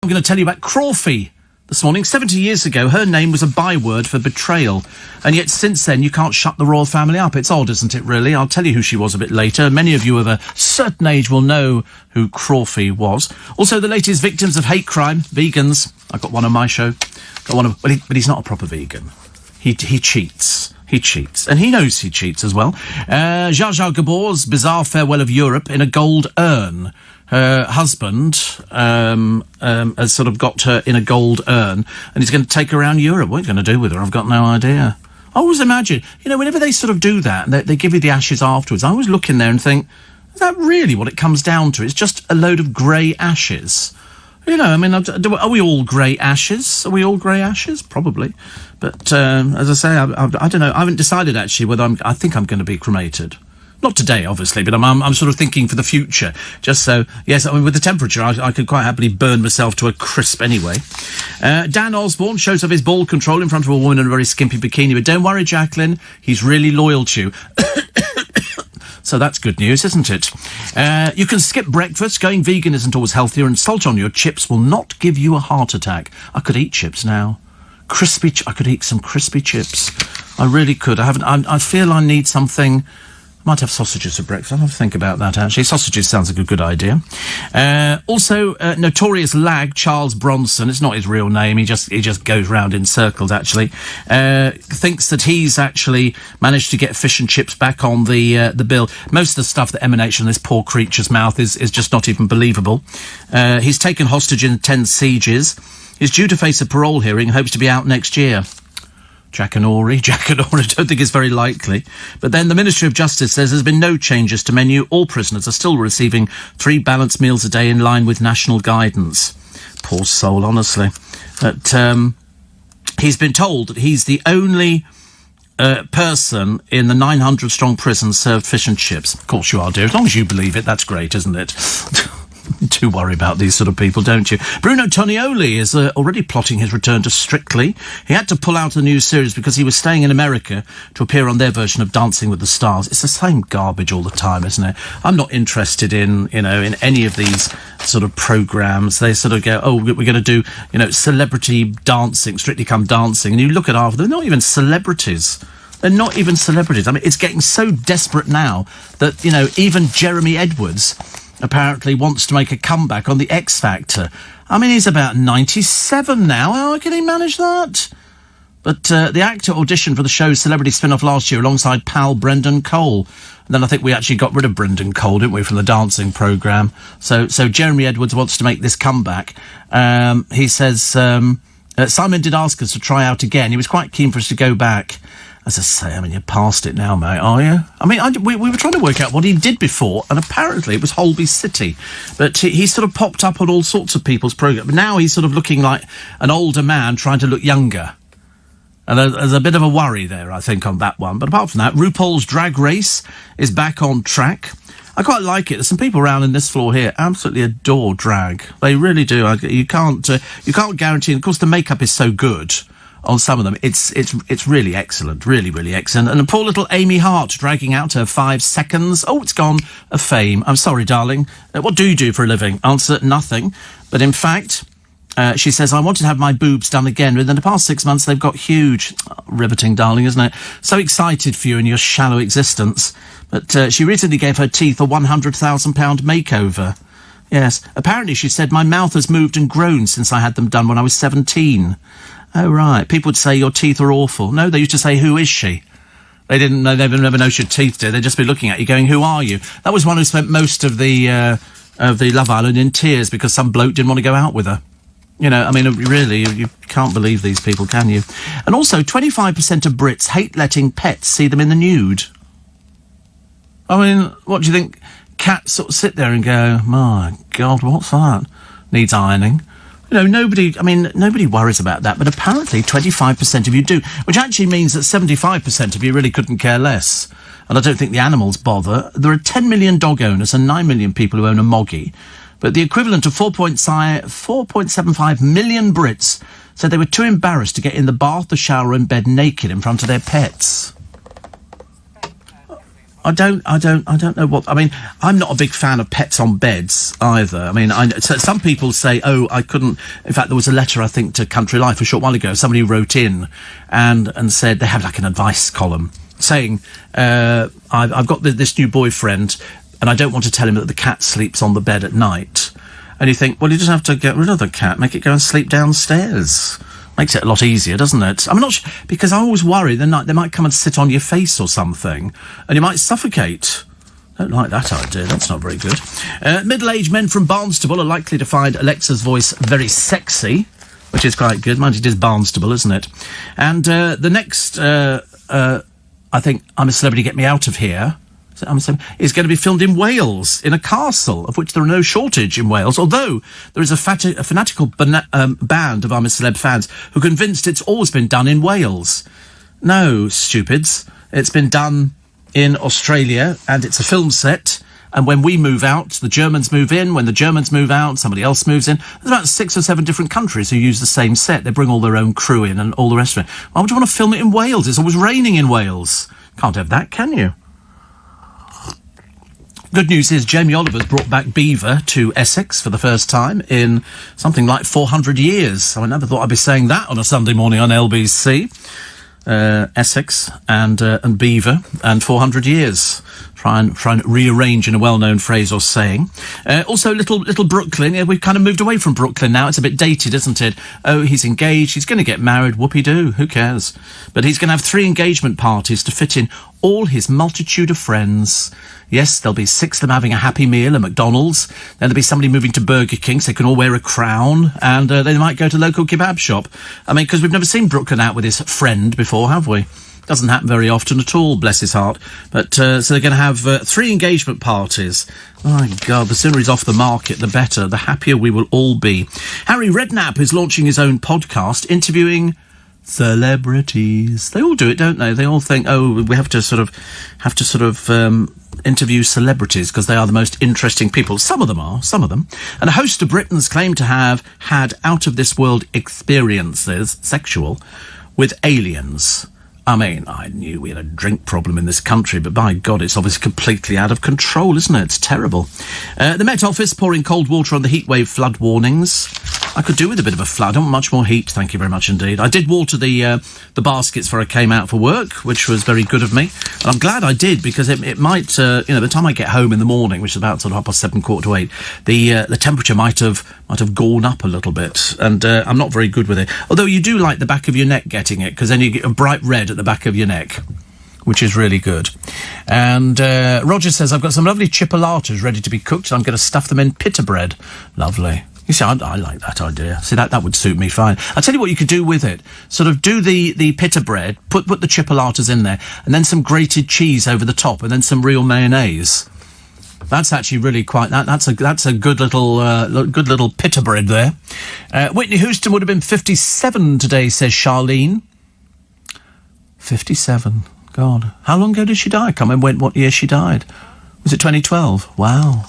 I'm going to tell you about Crawfie this morning. 70 years ago, her name was a byword for betrayal. And yet since then, you can't shut the royal family up. It's odd, isn't it, really? I'll tell you who she was a bit later. Many of you of a certain age will know who Crawfie was. Also, the latest victims of hate crime, vegans. I've got one on my show. But he's not a proper vegan. He cheats. He cheats. And he knows he cheats as well. Zsa Zsa Gabor's bizarre farewell of Europe in a gold urn. Her husband has sort of got her in a gold urn, and he's going to take her around Europe. What are you going to do with her? I've got no idea. I always imagine, whenever they sort of do that, and they give you the ashes afterwards, I always look in there and think, is that really what it comes down to? It's just a load of grey ashes. Are we all grey ashes? Are we all grey ashes? Probably. But, as I say, I don't know. I haven't decided, actually, whether I think I'm going to be cremated. Not today, obviously, but I'm sort of thinking for the future. Just so, yes, with the temperature, I could quite happily burn myself to a crisp anyway. Dan Osborne shows off his ball control in front of a woman in a very skimpy bikini. But don't worry, Jacqueline, he's really loyal to you. So that's good news, isn't it? You can skip breakfast. Going vegan isn't always healthier, and salt on your chips will not give you a heart attack. I could eat chips now. I could eat some crispy chips. I really could. I feel I need something. I might have sausages for breakfast. I'll have to think about that, actually. Sausages sounds like a good idea. Also, notorious lag Charles Bronson, it's not his real name, he just goes round in circles, actually, thinks that he's actually managed to get fish and chips back on the bill. Most of the stuff that emanates from this poor creature's mouth is just not even believable. He's taken hostage in 10 sieges. He's due to face a parole hearing and hopes to be out next year. Jackanory, I don't think it's very likely. But then the Ministry of Justice says there's been no changes to menu. All prisoners are still receiving 3 balanced meals a day in line with national guidance. Poor soul, honestly. But he's been told that he's the only person in the 900-strong prison served fish and chips. Of course you are, dear. As long as you believe it, that's great, isn't it? Do worry about these sort of people, don't you? Bruno Tonioli is already plotting his return to Strictly. He had to pull out the new series because he was staying in America to appear on their version of Dancing with the Stars. It's the same garbage all the time, isn't it? I'm not interested in any of these sort of programmes. They sort of go, we're going to do, celebrity dancing, Strictly Come Dancing. And you look at half of them, they're not even celebrities. They're not even celebrities. I mean, it's getting so desperate now that, even Jeremy Edwards apparently wants to make a comeback on the X Factor. I mean, he's about 97 now. How can he manage that? But the actor auditioned for the show's celebrity spin-off last year alongside pal Brendan Cole. And then I think we actually got rid of Brendan Cole, didn't we, from the dancing programme. So Jeremy Edwards wants to make this comeback. He says, Simon did ask us to try out again. He was quite keen for us to go back. As I say, you're past it now, mate, are you? We were trying to work out what he did before, and apparently it was Holby City. But he sort of popped up on all sorts of people's programmes. But now he's sort of looking like an older man trying to look younger. And there's a bit of a worry there, I think, on that one. But apart from that, RuPaul's Drag Race is back on track. I quite like it. There's some people around in this floor here absolutely adore drag. They really do. You can't guarantee. And of course, the makeup is so good on some of them. It's really excellent, really, really excellent. And poor little Amy Hart dragging out her 5 seconds. Oh, it's gone of fame. I'm sorry, darling. What do you do for a living? Answer, nothing. But in fact, she says, I wanted to have my boobs done again. Within the past 6 months, they've got huge. Oh, riveting, darling, isn't it? So excited for you in your shallow existence. But she recently gave her teeth a £100,000 makeover. Yes. Apparently, she said, my mouth has moved and grown since I had them done when I was 17. Oh, right. People would say your teeth are awful. No, they used to say, who is she? They didn't know, they never know your teeth did. They'd just be looking at you going, who are you? That was one who spent most of the Love Island in tears because some bloke didn't want to go out with her. Really, you can't believe these people, can you? And also, 25% of Brits hate letting pets see them in the nude. What do you think? Cats sort of sit there and go, my God, what's that? Needs ironing. Nobody worries about that, but apparently 25% of you do, which actually means that 75% of you really couldn't care less. And I don't think the animals bother. There are 10 million dog owners and 9 million people who own a moggy, but the equivalent of 4.75 million Brits said they were too embarrassed to get in the bath, the shower and bed naked in front of their pets. I don't know what. I mean, I'm not a big fan of pets on beds either. I mean, so some people say, "Oh, I couldn't." In fact, there was a letter I think to Country Life a short while ago. Somebody wrote in and said they have like an advice column saying, "I've got this new boyfriend, and I don't want to tell him that the cat sleeps on the bed at night." And you think, well, you just have to get rid of the cat, make it go and sleep downstairs. Makes it a lot easier, doesn't it? I'm not because I always worry they might come and sit on your face or something, and you might suffocate. Don't like that idea. That's not very good. Middle-aged men from Barnstable are likely to find Alexa's voice very sexy, which is quite good. Mind you, it is Barnstable, isn't it? And the next, I think, I'm a Celebrity, Get Me Out of Here, is going to be filmed in Wales, in a castle, of which there are no shortage in Wales, although there is a fanatical band of I'm a Celeb fans who are convinced it's always been done in Wales. No, stupids. It's been done in Australia, and it's a film set, and when we move out, the Germans move in. When the Germans move out, somebody else moves in. There's about 6 or 7 different countries who use the same set. They bring all their own crew in and all the rest of it. Why would you want to film it in Wales? It's always raining in Wales. Can't have that, can you? Good news is Jamie Oliver's brought back Beaver to Essex for the first time in something like 400 years. I never thought I'd be saying that on a Sunday morning on LBC. Essex and Beaver and 400 years. Try and rearrange in a well-known phrase or saying. Also, little Brooklyn. Yeah, we've kind of moved away from Brooklyn now. It's a bit dated, isn't it? Oh, he's engaged. He's going to get married. Whoopee-doo. Who cares? But he's going to have 3 engagement parties to fit in all his multitude of friends. Yes, there'll be 6 of them having a happy meal at McDonald's. Then there'll be somebody moving to Burger King so they can all wear a crown. And they might go to a local kebab shop. I mean, because we've never seen Brooklyn out with his friend before, have we? Doesn't happen very often at all, bless his heart. But so they're going to have 3 engagement parties. My God, the sooner he's off the market, the better. The happier we will all be. Harry Redknapp is launching his own podcast, interviewing celebrities. They all do it, don't they? They all think, oh, we have to sort of interview celebrities because they are the most interesting people. Some of them are, some of them. And a host of Britons claim to have had out-of-this-world experiences, sexual, with aliens. I mean, I knew we had a drink problem in this country, but by God, it's obviously completely out of control, isn't it? It's terrible. The Met Office pouring cold water on the heatwave flood warnings. I could do with a bit of a flood. I don't want much more heat, thank you very much indeed. I did water the baskets before I came out for work, which was very good of me. And I'm glad I did, because it might, by the time I get home in the morning, which is about sort of 7:30, 7:45, the temperature might have gone up a little bit. And I'm not very good with it. Although you do like the back of your neck getting it, because then you get a bright red at the back of your neck, which is really good. And Roger says, I've got some lovely chipolatas ready to be cooked, so I'm going to stuff them in pita bread. Lovely. You see, I like that idea. See, that would suit me fine. I'll tell you what you could do with it. Sort of do the pita bread, put the chipolatas in there, and then some grated cheese over the top, and then some real mayonnaise. That's actually really quite... That's a good little pita bread there. Whitney Houston would have been 57 today, says Charlene. 57. God. How long ago did she die? I can't remember what year she died. Was it 2012? Wow.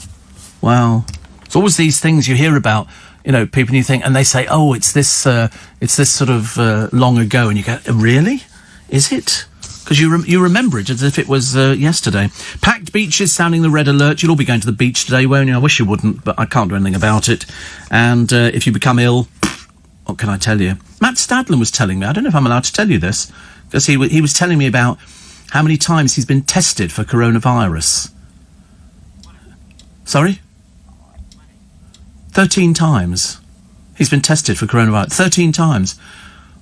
It's always these things you hear about, people, and you think, and they say, oh, it's this sort of long ago, and you go, really? Is it? Because you remember it as if it was yesterday. Packed beaches sounding the red alert. You'll all be going to the beach today, won't you? I wish you wouldn't, but I can't do anything about it. And if you become ill, what can I tell you? Matt Stadler was telling me, I don't know if I'm allowed to tell you this, because he was telling me about how many times he's been tested for coronavirus. Sorry? 13 times. He's been tested for coronavirus. 13 times.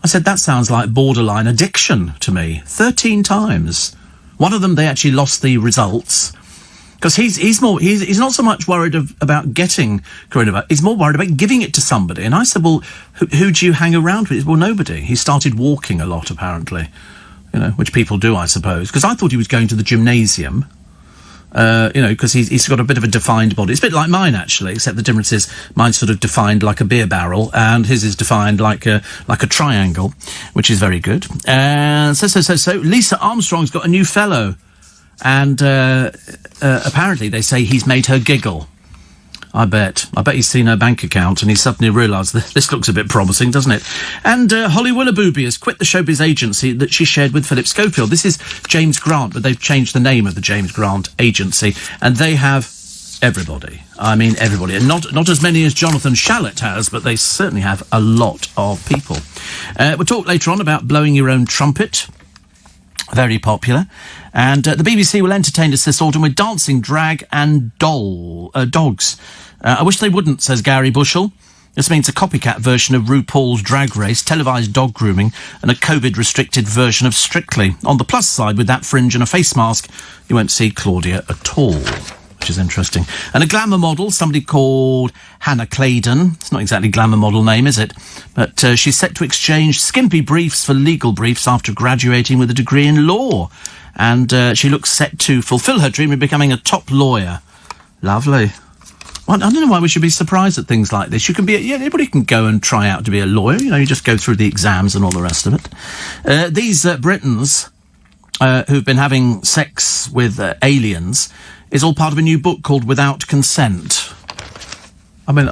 I said, that sounds like borderline addiction to me. 13 times. One of them, they actually lost the results. Because he's not so much worried about getting coronavirus. He's more worried about giving it to somebody. And I said, well, who do you hang around with? Well, nobody. He started walking a lot, apparently. Which people do, I suppose. Because I thought he was going to the gymnasium. Because he's got a bit of a defined body. It's a bit like mine, actually, except the difference is mine's sort of defined like a beer barrel, and his is defined like a triangle, which is very good. So Lisa Armstrong's got a new fellow, and apparently they say he's made her giggle. I bet he's seen her bank account and he suddenly realised that this looks a bit promising, doesn't it? And Holly Willoughby has quit the showbiz agency that she shared with Philip Schofield. This is James Grant, but they've changed the name of the James Grant agency, and they have everybody. I mean, everybody. And not as many as Jonathan Shalit has, but they certainly have a lot of people. We'll talk later on about blowing your own trumpet. Very popular. And the BBC will entertain us this autumn with dancing, drag and dogs. I wish they wouldn't, says Gary Bushell. This means a copycat version of RuPaul's Drag Race, televised dog grooming, and a COVID-restricted version of Strictly. On the plus side, with that fringe and a face mask, you won't see Claudia at all, which is interesting. And a glamour model, somebody called Hannah Claydon. It's not exactly a glamour model name, is it? But she's set to exchange skimpy briefs for legal briefs after graduating with a degree in law. And she looks set to fulfil her dream of becoming a top lawyer. Lovely. Well, I don't know why we should be surprised at things like this. You can be, anybody can go and try out to be a lawyer. You know, you just go through the exams and all the rest of it. These Britons who've been having sex with aliens is all part of a new book called Without Consent. I mean,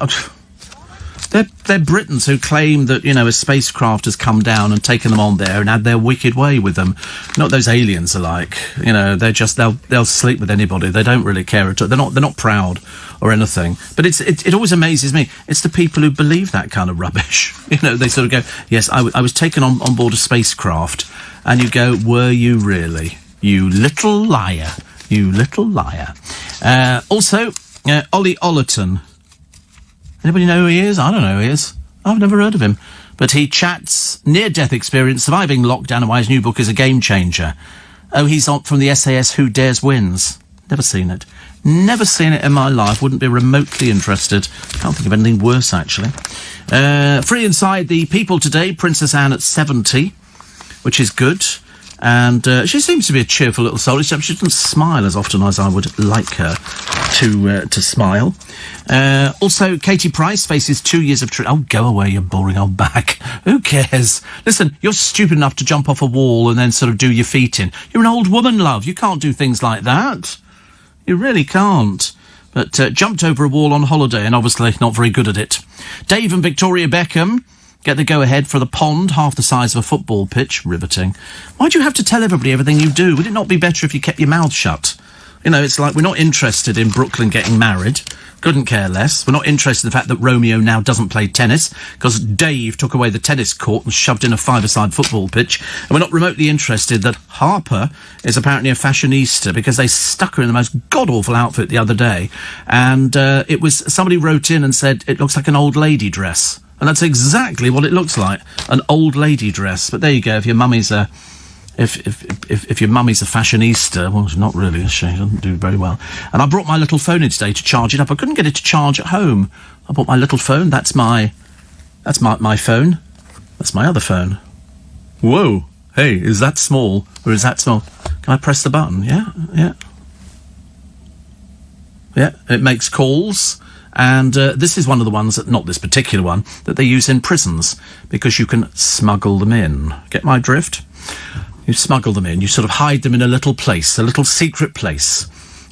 they're Britons who claim that, you know, a spacecraft has come down and taken them on there and had their wicked way with them. Not those aliens are like, you know, they'll sleep with anybody. They don't really care at all. They're not proud or anything. But it always amazes me. It's the people who believe that kind of rubbish. You know, they sort of go, yes, I was taken on board a spacecraft. And you go, were you really? You little liar. You little liar. Also, Ollie Ollerton. Anybody know who he is? I don't know who he is. I've never heard of him. But he chats near-death experience, surviving lockdown, and why his new book is a game changer. Oh, he's on from the SAS Who Dares Wins. Never seen it. Never seen it in my life. Wouldn't be remotely interested. Can't think of anything worse, actually. Free inside the People today, Princess Anne at 70, which is good. And she seems to be a cheerful little soul. She doesn't smile as often as I would like her to smile. Also, Katie Price faces 2 years of Oh, go away, you boring old back. Who cares? Listen, you're stupid enough to jump off a wall and then sort of do your feet in. You're an old woman, love. You can't do things like that. You really can't. But jumped over a wall on holiday and obviously not very good at it. Dave and Victoria Beckham get the go-ahead for the pond, half the size of a football pitch. Riveting. Why do you have to tell everybody everything you do? Would it not be better if you kept your mouth shut? You know, it's like we're not interested in Brooklyn getting married. Couldn't care less. We're not interested in the fact that Romeo now doesn't play tennis because Dave took away the tennis court and shoved in a five-a-side football pitch. And we're not remotely interested that Harper is apparently a fashionista because they stuck her in the most god-awful outfit the other day. And it was somebody wrote in and said it looks like an old lady dress. And that's exactly what it looks like, an old lady dress. But there you go. If your mummy's a if your mummy's a fashionista, well, she's not really, is she? She doesn't do very well. And I brought my little phone in today to charge it up. I couldn't get it to charge at home. I bought my little phone. That's my phone. That's my other phone. Whoa! Hey, is that small or is that small? Can I press the button? Yeah. It makes calls. And this is one of the ones, that, not this particular one, that they use in prisons, because you can smuggle them in. Get my drift? You smuggle them in. You sort of hide them in a little place, a little secret place.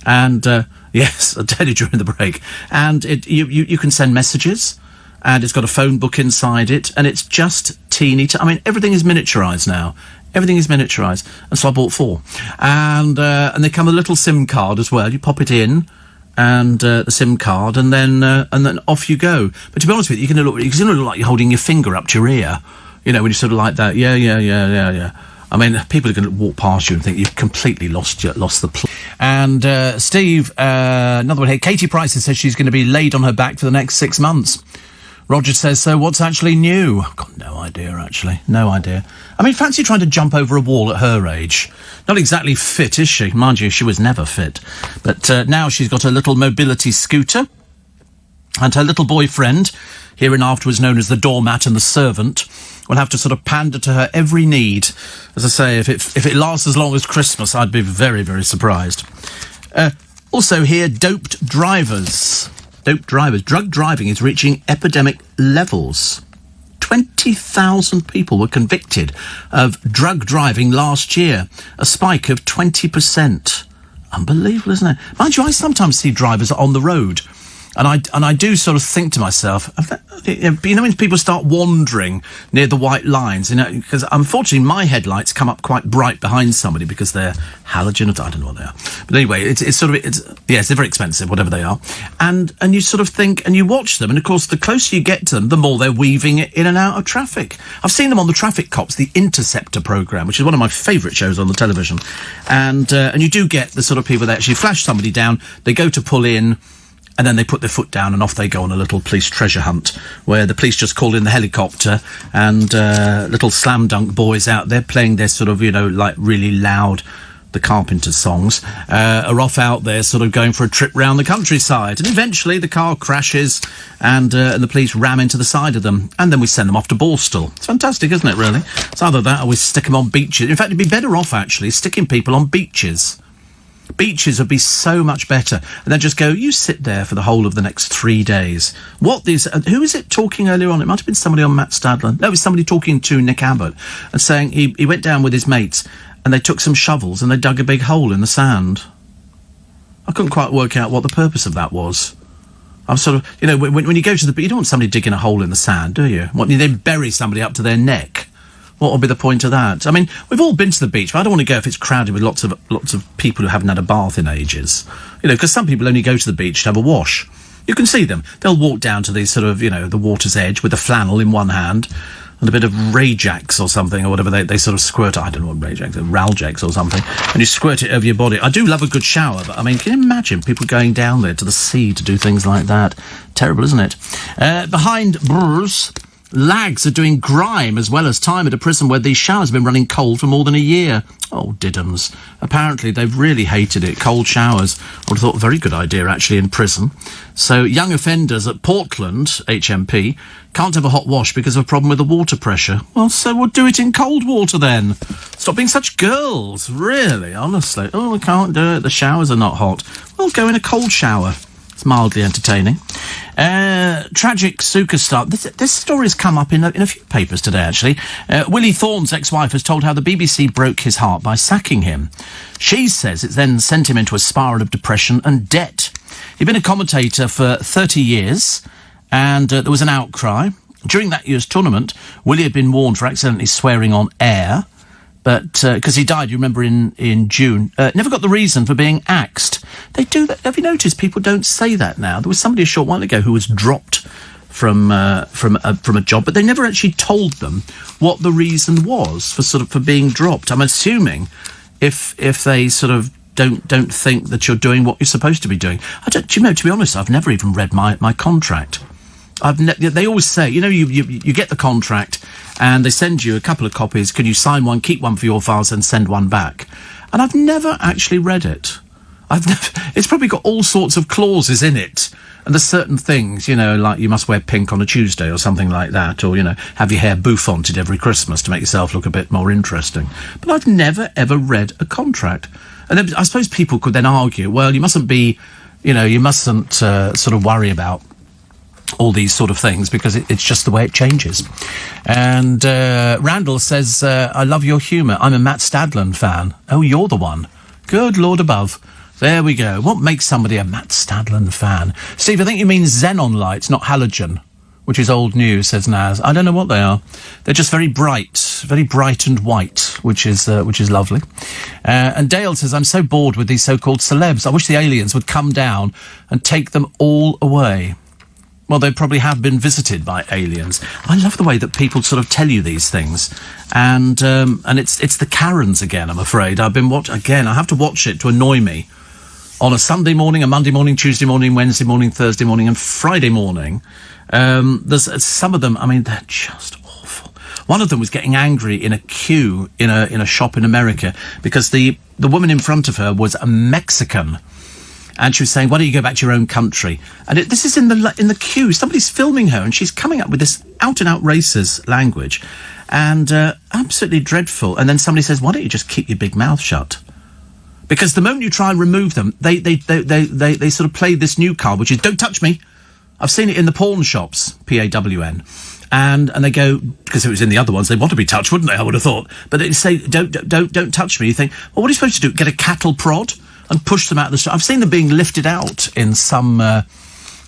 And, yes, I tell you during the break. And you can send messages, and it's got a phone book inside it, and it's just teeny. I mean, everything is miniaturised now. Everything is miniaturised. And so I bought 4. And they come with a little SIM card as well. You pop it in. And the SIM card, and then off you go. But to be honest with you, you're going to look like you're holding your finger up to your ear. You know, when you're sort of like that. Yeah. I mean, people are going to walk past you and think you've completely lost the plot. And Steve, another one here. Katie Price says she's going to be laid on her back for the next 6 months. Roger says, so what's actually new? I've got no idea, actually. No idea. I mean, fancy trying to jump over a wall at her age. Not exactly fit, is she? Mind you, she was never fit. But now she's got a little mobility scooter. And her little boyfriend, hereinafter was known as the doormat and the servant, will have to sort of pander to her every need. As I say, if it lasts as long as Christmas, I'd be very, very surprised. Also here, doped drivers. Dope drivers. Drug driving is reaching epidemic levels. 20,000 people were convicted of drug driving last year, a spike of 20%. Unbelievable, isn't it? Mind you, I sometimes see drivers on the road, And I do sort of think to myself, when people start wandering near the white lines, because unfortunately my headlights come up quite bright behind somebody because they're halogen, I don't know what they are. But anyway, they're very expensive, whatever they are. And you sort of think, and you watch them, and of course the closer you get to them, the more they're weaving in and out of traffic. I've seen them on the Traffic Cops, the Interceptor programme, which is one of my favourite shows on the television. And you do get the sort of people that actually flash somebody down, they go to pull in, and then they put their foot down and off they go on a little police treasure hunt where the police just call in the helicopter and little slam dunk boys out there playing their sort of, like really loud, the Carpenters songs, are off out there sort of going for a trip round the countryside. And eventually the car crashes and the police ram into the side of them. And then we send them off to Borstal. It's fantastic, isn't it, really? It's either that or we stick them on beaches. In fact, it'd be better off, actually, sticking people on beaches. Beaches would be so much better. And then just go, you sit there for the whole of the next 3 days. Who is it talking earlier on? It might have been somebody on Matt Stadler. No, it was somebody talking to Nick Abbott and saying he went down with his mates and they took some shovels and they dug a big hole in the sand. I couldn't quite work out what the purpose of that was. I'm sort of, when you go to the beach, you don't want somebody digging a hole in the sand, do you? You then bury somebody up to their neck. What would be the point of that? I mean, we've all been to the beach, but I don't want to go if it's crowded with lots of people who haven't had a bath in ages. Because some people only go to the beach to have a wash. You can see them. They'll walk down to these sort of, the water's edge with a flannel in one hand and a bit of Rajax or something, or whatever they sort of squirt. I don't know what Rajax, Raljax or something, and you squirt it over your body. I do love a good shower, but I mean, can you imagine people going down there to the sea to do things like that? Terrible, isn't it? Behind Bruce, lags are doing grime as well as time at a prison where these showers have been running cold for more than a year. Oh, diddums. Apparently, they've really hated it. Cold showers. I would have thought a very good idea, actually, in prison. So, young offenders at Portland, HMP, can't have a hot wash because of a problem with the water pressure. Well, so we'll do it in cold water then. Stop being such girls, really, honestly. Oh, we can't do it. The showers are not hot. We'll go in a cold shower. It's mildly entertaining. Tragic superstar. This story has come up in a few papers today, actually. Willie Thorne's ex-wife has told how the BBC broke his heart by sacking him. She says it then sent him into a spiral of depression and debt. He'd been a commentator for 30 years, and there was an outcry. During that year's tournament, Willie had been warned for accidentally swearing on air, but because he died, you remember, in June. Never got the reason for being axed. They do that. Have you noticed people don't say that now? There was somebody a short while ago who was dropped from a job, but they never actually told them what the reason was for being dropped. I'm assuming if they sort of don't think that you're doing what you're supposed to be doing. To be honest, I've never even read my contract. They always say, you get the contract and they send you a couple of copies. Can you sign one, keep one for your files and send one back? And I've never actually read it. It's probably got all sorts of clauses in it. And there's certain things, like you must wear pink on a Tuesday or something like that, or, have your hair bouffanted every Christmas to make yourself look a bit more interesting. But I've never, ever read a contract. And then I suppose people could then argue, well, you mustn't be, you mustn't sort of worry about all these sort of things because it's just the way it changes. And Randall says, I love your humour. I'm a Matt Stadler fan. Oh, you're the one. Good Lord above. There we go. What makes somebody a Matt Stadler fan? Steve, I think you mean xenon lights, not halogen, which is old news, says Naz. I don't know what they are. They're just very bright and white, which is lovely. And Dale says, I'm so bored with these so-called celebs. I wish the aliens would come down and take them all away. Well, they probably have been visited by aliens. I love the way that people sort of tell you these things. And it's the Karens again, I'm afraid. I have to watch it to annoy me. On a Sunday morning, a Monday morning, Tuesday morning, Wednesday morning, Thursday morning and Friday morning. There's some of them, I mean, they're just awful. One of them was getting angry in a queue in a shop in America because the woman in front of her was a Mexican. And she was saying, why don't you go back to your own country? And this is in the queue. Somebody's filming her and she's coming up with this out-and-out racist language. And absolutely dreadful. And then somebody says, why don't you just keep your big mouth shut? Because the moment you try and remove them, they sort of play this new card, which is, don't touch me. I've seen it in the pawn shops, P-A-W-N. And they go, because it was in the other ones, they want to be touched, wouldn't they, I would have thought. But they say, don't touch me. You think, well, what are you supposed to do? Get a cattle prod? And push them out of the store. I've seen them being lifted out in some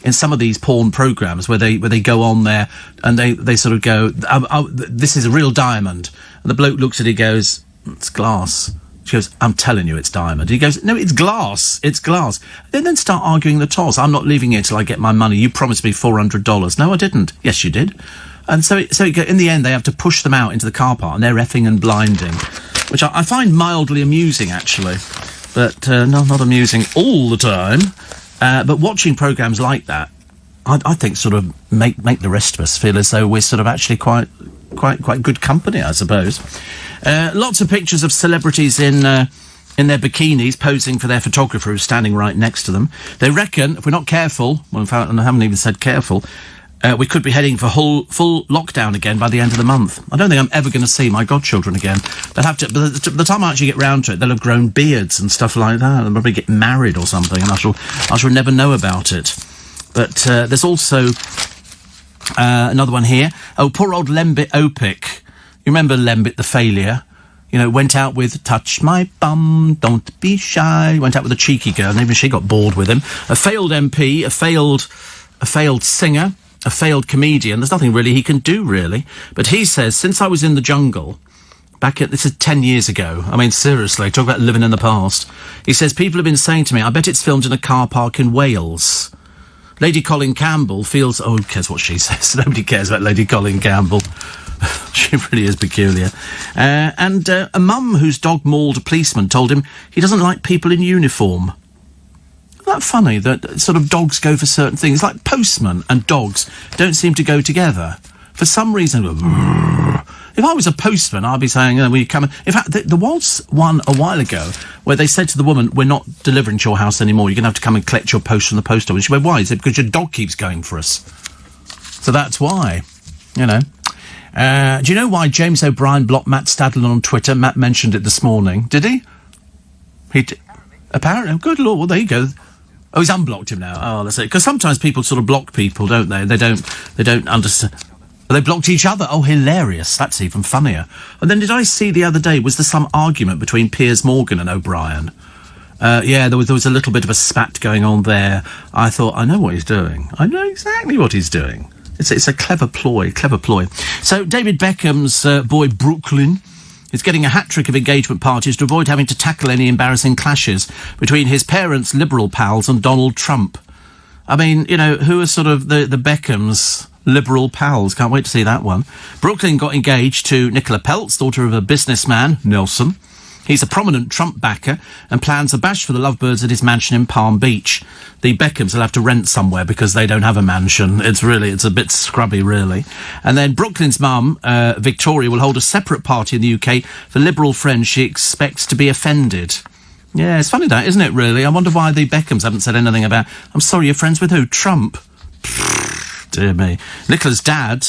in some of these porn programs where they go on there and they sort of go, this is a real diamond. And the bloke looks at it and goes, it's glass. She goes, I'm telling you it's diamond. He goes, no, it's glass. It's glass. They then start arguing the toss. I'm not leaving it till I get my money. You promised me $400. No, I didn't. Yes, you did. And so in the end, they have to push them out into the car park, and they're effing and blinding, which I find mildly amusing, actually. But not amusing all the time. But watching programmes like that, I think sort of make the rest of us feel as though we're sort of actually quite good company, I suppose. Lots of pictures of celebrities in their bikinis posing for their photographer who's standing right next to them. They reckon, if we're not careful, well, in fact, I haven't even said careful, we could be heading for full lockdown again by the end of the month. I don't think I'm ever going to see my godchildren again. They'll have to, by the time I actually get round to it, they'll have grown beards and stuff like that. They'll probably get married or something, and I shall never know about it. But there's also another one here. Oh, poor old Lembit Opik. You remember Lembit the failure? You know, went out with Touch My Bum, Don't Be Shy. Went out with a cheeky girl, and even she got bored with him. A failed MP, a failed singer, a failed comedian. There's nothing really he can do, really. But he says, since I was in the jungle, this is 10 years ago. I mean, seriously, talk about living in the past. He says, people have been saying to me, I bet it's filmed in a car park in Wales. Lady Colin Campbell feels... Oh, who cares what she says? Nobody cares about Lady Colin Campbell. She really is peculiar. And a mum whose dog mauled a policeman told him he doesn't like people in uniform. Isn't that funny that sort of dogs go for certain things? Like postmen and dogs don't seem to go together. For some reason... If I was a postman, I'd be saying, will you come in? In fact, there was one a while ago where they said to the woman, we're not delivering to your house anymore. You're going to have to come and collect your post from the post office. She went, why? Is it because your dog keeps going for us? So that's why, you know. Do you know why James O'Brien blocked Matt Stadler on Twitter? Matt mentioned it this morning. Did he? He did. Apparently. Good Lord. Well, there you go. Oh, he's unblocked him now. Oh, that's it. Because sometimes people sort of block people, don't they? They don't understand. They blocked each other. Oh, hilarious. That's even funnier. And then did I see the other day, was there some argument between Piers Morgan and O'Brien? Yeah, there was a little bit of a spat going on there. I thought, I know what he's doing. I know exactly what he's doing. It's a clever ploy. So David Beckham's boy Brooklyn is getting a hat-trick of engagement parties to avoid having to tackle any embarrassing clashes between his parents' Liberal pals and Donald Trump. I mean, you know, who are sort of the Beckhams... Liberal pals. Can't wait to see that one. Brooklyn got engaged to Nicola Peltz, daughter of a businessman, Nelson. He's a prominent Trump backer and plans a bash for the lovebirds at his mansion in Palm Beach. The Beckhams will have to rent somewhere because they don't have a mansion. It's a bit scrubby, really. And then Brooklyn's mum, Victoria, will hold a separate party in the UK for Liberal friends she expects to be offended. Yeah, it's funny that, isn't it, really? I wonder why the Beckhams haven't said anything about, I'm sorry, you're friends with who? Trump? Dear me. Nicola's dad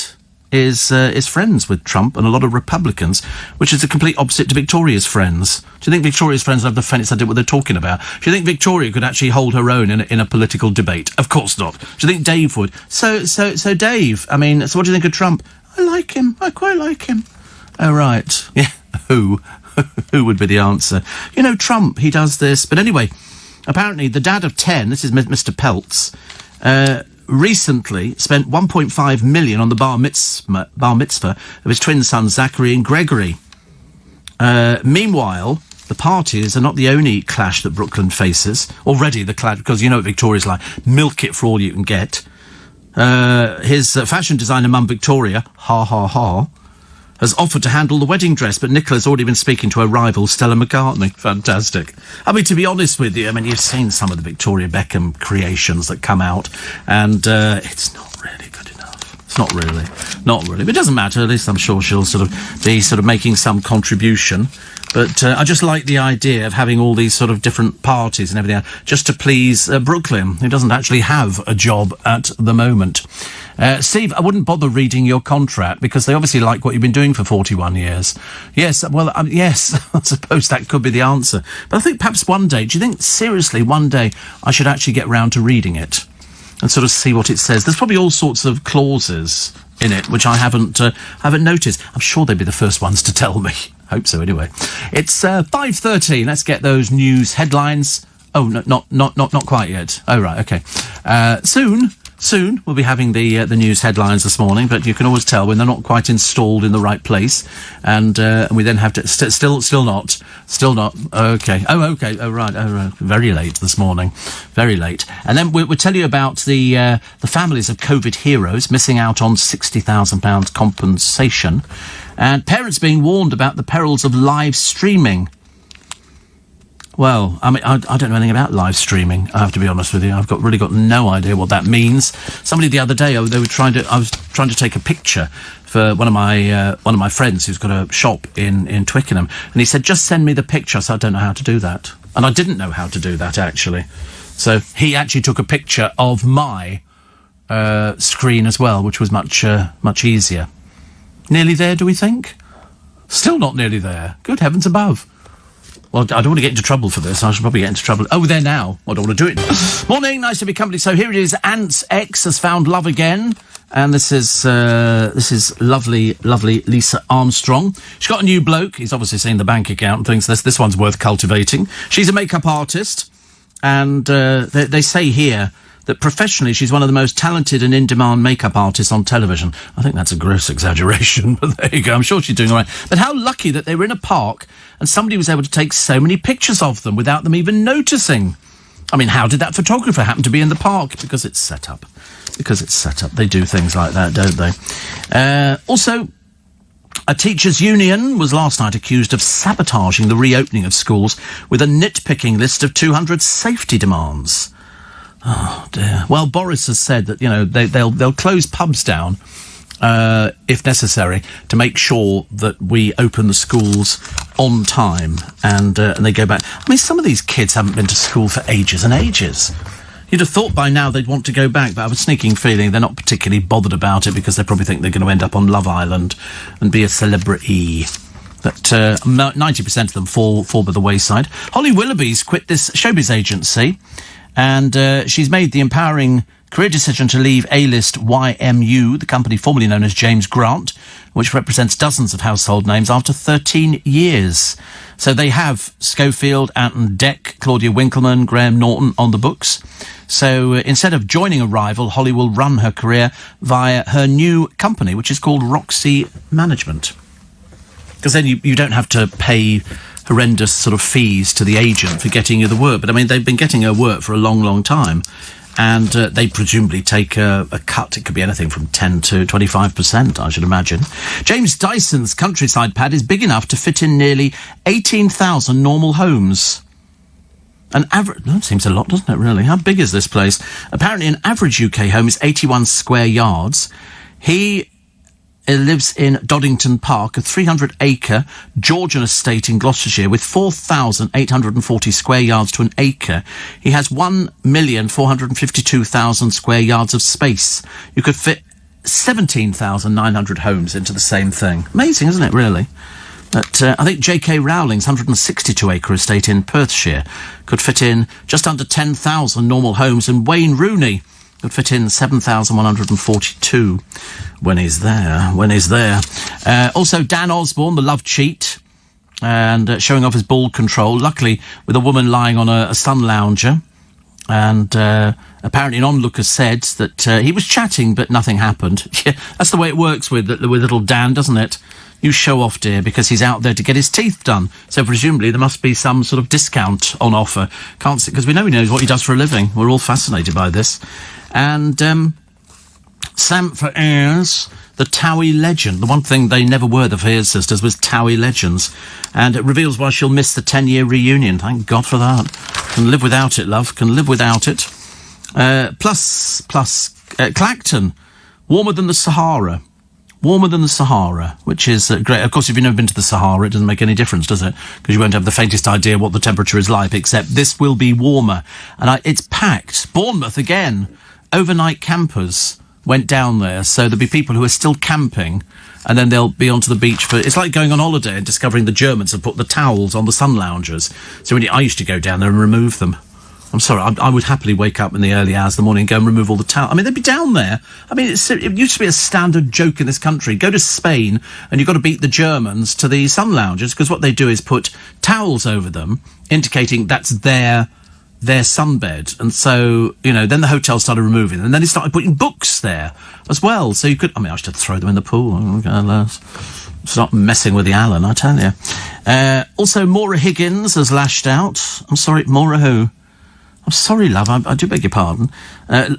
is friends with Trump and a lot of Republicans, which is the complete opposite to Victoria's friends. Do you think Victoria's friends have the faintest idea what they're talking about? Do you think Victoria could actually hold her own in a political debate? Of course not. Do you think Dave would? So Dave, I mean, so what do you think of Trump? I like him. I quite like him. Oh, right. Yeah, who? Who would be the answer? You know, Trump, he does this. But anyway, apparently the dad of 10, this is Mr. Peltz, recently spent 1.5 million on the bar mitzvah of his twin sons Zachary and Gregory. Meanwhile, the parties are not the only clash that Brooklyn faces. Already the clash, because you know what Victoria's like, milk it for all you can get. His fashion designer mum Victoria, has offered to handle the wedding dress, but Nicola's already been speaking to her rival, Stella McCartney. Fantastic. I mean, to be honest with you, I mean, you've seen some of the Victoria Beckham creations that come out, and it's not really good enough. It's not really. But it doesn't matter. At least I'm sure she'll sort of be making some contribution. But I just like the idea of having all these sort of different parties and everything else, just to please Brooklyn, who doesn't actually have a job at the moment. Steve, I wouldn't bother reading your contract because they obviously like what you've been doing for 41 years. Yes, well, yes, I suppose that could be the answer. But I think perhaps one day, do you think seriously one day I should actually get round to reading it and sort of see what it says? There's probably all sorts of clauses in it which I haven't noticed. I'm sure they'd be the first ones to tell me. Hope so, anyway. It's 5:30. Let's get those news headlines. Oh, no, not quite yet. Oh, right, okay. Soon. Soon we'll be having the news headlines this morning, but you can always tell when they're not quite installed in the right place, and we then have to still not. Okay. Oh right. Very late this morning, very late. And then we'll tell you about the families of COVID heroes missing out on £60,000 compensation, and parents being warned about the perils of live streaming. Well, I mean, I don't know anything about live streaming, I have to be honest with you. I've really got no idea what that means. Somebody the other day, I was trying to take a picture for one of my friends who's got a shop in Twickenham, and he said, just send me the picture. So I don't know how to do that. And I didn't know how to do that, actually. So he actually took a picture of my screen as well, which was much easier. Nearly there, do we think? Still not nearly there. Good heavens above. Well, I don't want to get into trouble for this. I should probably get into trouble. Oh, there now. I don't want to do it. Morning, nice to be company. So here it is. Ant's ex has found love again. And this is lovely Lisa Armstrong. She's got a new bloke. He's obviously seen the bank account and thinks this one's worth cultivating. She's a makeup artist. And they say here that professionally she's one of the most talented and in-demand makeup artists on television. I think that's a gross exaggeration, but there you go. I'm sure she's doing all right. But how lucky that they were in a park and somebody was able to take so many pictures of them without them even noticing. I mean, how did that photographer happen to be in the park? Because it's set up. They do things like that, don't they? Also, a teachers' union was last night accused of sabotaging the reopening of schools with a nitpicking list of 200 safety demands. Oh dear. Well, Boris has said that, you know, they'll close pubs down if necessary to make sure that we open the schools on time and they go back. I mean, some of these kids haven't been to school for ages and ages. You'd have thought by now they'd want to go back, but I have a sneaking feeling they're not particularly bothered about it because they probably think they're going to end up on Love Island and be a celebrity. But 90% of them fall by the wayside. Holly Willoughby's quit this showbiz agency. And she's made the empowering career decision to leave A-list YMU, the company formerly known as James Grant, which represents dozens of household names, after 13 years. So they have Schofield, Anton Deck, Claudia Winkleman, Graham Norton on the books. So instead of joining a rival, Holly will run her career via her new company, which is called Roxy Management. Because then you don't have to pay horrendous sort of fees to the agent for getting you the work. But I mean, they've been getting her work for a long, long time. And they presumably take a cut. It could be anything from 10 to 25%, I should imagine. James Dyson's countryside pad is big enough to fit in nearly 18,000 normal homes. That seems a lot, doesn't it, really? How big is this place? Apparently an average UK home is 81 square yards. He lives in Doddington Park, a 300-acre Georgian estate in Gloucestershire with 4,840 square yards to an acre. He has 1,452,000 square yards of space. You could fit 17,900 homes into the same thing. Amazing, isn't it, really? But I think J.K. Rowling's 162-acre estate in Perthshire could fit in just under 10,000 normal homes, and Wayne Rooney could fit in 7,142 when he's there. Also, Dan Osborne, the love cheat, and showing off his ball control, luckily with a woman lying on a sun lounger. And apparently an onlooker said that he was chatting, but nothing happened. Yeah, that's the way it works with little Dan, doesn't it? You show off, dear, because he's out there to get his teeth done. So presumably there must be some sort of discount on offer. Can't see, because we know he knows what he does for a living. We're all fascinated by this. And Sam Ayres, the Towie legend. The one thing they never were, the Ayres sisters, was Towie legends. And it reveals why she'll miss the 10-year reunion. Thank God for that. Can live without it, love. Can live without it. Plus, Clacton, warmer than the Sahara. Warmer than the Sahara, which is great. Of course, if you've never been to the Sahara, it doesn't make any difference, does it? Because you won't have the faintest idea what the temperature is like, except this will be warmer. And it's packed. Bournemouth, again, overnight campers went down there, so there'll be people who are still camping, and then they'll be onto the beach for... It's like going on holiday and discovering the Germans have put the towels on the sun loungers. So I used to go down there and remove them. I'm sorry, I would happily wake up in the early hours of the morning and go and remove all the towels. I mean, they'd be down there. I mean, it used to be a standard joke in this country. Go to Spain and you've got to beat the Germans to the sun loungers, because what they do is put towels over them, indicating that's their their sunbed. And so, then the hotel started removing them. And then they started putting books there as well. So you could, I should throw them in the pool. Stop messing with the Allen, I tell you. Also, Maura Higgins has lashed out. I'm sorry, Maura who? I'm sorry, love, I do beg your pardon.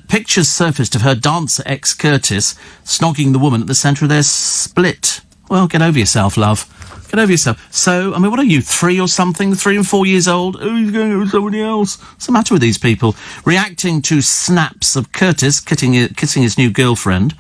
Pictures surfaced of her dancer ex Curtis snogging the woman at the centre of their split. Well, get over yourself, love. Get over yourself. So, what are you, 3 or something? 3 and 4 years old? Oh, he's going over with somebody else. What's the matter with these people? Reacting to snaps of Curtis kissing his new girlfriend,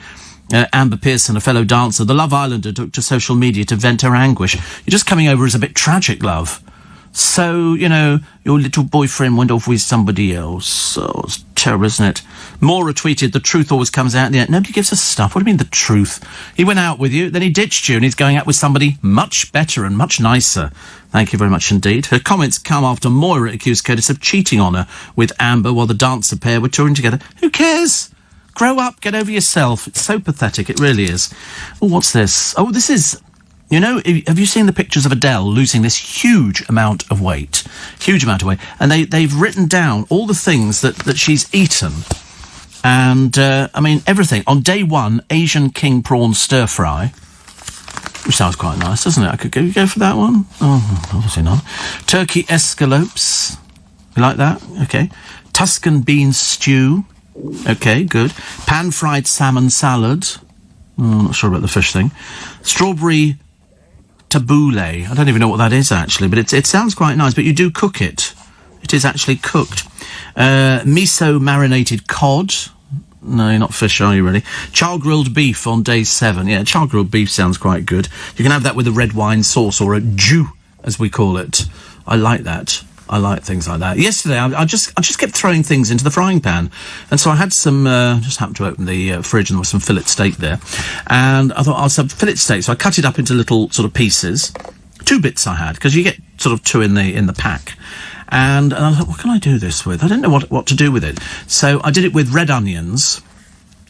Amber Pearson, a fellow dancer, the Love Islander took to social media to vent her anguish. You're just coming over as a bit tragic, love. So, your little boyfriend went off with somebody else. Oh, it's terrible, isn't it? Maura tweeted, the truth always comes out in the end. Nobody gives a stuff. What do you mean, the truth? He went out with you, then he ditched you, and he's going out with somebody much better and much nicer. Thank you very much indeed. Her comments come after Moira accused Curtis of cheating on her with Amber while the dancer pair were touring together. Who cares? Grow up, get over yourself. It's so pathetic, it really is. Oh, what's this? Oh, this is... have you seen the pictures of Adele losing this huge amount of weight? Huge amount of weight. And they've written down all the things that she's eaten. And, everything. On day 1, Asian king prawn stir-fry. Which sounds quite nice, doesn't it? I could go for that one. Oh, obviously not. Turkey escalopes. You like that? Okay. Tuscan bean stew. Okay, good. Pan-fried salmon salad. I'm not sure about the fish thing. Strawberry tabbouleh. I don't even know what that is, actually, but it sounds quite nice, but you do cook it. It is actually cooked. Miso marinated cod. No, you're not fish, are you, really? Char grilled beef on day 7. Yeah, char grilled beef sounds quite good. You can have that with a red wine sauce, or a jus, as we call it. I like that. I like things like that. Yesterday, I just kept throwing things into the frying pan. And so I had some, just happened to open the fridge and there was some fillet steak there. And I thought, I'll have fillet steak. So I cut it up into little sort of pieces. 2 bits I had, because you get sort of 2 in the pack. And I thought, what can I do this with? I didn't know what to do with it. So I did it with red onions,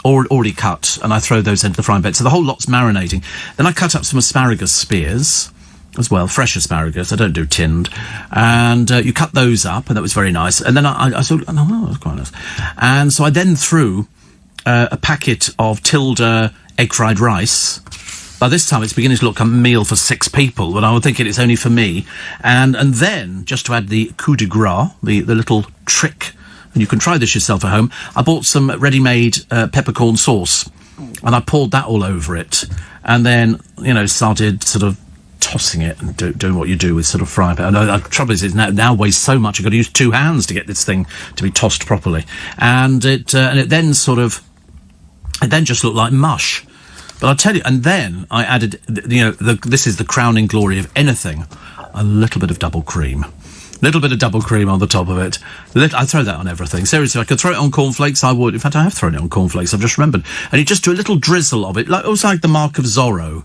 already cut, and I throw those into the frying pan. So the whole lot's marinating. Then I cut up some asparagus spears as well, fresh asparagus. I don't do tinned. And you cut those up, and that was very nice. And then I thought, oh, that was quite nice. And so I then threw a packet of Tilda egg fried rice. By this time, it's beginning to look like a meal for 6 people, but I was thinking it's only for me. And then, just to add the coup de grace, the little trick, and you can try this yourself at home, I bought some ready-made peppercorn sauce, and I poured that all over it. And then, started sort of tossing it and doing what you do with sort of frying pan. And the trouble is, it now weighs so much, I've got to use 2 hands to get this thing to be tossed properly. And it then just looked like mush. But I'll tell you, and then I added, this is the crowning glory of anything, a little bit of double cream. Little bit of double cream on the top of it. I throw that on everything. Seriously, if I could throw it on cornflakes, I would. In fact, I have thrown it on cornflakes, I've just remembered. And you just do a little drizzle of it, almost like the mark of Zorro.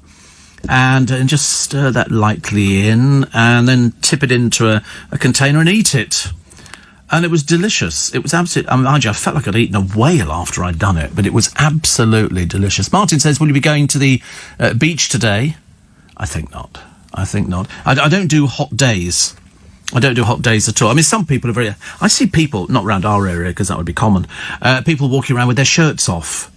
And just stir that lightly in, and then tip it into a container and eat it. And it was delicious. It was absolutely... I felt like I'd eaten a whale after I'd done it, but it was absolutely delicious. Martin says, will you be going to the beach today? I think not. I don't do hot days. I don't do hot days at all. Some people are very... I see people, not around our area, because that would be common, people walking around with their shirts off,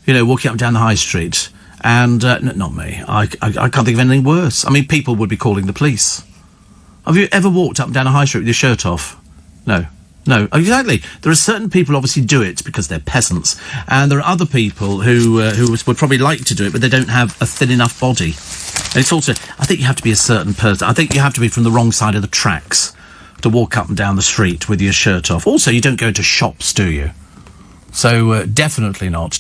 walking up and down the high street. And not me. I can't think of anything worse. People would be calling the police. Have you ever walked up and down a high street with your shirt off? No, exactly. There are certain people obviously do it because they're peasants, and there are other people who would probably like to do it, but they don't have a thin enough body. And it's also, I think you have to be a certain person. I think you have to be from the wrong side of the tracks to walk up and down the street with your shirt off. Also, you don't go to shops, do you? So, definitely not.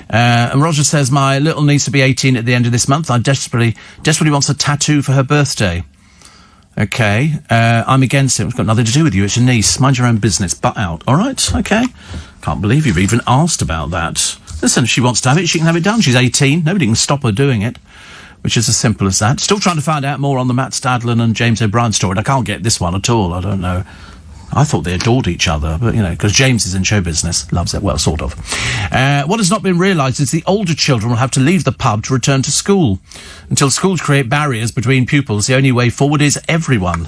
And Roger says, my little niece will be 18 at the end of this month. I desperately wants a tattoo for her birthday. Okay, I'm against it. It's got nothing to do with you. It's your niece. Mind your own business. Butt out. All right, okay. Can't believe you've even asked about that. Listen, if she wants to have it, she can have it done. She's 18. Nobody can stop her doing it, which is as simple as that. Still trying to find out more on the Matt Stadlen and James O'Brien story. And I can't get this one at all. I don't know. I thought they adored each other, but, because James is in show business, loves it, well, sort of. What has not been realised is the older children will have to leave the pub to return to school. Until schools create barriers between pupils, the only way forward is everyone.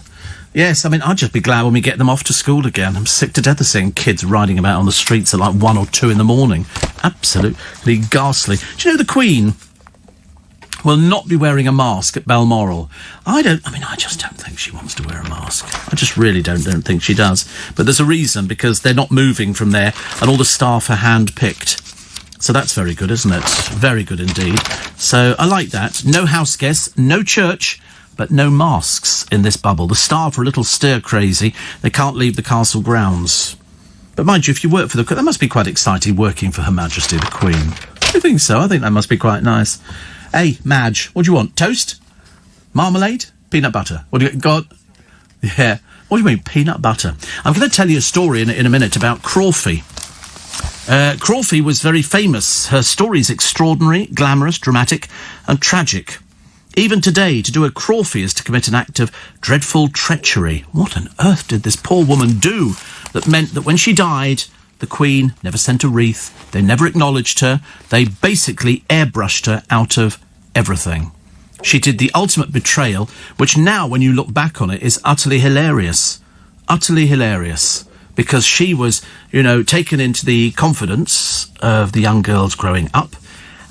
Yes, I mean, I'd just be glad when we get them off to school again. I'm sick to death of seeing kids riding about on the streets at like 1 or 2 in the morning. Absolutely ghastly. Do you know the Queen will not be wearing a mask at Balmoral? I just don't think she wants to wear a mask. I just really don't think she does. But there's a reason, because they're not moving from there, and all the staff are hand-picked. So that's very good, isn't it? Very good indeed. So I like that. No house guests, no church, but no masks in this bubble. The staff are a little stir-crazy. They can't leave the castle grounds. But mind you, if you work for that must be quite exciting working for Her Majesty the Queen. I think so. I think that must be quite nice. Hey, Madge, what do you want? Toast? Marmalade? Peanut butter? What do you got? Yeah. What do you mean, peanut butter? I'm going to tell you a story in a minute about Crawfie. Crawfie was very famous. Her story's extraordinary, glamorous, dramatic, and tragic. Even today, to do a Crawfie is to commit an act of dreadful treachery. What on earth did this poor woman do that meant that when she died, the Queen never sent a wreath, they never acknowledged her, they basically airbrushed her out of everything. She did the ultimate betrayal, which now, when you look back on it, is utterly hilarious. Utterly hilarious. Because she was, taken into the confidence of the young girls growing up,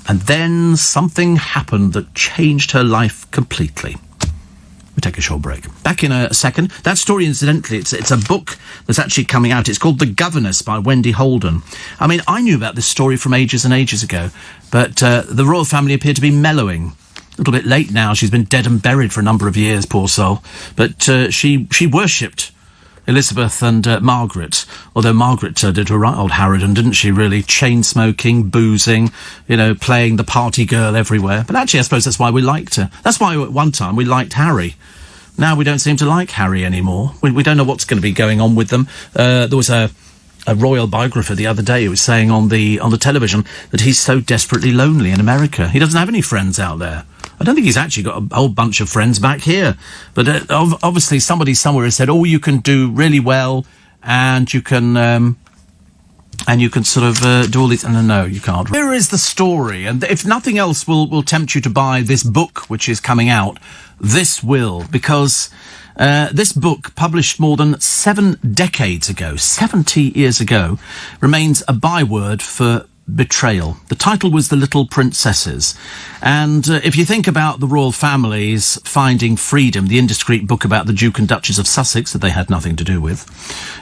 and then something happened that changed her life completely. We'll take a short break. Back in a second. That story, incidentally, it's a book that's actually coming out. It's called The Governess by Wendy Holden. I mean, I knew about this story from ages and ages ago, but the royal family appeared to be mellowing. A little bit late now. She's been dead and buried for a number of years, poor soul. But she worshipped Elizabeth and Margaret, although Margaret did a right old Harridan, didn't she, really? Chain-smoking, boozing, playing the party girl everywhere. But actually, I suppose that's why we liked her. That's why at one time we liked Harry. Now we don't seem to like Harry anymore. We don't know what's going to be going on with them. There was a royal biographer the other day who was saying on the television that he's so desperately lonely in America. He doesn't have any friends out there. I don't think he's actually got a whole bunch of friends back here. But obviously somebody somewhere has said, you can do really well and you can sort of do all these... No, you can't. Here is the story. And if nothing else will tempt you to buy this book, which is coming out, this will. Because this book, published more than 7 decades ago, 70 years ago, remains a byword for betrayal. The title was The Little Princesses. And if you think about the royal families finding freedom, the indiscreet book about the Duke and Duchess of Sussex that they had nothing to do with,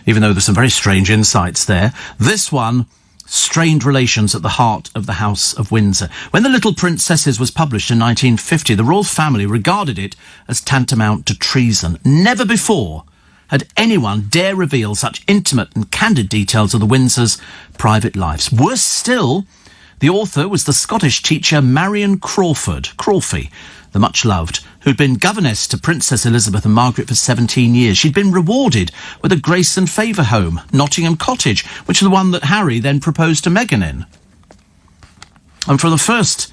even though there's some very strange insights there, this one, strained relations at the heart of the House of Windsor. When The Little Princesses was published in 1950, the royal family regarded it as tantamount to treason. Never before had anyone dare reveal such intimate and candid details of the Windsors' private lives. Worse still, the author was the Scottish teacher Marion Crawfie, the much-loved, who'd been governess to Princess Elizabeth and Margaret for 17 years. She'd been rewarded with a grace and favour home, Nottingham Cottage, which is the one that Harry then proposed to Meghan in. And for the first,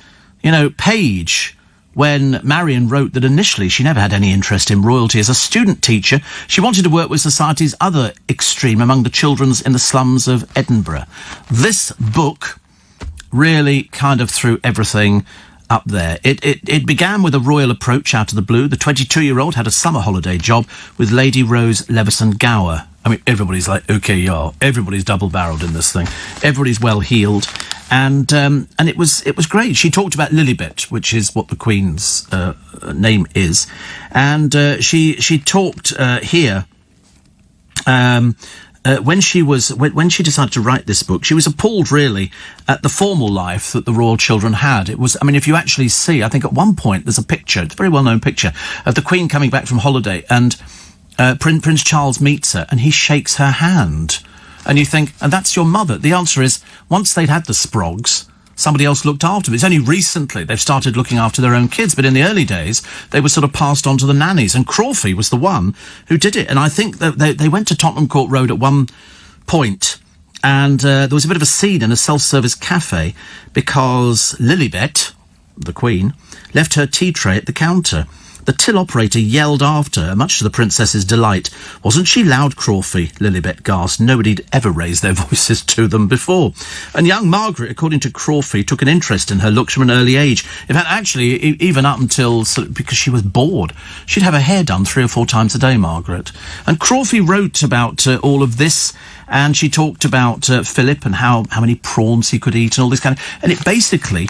page, when Marion wrote that initially she never had any interest in royalty as a student teacher, she wanted to work with society's other extreme among the children in the slums of Edinburgh. This book really kind of threw everything up there. It began with a royal approach out of the blue. The 22-year-old had a summer holiday job with Lady Rose Leveson Gower. I mean, everybody's like, okay, yeah, everybody's double-barreled in this thing. Everybody's well-heeled. And it was great. She talked about Lilibet, which is what the Queen's name is. And she talked here... when she decided to write this book, she was appalled, really, at the formal life that the royal children had. It was, if you actually see, I think at one point there's a picture, it's a very well-known picture, of the Queen coming back from holiday, and Prince Charles meets her, and he shakes her hand. And you think, and that's your mother. The answer is, once they'd had the Sprogs, somebody else looked after them. It's only recently they've started looking after their own kids, but in the early days, they were sort of passed on to the nannies, and Crawfie was the one who did it. And I think that they went to Tottenham Court Road at one point, and there was a bit of a scene in a self-service cafe because Lilibet, the Queen, left her tea tray at the counter. The till operator yelled after her, much to the princess's delight. Wasn't she loud, Crawfie? Lilibet gasped. Nobody'd ever raised their voices to them before. And young Margaret, according to Crawfie, took an interest in her looks from an early age. In fact, actually, even up until, because she was bored. She'd have her hair done 3 or 4 times a day, Margaret. And Crawfie wrote about all of this, and she talked about Philip and how many prawns he could eat and all this kind of... And it basically,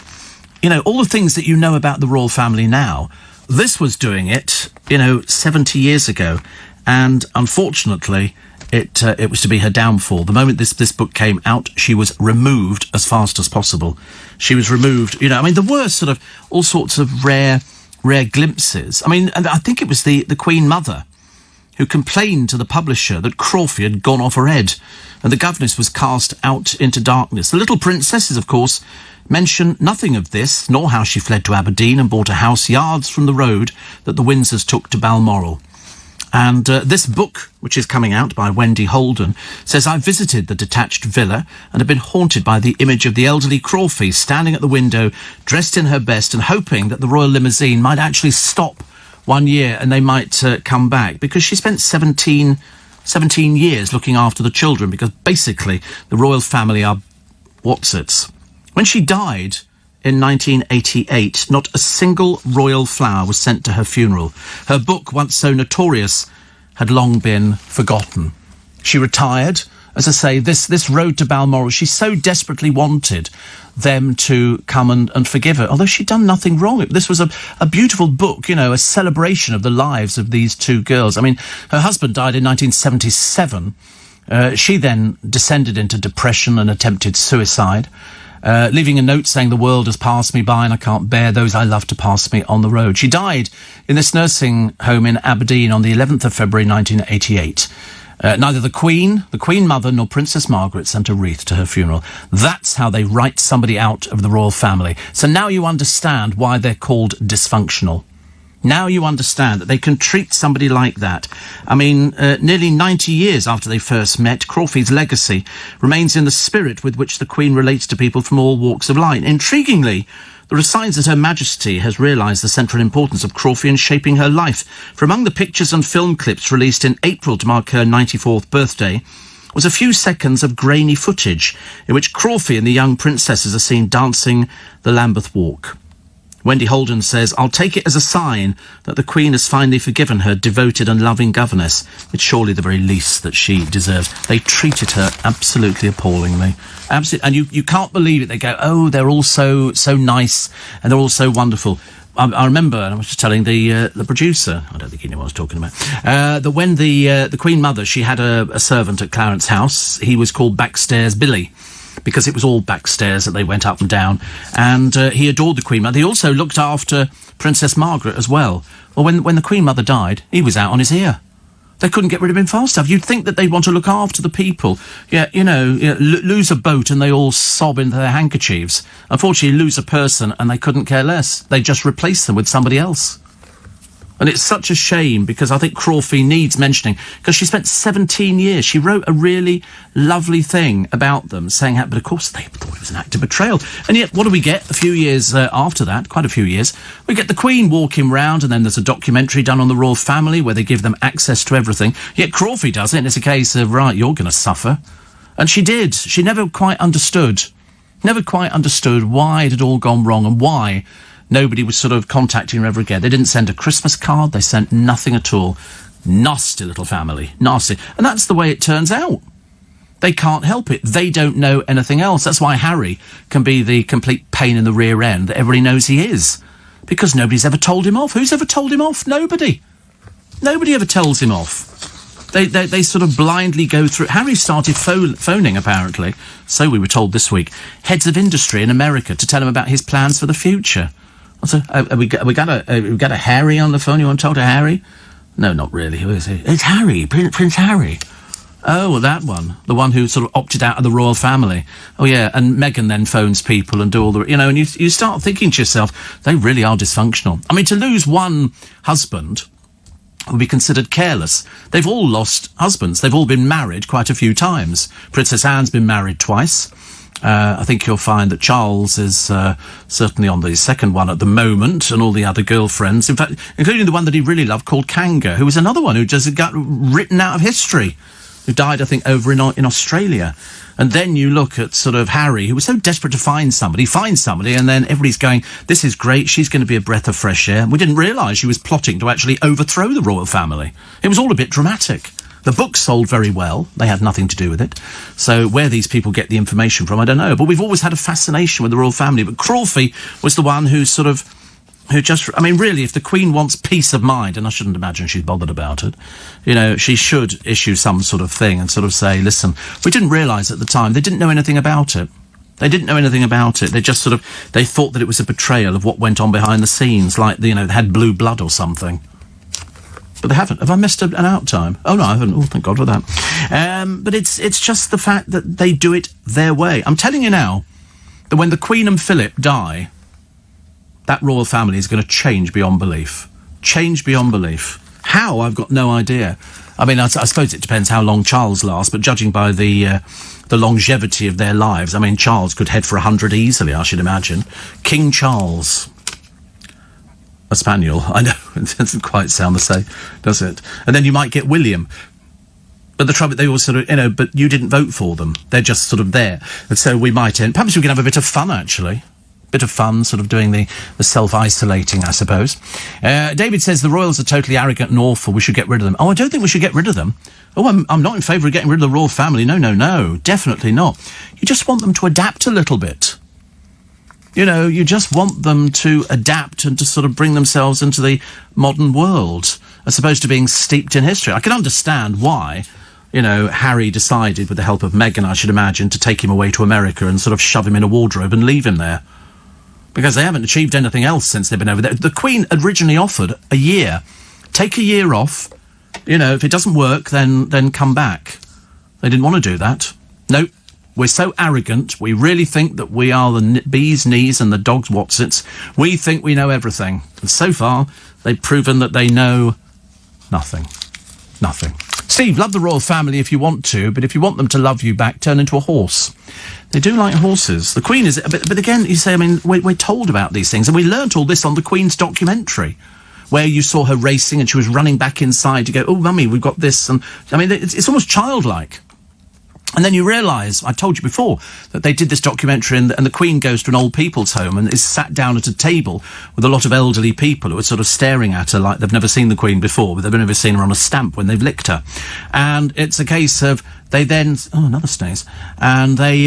all the things that you know about the royal family now... This was doing it, 70 years ago, and unfortunately, it was to be her downfall. The moment this book came out, she was removed as fast as possible. She was removed, there were sort of all sorts of rare glimpses. And I think it was the Queen Mother who complained to the publisher that Crawfie had gone off her head, and the governess was cast out into darkness. The little princesses, of course, mention nothing of this, nor how she fled to Aberdeen and bought a house yards from the road that the Windsors took to Balmoral. And this book, which is coming out by Wendy Holden, says, I visited the detached villa and have been haunted by the image of the elderly Crawfie standing at the window, dressed in her best and hoping that the royal limousine might actually stop one year and they might come back, because she spent 17 years looking after the children, because basically the royal family are whatsits. When she died in 1988, not a single royal flower was sent to her funeral. Her book, once so notorious, had long been forgotten. She retired. As I say, this road to Balmoral, she so desperately wanted them to come and forgive her, although she'd done nothing wrong. This was a beautiful book, a celebration of the lives of these 2 girls. Her husband died in 1977. She then descended into depression and attempted suicide. Leaving a note saying the world has passed me by and I can't bear those I love to pass me on the road. She died in this nursing home in Aberdeen on the 11th of February 1988. Neither the Queen Mother, nor Princess Margaret sent a wreath to her funeral. That's how they write somebody out of the royal family. So now you understand why they're called dysfunctional. Now you understand that they can treat somebody like that. Nearly 90 years after they first met, Crawfie's legacy remains in the spirit with which the Queen relates to people from all walks of life. Intriguingly, there are signs that Her Majesty has realised the central importance of Crawfie in shaping her life. For among the pictures and film clips released in April to mark her 94th birthday was a few seconds of grainy footage in which Crawfie and the young princesses are seen dancing the Lambeth Walk. Wendy Holden says, I'll take it as a sign that the Queen has finally forgiven her devoted and loving governess. It's surely the very least that she deserves. They treated her absolutely appallingly. Absolutely. And you can't believe it. They go, oh, they're all so nice and they're all so wonderful. I remember, and I was just telling the producer, I don't think he knew what I was talking about, that when the Queen Mother, she had a servant at Clarence House. He was called Backstairs Billy, because it was all backstairs that they went up and down, and he adored the Queen Mother. He also looked after Princess Margaret as well. Well, when the Queen Mother died, he was out on his ear. They couldn't get rid of him fast enough. You'd think that they'd want to look after the people. Lose a boat and they all sob into their handkerchiefs. Unfortunately, lose a person and they couldn't care less. They just replace them with somebody else. And it's such a shame, because I think Crawfie needs mentioning, because she spent 17 years. She wrote a really lovely thing about them, saying that, but of course they thought it was an act of betrayal. And yet, what do we get a few years after that, quite a few years? We get the Queen walking round, and then there's a documentary done on the royal family where they give them access to everything. Yet Crawfie does it, and it's a case of, right, you're going to suffer. And she did. She never quite understood why it had all gone wrong and why nobody was sort of contacting her ever again. They didn't send a Christmas card. They sent nothing at all. Nasty little family. Nasty. And that's the way it turns out. They can't help it. They don't know anything else. That's why Harry can be the complete pain in the rear end that everybody knows he is. Because nobody's ever told him off. Who's ever told him off? Nobody. Nobody ever tells him off. They sort of blindly go through. Harry started phoning, apparently, so we were told this week, heads of industry in America to tell him about his plans for the future. So, we got a Harry on the phone. You want to talk to Harry? No, not really. Who is he? It's Harry, Prince Harry. Oh, well, that one. The one who sort of opted out of the royal family. Oh, yeah, and Meghan then phones people and do all the... and you start thinking to yourself, they really are dysfunctional. To lose one husband would be considered careless. They've all lost husbands. They've all been married quite a few times. Princess Anne's been married twice. I think you'll find that Charles is certainly on the second one at the moment, and all the other girlfriends, in fact, including the one that he really loved called Kanga, who was another one who just got written out of history, who died, I think, over in Australia. And then you look at sort of Harry, who was so desperate to find somebody, and then everybody's going, this is great, she's going to be a breath of fresh air. We didn't realise she was plotting to actually overthrow the royal family. It was all a bit dramatic. The book sold very well. They had nothing to do with it. So where these people get the information from, I don't know. But we've always had a fascination with the royal family. But Crawfey was the one who really, if the Queen wants peace of mind, and I shouldn't imagine she's bothered about it, she should issue some sort of thing and sort of say, listen, we didn't realise at the time, they didn't know anything about it. They didn't know anything about it. They just they thought that it was a betrayal of what went on behind the scenes, like, they had blue blood or something. But they haven't. Have I missed an out time? Oh, no, I haven't. Oh, thank God for that. But it's just the fact that they do it their way. I'm telling you now that when the Queen and Philip die, that royal family is going to change beyond belief. Change beyond belief. How? I've got no idea. I mean, I suppose it depends how long Charles lasts, but judging by the longevity of their lives, I mean, Charles could head for 100 easily, I should imagine. King Charles. A spaniel, I know, it doesn't quite sound the same, does it? And then you might get William. But the trouble, they all sort of, but you didn't vote for them. They're just sort of there. And so we might end, perhaps we can have a bit of fun, actually. Bit of fun, sort of doing the self-isolating, I suppose. David says the royals are totally arrogant and awful. We should get rid of them. Oh, I don't think we should get rid of them. Oh, I'm not in favour of getting rid of the royal family. No. Definitely not. You just want them to adapt a little bit. You just want them to adapt and to sort of bring themselves into the modern world, as opposed to being steeped in history. I can understand why, Harry decided, with the help of Meghan, I should imagine, to take him away to America and sort of shove him in a wardrobe and leave him there. Because they haven't achieved anything else since they've been over there. The Queen originally offered a year. Take a year off. If it doesn't work, then come back. They didn't want to do that. Nope. We're so arrogant, we really think that we are the bee's knees and the dog's watsits. We think we know everything. And so far, they've proven that they know nothing. Nothing. Steve, love the royal family if you want to, but if you want them to love you back, turn into a horse. They do like horses. The Queen is... But again, you say, I mean, we're told about these things, and we learnt all this on the Queen's documentary, where you saw her racing and she was running back inside to go, oh, mummy, we've got this. And I mean, it's almost childlike. And then you realise, I told you before, that they did this documentary and the Queen goes to an old people's home and is sat down at a table with a lot of elderly people who are sort of staring at her like they've never seen the Queen before, but they've never seen her on a stamp when they've licked her. And it's a case of, they then... Oh, another sneeze. And they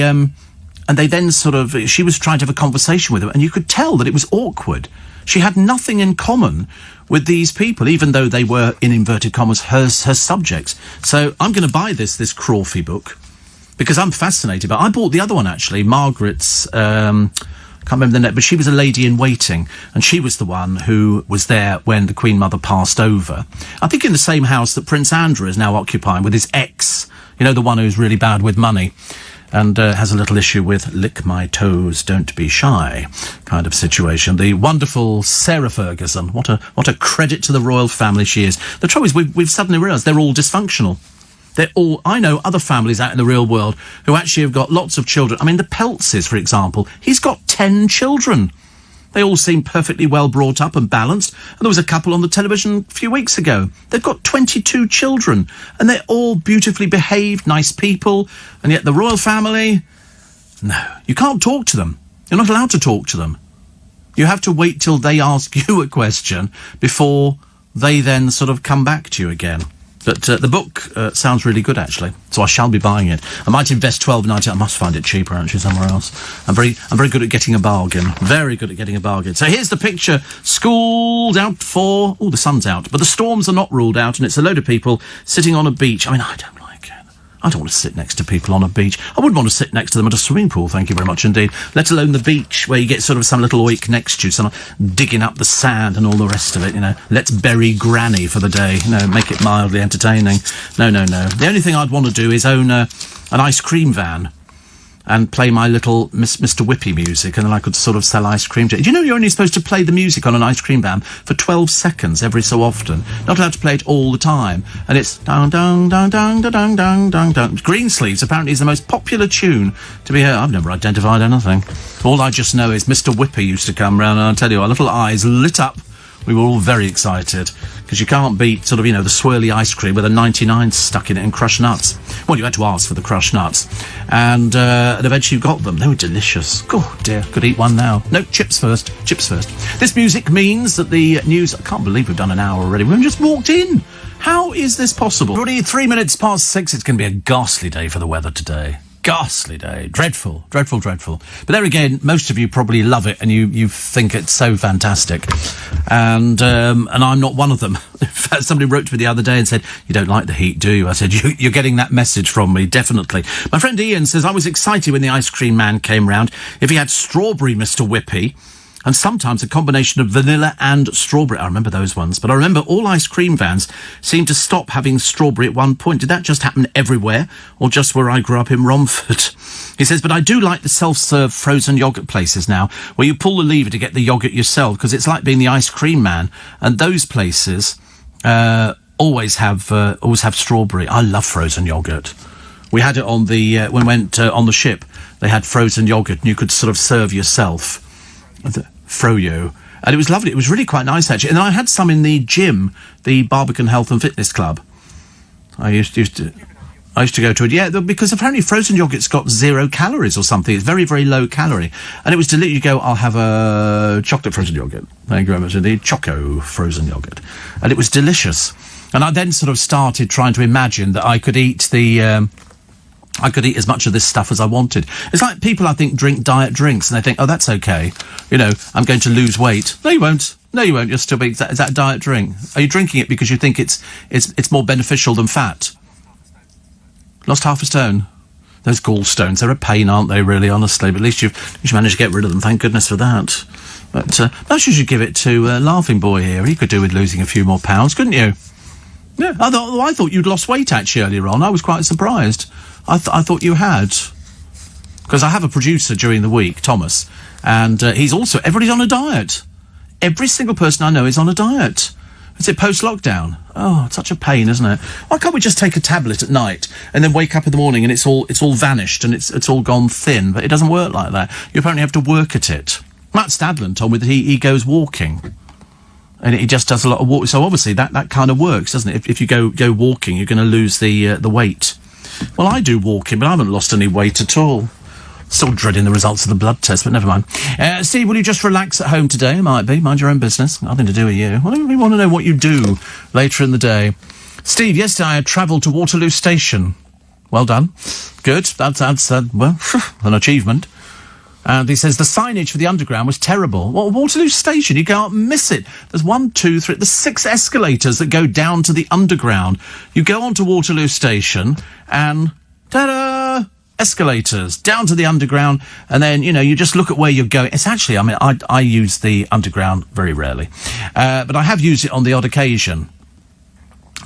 then sort of... She was trying to have a conversation with them, and you could tell that it was awkward. She had nothing in common with these people, even though they were, in inverted commas, her subjects. So I'm going to buy this Crawfey book, because I'm fascinated by it. I bought the other one, actually, Margaret's, can't remember the name, but she was a lady in waiting, and she was the one who was there when the Queen Mother passed over. I think in the same house that Prince Andrew is now occupying with his ex, the one who's really bad with money, and has a little issue with lick my toes, don't be shy kind of situation. The wonderful Sarah Ferguson. What a credit to the royal family she is. The trouble is, we've suddenly realised they're all dysfunctional. I know other families out in the real world who actually have got lots of children. I mean, the Peltzes, for example, he's got 10 children. They all seem perfectly well brought up and balanced. And there was a couple on the television a few weeks ago. They've got 22 children, and they're all beautifully behaved, nice people. And yet the royal family, no, you can't talk to them. You're not allowed to talk to them. You have to wait till they ask you a question before they then sort of come back to you again. But the book sounds really good, actually, so I shall be buying it. I might invest $12.90. I must find it cheaper, actually, somewhere else. I'm very good at getting a bargain. Very good at getting a bargain. So here's the picture. Schooled out for... Oh, the sun's out. But the storms are not ruled out, and it's a load of people sitting on a beach. I mean, I don't like it. I don't want to sit next to people on a beach. I wouldn't want to sit next to them at a swimming pool, thank you very much indeed. Let alone the beach, where you get sort of some little oik next to you, sort of digging up the sand and all the rest of it, Let's bury Granny for the day, make it mildly entertaining. No. The only thing I'd want to do is own an ice cream van. and play my little Mr. Whippy music, and then I could sort of sell ice cream. Do you know you're only supposed to play the music on an ice cream van for 12 seconds every so often? Not allowed to play it all the time. And it's dang, dang, dang, dang, dang, dang, dang, dang. Greensleeves apparently is the most popular tune to be heard. I've never identified anything. All I just know is Mr. Whippy used to come round, and I'll tell you, our little eyes lit up. We were all very excited, because you can't beat sort of, the swirly ice cream with a 99 stuck in it and crushed nuts. Well, you had to ask for the crushed nuts. And eventually you got them. They were delicious. Oh, dear. Could eat one now. No, chips first. Chips first. This music means that the news... I can't believe we've done an hour already. We've just walked in. How is this possible? Already 3 minutes past 6. It's going to be a ghastly day for the weather today. Ghastly day. Dreadful, dreadful, dreadful. But there again, most of you probably love it and you think it's so fantastic. And I'm not one of them. In fact, somebody wrote to me the other day and said, "You don't like the heat, do you?" I said, you're getting that message from me, definitely. My friend Ian says, "I was excited when the ice cream man came round. If he had strawberry Mr. Whippy, and sometimes a combination of vanilla and strawberry." I remember those ones. But I remember all ice cream vans seemed to stop having strawberry at one point. Did that just happen everywhere, or just where I grew up in Romford? He says, "But I do like the self-serve frozen yoghurt places now, where you pull the lever to get the yoghurt yourself, because it's like being the ice cream man. And those places always have strawberry. I love frozen yoghurt. We had it on the when we went on the ship. They had frozen yoghurt, and you could sort of serve yourself. Froyo, and it was lovely. It was really quite nice, actually. And I had some in the gym, the Barbican Health and Fitness Club. I used to go to it, yeah, because apparently frozen yoghurt's got 0 calories or something. It's very, very low calorie, and it was delicious. You go, "I'll have a chocolate frozen yoghurt." Thank you very much indeed. Choco frozen yoghurt, and it was delicious. And I then sort of started trying to imagine that I could eat I could eat as much of this stuff as I wanted. It's like people, I think, drink diet drinks, and they think, "Oh, that's okay. I'm going to lose weight." No, you won't. No, you won't. You'll still be... Is that a diet drink? Are you drinking it because you think it's more beneficial than fat? Lost half a stone. Those gallstones, they're a pain, aren't they, really, honestly? But at least you've managed to get rid of them. Thank goodness for that. But perhaps you should give it to Laughing Boy here. He could do with losing a few more pounds, couldn't you? Yeah, I thought you'd lost weight, actually, earlier on. I was quite surprised. I thought you had. Because I have a producer during the week, Thomas, and everybody's on a diet. Every single person I know is on a diet. Is it post-lockdown? Oh, it's such a pain, isn't it? Why can't we just take a tablet at night and then wake up in the morning and it's all vanished and it's all gone thin? But it doesn't work like that. You apparently have to work at it. Matt Stadland told me that he goes walking. And he just does a lot of walk. So obviously that kind of works, doesn't it? If you go walking, you're going to lose the weight. Well, I do walking, but I haven't lost any weight at all. Still dreading the results of the blood test, but never mind. Steve, will you just relax at home today? Might be. Mind your own business. Nothing to do with you. Well, we want to know what you do later in the day. Steve, yesterday I travelled to Waterloo Station. Well done. Good. That's an achievement. And he says the signage for the underground was terrible. Well, Waterloo Station, you can't miss it. There's 1, 2, 3... There's 6 escalators that go down to the underground. You go onto Waterloo Station and... ta-da! Escalators down to the underground, and then, you just look at where you're going. It's actually, I use the underground very rarely. But I have used it on the odd occasion.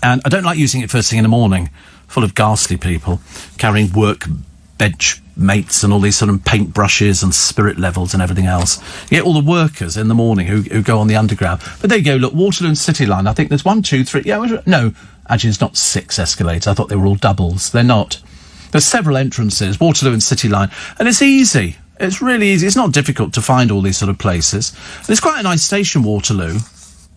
And I don't like using it first thing in the morning, full of ghastly people carrying workbench mates and all these sort of paint brushes and spirit levels and everything else. You get all the workers in the morning who go on the underground. But there you go, look, Waterloo and City Line. I think there's 1, 2, 3... no, actually it's not 6 escalators. I thought they were all doubles. They're not. There's several entrances, Waterloo and City Line, and it's easy. It's really easy. It's not difficult to find all these sort of places. And it's quite a nice station, Waterloo,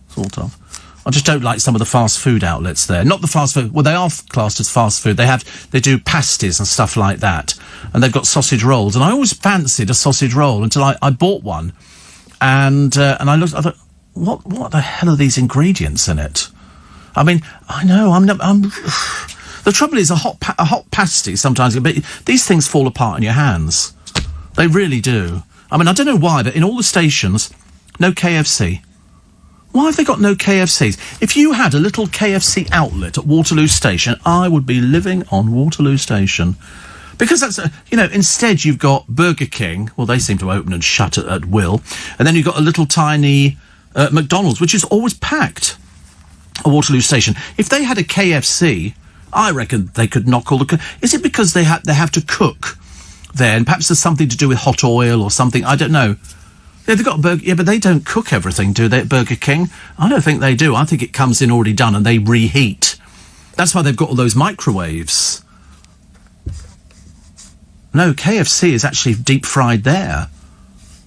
sort of. I just don't like some of the fast food outlets there. Not the fast food. Well, they are classed as fast food. They do pasties and stuff like that, and they've got sausage rolls. And I always fancied a sausage roll until I bought one, and I looked. I thought, what the hell are these ingredients in it? I mean, I know the trouble is a hot pasty sometimes, but these things fall apart in your hands. They really do. I mean, I don't know why, but in all the stations, no KFC. Why have they got no KFCs? If you had a little KFC outlet at Waterloo Station, I would be living on Waterloo Station. Because that's, instead you've got Burger King. Well, they seem to open and shut at will. And then you've got a little tiny McDonald's, which is always packed at Waterloo Station. If they had a KFC... I reckon they could knock all the... Is it because they have to cook there, and perhaps there's something to do with hot oil or something. I don't know. Yeah, they've got a burger. Yeah, but they don't cook everything, do they, at Burger King? I don't think they do. I think it comes in already done and they reheat. That's why they've got all those microwaves. No, KFC is actually deep fried there.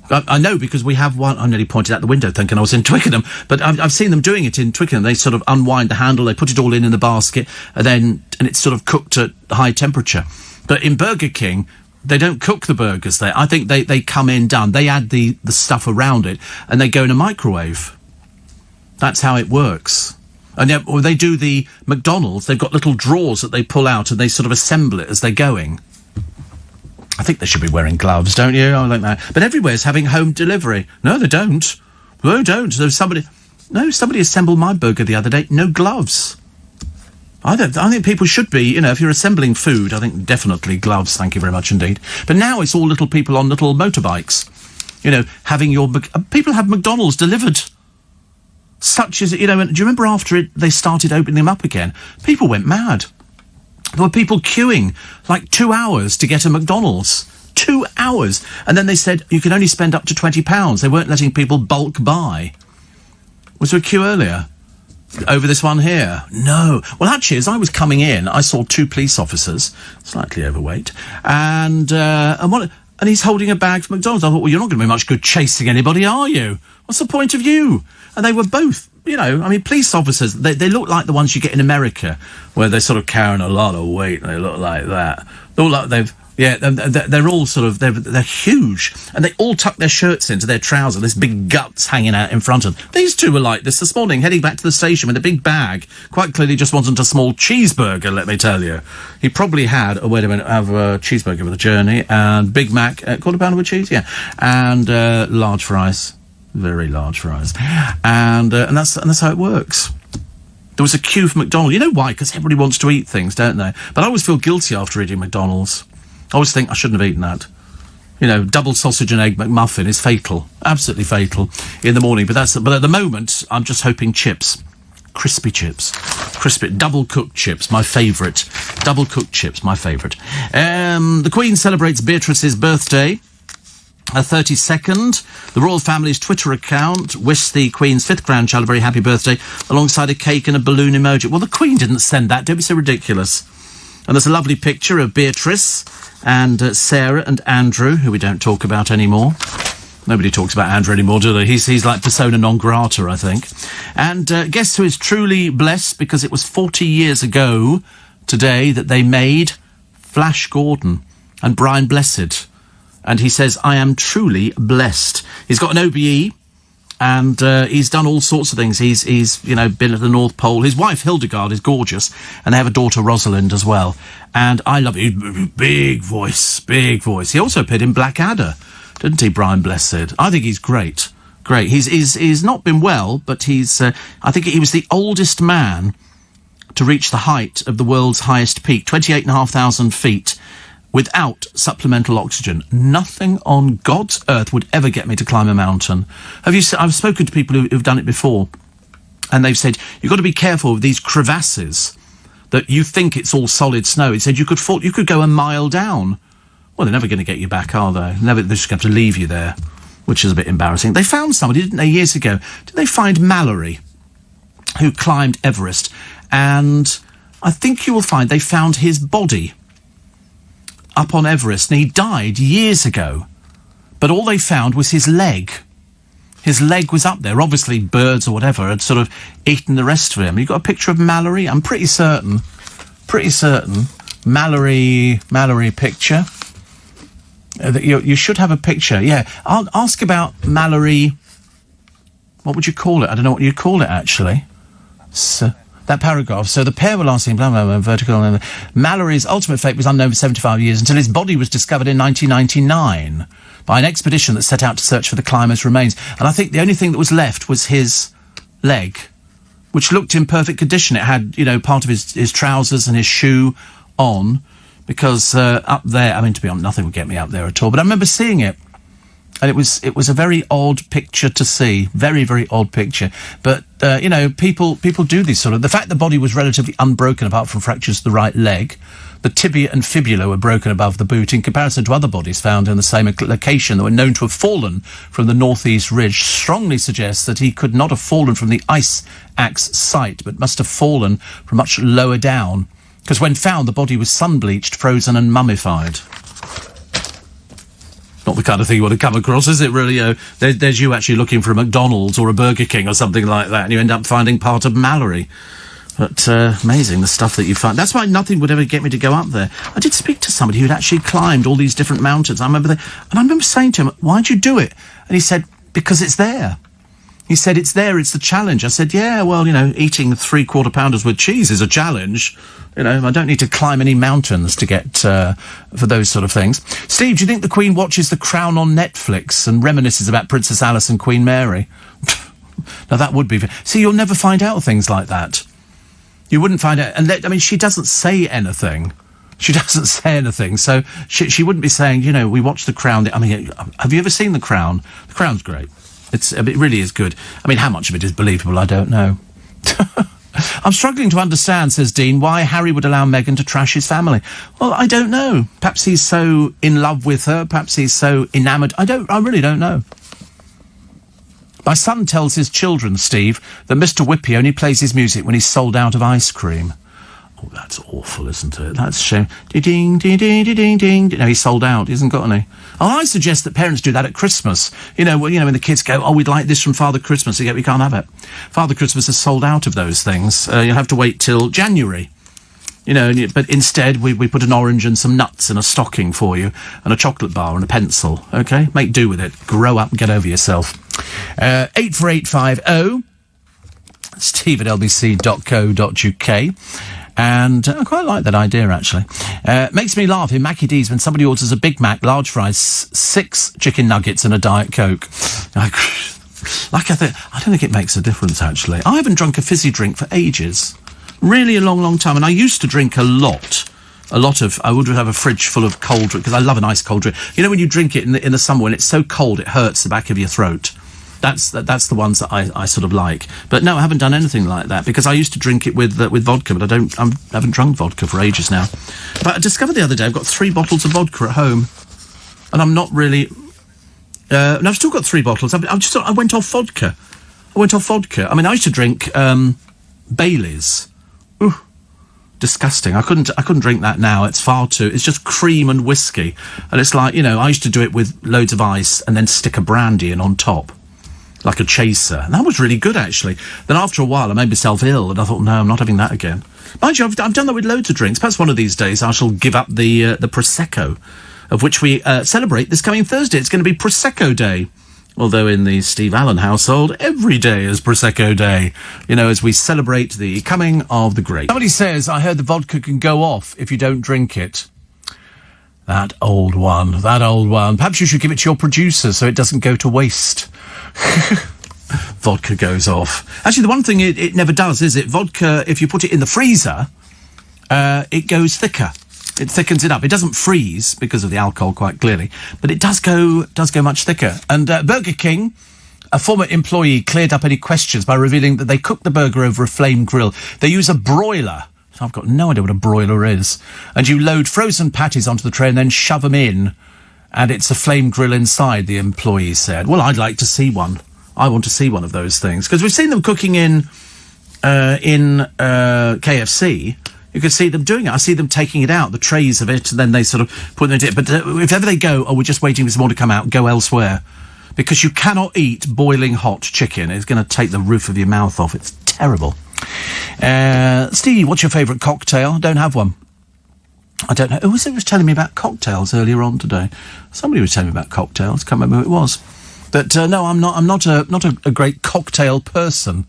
I know because we have one. I nearly pointed out the window thinking I was in Twickenham, but I've seen them doing it in Twickenham. They sort of unwind the handle, they put it all in the basket, and it's sort of cooked at high temperature. But in Burger King, they don't cook the burgers there. I think they come in done. They add the stuff around it, and they go in a microwave. That's how it works. And yeah, or they do the McDonald's. They've got little drawers that they pull out, and they sort of assemble it as they're going. I think they should be wearing gloves, don't you? I like that. But everywhere's having home delivery. No, they don't. No, don't. There's somebody assembled my burger the other day. No gloves. I think people should be, if you're assembling food, I think definitely gloves. Thank you very much indeed. But now it's all little people on little motorbikes. Having people have McDonald's delivered. Such as, do you remember after they started opening them up again? People went mad. There were people queuing like 2 hours to get a McDonald's. 2 hours. And then they said you can only spend up to £20. They weren't letting people bulk buy. Was there a queue earlier? Over this one here? No. Well, actually, as I was coming in, I saw 2 police officers, slightly overweight, and he's holding a bag from McDonald's. I thought, well, you're not going to be much good chasing anybody, are you? What's the point of you? And they were both, police officers, they look like the ones you get in America, where they're sort of carrying a lot of weight, and they look like that. They look like they're all sort of, they're huge, and they all tuck their shirts into their trousers, this big guts hanging out in front of them. These two were like this morning, heading back to the station with a big bag, quite clearly just wanted a small cheeseburger, let me tell you. He probably had, have a cheeseburger with a journey, and Big Mac, quarter pounder with cheese, and large fries. Very large fries. And that's how it works. There was a queue for McDonald's. You know why? Because everybody wants to eat things, don't they? But I always feel guilty after eating McDonald's. I always think I shouldn't have eaten that. Double sausage and egg McMuffin is fatal. Absolutely fatal in the morning. But at the moment, I'm just hoping chips. Crispy chips. Double-cooked chips, my favourite. Double-cooked chips, my favourite. The Queen celebrates Beatrice's birthday. Her 32nd. The royal family's Twitter account wished the Queen's 5th grandchild a very happy birthday, alongside a cake and a balloon emoji. Well, the Queen didn't send that. Don't be so ridiculous. And there's a lovely picture of Beatrice and Sarah and Andrew, who we don't talk about anymore. Nobody talks about Andrew anymore, do they? He's like persona non grata, I think. And guess who is truly blessed, because it was 40 years ago today that they made Flash Gordon and Brian Blessed. And he says, I am truly blessed. He's got an OBE, and he's done all sorts of things. He's been at the North Pole. His wife, Hildegard, is gorgeous, and they have a daughter, Rosalind, as well. And I love it. Big voice. He also appeared in Blackadder, didn't he, Brian Blessed? I think he's great. He's not been well, but I think he was the oldest man to reach the height of the world's highest peak, 28,500 feet, without supplemental oxygen. Nothing on God's earth would ever get me to climb a mountain. I've spoken to people who've done it before, and they've said, you've got to be careful with these crevasses, that you think it's all solid snow. He said you could go a mile down. Well, they're never going to get you back, are they? They're just going to have to leave you there, which is a bit embarrassing. They found somebody, didn't they, years ago? Did they find Mallory, who climbed Everest? And I think you will find they found his body up on Everest, and he died years ago. But all they found was his leg. His leg was up there. Obviously, birds or whatever had sort of eaten the rest of him. You got a picture of Mallory? I'm pretty certain. Mallory picture. You should have a picture. Yeah, I'll ask about Mallory. What would you call it? I don't know what you'd call it, actually. So, that paragraph. So the pair were lasting, blah, blah, blah, vertical. Mallory's ultimate fate was unknown for 75 years until his body was discovered in 1999 by an expedition that set out to search for the climber's remains. And I think the only thing that was left was his leg, which looked in perfect condition. It had, part of his trousers and his shoe on, because up there, to be honest, nothing would get me up there at all. But I remember seeing it. And it was a very odd picture to see. Very, very odd picture. But, people do these sort of... The fact the body was relatively unbroken apart from fractures to the right leg, the tibia and fibula were broken above the boot in comparison to other bodies found in the same location that were known to have fallen from the northeast ridge, strongly suggests that he could not have fallen from the ice axe site, but must have fallen from much lower down. Because when found, the body was sun-bleached, frozen and mummified. Not the kind of thing you want to come across, is it, really? There's you actually looking for a McDonald's or a Burger King or something like that, and you end up finding part of Mallory. But amazing, the stuff that you find. That's why nothing would ever get me to go up there. I did speak to somebody who'd actually climbed all these different mountains. I remember saying to him, why'd you do it? And he said, because it's there. He said, it's there, it's the challenge. I said, yeah, well, eating 3/4 pounders with cheese is a challenge. I don't need to climb any mountains to get, for those sort of things. Steve, do you think the Queen watches The Crown on Netflix and reminisces about Princess Alice and Queen Mary? Now, that would be... See, you'll never find out things like that. You wouldn't find out... And she doesn't say anything. She doesn't say anything. So she wouldn't be saying, we watched The Crown. Have you ever seen The Crown? The Crown's great. It really is good. How much of it is believable, I don't know. I'm struggling to understand, says Dean, why Harry would allow Meghan to trash his family. Well, I don't know. Perhaps he's so in love with her. Perhaps he's so enamoured. I really don't know. My son tells his children, Steve, that Mr. Whippy only plays his music when he's sold out of ice cream. Oh, that's awful, isn't it? That's a shame. Ding, ding, ding, ding, ding, ding. No, he's sold out. He hasn't got any. Oh, I suggest that parents do that at Christmas. When the kids go, oh, we'd like this from Father Christmas. Yeah, we can't have it. Father Christmas is sold out of those things. You'll have to wait till January. But instead we put an orange and some nuts in a stocking for you, and a chocolate bar and a pencil. Okay? Make do with it. Grow up and get over yourself. 84850 steve@lbc.co.uk. And I quite like that idea, actually. Makes me laugh in Mackie D's when somebody orders a Big Mac, large fries, 6 chicken nuggets and a Diet Coke. I don't think it makes a difference, actually. I haven't drunk a fizzy drink for ages. Really a long, long time. And I used to drink a lot of... I would have a fridge full of cold drink, because I love a nice cold drink. When you drink it in the summer when it's so cold it hurts the back of your throat. That's the ones that I sort of like. But no, I haven't done anything like that, because I used to drink it with vodka, but I haven't drunk vodka for ages now. But I discovered the other day I've got 3 bottles of vodka at home, and I'm not really... no, I've still got 3 bottles. I went off vodka. I used to drink Baileys. Ooh, disgusting. I couldn't drink that now. It's far too... It's just cream and whiskey. And it's like, I used to do it with loads of ice and then stick a brandy in on top, like a chaser. And that was really good, actually. Then after a while, I made myself ill, and I thought, no, I'm not having that again. Mind you, I've done that with loads of drinks. Perhaps one of these days I shall give up the Prosecco, of which we celebrate this coming Thursday. It's going to be Prosecco Day. Although in the Steve Allen household, every day is Prosecco Day, as we celebrate the coming of the great. Somebody says, I heard the vodka can go off if you don't drink it. That old one. Perhaps you should give it to your producer so it doesn't go to waste. Vodka goes off. Actually, the one thing it never does, is it? Vodka, if you put it in the freezer, it goes thicker. It thickens it up. It doesn't freeze because of the alcohol, quite clearly, but it does go much thicker. And Burger King, a former employee, cleared up any questions by revealing that they cook the burger over a flame grill. They use a broiler. I've got no idea what a broiler is. And you load frozen patties onto the tray and then shove them in, and it's a flame grill inside, the employee said. Well, I'd like to see one. I want to see one of those things, because we've seen them cooking in KFC. You can see them doing it. I see them taking it out, the trays of it, and then they sort of put it in. But if ever they go, we're just waiting for some more to come out, go elsewhere. Because you cannot eat boiling hot chicken. It's going to take the roof of your mouth off. It's terrible. Steve, what's your favourite cocktail? I don't have one. I don't know. Who was telling me about cocktails earlier on today? Somebody was telling me about cocktails. Can't remember who it was. But no, I'm not a great cocktail person.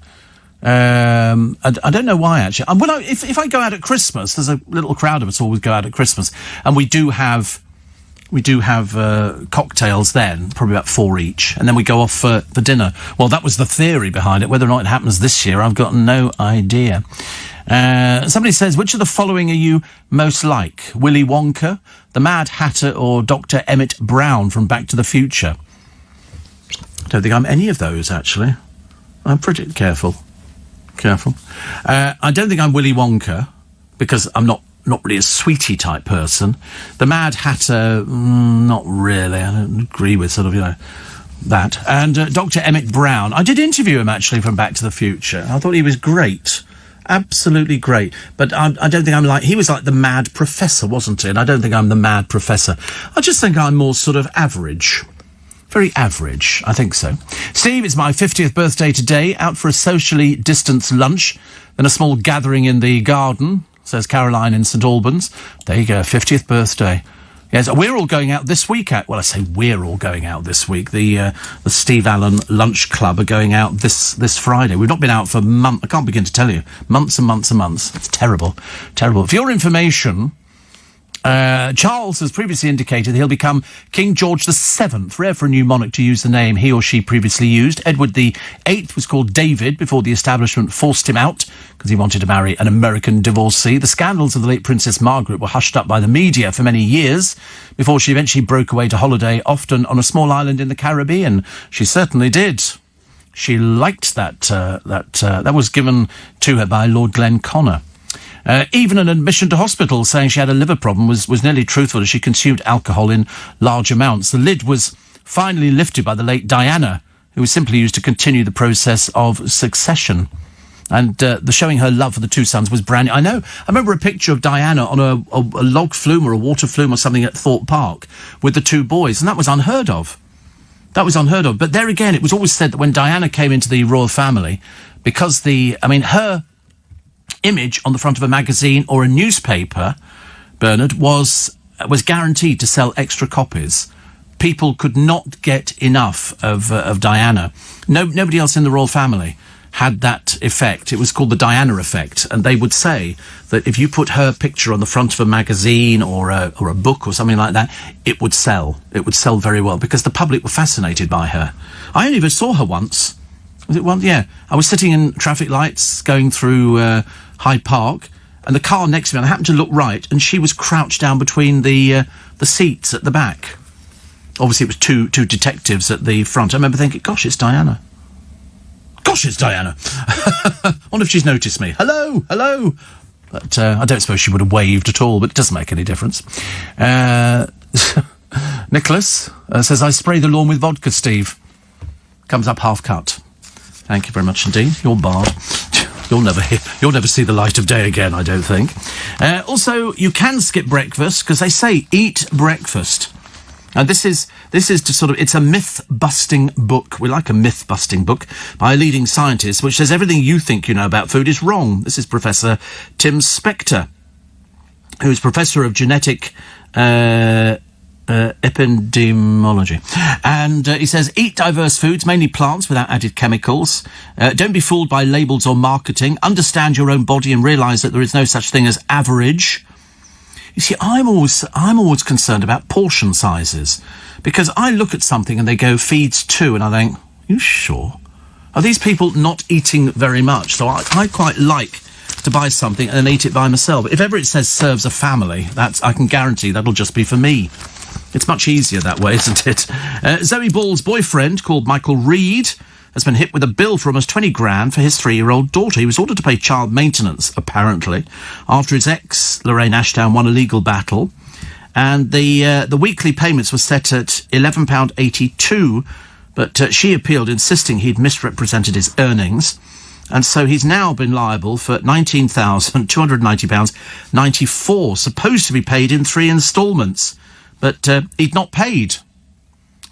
I don't know why, actually. Well, if I go out at Christmas, there's a little crowd of us always go out at Christmas, and we do have cocktails then, probably about 4 each, and then we go off for dinner. Well, that was the theory behind it. Whether or not it happens this year, I've got no idea. Somebody says, which of the following are you most like? Willy Wonka, the Mad Hatter, or Dr. Emmett Brown from Back to the Future? I don't think I'm any of those, actually. I'm pretty careful. I don't think I'm Willy Wonka, because I'm not really a sweetie type person. The Mad Hatter, not really. I don't agree with sort of, that. And Dr. Emmett Brown, I did interview him, actually, from Back to the Future. I thought he was great. Absolutely great. But I don't think I'm he was like the Mad Professor, wasn't he? And I don't think I'm the Mad Professor. I just think I'm more sort of average. Very average, I think so. Steve, it's my 50th birthday today. Out for a socially distanced lunch, then a small gathering in the garden, says Caroline in St Albans. There you go, 50th birthday. Yes, we're all going out this week. Well, I say we're all going out this week. The Steve Allen Lunch Club are going out this Friday. We've not been out for months. I can't begin to tell you. Months and months and months. It's terrible. Terrible. For your information, Charles has previously indicated he'll become King George VII, rare for a new monarch to use the name he or she previously used. Edward VIII was called David before the establishment forced him out because he wanted to marry an American divorcee. The scandals of the late Princess Margaret were hushed up by the media for many years before she eventually broke away to holiday, often on a small island in the Caribbean. She certainly did. She liked that. That was given to her by Lord Glenconner. Even an admission to hospital saying she had a liver problem was nearly truthful as she consumed alcohol in large amounts. The lid was finally lifted by the late Diana, who was simply used to continue the process of succession. And the showing her love for the two sons was brand new. I know. I remember a picture of Diana on a log flume or a water flume or something at Thorpe Park with the two boys, and that was unheard of. But there again, it was always said that when Diana came into the royal family, because her image on the front of a magazine or a newspaper, Bernard, was guaranteed to sell extra copies. People could not get enough of Diana. Nobody else in the royal family had that effect. It was called the Diana effect, and they would say that if you put her picture on the front of a magazine or a book or something like that, it would sell. It would sell very well because the public were fascinated by her. I only ever saw her once. Was it once? Yeah. I was sitting in traffic lights going through Hyde Park, and the car next to me, and I happened to look right, and she was crouched down between the seats at the back. Obviously, it was two detectives at the front. I remember thinking, gosh, it's Diana. I wonder if she's noticed me. Hello. But I don't suppose she would have waved at all, but it doesn't make any difference. Nicholas says, I spray the lawn with vodka, Steve. Comes up half cut. Thank you very much indeed. You're barred. You'll never see the light of day again, I don't think. Also, you can skip breakfast because they say eat breakfast. Now, this is to sort of, it's a myth-busting book. We like a myth-busting book by a leading scientist, which says everything you think you know about food is wrong. This is Professor Tim Spector, who is Professor of Genetic Epidemiology. And he says, eat diverse foods, mainly plants without added chemicals. Don't be fooled by labels or marketing. Understand your own body and realise that there is no such thing as average. You see, I'm always concerned about portion sizes, because I look at something and they go feeds 2, and I think, you sure? Are these people not eating very much? So I quite like to buy something and then eat it by myself. If ever it says serves a family, I can guarantee that'll just be for me. It's much easier that way, isn't it? Zoe Ball's boyfriend, called Michael Reed, has been hit with a bill for almost 20 grand for his 3-year-old daughter. He was ordered to pay child maintenance, apparently, after his ex, Lorraine Ashdown, won a legal battle. And the weekly payments were set at £11.82, but she appealed, insisting he'd misrepresented his earnings. And so he's now been liable for £19,290.94, supposed to be paid in 3 instalments. But he'd not paid,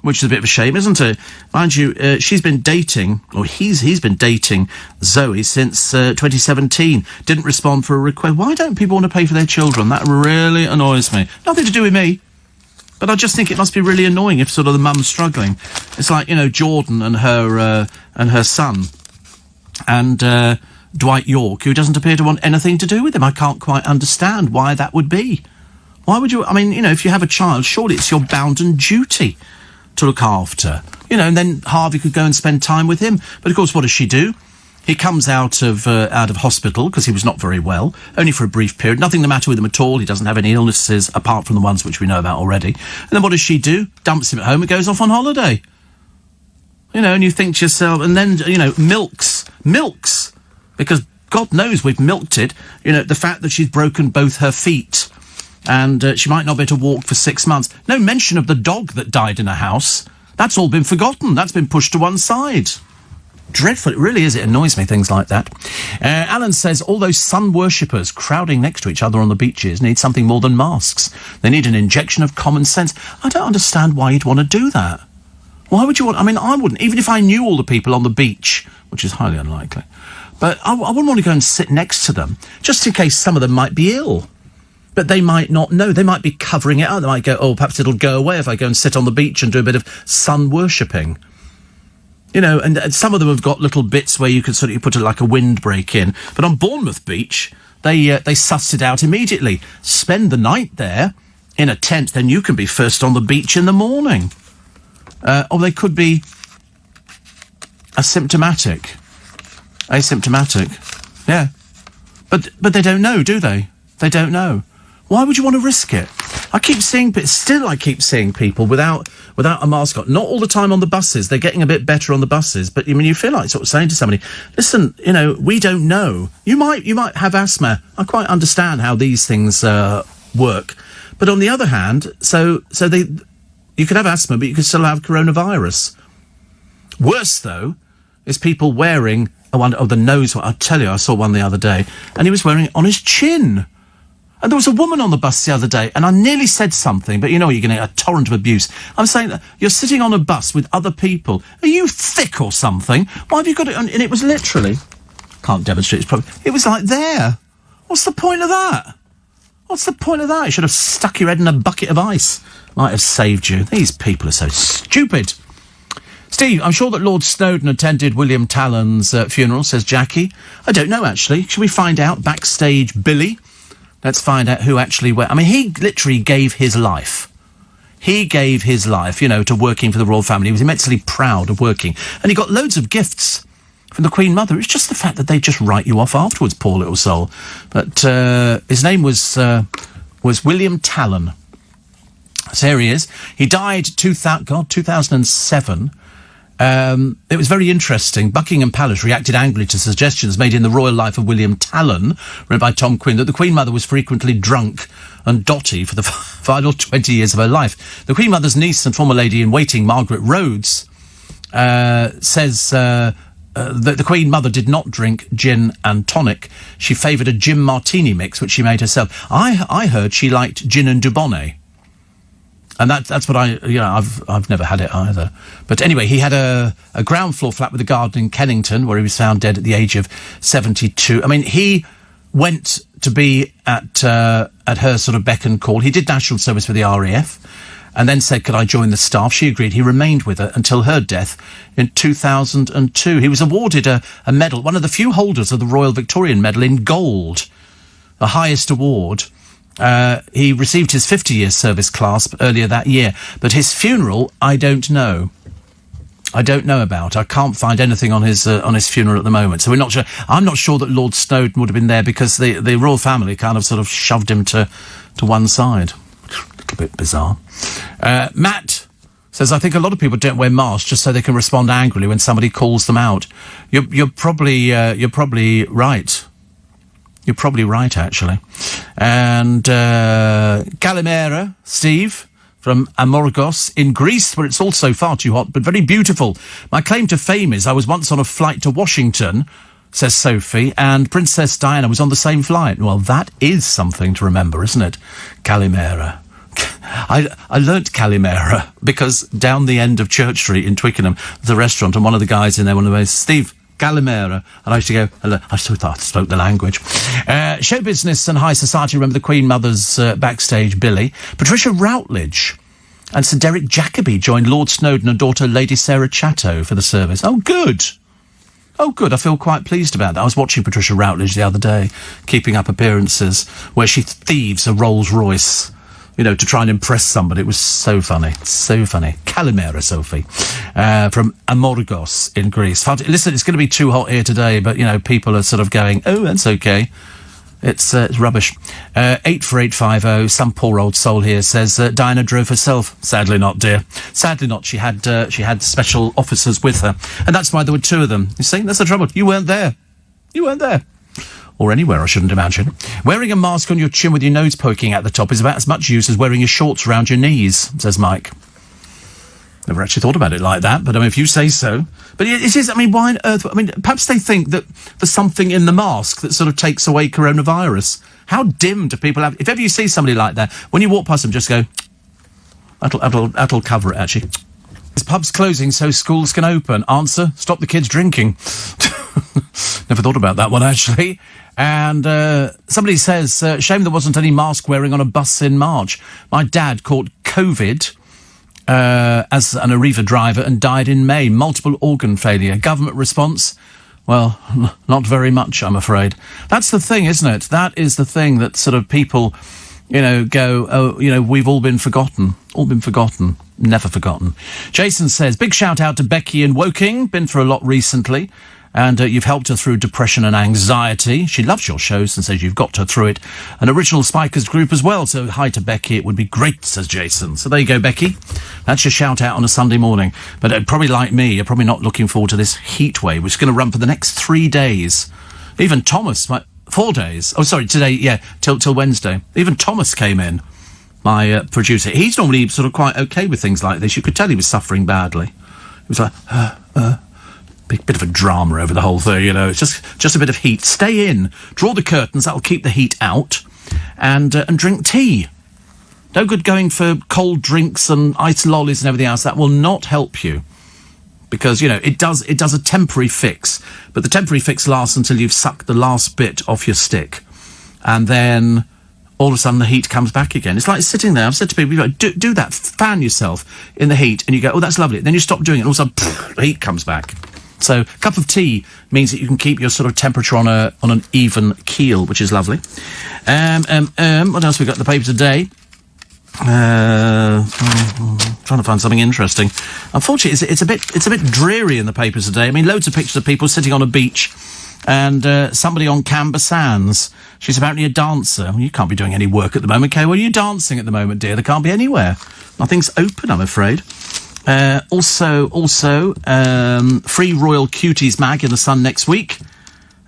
which is a bit of a shame, isn't it? Mind you, she's been dating, or he's been dating Zoe since 2017. Didn't respond for a request. Why don't people want to pay for their children? That really annoys me. Nothing to do with me. But I just think it must be really annoying if sort of the mum's struggling. It's like, Jordan and her son, and Dwight York, who doesn't appear to want anything to do with him. I can't quite understand why that would be. Why would you? I mean, if you have a child, surely it's your bounden duty to look after. And then Harvey could go and spend time with him. But of course, what does she do? He comes out of hospital because he was not very well, only for a brief period. Nothing the matter with him at all. He doesn't have any illnesses apart from the ones which we know about already. And then what does she do? Dumps him at home and goes off on holiday. You know, and you think to yourself, and then, you know, milks, because God knows we've milked it, you know, the fact that she's broken both her feet, and she might not be able to walk for 6 months. No mention of the dog that died in her house. That's all been forgotten. That's been pushed to one side. Dreadful. It really is. It annoys me, things like that. Alan says, all those sun worshippers crowding next to each other on the beaches need something more than masks. They need an injection of common sense. I don't understand why you'd want to do that. Why would you want... I mean, I wouldn't. Even if I knew all the people on the beach, which is highly unlikely. But I wouldn't want to go and sit next to them, just in case some of them might be ill. But they might not know. They might be covering it up. They might go, oh, perhaps it'll go away if I go and sit on the beach and do a bit of sun worshipping. You know, and some of them have got little bits where you can sort of put like a windbreak in. But on Bournemouth Beach, they sussed it out immediately. Spend the night there in a tent, then you can be first on the beach in the morning. Or they could be asymptomatic. Yeah. But they don't know, do they? They don't know. Why would you want to risk it? I keep seeing people without a mask on. Not all the time on the buses. They're getting a bit better on the buses. But, I mean, you feel like sort of saying to somebody, listen, you know, we don't know. You might have asthma. I quite understand how these things work. But on the other hand, you could have asthma, but you could still have coronavirus. Worse, though, is people wearing the nose. I'll tell you, I saw one the other day, and he was wearing it on his chin. And there was a woman on the bus the other day, and I nearly said something, but you know you're going to get a torrent of abuse. I'm saying that you're sitting on a bus with other people. Are you thick or something? Why have you got it on? And it was literally... Can't demonstrate this properly. It was like there. What's the point of that? You should have stuck your head in a bucket of ice. Might have saved you. These people are so stupid. Steve, I'm sure that Lord Snowdon attended William Talon's funeral, says Jackie. I don't know, actually. Should we find out? Backstage Billy. Let's find out who actually went. I mean, he literally gave his life. He gave his life, you know, to working for the royal family. He was immensely proud of working. And he got loads of gifts from the Queen Mother. It's just the fact that they just write you off afterwards, poor little soul. But his name was William Talon. So here he is. He died 2007. It was very interesting. Buckingham Palace reacted angrily to suggestions made in The Royal Life of William Talon, read by Tom Quinn, that the Queen Mother was frequently drunk and dotty for the final 20 years of her life. The Queen Mother's niece and former lady-in-waiting, Margaret Rhodes, says that the Queen Mother did not drink gin and tonic. She favoured a gin martini mix, which she made herself. I heard she liked gin and Dubonnet. And that's what I've never had it either. But anyway, he had a ground floor flat with a garden in Kennington, where he was found dead at the age of 72. I mean, he went to be at her sort of beck and call. He did national service for the RAF, and then said, could I join the staff? She agreed. He remained with her until her death in 2002. He was awarded a medal, one of the few holders of the Royal Victorian Medal in gold, the highest award. He received his 50-year service clasp earlier that year, but his funeral, I don't know. I don't know about. I can't find anything on his funeral at the moment, so we're not sure. I'm not sure that Lord Snowdon would have been there because the royal family kind of sort of shoved him to one side. A little bit bizarre. Matt says, I think a lot of people don't wear masks just so they can respond angrily when somebody calls them out. You're probably right. You're probably right, actually. And Kalimera, Steve, from Amorgos in Greece, where it's also far too hot, but very beautiful. My claim to fame is I was once on a flight to Washington, says Sophie, and Princess Diana was on the same flight. Well, that is something to remember, isn't it? Kalimera. I learnt Kalimera because down the end of Church Street in Twickenham, there's a restaurant, and one of the guys in there, one of those, Steve, Kalimera, and I used to go, hello. I thought I spoke the language. Show business and high society remember the Queen Mother's backstage Billy. Patricia Routledge and Sir Derek Jacobi joined Lord Snowdon and daughter Lady Sarah Chatto for the service. Oh, good. I feel quite pleased about that. I was watching Patricia Routledge the other day, keeping up appearances, where she thieves a Rolls Royce, you know, to try and impress somebody. It was so funny. So funny. Kalimera, Sophie, from Amorgos in Greece. Listen, it's going to be too hot here today, but, you know, people are sort of going, oh, that's okay. It's rubbish. 84850, some poor old soul here says Diana drove herself. Sadly not, dear. Sadly not. She had special officers with her. And that's why there were two of them. You see, that's the trouble. You weren't there. You weren't there. Or anywhere, I shouldn't imagine. Wearing a mask on your chin with your nose poking out the top is about as much use as wearing your shorts around your knees, says Mike. Never actually thought about it like that, but I mean, if you say so. But it is, I mean, why on earth? I mean, perhaps they think that there's something in the mask that sort of takes away coronavirus. How dim do people have? If ever you see somebody like that, when you walk past them, just go, that'll cover it, actually. Is pubs closing so schools can open? Answer, stop the kids drinking. Never thought about that one, actually. And somebody says, shame there wasn't any mask wearing on a bus in March. My dad caught COVID as an Arriva driver and died in May. Multiple organ failure. Government response? Well, not very much, I'm afraid. That's the thing, isn't it? That is the thing that sort of people, go, oh, we've all been forgotten. All been forgotten. Never forgotten. Jason says, big shout out to Becky in Woking. Been through a lot recently. And you've helped her through depression and anxiety. She loves your shows and says you've got her through it. An original Spikers group as well. So hi to Becky. It would be great, says Jason. So there you go, Becky. That's your shout out on a Sunday morning. But probably like me, you're probably not looking forward to this heat wave, which is going to run for the next 3 days. Even Thomas, 4 days. Oh, sorry, today, yeah, till Wednesday. Even Thomas came in, my producer. He's normally sort of quite okay with things like this. You could tell he was suffering badly. He was like, bit of a drama over the whole thing, It's just a bit of heat. Stay in, draw the curtains, that'll keep the heat out, and drink tea. No good going for cold drinks and ice lollies and everything else. That will not help you. Because, it does a temporary fix. But the temporary fix lasts until you've sucked the last bit off your stick. And then all of a sudden the heat comes back again. It's like sitting there. I've said to people, do that, fan yourself in the heat, and you go, oh, that's lovely. Then you stop doing it, and all of a sudden, the heat comes back. So a cup of tea means that you can keep your sort of temperature on an even keel, which is lovely. What else we got in the paper today? Trying to find something interesting. Unfortunately, it's a bit dreary in the papers today. I mean, loads of pictures of people sitting on a beach, and somebody on Camber Sands. She's apparently a dancer. Well, you can't be doing any work at the moment, Kay. Well, are you dancing at the moment, dear? There can't be anywhere. Nothing's open, I'm afraid. Also, Free Royal Cuties mag in the Sun next week.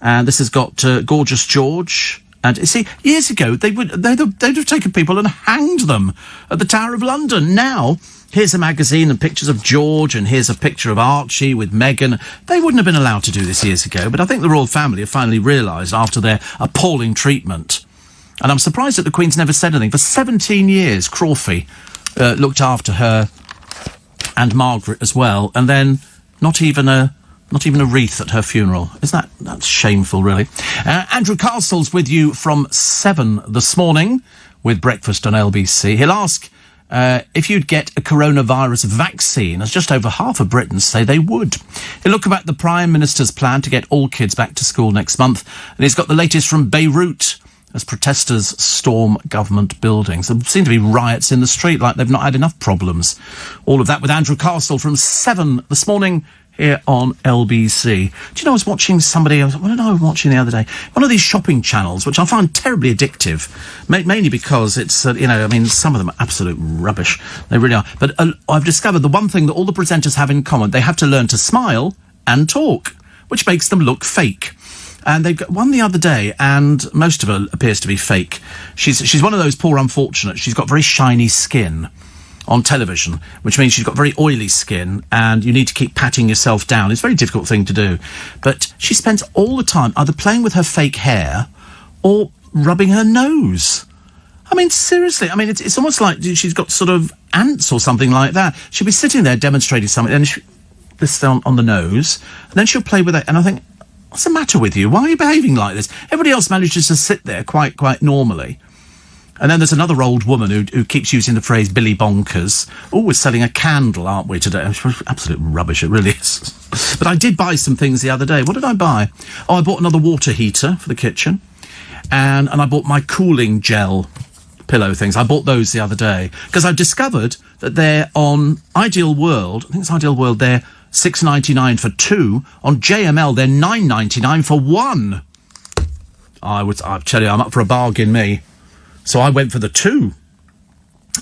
And this has got Gorgeous George. And you see, years ago, they'd have taken people and hanged them at the Tower of London. Now, here's a magazine and pictures of George, and here's a picture of Archie with Meghan. They wouldn't have been allowed to do this years ago, but I think the royal family have finally realised after their appalling treatment. And I'm surprised that the Queen's never said anything. For 17 years, Crawfey looked after her and Margaret as well, and then not even a wreath at her funeral. That's shameful, really. Andrew Castle's with you from 7 this morning with Breakfast on LBC. He'll ask if you'd get a coronavirus vaccine, as just over half of Britons say they would. He'll look about the Prime Minister's plan to get all kids back to school next month, and he's got the latest from Beirut as protesters storm government buildings. There seem to be riots in the street like they've not had enough problems. All of that with Andrew Castle from 7 this morning here on LBC. Do you know, I was watching somebody, what did I was watching the other day? One of these shopping channels, which I find terribly addictive, mainly because it's, some of them are absolute rubbish. They really are. But I've discovered the one thing that all the presenters have in common, they have to learn to smile and talk, which makes them look fake. And they've got one the other day, and most of her appears to be fake. She's one of those poor unfortunates. She's got very shiny skin on television, which means she's got very oily skin, and you need to keep patting yourself down. It's a very difficult thing to do. But she spends all the time either playing with her fake hair or rubbing her nose. I mean, seriously. I mean, it's almost like she's got sort of ants or something like that. She'll be sitting there demonstrating something, and this on the nose, and then she'll play with it, and I think, what's the matter with you? Why are you behaving like this? Everybody else manages to sit there quite normally. And then there's another old woman who keeps using the phrase Billy Bonkers. Oh, we're selling a candle, aren't we, today? Absolute rubbish, it really is. But I did buy some things the other day. What did I buy? Oh, I bought another water heater for the kitchen. And I bought my cooling gel pillow things. I bought those the other day. Because I've discovered that they're on Ideal World. I think it's Ideal World. They're $6.99 for 2. On JML, they're $9.99 for 1. I tell you, I'm up for a bargain, me. So I went for the 2.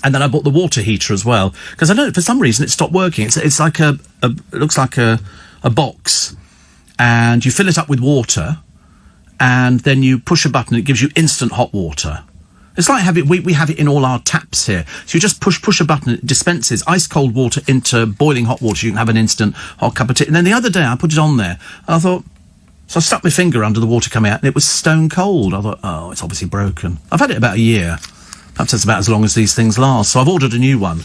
And then I bought the water heater as well, because I know for some reason it stopped working. It's like it looks like a box, and you fill it up with water, and then you push a button, and it gives you instant hot water. It's like we have it in all our taps here. So you just push a button, it dispenses ice cold water into boiling hot water. You can have an instant hot cup of tea. And then the other day I put it on there, and I thought, so I stuck my finger under the water coming out, and it was stone cold. I thought, oh, it's obviously broken. I've had it about a year. Perhaps that's about as long as these things last. So I've ordered a new one.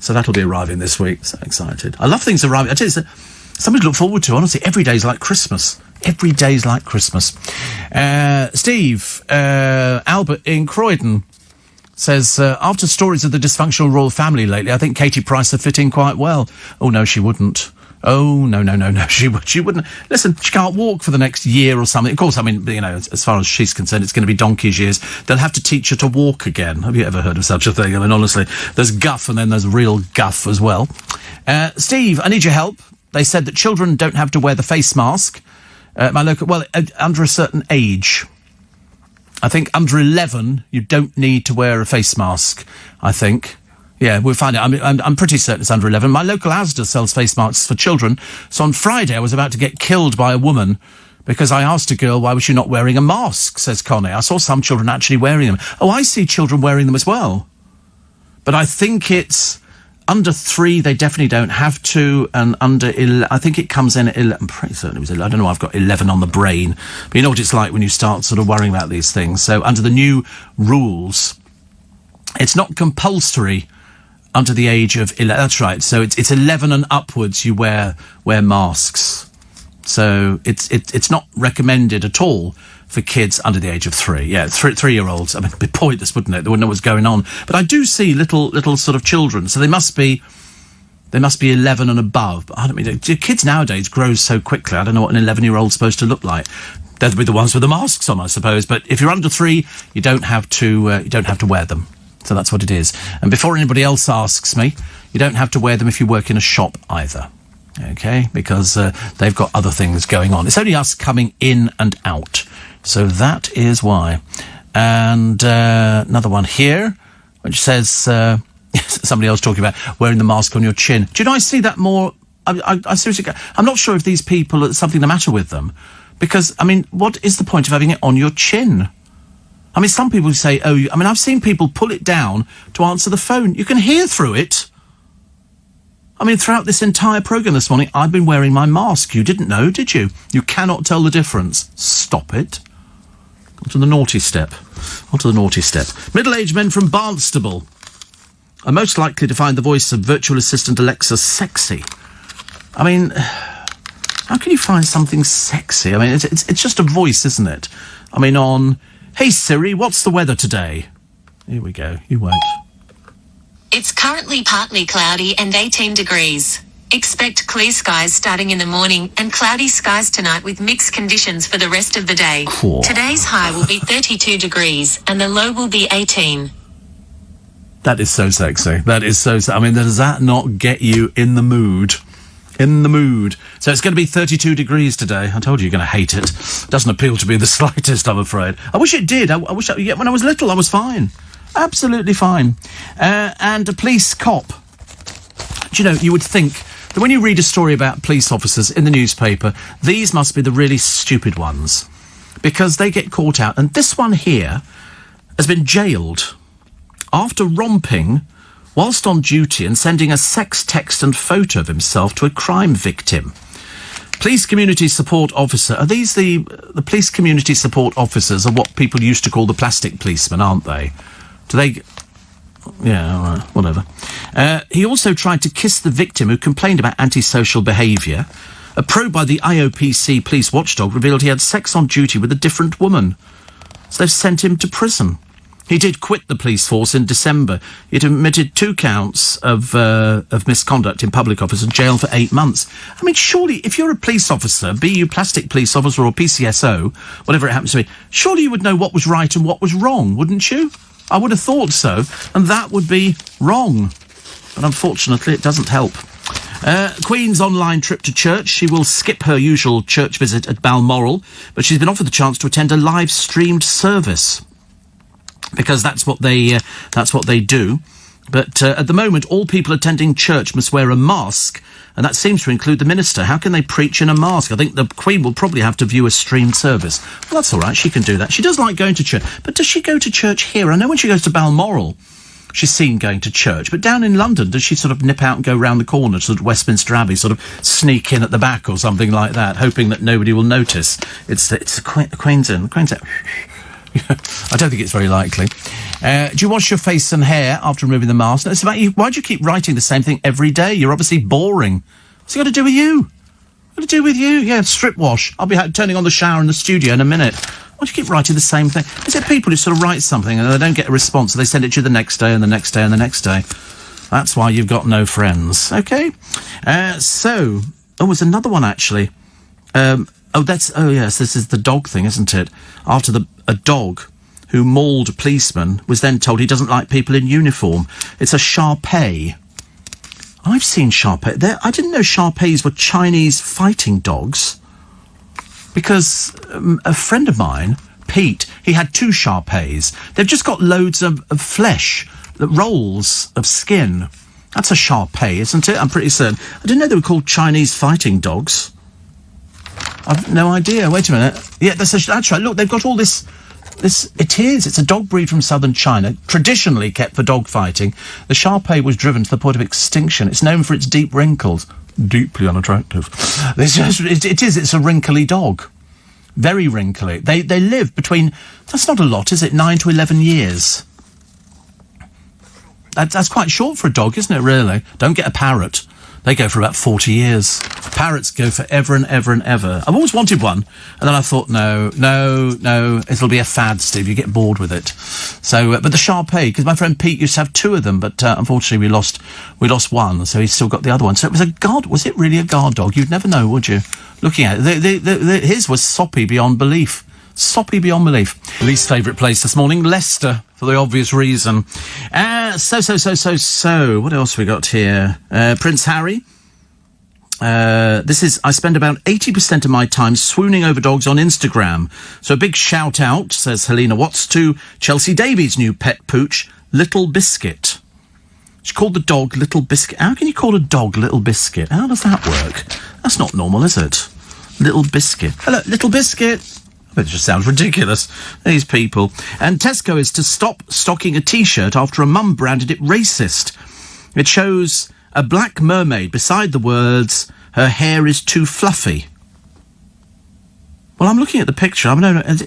So that'll be arriving this week. So excited. I love things arriving. I tell you, something to look forward to. Honestly, every day's like Christmas. Every day's like Christmas. Steve, Albert in Croydon says, after stories of the dysfunctional royal family lately, I think Katie Price would fit in quite well. Oh, no, she wouldn't. Oh, no, she wouldn't. Listen, she can't walk for the next year or something. Of course, I mean, you know, as far as she's concerned, it's going to be donkey's years. They'll have to teach her to walk again. Have you ever heard of such a thing? I mean, honestly, there's guff and then there's real guff as well. Steve, I need your help. They said that children don't have to wear the face mask. Under a certain age. I think under 11, you don't need to wear a face mask, I think. Yeah, we'll find out. I mean, I'm pretty certain it's under 11. My local Asda sells face masks for children. So on Friday, I was about to get killed by a woman because I asked a girl, why was she not wearing a mask, says Connie. I saw some children actually wearing them. Oh, I see children wearing them as well. But I think it's under 3, they definitely don't have to. And under 11, I think it comes in at 11. I'm pretty certain it was 11. I don't know, I've got 11 on the brain. But you know what it's like when you start sort of worrying about these things. So under the new rules, it's not compulsory under the age of 11. That's right. So it's 11 and upwards you wear masks. So it's not recommended at all for kids under the age of 3. Yeah, 3-year-olds. I mean, it'd be pointless, wouldn't it? They wouldn't know what's going on. But I do see little sort of children. So they must be 11 and above. But I don't mean, kids nowadays grow so quickly. I don't know what an 11-year-old's supposed to look like. They'll be the ones with the masks on, I suppose. But if you're under 3, you don't have to wear them. So that's what it is. And before anybody else asks me, you don't have to wear them if you work in a shop either. Okay? Because they've got other things going on. It's only us coming in and out. So that is why. And another one here, which says, somebody else talking about wearing the mask on your chin. Do you know, I see that more. I seriously, I'm not sure if these people, there's something the matter with them. Because, I mean, what is the point of having it on your chin? I mean, some people say, I've seen people pull it down to answer the phone. You can hear through it. I mean, throughout this entire programme this morning, I've been wearing my mask. You didn't know, did you? You cannot tell the difference. Stop it. On to the naughty step. Middle-aged men from Barnstable are most likely to find the voice of virtual assistant Alexa sexy. I mean, how can you find something sexy? I mean, it's just a voice, isn't it? I mean, on... Hey Siri, what's the weather today? Here we go. You won't. It's currently partly cloudy and 18 degrees. Expect clear skies starting in the morning and cloudy skies tonight with mixed conditions for the rest of the day. Cool. Today's high will be 32 degrees and the low will be 18. That is so sexy. I mean, does that not get you in the mood? So it's going to be 32 degrees today. I told you you're going to hate it. Doesn't appeal to me the slightest, I'm afraid. I wish it did. When I was little, I was fine. Absolutely fine. And a police cop. Do you know, you would think that when you read a story about police officers in the newspaper, these must be the really stupid ones. Because they get caught out. And this one here has been jailed after romping whilst on duty and sending a sex text and photo of himself to a crime victim. Police community support officer. Are these the police community support officers are what people used to call the plastic policemen, aren't they? Do they... Yeah, all right, whatever. He also tried to kiss the victim who complained about antisocial behaviour. A probe by the IOPC police watchdog revealed he had sex on duty with a different woman. So they've sent him to prison. He did quit the police force in December. He'd admitted 2 counts of misconduct in public office and jail for 8 months. I mean, surely, if you're a police officer, be you plastic police officer or PCSO, whatever it happens to be, surely you would know what was right and what was wrong, wouldn't you? I would have thought so, and that would be wrong. But unfortunately, it doesn't help. Queen's online trip to church. She will skip her usual church visit at Balmoral, but she's been offered the chance to attend a live-streamed service, because that's what they do. But at the moment, all people attending church must wear a mask, and that seems to include the minister. How can they preach in a mask? I think the Queen will probably have to view a streamed service. Well, that's all right. She can do that. She does like going to church. But does she go to church here? I know when she goes to Balmoral, she's seen going to church. But down in London, does she sort of nip out and go round the corner to sort of Westminster Abbey, sort of sneak in at the back or something like that, hoping that nobody will notice? It's the Queen's in. The Queen's in. I don't think it's very likely. Do you wash your face and hair after removing the mask? No, it's about you. Why do you keep writing the same thing every day? You're obviously boring. What's it got to do with you? What to do with you? Yeah, strip wash. I'll be turning on the shower in the studio in a minute. Why do you keep writing the same thing? Is it people who sort of write something and they don't get a response, so they send it to you the next day and the next day and the next day? That's why you've got no friends. Okay? There's another one, actually. Yes, this is the dog thing, isn't it? After a dog who mauled a policeman was then told he doesn't like people in uniform. It's a Shar-Pei. I've seen Shar-Pei. I didn't know Shar-Peis were Chinese fighting dogs, because a friend of mine, Pete, he had 2 Shar-Peis. They've just got loads of flesh, rolls of skin. That's a Shar-Pei, isn't it? I'm pretty certain. I didn't know they were called Chinese fighting dogs. I've no idea. Wait a minute. Yeah, that's right. Look, they've got all this. It's a dog breed from southern China, traditionally kept for dog fighting. The Shar-Pei was driven to the point of extinction. It's known for its deep wrinkles. Deeply unattractive. It's a wrinkly dog. Very wrinkly. They live between, that's not a lot, is it? 9 to 11 years. That's quite short for a dog, isn't it, really? Don't get a parrot. They go for about 40 years. Parrots go for ever and ever and ever. I've always wanted one, and then I thought, no, it'll be a fad, Steve. You get bored with it. So, but the Shar-Pei, because my friend Pete used to have 2 of them, but unfortunately we lost one, so he's still got the other one. So it was a guard. Was it really a guard dog? You'd never know, would you? Looking at it, his was soppy beyond belief. Soppy beyond belief. Least favourite place this morning, Leicester, for the obvious reason. So, what else we got here? Prince Harry. I spend about 80% of my time swooning over dogs on Instagram. So a big shout out, says Helena Watts, to Chelsea Davies' new pet pooch, Little Biscuit. She called the dog Little Biscuit. How can you call a dog Little Biscuit? How does that work? That's not normal, is it? Little Biscuit. Hello, Little Biscuit. It just sounds ridiculous, these people. And Tesco is to stop stocking a T-shirt after a mum branded it racist. It shows a black mermaid beside the words, "Her hair is too fluffy." Well, I'm looking at the picture.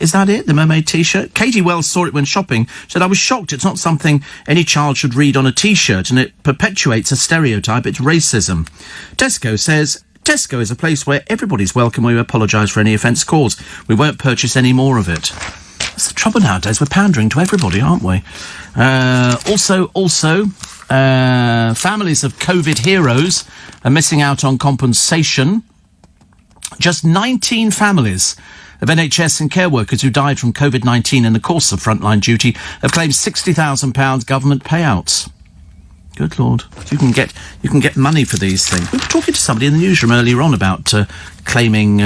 Is that it, the mermaid T-shirt? Katie Wells saw it when shopping. Said, "I was shocked. It's not something any child should read on a T-shirt, and it perpetuates a stereotype. It's racism." Tesco says, "Tesco is a place where everybody's welcome. We apologise for any offence caused. We won't purchase any more of it." That's the trouble nowadays. We're pandering to everybody, aren't we? Families of COVID heroes are missing out on compensation. Just 19 families of NHS and care workers who died from COVID-19 in the course of frontline duty have claimed £60,000 government payouts. Good Lord. You can get money for these things. We were talking to somebody in the newsroom earlier on about claiming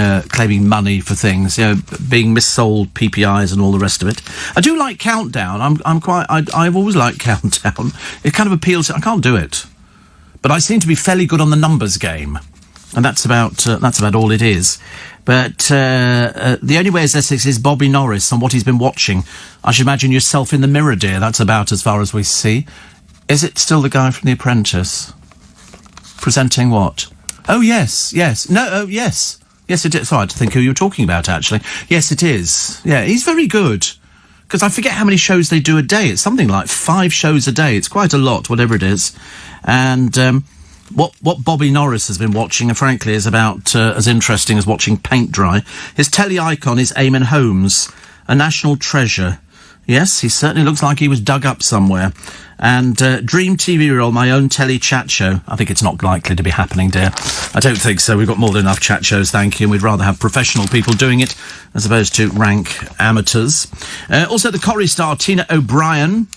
money for things, being missold PPIs and all the rest of it. I do like Countdown. I've always liked Countdown. It kind of appeals. I can't do it, but I seem to be fairly good on the numbers game, and that's about all it is. But the only way is Essex is Bobby Norris and what he's been watching. I should imagine yourself in the mirror, dear. That's about as far as we see. Is it still the guy from The Apprentice? Presenting what? Oh, yes. No, oh, yes. Yes, it is. Sorry, I had to think who you were talking about, actually. Yes, it is. Yeah, he's very good. Because I forget how many shows they do a day. It's something like 5 shows a day. It's quite a lot, whatever it is. And what Bobby Norris has been watching, and frankly, is about as interesting as watching paint dry. His telly icon is Eamon Holmes, a national treasure. Yes, he certainly looks like he was dug up somewhere. And Dream TV role, my own telly chat show. I think it's not likely to be happening, dear. I don't think so. We've got more than enough chat shows, thank you. And we'd rather have professional people doing it as opposed to rank amateurs. Also, the Corrie star Tina O'Brien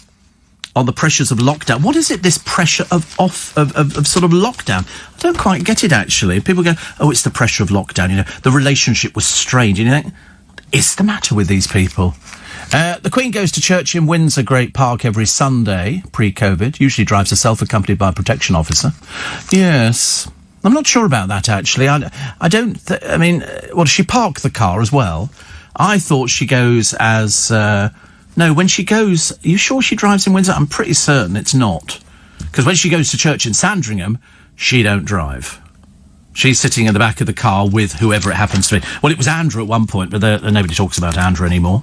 on the pressures of lockdown. What is it, this pressure of sort of lockdown? I don't quite get it, actually. People go, oh, it's the pressure of lockdown, you know, the relationship was strained. And you think, what is the matter with these people? The Queen goes to church in Windsor Great Park every Sunday, pre-COVID. Usually drives herself, accompanied by a protection officer. Yes. I'm not sure about that, actually. I mean, does she park the car as well? I thought she goes as... No, when she goes... Are you sure she drives in Windsor? I'm pretty certain it's not. Because when she goes to church in Sandringham, she don't drive. She's sitting in the back of the car with whoever it happens to be. Well, it was Andrew at one point, but nobody talks about Andrew anymore.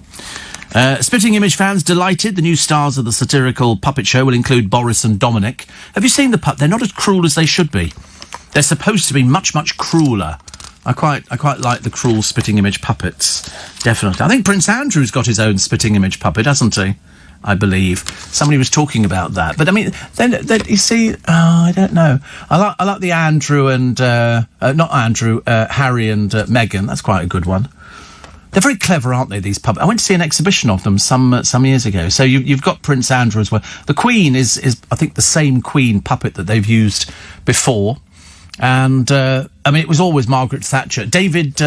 Spitting Image fans delighted. The new stars of the satirical puppet show will include Boris and Dominic. Have you seen the puppet? They're not as cruel as they should be. They're supposed to be much, much crueler. I quite like the cruel Spitting Image puppets. Definitely. I think Prince Andrew's got his own Spitting Image puppet, hasn't he? I believe. Somebody was talking about that. But, I mean, then you see... I don't know. I like the Andrew and... not Andrew, Harry and Meghan. That's quite a good one. They're very clever, aren't they, these puppets? I went to see an exhibition of them some years ago. So you've got Prince Andrew as well. The Queen is I think, the same Queen puppet that they've used before. And, I mean, it was always Margaret Thatcher. David,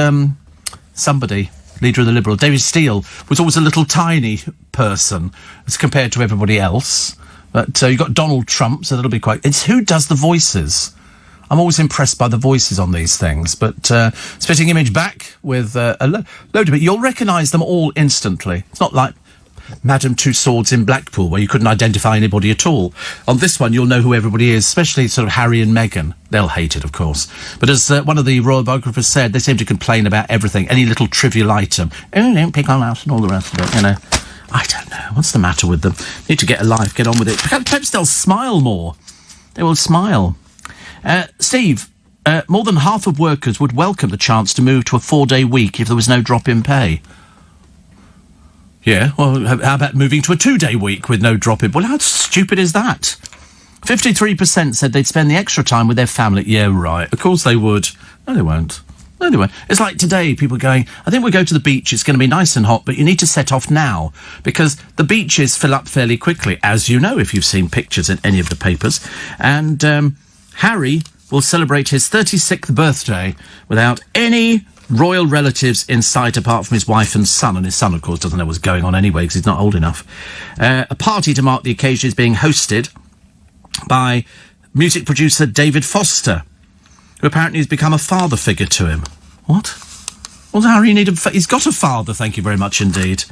somebody, leader of the Liberal, David Steele, was always a little tiny person as compared to everybody else. But you've got Donald Trump, so that'll be quite... It's who does the voices. I'm always impressed by the voices on these things. But Spitting Image back with a load of it. You'll recognise them all instantly. It's not like Madame Tussauds in Blackpool, where you couldn't identify anybody at all. On this one, you'll know who everybody is, especially sort of Harry and Meghan. They'll hate it, of course. But as one of the royal biographers said, they seem to complain about everything, any little trivial item. Oh, don't pick on us and all the rest of it, you know. I don't know. What's the matter with them? Need to get a life, get on with it. Perhaps they'll smile more. They will smile. Steve, more than half of workers would welcome the chance to move to a 4-day week if there was no drop in pay. Yeah, well, how about moving to a 2-day week with no drop in? Well, how stupid is that? 53% said they'd spend the extra time with their family. Yeah, right. Of course they would. No, they won't. No, they won't. It's like today, people going, I think we'll go to the beach. It's going to be nice and hot, but you need to set off now because the beaches fill up fairly quickly, as you know, if you've seen pictures in any of the papers. And Harry will celebrate his 36th birthday without any royal relatives in sight apart from his wife and son. And his son, of course, doesn't know what's going on anyway because he's not old enough. A party to mark the occasion is being hosted by music producer David Foster, who apparently has become a father figure to him. What? Well, Harry, he's got a father, thank you very much indeed.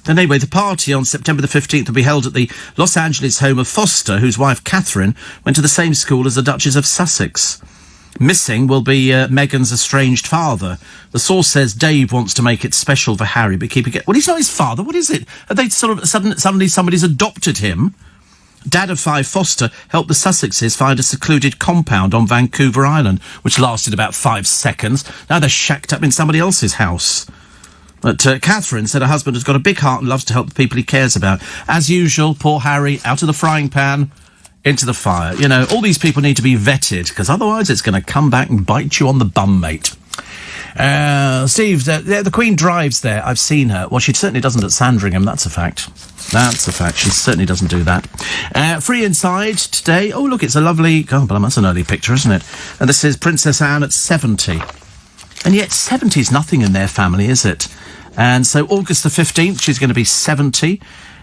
And anyway, the party on September the 15th will be held at the Los Angeles home of Foster, whose wife, Catherine, went to the same school as the Duchess of Sussex. Missing will be Meghan's estranged father. The source says Dave wants to make it special for Harry, but keeping it... Well, he's not his father. What is it? Are they sort of... Suddenly somebody's adopted him? Dad of 5, Foster, helped the Sussexes find a secluded compound on Vancouver Island, which lasted about 5 seconds. Now they're shacked up in somebody else's house. But Catherine said her husband has got a big heart and loves to help the people he cares about. As usual, poor Harry, out of the frying pan, into the fire. You know, all these people need to be vetted, because otherwise it's going to come back and bite you on the bum, mate. Steve, the Queen drives there. I've seen her. Well, she certainly doesn't at Sandringham, that's a fact. That's a fact. She certainly doesn't do that. Free inside today. Oh, look, it's a lovely... Oh, but that's an early picture, isn't it? And this is Princess Anne at 70. And yet 70 is nothing in their family, is it? And so August the 15th, she's going to be 70.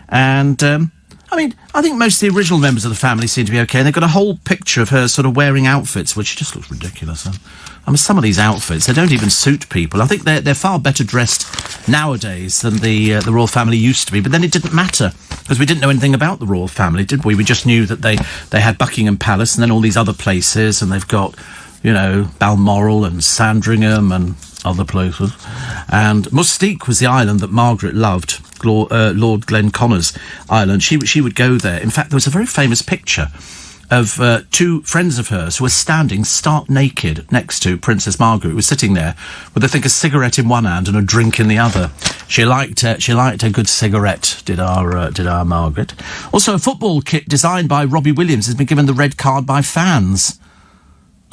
And, I mean, I think most of the original members of the family seem to be okay. And they've got a whole picture of her sort of wearing outfits, which just looks ridiculous. I mean, some of these outfits, they don't even suit people. I think they're far better dressed nowadays than the royal family used to be. But then it didn't matter, because we didn't know anything about the royal family, did we? We just knew that they had Buckingham Palace and then all these other places, and they've got, you know, Balmoral and Sandringham and other places. And Mustique was the island that Margaret loved, Lord Glenconner's island. She would go there. In fact, there was a very famous picture of 2 friends of hers who were standing stark naked next to Princess Margaret, who was sitting there with, I think, a cigarette in one hand and a drink in the other. She liked a good cigarette, did our Margaret. Also, a football kit designed by Robbie Williams has been given the red card by fans.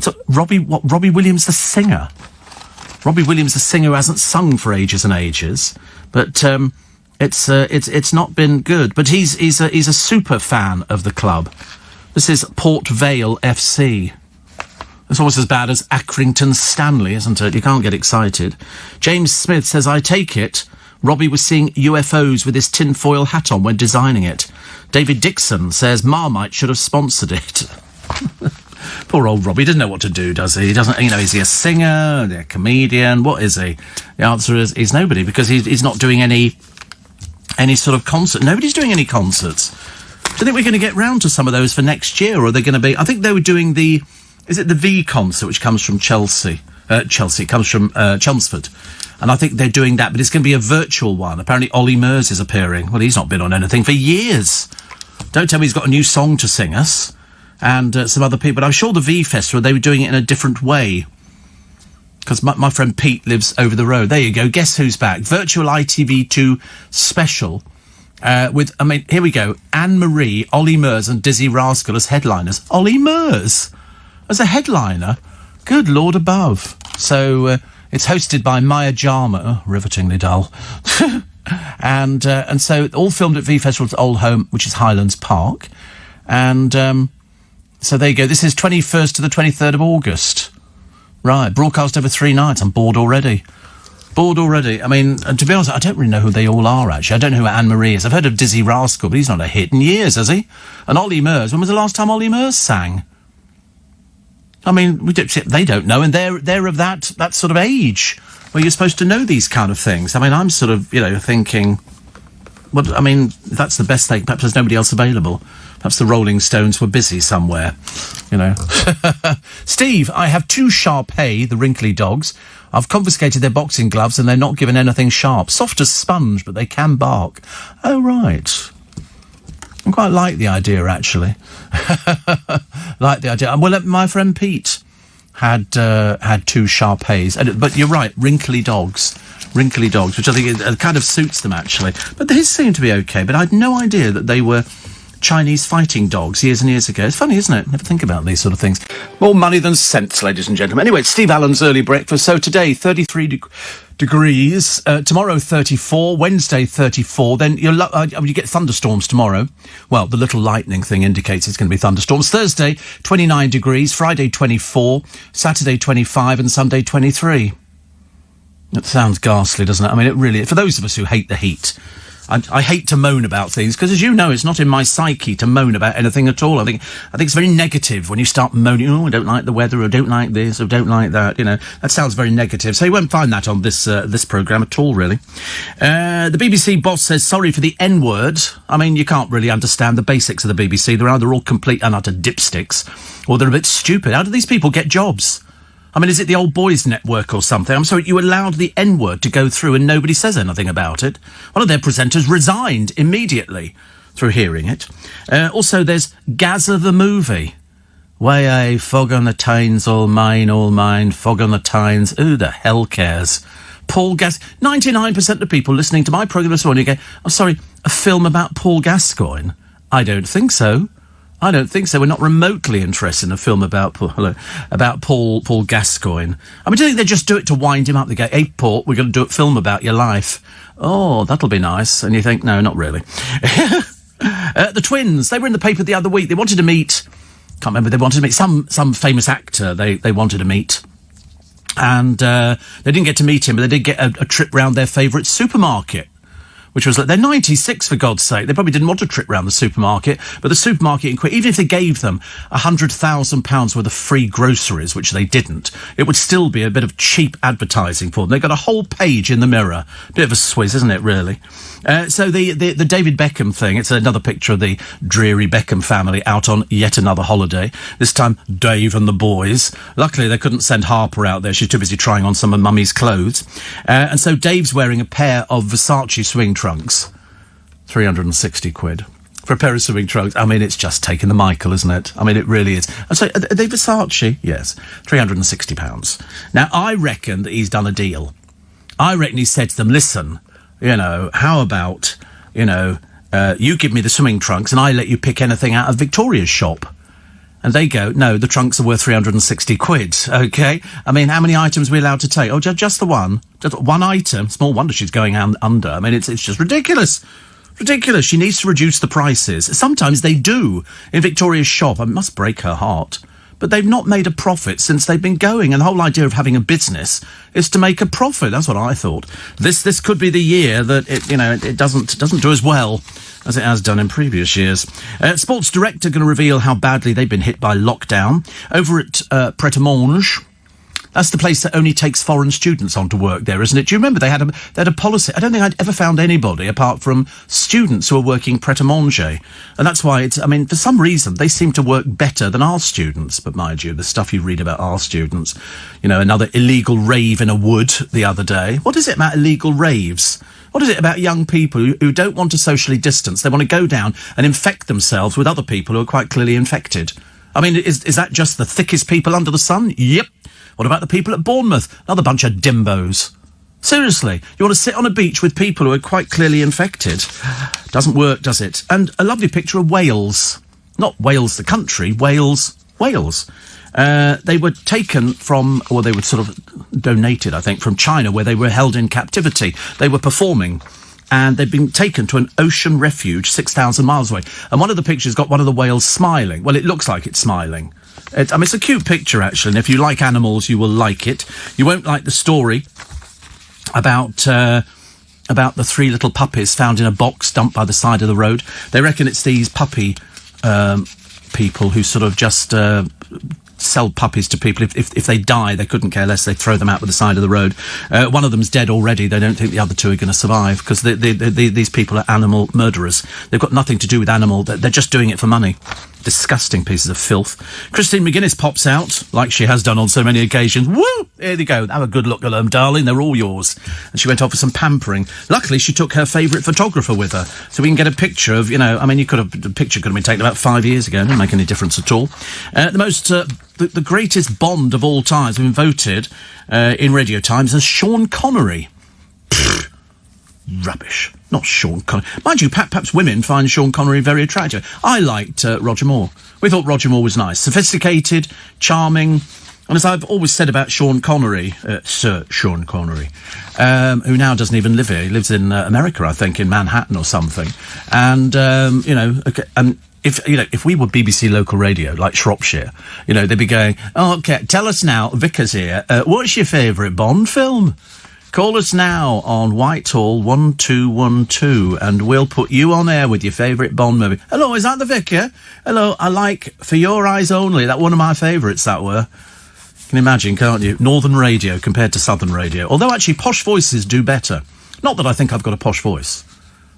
So Robbie Williams, the singer. Robbie Williams, the singer who hasn't sung for ages and ages. But It's not been good. But he's a super fan of the club. This is Port Vale FC. It's almost as bad as Accrington Stanley, isn't it? You can't get excited. James Smith says, I take it Robbie was seeing UFOs with his tinfoil hat on when designing it. David Dixon says Marmite should have sponsored it. Poor old Robbie doesn't know what to do, does he? He doesn't, is he a singer, a comedian? What is he? The answer is he's nobody, because he's not doing any sort of concert. Nobody's doing any concerts. Do you think we're going to get round to some of those for next year, or are they going to be... I think they were doing is it the V concert, which comes from Chelsea? It comes from Chelmsford. And I think they're doing that, but it's going to be a virtual one. Apparently Ollie Murs is appearing. Well, he's not been on anything for years. Don't tell me he's got a new song to sing us. And some other people. But I'm sure the V Festival, they were doing it in a different way. Because my friend Pete lives over the road. There you go. Guess who's back? Virtual ITV2 special. Here we go. Anne-Marie, Ollie Murs and Dizzy Rascal as headliners. Ollie Murs as a headliner? Good Lord above. So it's hosted by Maya Jama. Oh, rivetingly dull. and so all filmed at V Festival's old home, which is Highlands Park. And so there you go. This is 21st to the 23rd of August. Right, broadcast over 3 nights. I'm bored already. I mean, to be honest, I don't really know who they all are, actually. I don't know who Anne-Marie is. I've heard of Dizzy Rascal, but he's not a hit in years, has he? And Ollie Murs. When was the last time Ollie Murs sang? I mean, they don't know, and they're of that sort of age where you're supposed to know these kind of things. I mean, I'm sort of, thinking, well, I mean, that's the best thing. Perhaps there's nobody else available. Perhaps the Rolling Stones were busy somewhere, Steve, I have 2 Shar-Pei, the wrinkly dogs. I've confiscated their boxing gloves and they're not given anything sharp. Soft as sponge, but they can bark. Oh, right. I quite like the idea, actually. Like the idea. Well, my friend Pete had 2 Shar-Peis. But you're right, wrinkly dogs, which I think kind of suits them, actually. But his seemed to be okay, but I had no idea that they were Chinese fighting dogs years and years ago. It's funny, isn't it? Never think about these sort of things. More money than sense, ladies and gentlemen. Anyway, it's Steve Allen's Early Breakfast. So today, 33 degrees. Tomorrow, 34. Wednesday, 34. Then you get thunderstorms tomorrow. Well, the little lightning thing indicates it's going to be thunderstorms. Thursday, 29 degrees. Friday, 24. Saturday, 25. And Sunday, 23. That sounds ghastly, doesn't it? I mean, it really... For those of us who hate the heat... I hate to moan about things, because as you know, it's not in my psyche to moan about anything at all. I think it's very negative when you start moaning, I don't like the weather, or don't like this, or don't like that, That sounds very negative. So you won't find that on this programme at all, really. The BBC boss says sorry for the N-word. I mean, you can't really understand the basics of the BBC. They're either all complete and utter dipsticks, or they're a bit stupid. How do these people get jobs? I mean, is it the old boys network or something? I'm sorry, you allowed the N-word to go through and nobody says anything about it. One of their presenters resigned immediately through hearing it. Also, there's Gaza the movie. Way, fog on the Tynes, all mine, fog on the Tynes. Who the hell cares? Paul 99% of people listening to my programme this morning go, I'm sorry, a film about Paul Gascoigne? I don't think so. We're not remotely interested in a film about Paul Gascoigne. I mean, do you think they just do it to wind him up? They go, hey, Paul, we're going to do a film about your life. Oh, that'll be nice. And you think, no, not really. The twins, they were in the paper the other week. They wanted to meet, some famous actor they wanted to meet. And they didn't get to meet him, but they did get a trip round their favourite supermarket. Which was like, they're 96 for God's sake. They probably didn't want a trip round the supermarket, but the supermarket in even if they gave them £100,000 worth of free groceries, which they didn't, it would still be a bit of cheap advertising for them. They got a whole page in the Mirror. Bit of a swizz, isn't it, really? So the David Beckham thing, it's another picture of the dreary Beckham family out on yet another holiday. This time, Dave and the boys. Luckily, they couldn't send Harper out there. She's too busy trying on some of Mummy's clothes. And so Dave's wearing a pair of Versace swing trunks. 360 quid. For a pair of swimming trunks. I mean, it's just taking the Michael, isn't it? I mean, it really is. So, are they Versace? Yes. £360. Now, I reckon that he's done a deal. I reckon he said to them, listen... how about, you give me the swimming trunks and I let you pick anything out of Victoria's shop. And they go, no, the trunks are worth 360 quid, okay? I mean, how many items are we allowed to take? Oh, just the one. Just one item. Small wonder she's going under. I mean, it's just ridiculous. Ridiculous. She needs to reduce the prices. Sometimes they do. In Victoria's shop, it must break her heart. But they've not made a profit since they've been going. And the whole idea of having a business is to make a profit. That's what I thought. This could be the year that it doesn't do as well as it has done in previous years. Sports Director going to reveal how badly they've been hit by lockdown. Over at Pret a Manger, that's the place that only takes foreign students on to work there, isn't it? Do you remember they had a policy? I don't think I'd ever found anybody apart from students who are working Pret a Manger. And that's why for some reason, they seem to work better than our students. But mind you, the stuff you read about our students, another illegal rave in a wood the other day. What is it about illegal raves? What is it about young people who don't want to socially distance? They want to go down and infect themselves with other people who are quite clearly infected. I mean, is that just the thickest people under the sun? Yep. What about the people at Bournemouth? Another bunch of dimbos. Seriously, you want to sit on a beach with people who are quite clearly infected? Doesn't work, does it? And a lovely picture of Wales. Not Wales the country, Wales. They were taken from, or they were sort of donated, I think, from China, where they were held in captivity. They were performing, and they've been taken to an ocean refuge 6,000 miles away. And one of the pictures got one of the whales smiling. Well, it looks like it's smiling. It's a cute picture, actually, and if you like animals, you will like it. You won't like the story about the three little puppies found in a box dumped by the side of the road. They reckon it's these puppy people who sort of just sell puppies to people. If they die, they couldn't care less. They throw them out by the side of the road. One of them's dead already. They don't think the other two are going to survive because these people are animal murderers. They've got nothing to do with animal. They're just doing it for money. Disgusting pieces of filth. Christine McGuinness pops out, like she has done on so many occasions. Woo! Here they go. Have a good look at them, darling. They're all yours. And she went off for some pampering. Luckily, she took her favourite photographer with her, so we can get a picture of, the picture could have been taken about 5 years ago. It didn't make any difference at all. The greatest Bond of all time has been voted in Radio Times as Sean Connery. Rubbish. Not Sean Connery. Mind you, perhaps women find Sean Connery very attractive. I liked Roger Moore. We thought Roger Moore was nice. Sophisticated, charming. And as I've always said about Sean Connery, Sir Sean Connery, who now doesn't even live here. He lives in America, I think, in Manhattan or something. And, if we were BBC local radio, like Shropshire, they'd be going, oh, okay, tell us now, Vickers here, what's your favourite Bond film? Call us now on Whitehall 1212 and we'll put you on air with your favourite Bond movie. Hello, is that the Vicar? Hello, I like For Your Eyes Only. That one of my favourites, that were. You can imagine, can't you? Northern radio compared to Southern radio. Although actually posh voices do better. Not that I think I've got a posh voice.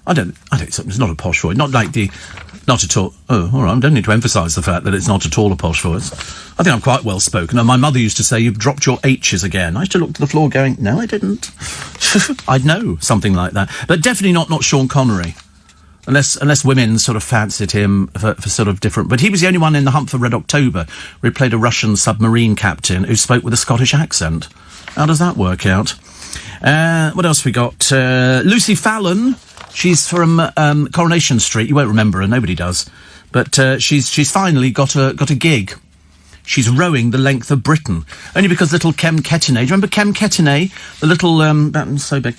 I don't it's not a posh voice. Not at all. Oh, all right. I don't need to emphasise the fact that it's not at all a posh voice. I think I'm quite well spoken. And my mother used to say, you've dropped your H's again. I used to look to the floor going, no, I didn't. I'd know, something like that. But definitely not Sean Connery. Unless women sort of fancied him for sort of different... But he was the only one in The Hunt for Red October where he played a Russian submarine captain who spoke with a Scottish accent. How does that work out? What else we got? Lucy Fallon. She's from Coronation Street. You won't remember her. Nobody does. But she's finally got a gig. She's rowing the length of Britain. Only because little Kem Kettinet... Do you remember Kem Kettinet? The little... that so big.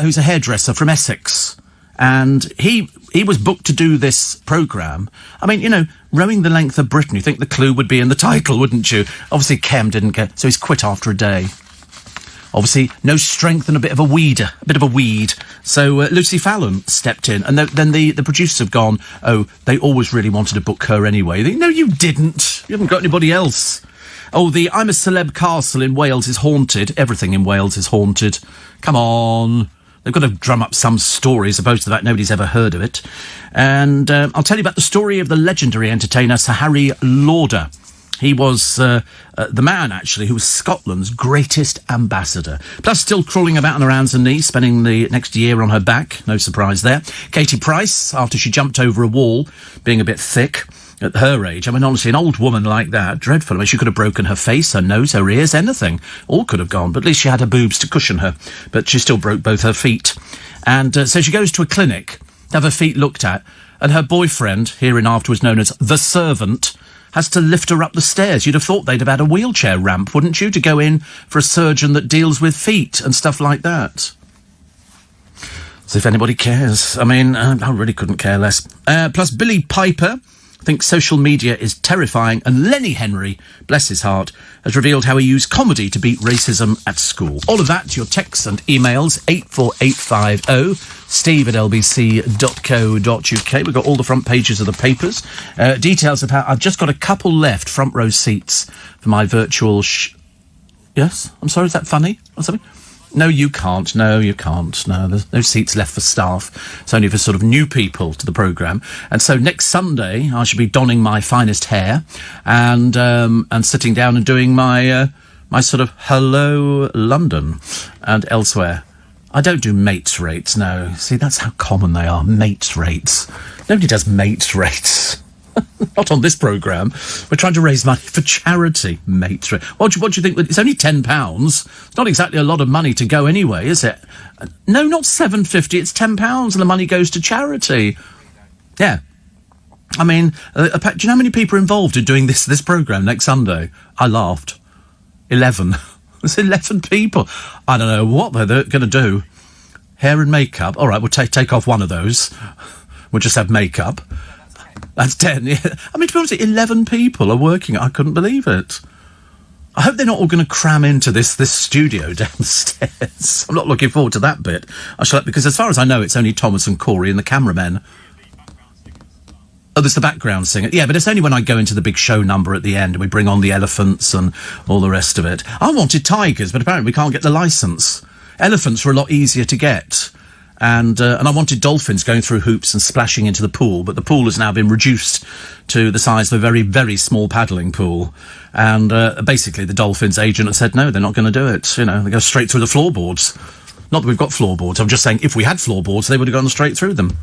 Who's a hairdresser from Essex. And he was booked to do this programme. I mean, rowing the length of Britain. You think the clue would be in the title, wouldn't you? Obviously, Kem didn't get... So he's quit after a day. Obviously, no strength and a bit of a weed. So Lucy Fallon stepped in, and then the producers have gone, oh, they always really wanted to book her anyway. No, you didn't. You haven't got anybody else. Oh, the I'm a Celeb Castle in Wales is haunted. Everything in Wales is haunted. Come on. They've got to drum up some story as opposed to that nobody's ever heard of it. And I'll tell you about the story of the legendary entertainer Sir Harry Lauder. He was the man, actually, who was Scotland's greatest ambassador. Plus, still crawling about on her hands and knees, spending the next year on her back. No surprise there. Katie Price, after she jumped over a wall, being a bit thick at her age. I mean, honestly, an old woman like that, dreadful. I mean, she could have broken her face, her nose, her ears, anything. All could have gone, but at least she had her boobs to cushion her. But she still broke both her feet. And so she goes to a clinic to have her feet looked at, and her boyfriend, hereinafter was known as the servant, has to lift her up the stairs. You'd have thought they'd have had a wheelchair ramp, wouldn't you, to go in for a surgeon that deals with feet and stuff like that. As if anybody cares. I mean, I really couldn't care less. Plus, Billy Piper thinks social media is terrifying, and Lenny Henry, bless his heart, has revealed how he used comedy to beat racism at school. All of that, your texts and emails, 84850, steve@lbc.co.uk. We've got all the front pages of the papers. Details of how... I've just got a couple left, front row seats, for my virtual... Yes? I'm sorry, is that funny or something? No, you can't. No, you can't. No, there's no seats left for staff. It's only for sort of new people to the programme. And so next Sunday, I shall be donning my finest hair and sitting down and doing my sort of Hello London and elsewhere. I don't do mates rates, no. See, that's how common they are, mates rates. Nobody does mates rates. Not on this programme. We're trying to raise money for charity, mates. What do you think? It's only £10. It's not exactly a lot of money to go anyway, is it? No, not £7.50. It's £10 and the money goes to charity. Yeah. I mean, do you know how many people are involved in doing this programme next Sunday? I laughed. 11. There's 11 people. I don't know what they're going to do. Hair and makeup. All right, we'll take off one of those. We'll just have makeup. That's 10, yeah. I mean, to be honest, 11 people are working. I couldn't believe it. I hope they're not all going to cram into this studio downstairs. I'm not looking forward to that bit. Because as far as I know, it's only Thomas and Corey and the cameramen. Oh, there's the background singer. Yeah, but it's only when I go into the big show number at the end and we bring on the elephants and all the rest of it. I wanted tigers, but apparently we can't get the licence. Elephants were a lot easier to get. And I wanted dolphins going through hoops and splashing into the pool, but the pool has now been reduced to the size of a very, very small paddling pool. And basically the dolphins agent has said, no, they're not going to do it. You know, they go straight through the floorboards. Not that we've got floorboards. I'm just saying if we had floorboards, they would have gone straight through them.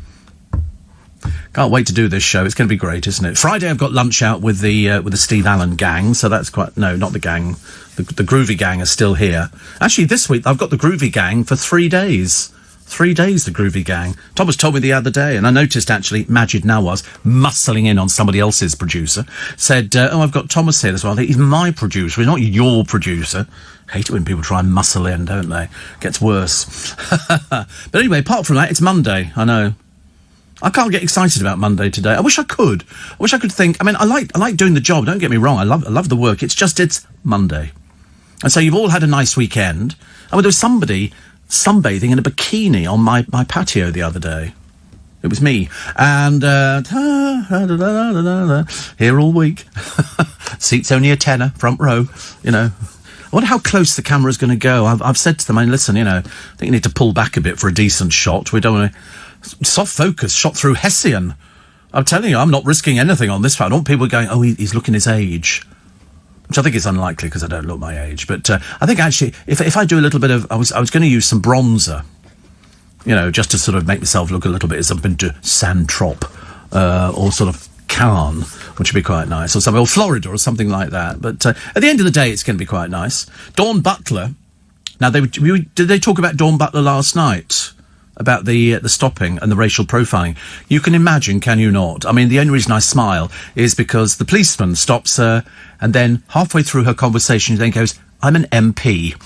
Can't wait to do this show. It's going to be great, isn't it? Friday I've got lunch out with the Steve Allen gang, so that's quite... No, not the gang. The Groovy gang are still here. Actually, this week I've got the Groovy gang for 3 days. 3 days, the Groovy gang. Thomas told me the other day, and I noticed, actually, Majid Nawaz, muscling in on somebody else's producer, said, I've got Thomas here as well. He's my producer, he's not your producer. Hate it when people try and muscle in, don't they? Gets worse. But anyway, apart from that, it's Monday, I know. I can't get excited about Monday today. I wish I could. I wish I could think... I mean, I like doing the job, don't get me wrong. I love the work. It's just, it's Monday. And so you've all had a nice weekend. And there was somebody... sunbathing in a bikini on my patio the other day. It was me. And, here all week. Seat's only a tenner, front row, you know. I wonder how close the camera's going to go. I've said to them, listen, you know, I think you need to pull back a bit for a decent shot. We don't want to... Soft focus, shot through Hessian. I'm telling you, I'm not risking anything on this. I don't want people going, oh, he's looking his age. Which I think is unlikely because I don't look my age. But I think actually, if I do a little bit of... I was going to use some bronzer, you know, just to sort of make myself look a little bit as I've been to Santrop or sort of Cannes, which would be quite nice, or something, or Florida or something like that. But at the end of the day, it's going to be quite nice. Dawn Butler... Now, did they talk about Dawn Butler last night? About the stopping and the racial profiling. You can imagine, can you not? I mean, the only reason I smile is because the policeman stops her and then halfway through her conversation, he then goes, I'm an MP.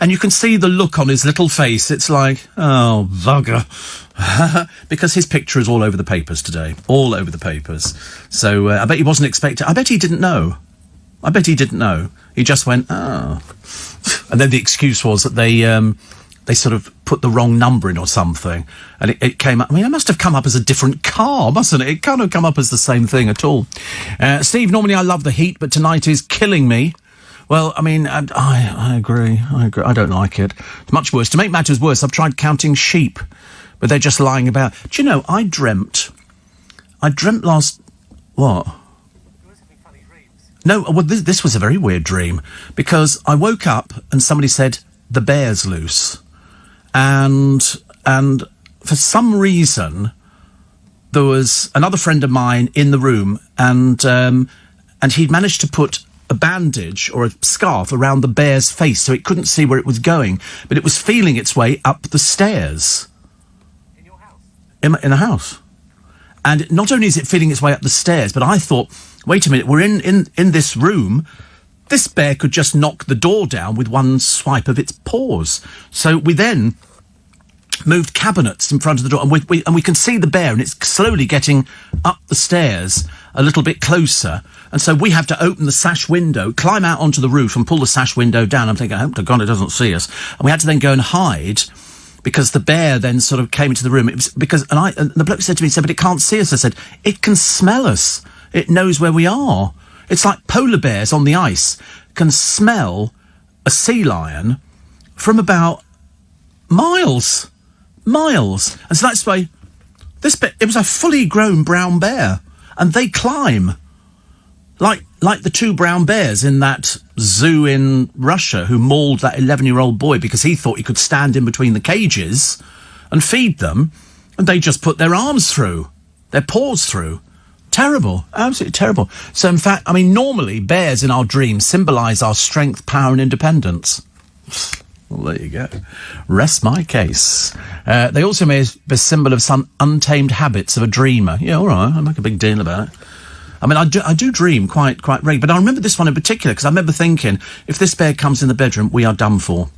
And you can see the look on his little face. It's like, oh, bugger. Because his picture is all over the papers today. All over the papers. So I bet he wasn't expecting... I bet he didn't know. He just went, oh. And then the excuse was that they sort of put the wrong number in or something. And it came up... I mean, it must have come up as a different car, mustn't it? It can't have come up as the same thing at all. Steve, normally I love the heat, but tonight is killing me. Well, I mean, I agree. I don't like it. It's much worse. To make matters worse, I've tried counting sheep, but they're just lying about. Do you know, I dreamt last... What? No, well, this was a very weird dream, because I woke up and somebody said, the bear's loose. And for some reason, there was another friend of mine in the room, and he'd managed to put a bandage or a scarf around the bear's face so it couldn't see where it was going, but it was feeling its way up the stairs. In your house? In a house. And not only is it feeling its way up the stairs, but I thought, wait a minute, we're in this room. This bear could just knock the door down with one swipe of its paws. So we then moved cabinets in front of the door, and we can see the bear, and it's slowly getting up the stairs a little bit closer. And so we have to open the sash window, climb out onto the roof and pull the sash window down. I'm thinking, I hope to God it doesn't see us. And we had to then go and hide because the bear then sort of came into the room. It was because, and the bloke said to me, he said, but it can't see us. I said, it can smell us. It knows where we are. It's like polar bears on the ice can smell a sea lion from about miles. And so that's why it was a fully grown brown bear, and they climb like the two brown bears in that zoo in Russia who mauled that 11-year-old boy because he thought he could stand in between the cages and feed them, and they just put their arms through, their paws through. Terrible, absolutely terrible. So in fact, I mean, normally bears in our dreams symbolise our strength, power and independence. Well, there you go. Rest my case. They also may be a symbol of some untamed habits of a dreamer. Yeah, all right, I'll make a big deal about it. I mean, I do dream quite regularly, but I remember this one in particular because I remember thinking, if this bear comes in the bedroom, we are done for.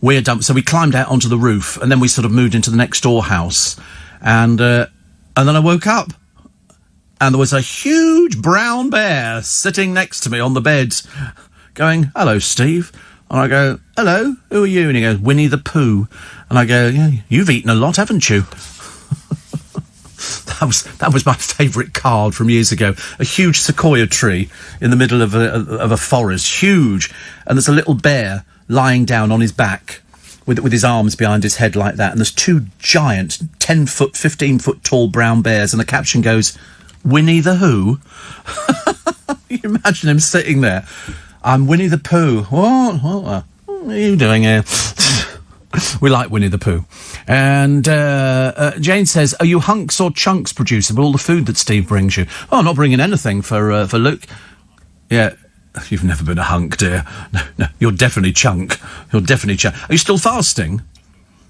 We're done. So we climbed out onto the roof, and then we sort of moved into the next door house, and then I woke up, and there was a huge brown bear sitting next to me on the bed, going, "Hello, Steve." And I go, "Hello, who are you?" And he goes, "Winnie the Pooh." And I go, "Yeah, you've eaten a lot, haven't you?" That was my favourite card from years ago. A huge sequoia tree in the middle of a forest, huge, and there's a little bear lying down on his back with his arms behind his head like that, and there's two giant 10-foot, 15-foot tall brown bears, and the caption goes, "Winnie the Who?" You imagine him sitting there. "I'm Winnie the Pooh." What are you doing here? We like Winnie the Pooh. And Jane says, "Are you hunks or chunks producer with all the food that Steve brings you?" "Oh, I'm not bringing anything for Luke." "Yeah, you've never been a hunk, dear. No, you're definitely chunk. You're definitely chunk. Are you still fasting?"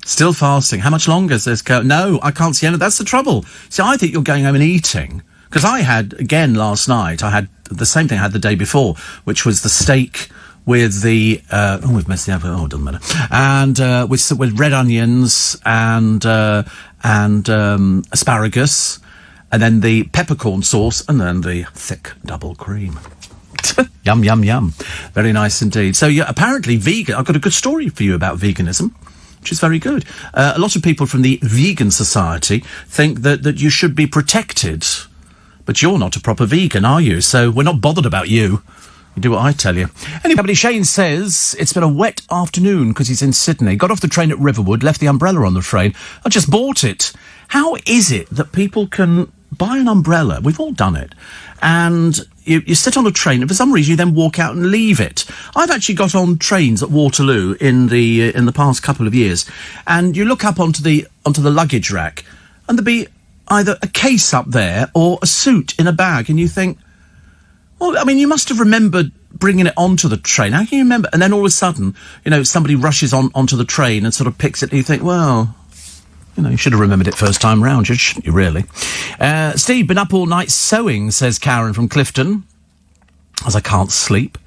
"Still fasting. How much longer?" says "No, I can't see any." That's the trouble. See, I think you're going home and eating. Because I had, again, last night, I had the same thing I had the day before, which was the steak with the, we've messed the other, it doesn't matter. And, with red onions and asparagus, and then the peppercorn sauce, and then the thick double cream. Yum, yum, yum. Very nice indeed. So, yeah, apparently vegan, I've got a good story for you about veganism, which is very good. A lot of people from the Vegan Society think that you should be protected, but you're not a proper vegan, are you? So we're not bothered about you. You do what I tell you. Anyway, Shane says it's been a wet afternoon because he's in Sydney. Got off the train at Riverwood, left the umbrella on the train. I just bought it. How is it that people can buy an umbrella? We've all done it. And you sit on a train, and for some reason you then walk out and leave it. I've actually got on trains at Waterloo in the past couple of years, and you look up onto the luggage rack, and there'll be either a case up there or a suit in a bag, and you think, well, I mean, you must have remembered bringing it onto the train. How can you remember? And then all of a sudden, somebody rushes onto the train and sort of picks it, and you think, well, you should have remembered it first time round, shouldn't you, really? Steve, been up all night sewing, says Karen from Clifton, as I can't sleep.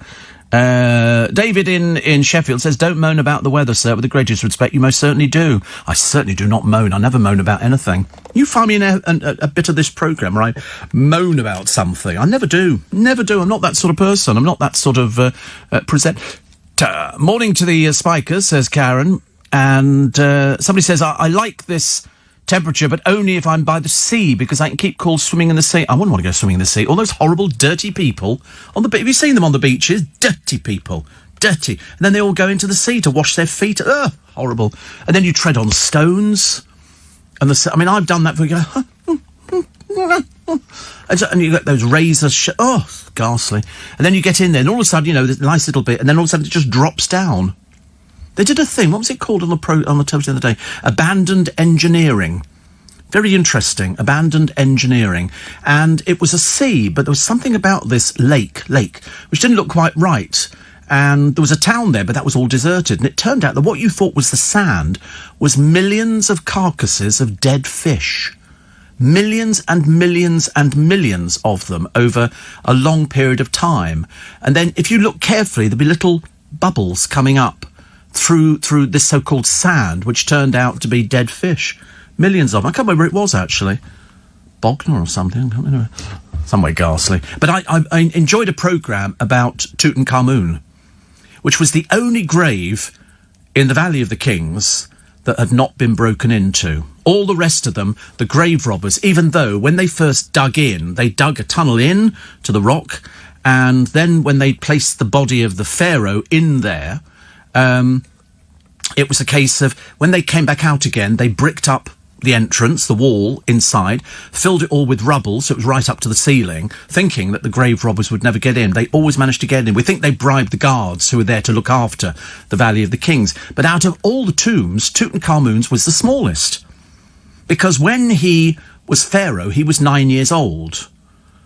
David in Sheffield says, "Don't moan about the weather, sir. With the greatest respect, you most certainly do." I certainly do not moan. I never moan about anything. You find me in a bit of this programme where I moan about something. I never do. Never do. I'm not that sort of person. I'm not that sort of presenter. Morning to the Spikers, says Karen. And somebody says, I like this temperature, but only if I'm by the sea, because I can keep cool swimming in the sea. I wouldn't want to go swimming in the sea. All those horrible, dirty people on the beach. Have you seen them on the beaches? Dirty people. Dirty. And then they all go into the sea to wash their feet. Ugh, horrible. And then you tread on stones. And I've done that. You go, and you get those razors. Ghastly. And then you get in there, and all of a sudden, there's a nice little bit, and then all of a sudden it just drops down. They did a thing. What was it called on the television the other day? Abandoned engineering. Very interesting. Abandoned engineering. And it was a sea, but there was something about this lake, which didn't look quite right. And there was a town there, but that was all deserted. And it turned out that what you thought was the sand was millions of carcasses of dead fish. Millions and millions and millions of them over a long period of time. And then if you look carefully, there'll be little bubbles coming up through this so-called sand, which turned out to be dead fish. Millions of them. I can't remember where it was, actually. Bognor or something. I can't remember. Somewhere ghastly. But I enjoyed a programme about Tutankhamun, which was the only grave in the Valley of the Kings that had not been broken into. All the rest of them, the grave robbers, even though when they first dug in, they dug a tunnel in to the rock, and then when they placed the body of the pharaoh in there, it was a case of when they came back out again, they bricked up the entrance, the wall inside, filled it all with rubble, so it was right up to the ceiling, thinking that the grave robbers would never get in. They always managed to get in. We think they bribed the guards who were there to look after the Valley of the Kings. But out of all the tombs, Tutankhamun's was the smallest. Because when he was pharaoh, he was 9 years old.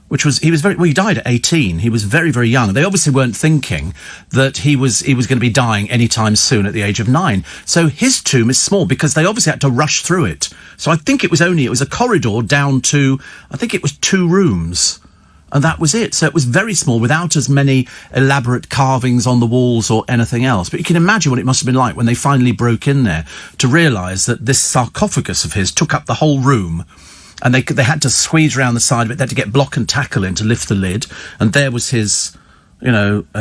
He died at 18. He was very, very young. They obviously weren't thinking that he was going to be dying anytime soon at the age of 9. So his tomb is small because they obviously had to rush through it. So I think it was a corridor down to, I think it was 2 rooms. And that was it. So it was very small without as many elaborate carvings on the walls or anything else. But you can imagine what it must have been like when they finally broke in there to realise that this sarcophagus of his took up the whole room. And they had to squeeze around the side of it. They had to get block and tackle in to lift the lid. And there was his, funeral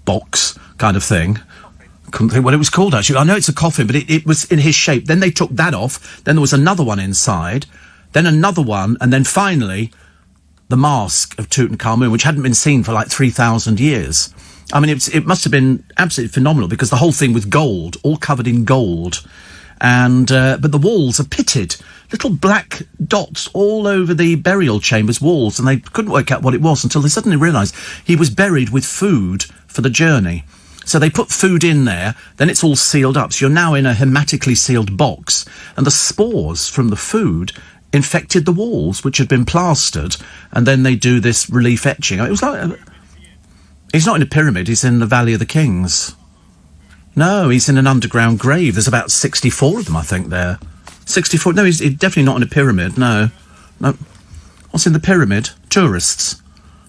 box kind of thing. Couldn't think what it was called, actually. I know it's a coffin, but it was in his shape. Then they took that off. Then there was another one inside. Then another one. And then finally, the mask of Tutankhamun, which hadn't been seen for like 3,000 years. I mean, it must have been absolutely phenomenal because the whole thing was gold, all covered in gold. And but the walls are pitted, little black dots all over the burial chamber's walls, and they couldn't work out what it was until they suddenly realised he was buried with food for the journey. So they put food in there, then it's all sealed up. So you're now in a hermetically sealed box, and the spores from the food infected the walls, which had been plastered, and then they do this relief etching. It was like he's not in a pyramid; he's in the Valley of the Kings. No, he's in an underground grave. There's about 64 of them, I think, there. 64? No, he's definitely not in a pyramid, no. What's in the pyramid? Tourists.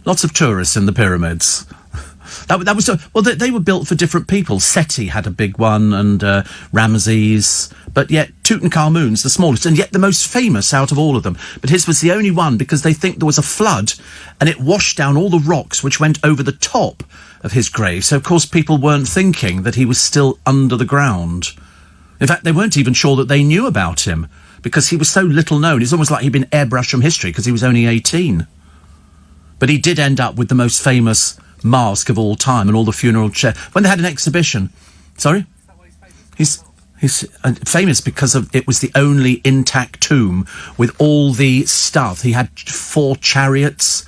Lots of tourists in the pyramids. That was well, they were built for different people. Seti had a big one, and Ramses. But yet Tutankhamun's the smallest, and yet the most famous out of all of them. But his was the only one because they think there was a flood, and it washed down all the rocks which went over the top of his grave. So, of course, people weren't thinking that he was still under the ground. In fact, they weren't even sure that they knew about him because he was so little known. It's almost like he'd been airbrushed from history because he was only 18. But he did end up with the most famous mask of all time and all the funeral chairs. When they had an exhibition... Sorry? He's famous because it was the only intact tomb with all the stuff. He had 4 chariots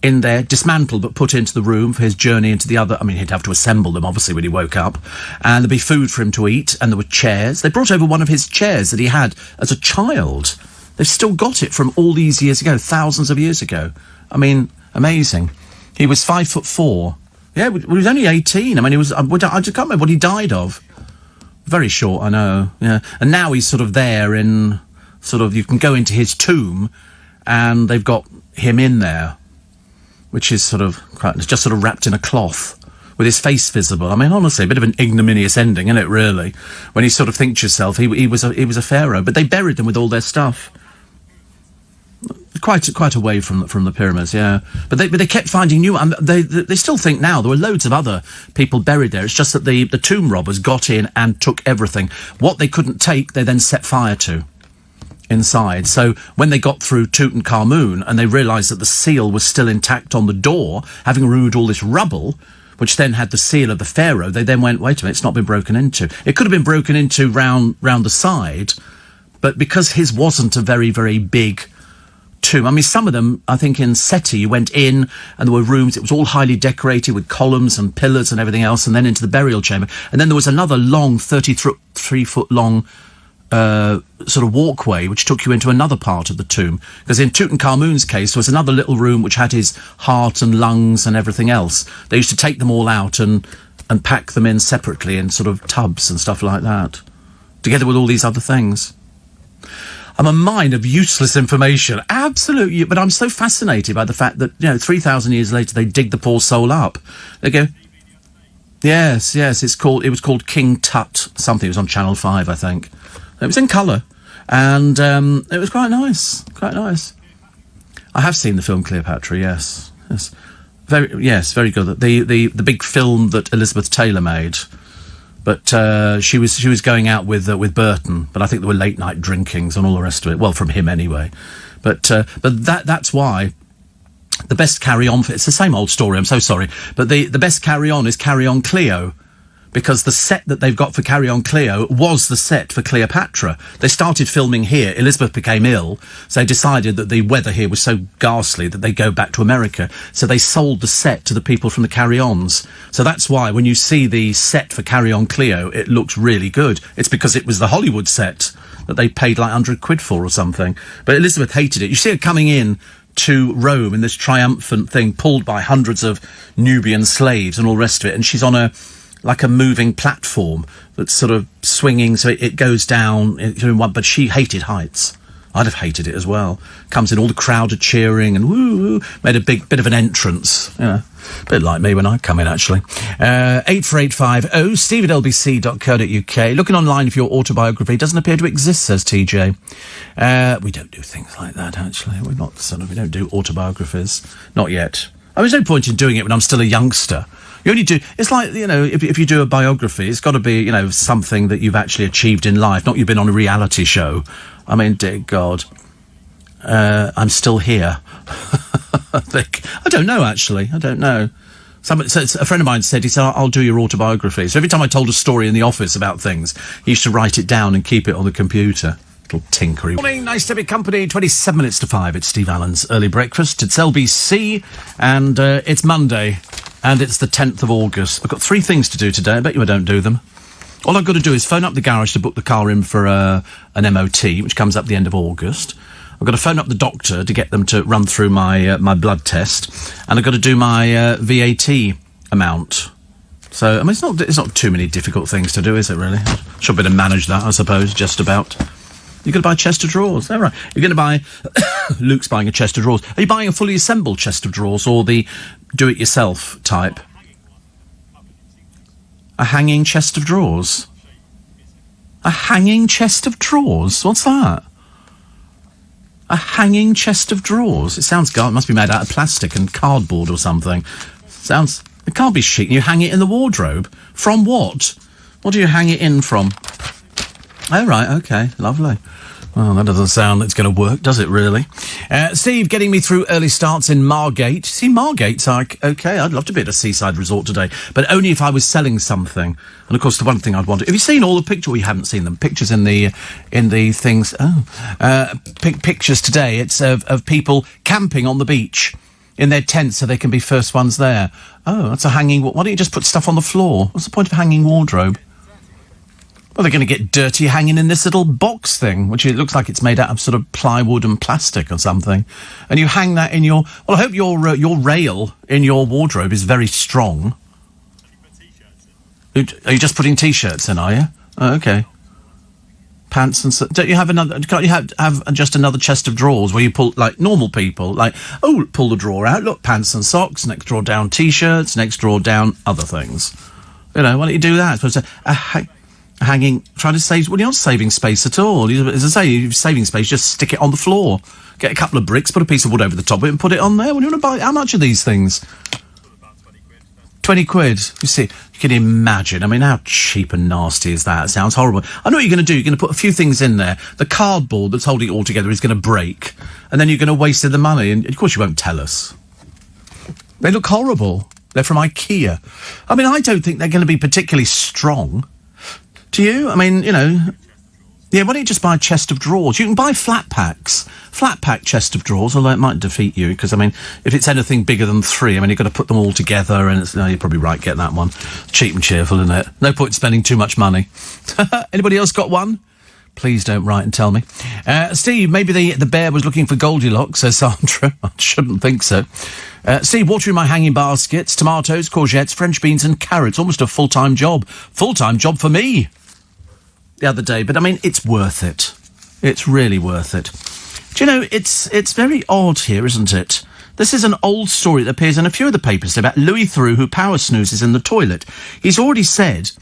in there, dismantled but put into the room for his journey into the other... I mean, he'd have to assemble them, obviously, when he woke up. And there'd be food for him to eat, and there were chairs. They brought over one of his chairs that he had as a child. They've still got it from all these years ago, thousands of years ago. I mean, amazing. He was 5'4". Yeah, he was only 18. I mean, I just can't remember what he died of. Very short, I know, yeah. And now he's sort of there in... Sort of, you can go into his tomb, and they've got him in there, which is sort of just sort of wrapped in a cloth with his face visible. I mean, honestly, a bit of an ignominious ending, isn't it, really? When you sort of think to yourself, he was a pharaoh, but they buried them with all their stuff. Quite away from the pyramids, yeah. But they kept finding new... They still think now there were loads of other people buried there. It's just that the tomb robbers got in and took everything. What they couldn't take, they then set fire to inside. So when they got through Tutankhamun and they realised that the seal was still intact on the door, having removed all this rubble, which then had the seal of the pharaoh, they then went, wait a minute, it's not been broken into. It could have been broken into round the side, but because his wasn't a very, very big tomb. I mean, some of them, I think in Seti, you went in and there were rooms, it was all highly decorated with columns and pillars and everything else, and then into the burial chamber. And then there was another long, 33-foot long sort of walkway which took you into another part of the tomb, because in Tutankhamun's case there was another little room which had his heart and lungs and everything else. They used to take them all out and pack them in separately in sort of tubs and stuff like that, together with all these other things. I'm a mine of useless information. Absolutely. But I'm so fascinated by the fact that, 3,000 years later, they dig the poor soul up. They go, yes, it was called King Tut something. It was on Channel 5, I think. It was in colour. And it was quite nice. I have seen the film Cleopatra, yes. Very good. The big film that Elizabeth Taylor made. But she was going out with Burton, but I think there were late night drinkings and all the rest of it. Well, from him anyway. But that's why the best Carry On. It's the same old story. I'm so sorry, but the best Carry On is Carry On Cleo, because the set that they've got for Carry On Cleo was the set for Cleopatra. They started filming here. Elizabeth became ill, so they decided that the weather here was so ghastly that they go back to America. So they sold the set to the people from the Carry Ons. So that's why when you see the set for Carry On Cleo, it looks really good. It's because it was the Hollywood set that they paid like 100 quid for or something. But Elizabeth hated it. You see her coming in to Rome in this triumphant thing, pulled by hundreds of Nubian slaves and all the rest of it, and she's on a moving platform that's sort of swinging, so it goes down in one. But she hated heights. I'd have hated it as well. Comes in, all the crowd are cheering and woo, made a bit of an entrance. A bit like me when I come in, actually. 84850 steve@lbc.co.uk. Looking online for your autobiography. Doesn't appear to exist, says TJ. We don't do things like that, actually. We don't do autobiographies. Not yet. There's no point in doing it when I'm still a youngster. You only do. It's like, if you do a biography, it's got to be, something that you've actually achieved in life, not you've been on a reality show. I mean, dear God, I'm still here. I don't know, actually. I don't know. A friend of mine said, he said, I'll do your autobiography. So every time I told a story in the office about things, he used to write it down and keep it on the computer. Little tinkery. Morning, nice to be company. 27 minutes to 5. It's Steve Allen's Early Breakfast. It's LBC, and it's Monday, and it's the 10th of August. I've got 3 things to do today. I bet you I don't do them. All I've got to do is phone up the garage to book the car in for an MOT, which comes up the end of August. I've got to phone up the doctor to get them to run through my blood test, and I've got to do my VAT amount. So, I mean, it's not too many difficult things to do, is it, really? I should be able to manage that, I suppose, just about. You're going to buy a chest of drawers. All right. You're going to buy... Luke's buying a chest of drawers. Are you buying a fully assembled chest of drawers or the do-it-yourself type? A hanging chest of drawers? A hanging chest of drawers? What's that? A hanging chest of drawers? It sounds... It must be made out of plastic and cardboard or something. Sounds... It can't be chic. You hang it in the wardrobe. From what? What do you hang it in from? Oh, right, OK, lovely. Well, that doesn't sound it's going to work, does it, really? Steve, getting me through early starts in Margate. See, Margate's like, OK, I'd love to be at a seaside resort today, but only if I was selling something. And, of course, the one thing I'd want to... Have you seen all the pictures? Well, you haven't seen them. Pictures in the things... pictures today. It's of people camping on the beach in their tents so they can be first ones there. Oh, that's a hanging... Why don't you just put stuff on the floor? What's the point of a hanging wardrobe? Well, they're going to get dirty hanging in this little box thing, which it looks like it's made out of sort of plywood and plastic or something. And you hang that in your... Well, I hope your rail in your wardrobe is very strong. Are you just putting T-shirts in, are you? Oh, OK. Pants and... Don't you have another... Can't you have just another chest of drawers where you pull, like normal people, like, oh, pull the drawer out, look, pants and socks, next drawer down T-shirts, next drawer down other things. Why don't you do that? So, hanging, trying to save... Well, you're not saving space at all. As I say, you're saving space, just stick it on the floor. Get a couple of bricks, put a piece of wood over the top of it and put it on there. What do you want to buy? How much are these things? 20 quid. You see, you can imagine. I mean, how cheap and nasty is that? It sounds horrible. I know what you're going to do. You're going to put a few things in there. The cardboard that's holding it all together is going to break. And then you're going to waste the money. And, of course, you won't tell us. They look horrible. They're from IKEA. I mean, I don't think they're going to be particularly strong. Do you? I mean, yeah, why don't you just buy a chest of drawers? You can buy flat packs. Flat pack chest of drawers, although it might defeat you, because, I mean, if it's anything bigger than 3, I mean, you've got to put them all together, and you're probably right, get that one. Cheap and cheerful, isn't it? No point spending too much money. Anybody else got one? Please don't write and tell me. Steve, maybe the bear was looking for Goldilocks, says Sandra. I shouldn't think so. Steve, watering my hanging baskets, tomatoes, courgettes, French beans and carrots. Almost a full-time job. Full-time job for me the other day. But, I mean, it's worth it. It's really worth it. Do you know, it's very odd here, isn't it? This is an old story that appears in a few of the papers about Louis Theroux, who power snoozes in the toilet. He's already said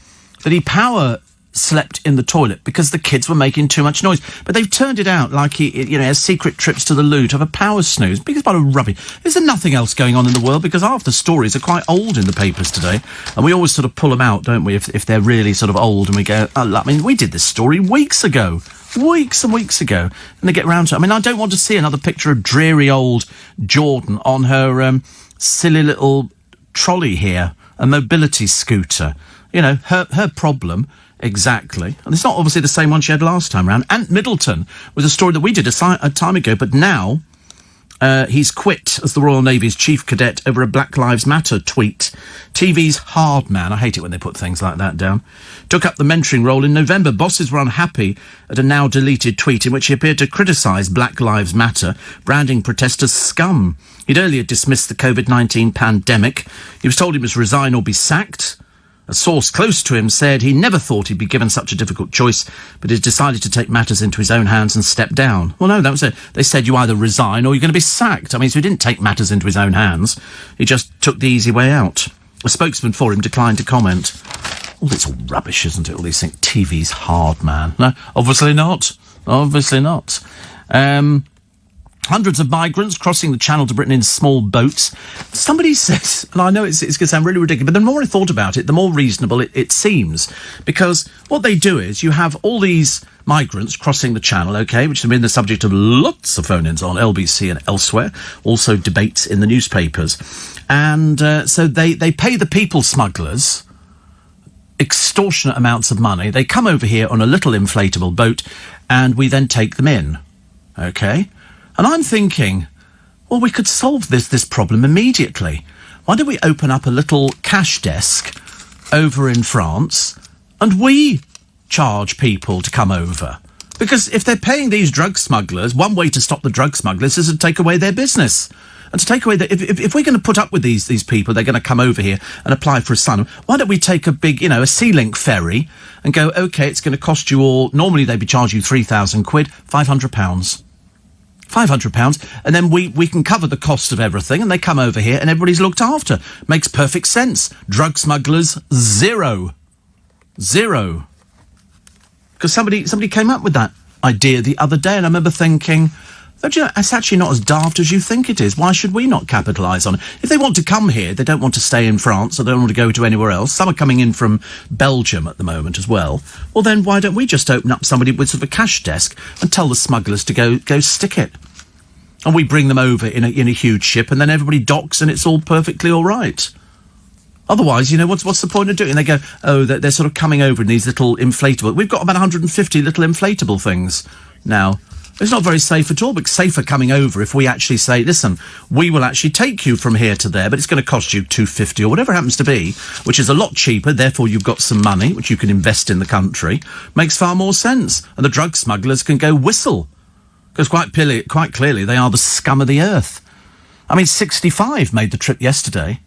that he power slept in the toilet because the kids were making too much noise. But they've turned it out like he has secret trips to the loo to have a power snooze. Because by rubbish. Is there nothing else going on in the world? Because half the stories are quite old in the papers today. And we always sort of pull them out, don't we, if they're really sort of old. And we go, I mean, we did this story weeks ago. Weeks and weeks ago. And they get round to it. I mean, I don't want to see another picture of dreary old Jordan on her silly little trolley here, a mobility scooter. You know, her problem... Exactly. And it's not obviously the same one she had last time round. Ant Middleton was a story that we did a time ago, but now he's quit as the Royal Navy's chief cadet over a Black Lives Matter tweet. TV's hard man, I hate it when they put things like that down, took up the mentoring role in November. Bosses were unhappy at a now deleted tweet in which he appeared to criticise Black Lives Matter, branding protesters scum. He'd earlier dismissed the COVID-19 pandemic. He was told he must resign or be sacked. A source close to him said he never thought he'd be given such a difficult choice, but he's decided to take matters into his own hands and step down. Well, no, that was it. They said you either resign or you're going to be sacked. I mean, so he didn't take matters into his own hands. He just took the easy way out. A spokesman for him declined to comment. Well, it's all rubbish, isn't it? All these things. TV's hard, man. No, obviously not. Obviously not. Hundreds of migrants crossing the Channel to Britain in small boats. Somebody says, and I know it's going to sound really ridiculous, but the more I thought about it, the more reasonable it seems. Because what they do is you have all these migrants crossing the Channel, OK, which have been the subject of lots of phone-ins on LBC and elsewhere, also debates in the newspapers. And so they pay the people smugglers extortionate amounts of money. They come over here on a little inflatable boat, and we then take them in, OK? And I'm thinking, well, we could solve this problem immediately. Why don't we open up a little cash desk over in France and we charge people to come over? Because if they're paying these drug smugglers, one way to stop the drug smugglers is to take away their business. And to take away if we're going to put up with these people, they're going to come over here and apply for asylum. Why don't we take a big, a Sea-Link ferry and go, OK, it's going to cost you all, normally they'd be charging you £3,000, £500. £500, and then we can cover the cost of everything, and they come over here and everybody's looked after. Makes perfect sense. Drug smugglers, zero. Because somebody came up with that idea the other day, and I remember thinking, it's actually not as daft as you think it is. Why should we not capitalise on it? If they want to come here, they don't want to stay in France, or they don't want to go to anywhere else. Some are coming in from Belgium at the moment as well. Well, then why don't we just open up somebody with sort of a cash desk and tell the smugglers to go stick it? And we bring them over in a huge ship, and then everybody docks, and it's all perfectly all right. Otherwise, what's the point of doing it? And they go, oh, they're sort of coming over in these little inflatable... We've got about 150 little inflatable things now. It's not very safe at all, but safer coming over if we actually say, listen, we will actually take you from here to there, but it's going to cost you $250 or whatever it happens to be, which is a lot cheaper. Therefore, you've got some money, which you can invest in the country. Makes far more sense. And the drug smugglers can go whistle. Because quite clearly, they are the scum of the earth. I mean, 65 made the trip yesterday.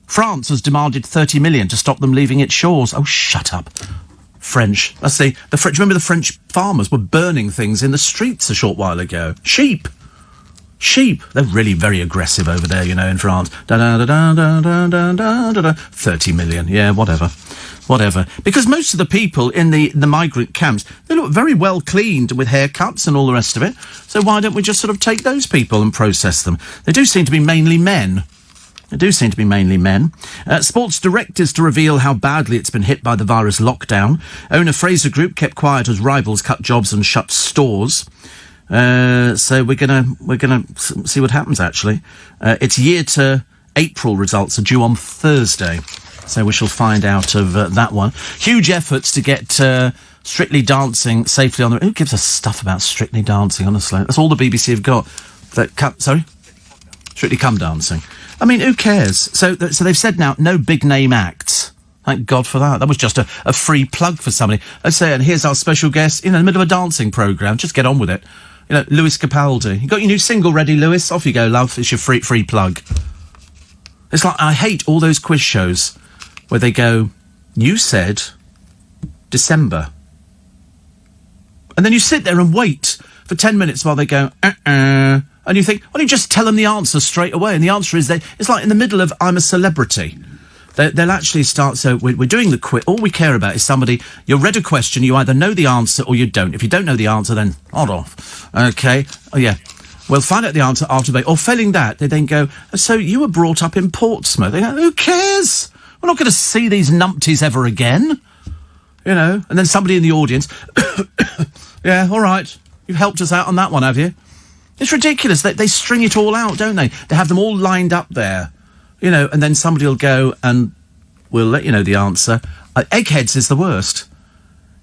France has demanded $30 million to stop them leaving its shores. Oh, shut up. French. Let's see. The French. Remember the French farmers were burning things in the streets a short while ago. Sheep. They're really very aggressive over there, in France. 30 million. Yeah, whatever. Because most of the people in the migrant camps, they look very well cleaned with haircuts and all the rest of it. So why don't we just sort of take those people and process them? They do seem to be mainly men. Sports directors to reveal how badly it's been hit by the virus lockdown. Owner Fraser Group kept quiet as rivals cut jobs and shut stores. So we're gonna see what happens. Actually, its year to April results are due on Thursday, so we shall find out of that one. Huge efforts to get Strictly Dancing safely on the... Who gives us stuff about Strictly Dancing? Honestly, that's all the BBC have got. Strictly Come Dancing. I mean, who cares? So they've said now, no big name acts. Thank God for that. That was just a free plug for somebody. Let's say, and here's our special guest, in the middle of a dancing programme. Just get on with it. Lewis Capaldi. You got your new single ready, Lewis? Off you go, love. It's your free plug. It's like, I hate all those quiz shows where they go, you said December. And then you sit there and wait for 10 minutes while they go, and you think, why don't you just tell them the answer straight away? And the answer is it's like in the middle of I'm a Celebrity. They'll actually start, so we're doing the quiz. All we care about is somebody, you read a question, you either know the answer or you don't. If you don't know the answer, then hold off. Okay? Oh, yeah. We'll find out the answer after they, or failing that, they then go, so you were brought up in Portsmouth. They go, who cares? We're not going to see these numpties ever again. You know? And then somebody in the audience, yeah, all right. You've helped us out on that one, have you? It's ridiculous. They string it all out, don't they? They have them all lined up there. You know, and then somebody will go and we'll let you know the answer. Eggheads is the worst.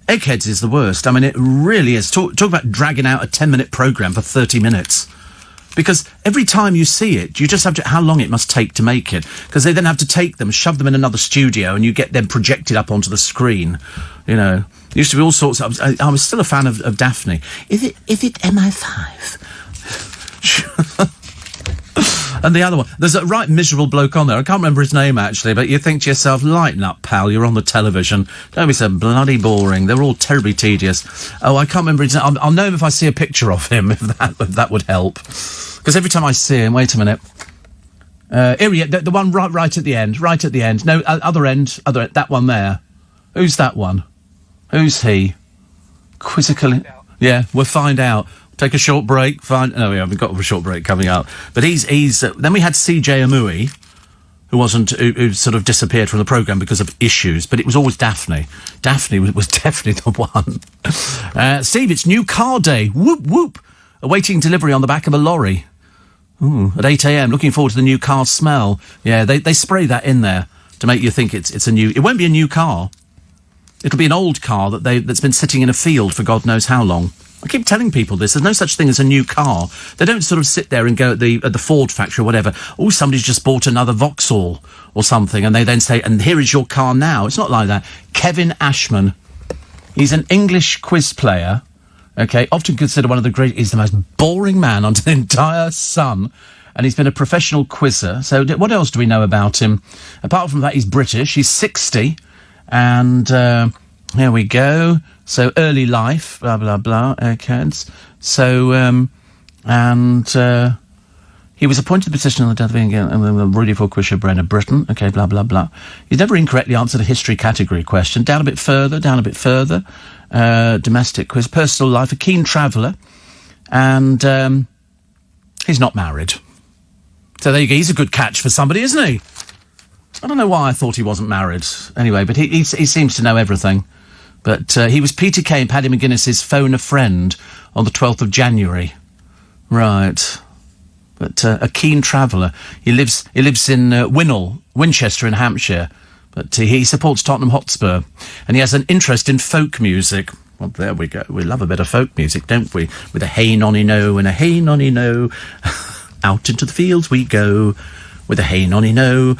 Eggheads is the worst. I mean, it really is. Talk about dragging out a 10-minute programme for 30 minutes. Because every time you see it, you just have to... How long it must take to make it. Because they then have to take them, shove them in another studio, and you get them projected up onto the screen. You know, there used to be all sorts of... I was still a fan of Daphne. Is it MI5? And the other one, there's a right miserable bloke on there. I can't remember his name, actually, but you think to yourself, lighten up, pal, you're on the television. Don't be so bloody boring. They're all terribly tedious. Oh, I can't remember his name. I'll know him if I see a picture of him, if that would help. Because every time I see him, wait a minute. Here, the one right at the end, No, other end, that one there. Who's that one? Who's he? Quizzical. Yeah, we'll find out. Take a short break. No, we haven't got a short break coming up. But he's. Then we had CJ Amui, who sort of disappeared from the programme because of issues. But it was always Daphne. Daphne was definitely the one. Steve, it's new car day. Whoop whoop. Awaiting delivery on the back of a lorry. Ooh, at 8 a.m. Looking forward to the new car smell. Yeah, they spray that in there to make you think it's a new. It won't be a new car. It'll be an old car that's been sitting in a field for God knows how long. I keep telling people this. There's no such thing as a new car. They don't sort of sit there and go at the Ford factory or whatever. Oh, somebody's just bought another Vauxhall or something, and they then say, and here is your car now. It's not like that. Kevin Ashman. He's an English quiz player. Okay, often considered one of the great... He's the most boring man under the entire sun. And he's been a professional quizzer. So what else do we know about him? Apart from that, he's British. He's 60. And here we go. So early life, blah, blah, blah, kids. So, he was appointed to the position on the death of England and the Rudy for quiz show brain of Britain. Okay, blah, blah, blah. He's never incorrectly answered a history category question. Down a bit further. Domestic quiz, personal life, a keen traveller. And, he's not married. So there you go. He's a good catch for somebody, isn't he? I don't know why I thought he wasn't married. Anyway, but he seems to know everything. But he was Peter Kay and Paddy McGuinness's Phone a Friend on the 12th of January. Right. But a keen traveller. He lives in Winchester in Hampshire. But he supports Tottenham Hotspur. And he has an interest in folk music. Well, there we go. We love a bit of folk music, don't we? With a hey nonny no and a hey nonny no. Out into the fields we go. With a hey nonny no.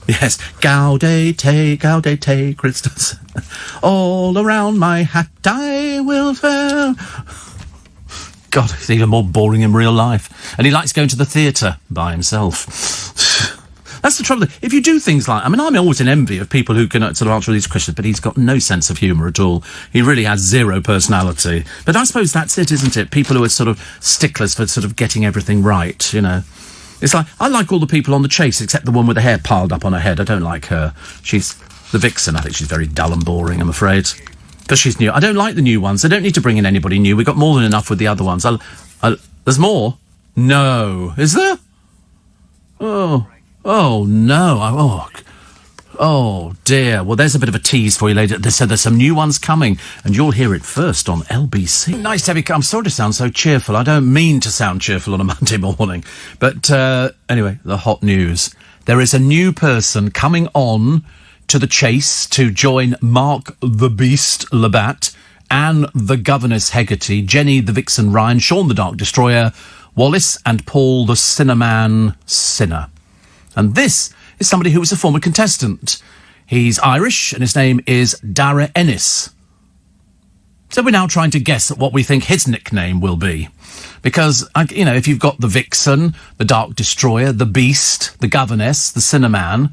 Yes, gaudete, Christus. All around my hat I will wear. God, he's even more boring in real life. And he likes going to the theatre by himself. That's the trouble. If you do things like... I mean, I'm always in envy of people who can sort of answer these questions, but he's got no sense of humour at all. He really has zero personality. But I suppose that's it, isn't it? People who are sort of sticklers for sort of getting everything right, you know. It's like, I like all the people on The Chase, except the one with the hair piled up on her head. I don't like her. She's the vixen. I think she's very dull and boring, I'm afraid. Because she's new. I don't like the new ones. They don't need to bring in anybody new. We've got more than enough with the other ones. There's more? No. Is there? Oh no. Oh dear. Well, there's a bit of a tease for you later. They said there's some new ones coming, and you'll hear it first on LBC. Nice to have you. I'm sorry to sound so cheerful. I don't mean to sound cheerful on a Monday morning. But anyway, the hot news. There is a new person coming on to The Chase to join Mark the Beast Labatt, Anne the Governess Hegarty, Jenny the Vixen Ryan, Sean the Dark Destroyer, Wallace and Paul the Sinnerman Sinner. And this is somebody who was a former contestant. He's Irish, and his name is Dara Ennis. So we're now trying to guess at what we think his nickname will be. Because, you know, if you've got the Vixen, the Dark Destroyer, the Beast, the Governess, the Sinnerman,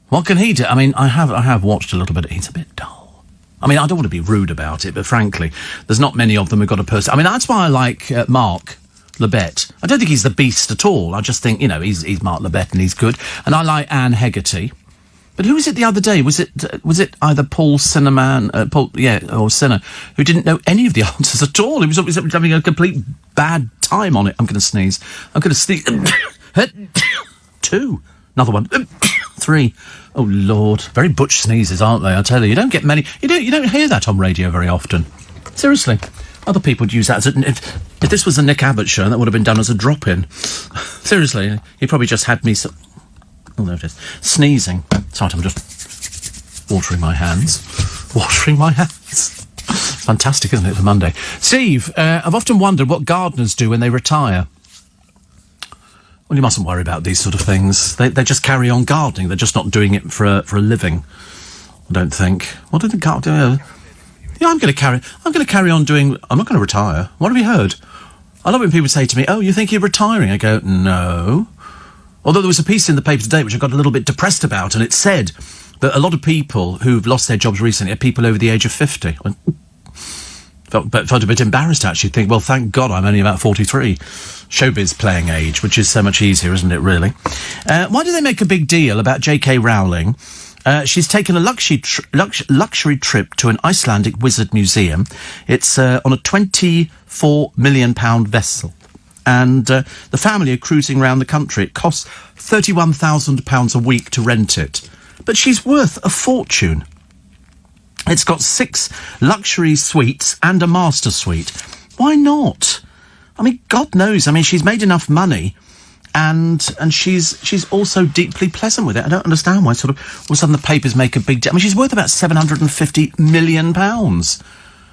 what can he do? I mean, I have watched a little bit. He's a bit dull. I mean, I don't want to be rude about it, but frankly, there's not many of them who've got a person. I mean, that's why I like Mark Lebet. I don't think he's the beast at all. I just think, he's Mark Lebet and he's good. And I like Anne Hegarty. But who was it the other day? Was it either Paul Sinnerman, or Sinner, who didn't know any of the answers at all? He was having a complete bad time on it. I'm going to sneeze. I'm going to sneeze. 2. Another one. 3. Oh, Lord. Very butch sneezes, aren't they? I tell you. You don't get many. You don't hear that on radio very often. Seriously. Other people would use that as if this was a Nick Abbott show, that would have been done as a drop-in. Seriously. He probably just had me... Oh, there it is. Sneezing. Sorry, I'm just watering my hands. Watering my hands. Fantastic, isn't it, for Monday? Steve, I've often wondered what gardeners do when they retire. Well, you mustn't worry about these sort of things. They just carry on gardening. They're just not doing it for a living, I don't think. What do the gardeners do? Yeah, I'm going to carry on doing... I'm not going to retire. What have you heard? I love when people say to me, oh, you think you're retiring? I go, no. Although there was a piece in the paper today which I got a little bit depressed about, and it said that a lot of people who've lost their jobs recently are people over the age of 50. Felt a bit embarrassed, actually. Think, well, thank God I'm only about 43. Showbiz playing age, which is so much easier, isn't it, really? Why do they make a big deal about J.K. Rowling? She's taken a luxury trip to an Icelandic wizard museum. It's on a £24 million vessel. And the family are cruising around the country. It costs £31,000 a week to rent it. But she's worth a fortune. It's got 6 luxury suites and a master suite. Why not? I mean, God knows. I mean, she's made enough money, and she's also deeply pleasant with it. I don't understand why all of a sudden the papers make a big deal. I mean, she's worth about £750 million.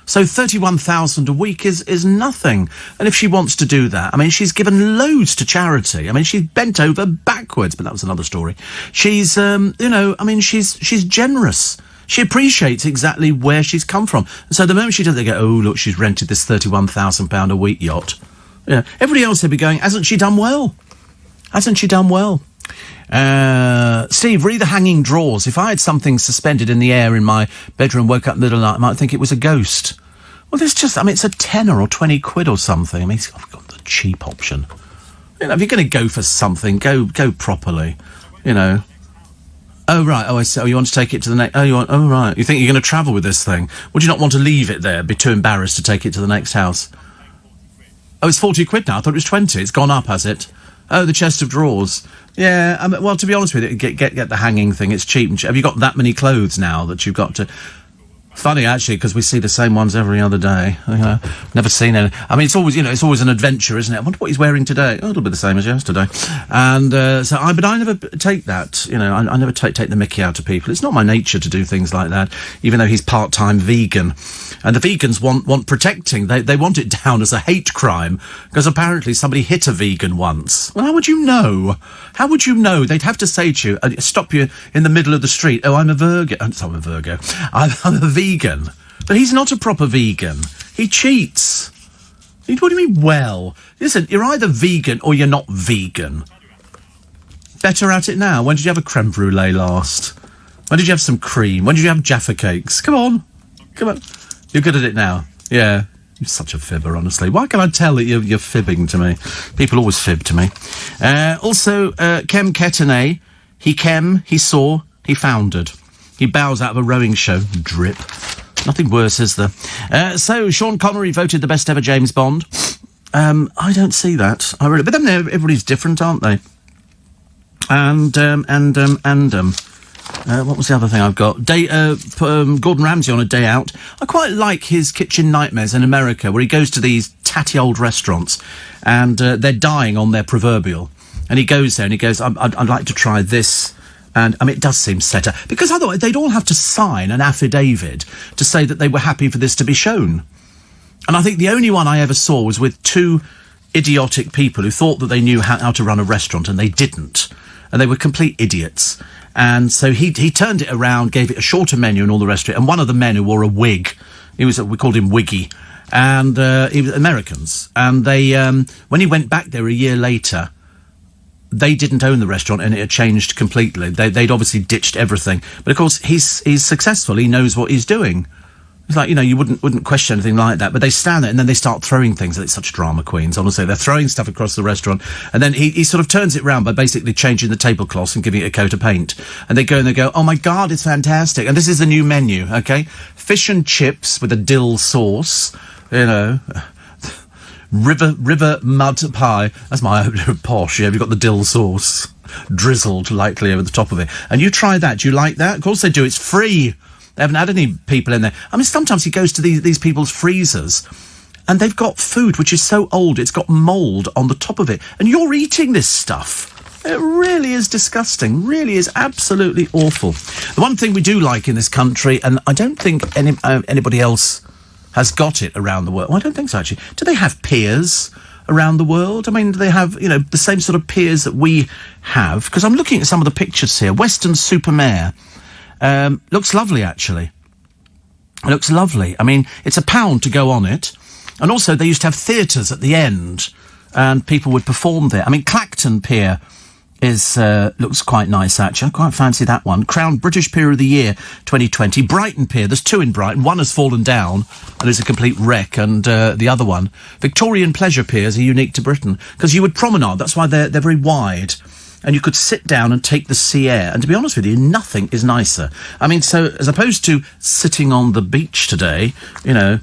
So 31,000 a week is nothing. And if she wants to do that, I mean, she's given loads to charity. I mean, she's bent over backwards, but that was another story. She's, she's generous. She appreciates exactly where she's come from. And so the moment she does, they go, oh, look, she's rented this £31,000 a week yacht. Yeah. Everybody else would be going, hasn't she done well? Hasn't she done well? Steve, read the hanging drawers. If I had something suspended in the air in my bedroom, woke up in the middle of the night, I might think it was a ghost. Well, there's just, I mean, it's a tenner or 20 quid or something. I mean, I've got the cheap option. You know, if you're going to go for something, go properly, you know. Oh, right. Oh, I see. Oh, you want to take it to the next... Oh, right. You think you're going to travel with this thing? Would you not want to leave it there, be too embarrassed to take it to the next house? Oh, it's 40 quid now. I thought it was 20. It's gone up, has it? Oh, the chest of drawers. Yeah, well, to be honest with you, get the hanging thing. It's cheap. Have you got that many clothes now that you've got to... Funny, actually, because we see the same ones every other day. Never seen any. I mean, it's always an adventure, isn't it? I wonder what he's wearing today. Oh, it'll be the same as yesterday. And but I never take that. You know, I never take the mickey out of people. It's not my nature to do things like that. Even though he's part-time vegan, and the vegans want protecting. They want it down as a hate crime because apparently somebody hit a vegan once. Well, how would you know? How would you know? They'd have to say to you, stop you in the middle of the street. Oh, I'm a Virgo. I'm a Virgo. I'm a vegan. But he's not a proper vegan. He cheats. What do you mean, well? Listen, you're either vegan or you're not vegan. Better at it now. When did you have a creme brulee last? When did you have some cream? When did you have Jaffa cakes? Come on. You're good at it now. Yeah. You're such a fibber, honestly. Why can I tell that you're fibbing to me? People always fib to me. Also, Kem Ketanay. He came, he saw, he foundered. He bows out of a rowing show. Drip. Nothing worse, is there? So, Sean Connery voted the best ever James Bond. I don't see that. But then everybody's different, aren't they? And what was the other thing I've got? Gordon Ramsay on A Day Out. I quite like his Kitchen Nightmares in America, where he goes to these tatty old restaurants and they're dying on their proverbial. And he goes there and he goes, I'd like to try this. And, I mean, it does seem setter. Because otherwise, they'd all have to sign an affidavit to say that they were happy for this to be shown. And I think the only one I ever saw was with 2 idiotic people who thought that they knew how to run a restaurant, and they didn't. And they were complete idiots. And so he turned it around, gave it a shorter menu and all the rest of it. And one of the men who wore a wig, we called him Wiggy. And he was Americans. And they, when he went back there a year later... They didn't own the restaurant, and it had changed completely. They'd obviously ditched everything. But, of course, he's successful. He knows what he's doing. It's like, you wouldn't question anything like that, but they stand there and then they start throwing things. It's such drama queens, honestly. They're throwing stuff across the restaurant, and then he sort of turns it round by basically changing the tablecloths and giving it a coat of paint. And they go, oh my God, it's fantastic. And this is the new menu, okay? Fish and chips with a dill sauce, river mud pie. That's my posh, yeah, we've got the dill sauce drizzled lightly over the top of it. And you try that. Do you like that? Of course they do. It's free. They haven't had any people in there. I mean, sometimes he goes to these people's freezers and they've got food which is so old it's got mould on the top of it. And you're eating this stuff. It really is disgusting. Really is absolutely awful. The one thing we do like in this country, and I don't think anybody else has got it around the world. Well, I don't think so, actually. Do they have piers around the world? I mean, do they have, the same sort of piers that we have? Because I'm looking at some of the pictures here. Weston-super-Mare. Looks lovely, actually. It looks lovely. I mean, it's £1 to go on it. And also, they used to have theatres at the end, and people would perform there. I mean, Clacton Pier looks quite nice, actually. I quite fancy that one. Crowned British Pier of the Year 2020. Brighton Pier. There's 2 in Brighton. One has fallen down and is a complete wreck, and the other one. Victorian Pleasure Piers are unique to Britain, because you would promenade. That's why they're very wide. And you could sit down and take the sea air. And to be honest with you, nothing is nicer. I mean, so as opposed to sitting on the beach today,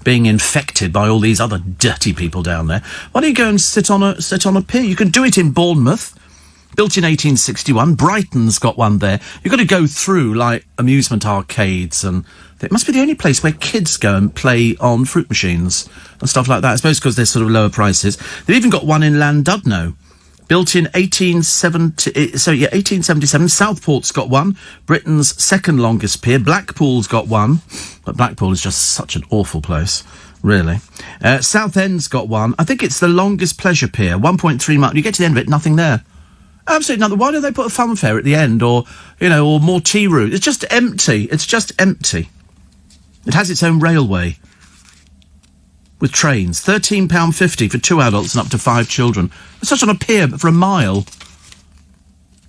being infected by all these other dirty people down there, why don't you go and sit on a pier? You can do it in Bournemouth, built in 1861. Brighton's got one there. You've got to go through, like, amusement arcades, and it must be the only place where kids go and play on fruit machines and stuff like that. I suppose because they're sort of lower prices. They've even got one in Llandudno. Built in 1877. Southport's got one. Britain's second longest pier. Blackpool's got one. But Blackpool is just such an awful place, really. Southend's got one. I think it's the longest pleasure pier. 1.3 miles. You get to the end of it, nothing there. Absolutely nothing. Why don't they put a funfair at the end, or more tea route? It's just empty. It's just empty. It has its own railway. With trains, £13.50 for 2 adults and up to 5 children. It's such on a pier for a mile.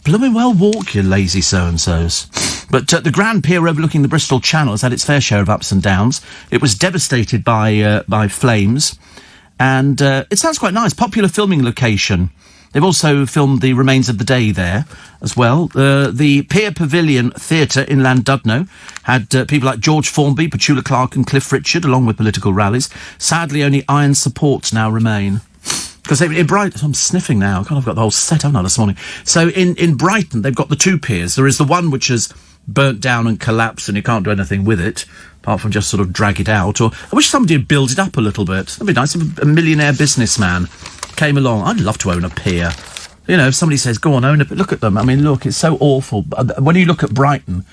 Blooming well walk, you lazy so-and-sos. But the Grand Pier overlooking the Bristol Channel has had its fair share of ups and downs. It was devastated by flames. And it sounds quite nice. Popular filming location. They've also filmed The Remains of the Day there as well. The Pier Pavilion Theatre in Llandudno had people like George Formby, Petula Clark and Cliff Richard, along with political rallies. Sadly, only iron supports now remain. Because in Brighton... I'm sniffing now. God, I've got the whole set, haven't I, this morning? So in Brighton, they've got the 2 piers. There is the one which has burnt down and collapsed and you can't do anything with it, apart from just sort of drag it out. Or I wish somebody would build it up a little bit. That'd be nice if a millionaire businessman came along. I'd love to own a pier. If somebody says, go on, own it, look at them. I mean, look, it's so awful. When you look at Brighton,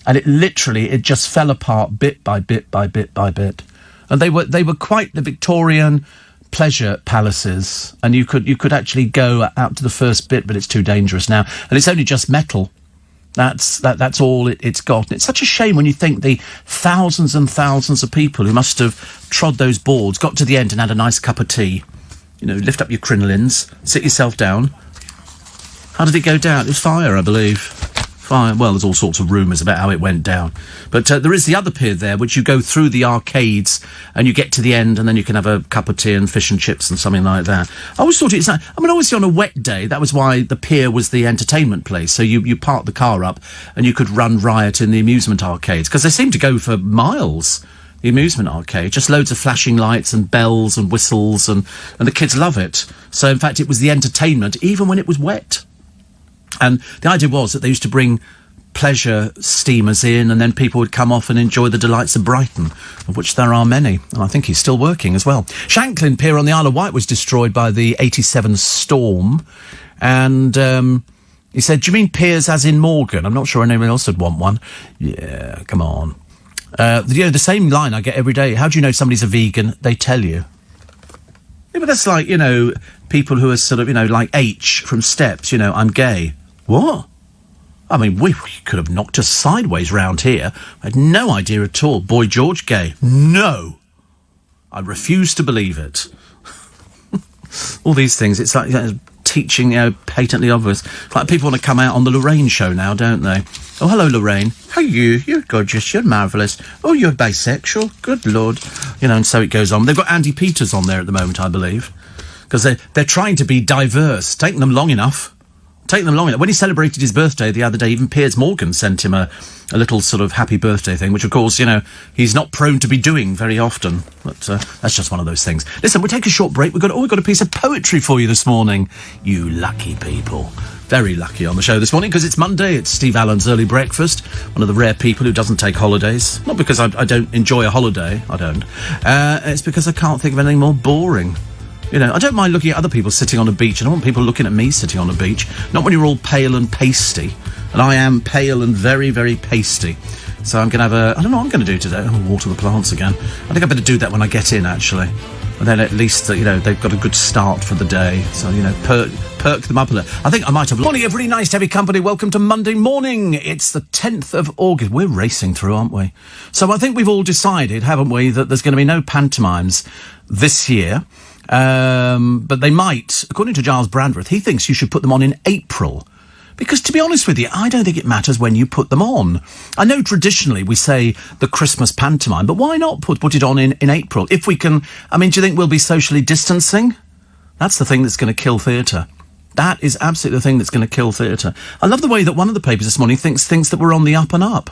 and it just fell apart bit by bit by bit by bit. And they were quite the Victorian pleasure palaces, and you could actually go out to the first bit, but it's too dangerous now. And it's only just metal. That's all it's got. And it's such a shame when you think the thousands and thousands of people who must have trod those boards, got to the end and had a nice cup of tea. Lift up your crinolines, sit yourself down. How did it go down? It was fire, I believe. Fire. Well, there's all sorts of rumours about how it went down. But there is the other pier there, which you go through the arcades and you get to the end and then you can have a cup of tea and fish and chips and something like that. I always thought obviously on a wet day, that was why the pier was the entertainment place. So you park the car up and you could run riot in the amusement arcades, because they seem to go for miles. The amusement arcade, just loads of flashing lights and bells and whistles, and the kids love it. So, in fact, it was the entertainment, even when it was wet. And the idea was that they used to bring pleasure steamers in, and then people would come off and enjoy the delights of Brighton, of which there are many. And I think he's still working as well. Shanklin Pier on the Isle of Wight was destroyed by the 87 storm. And he said, do you mean piers as in Morgan? I'm not sure anyone else would want one. Yeah, come on. The same line I get every day. How do you know somebody's a vegan? They tell you. Yeah, but that's like, people who are sort of, like H from Steps, I'm gay. What? I mean, we could have knocked us sideways round here. I had no idea at all. Boy George gay. No. I refuse to believe it. All these things, it's like teaching, patently obvious. Like people want to come out on the Lorraine show now, don't they? Oh, hello, Lorraine. How are you? You're gorgeous. You're marvellous. Oh, you're bisexual. Good Lord. You know, and so it goes on. They've got Andy Peters on there at the moment, I believe, because they're trying to be diverse. Taking them long enough. When he celebrated his birthday the other day, even Piers Morgan sent him a little sort of happy birthday thing, which, of course, you know, he's not prone to be doing very often. But that's just one of those things. Listen, we'll take a short break. We've got a piece of poetry for you this morning. You lucky people. Very lucky on the show this morning, because it's Monday. It's Steve Allen's early breakfast. One of the rare people who doesn't take holidays. Not because I don't enjoy a holiday. I don't. It's because I can't think of anything more boring. You know, I don't mind looking at other people sitting on a beach. I don't want people looking at me sitting on a beach. Not when you're all pale and pasty. And I am pale and very, very pasty. So I'm going to have I don't know what I'm going to do today. Oh, water the plants again. I think I better do that when I get in, actually. And then at least, you know, they've got a good start for the day. So, you know, perk them up a little. I think I might have... Morning, everybody. Nice to have your company. Welcome to Monday morning. It's the 10th of August. We're racing through, aren't we? So I think we've all decided, haven't we, that there's going to be no pantomimes this year. But they might, according to Giles Brandreth, he thinks you should put them on in April. Because, to be honest with you, I don't think it matters when you put them on. I know traditionally we say the Christmas pantomime, but why not put it on in April? If we can, I mean, do you think we'll be socially distancing? That's the thing that's going to kill theatre. That is absolutely the thing that's going to kill theatre. I love the way that one of the papers this morning thinks that we're on the up and up.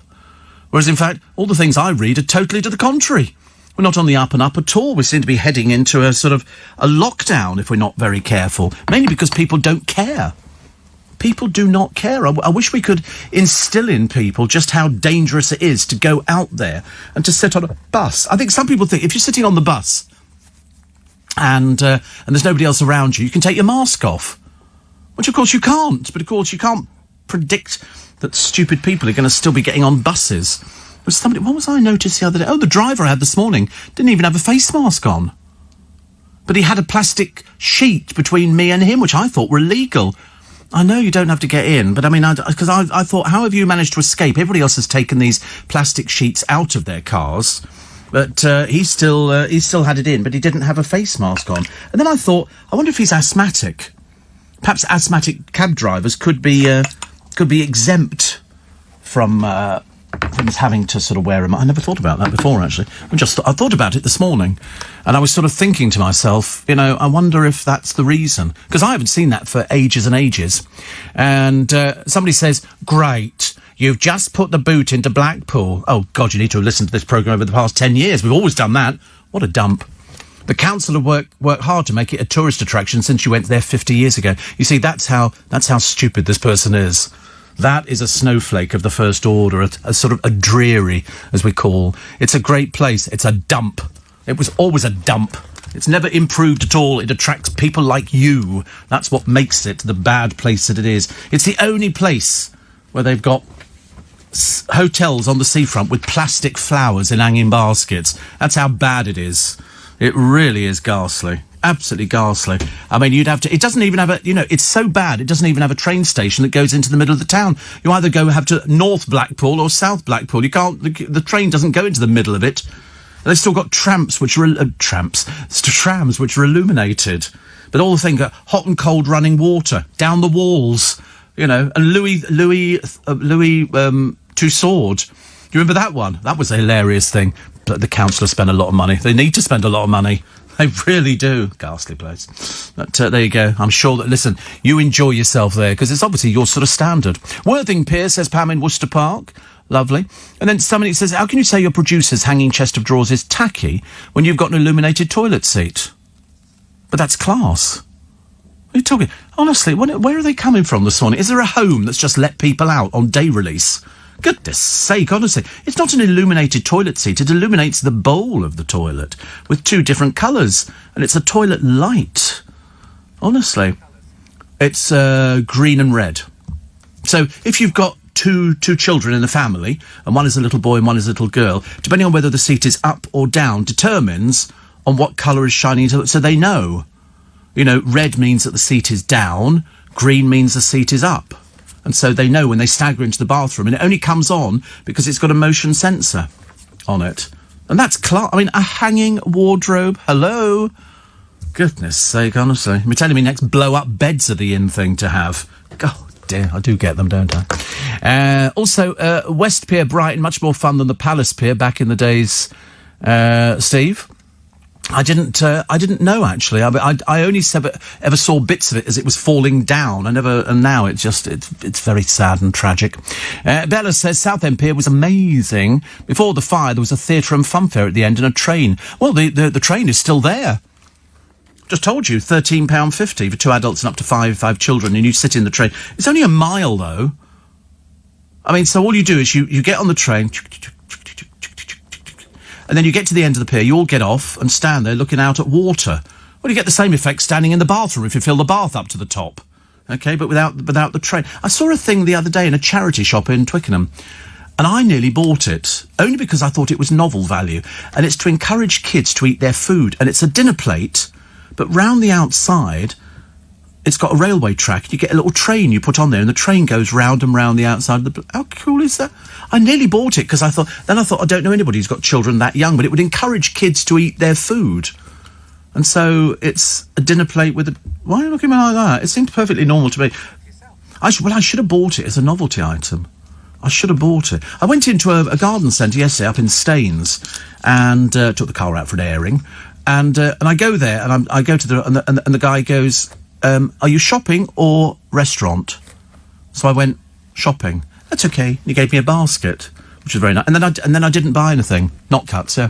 Whereas, in fact, all the things I read are totally to the contrary. We're not on the up and up at all. We seem to be heading into a sort of a lockdown if we're not very careful. Mainly because people don't care. People do not care. I wish we could instill in people just how dangerous it is to go out there and to sit on a bus. I think some people think if you're sitting on the bus and there's nobody else around you, you can take your mask off. Which, of course, you can't. But, of course, you can't predict that stupid people are going to still be getting on buses. What was I noticed the other day? Oh, the driver I had this morning didn't even have a face mask on. But he had a plastic sheet between me and him, which I thought were illegal. I know you don't have to get in, but I mean, because I thought, how have you managed to escape? Everybody else has taken these plastic sheets out of their cars, but he still had it in, but he didn't have a face mask on. And then I thought, I wonder if he's asthmatic. Perhaps asthmatic cab drivers could be exempt from having to sort of wear them. I never thought about that before, actually. I thought about it this morning, and I was sort of thinking to myself, you know, I wonder if that's the reason. Because I haven't seen that for ages and ages. And somebody says, great, you've just put the boot into Blackpool. Oh, God, you need to have listened to this programme over the past 10 years. We've always done that. What a dump. The council have worked hard to make it a tourist attraction since you went there 50 years ago. You see, that's how stupid this person is. That is a snowflake of the first order, a sort of a dreary, as we call. It's a great place. It's a dump. It was always a dump. It's never improved at all. It attracts people like you. That's what makes it the bad place that it is. It's the only place where they've got hotels on the seafront with plastic flowers in hanging baskets. That's how bad it is. It really is ghastly. Absolutely ghastly. I mean, you'd have to... It doesn't even have a... You know, it's so bad, it doesn't even have a train station that goes into the middle of the town. You either have to North Blackpool or South Blackpool. You can't... The train doesn't go into the middle of it. They've still got trams which are illuminated. But all the thing got hot and cold running water down the walls, you know. And Louis Tussaud. Do you remember that one? That was a hilarious thing. But the council spent a lot of money. They need to spend a lot of money. They really do. Ghastly place. But there you go. I'm sure that, listen, you enjoy yourself there, because it's obviously your sort of standard. Worthing Pier, says Pam in Worcester Park. Lovely. And then somebody says, how can you say your producer's hanging chest of drawers is tacky when you've got an illuminated toilet seat? But that's class. What are you talking? Honestly, where are they coming from this morning? Is there a home that's just let people out on day release? Goodness sake, honestly. It's not an illuminated toilet seat. It illuminates the bowl of the toilet with two different colours. And it's a toilet light. Honestly. It's green and red. So if you've got two children in the family, and one is a little boy and one is a little girl, depending on whether the seat is up or down, determines on what colour is shining into it, so they know. You know, red means that the seat is down, green means the seat is up. And so they know when they stagger into the bathroom, and it only comes on because it's got a motion sensor on it. And that's I mean, a hanging wardrobe. Hello? Goodness sake, honestly. You're telling me next blow-up beds are the in thing to have. God dear, I do get them, don't I? Also, West Pier, Brighton, much more fun than the Palace Pier back in the days, Steve. I didn't know, actually. I only ever saw bits of it as it was falling down. And now it's very sad and tragic. Bella says Southend Pier was amazing. Before the fire, there was a theatre and funfair at the end and a train. Well, the train is still there. Just told you, £13.50 for 2 adults and up to five children, and you sit in the train. It's only a mile, though. I mean, so all you do is you get on the train, and then you get to the end of the pier, you all get off and stand there looking out at water. Well, you get the same effect standing in the bathroom if you fill the bath up to the top. OK, but without the train. I saw a thing the other day in a charity shop in Twickenham, and I nearly bought it, only because I thought it was novel value. And it's to encourage kids to eat their food. And it's a dinner plate, but round the outside, it's got a railway track. You get a little train you put on there, and the train goes round and round the outside of the... How cool is that? I nearly bought it, because I thought, I don't know anybody who's got children that young, but it would encourage kids to eat their food. And so it's a dinner plate with a... Why are you looking at me like that? It seems perfectly normal to me. I should have bought it as a novelty item. I should have bought it. I went into a garden centre yesterday up in Staines and took the car out for an airing. And I go there, and I go to the guy goes, are you shopping or restaurant? So I went, shopping. That's okay. He gave me a basket, which was very nice. And then I didn't buy anything. Not Cuts, yeah.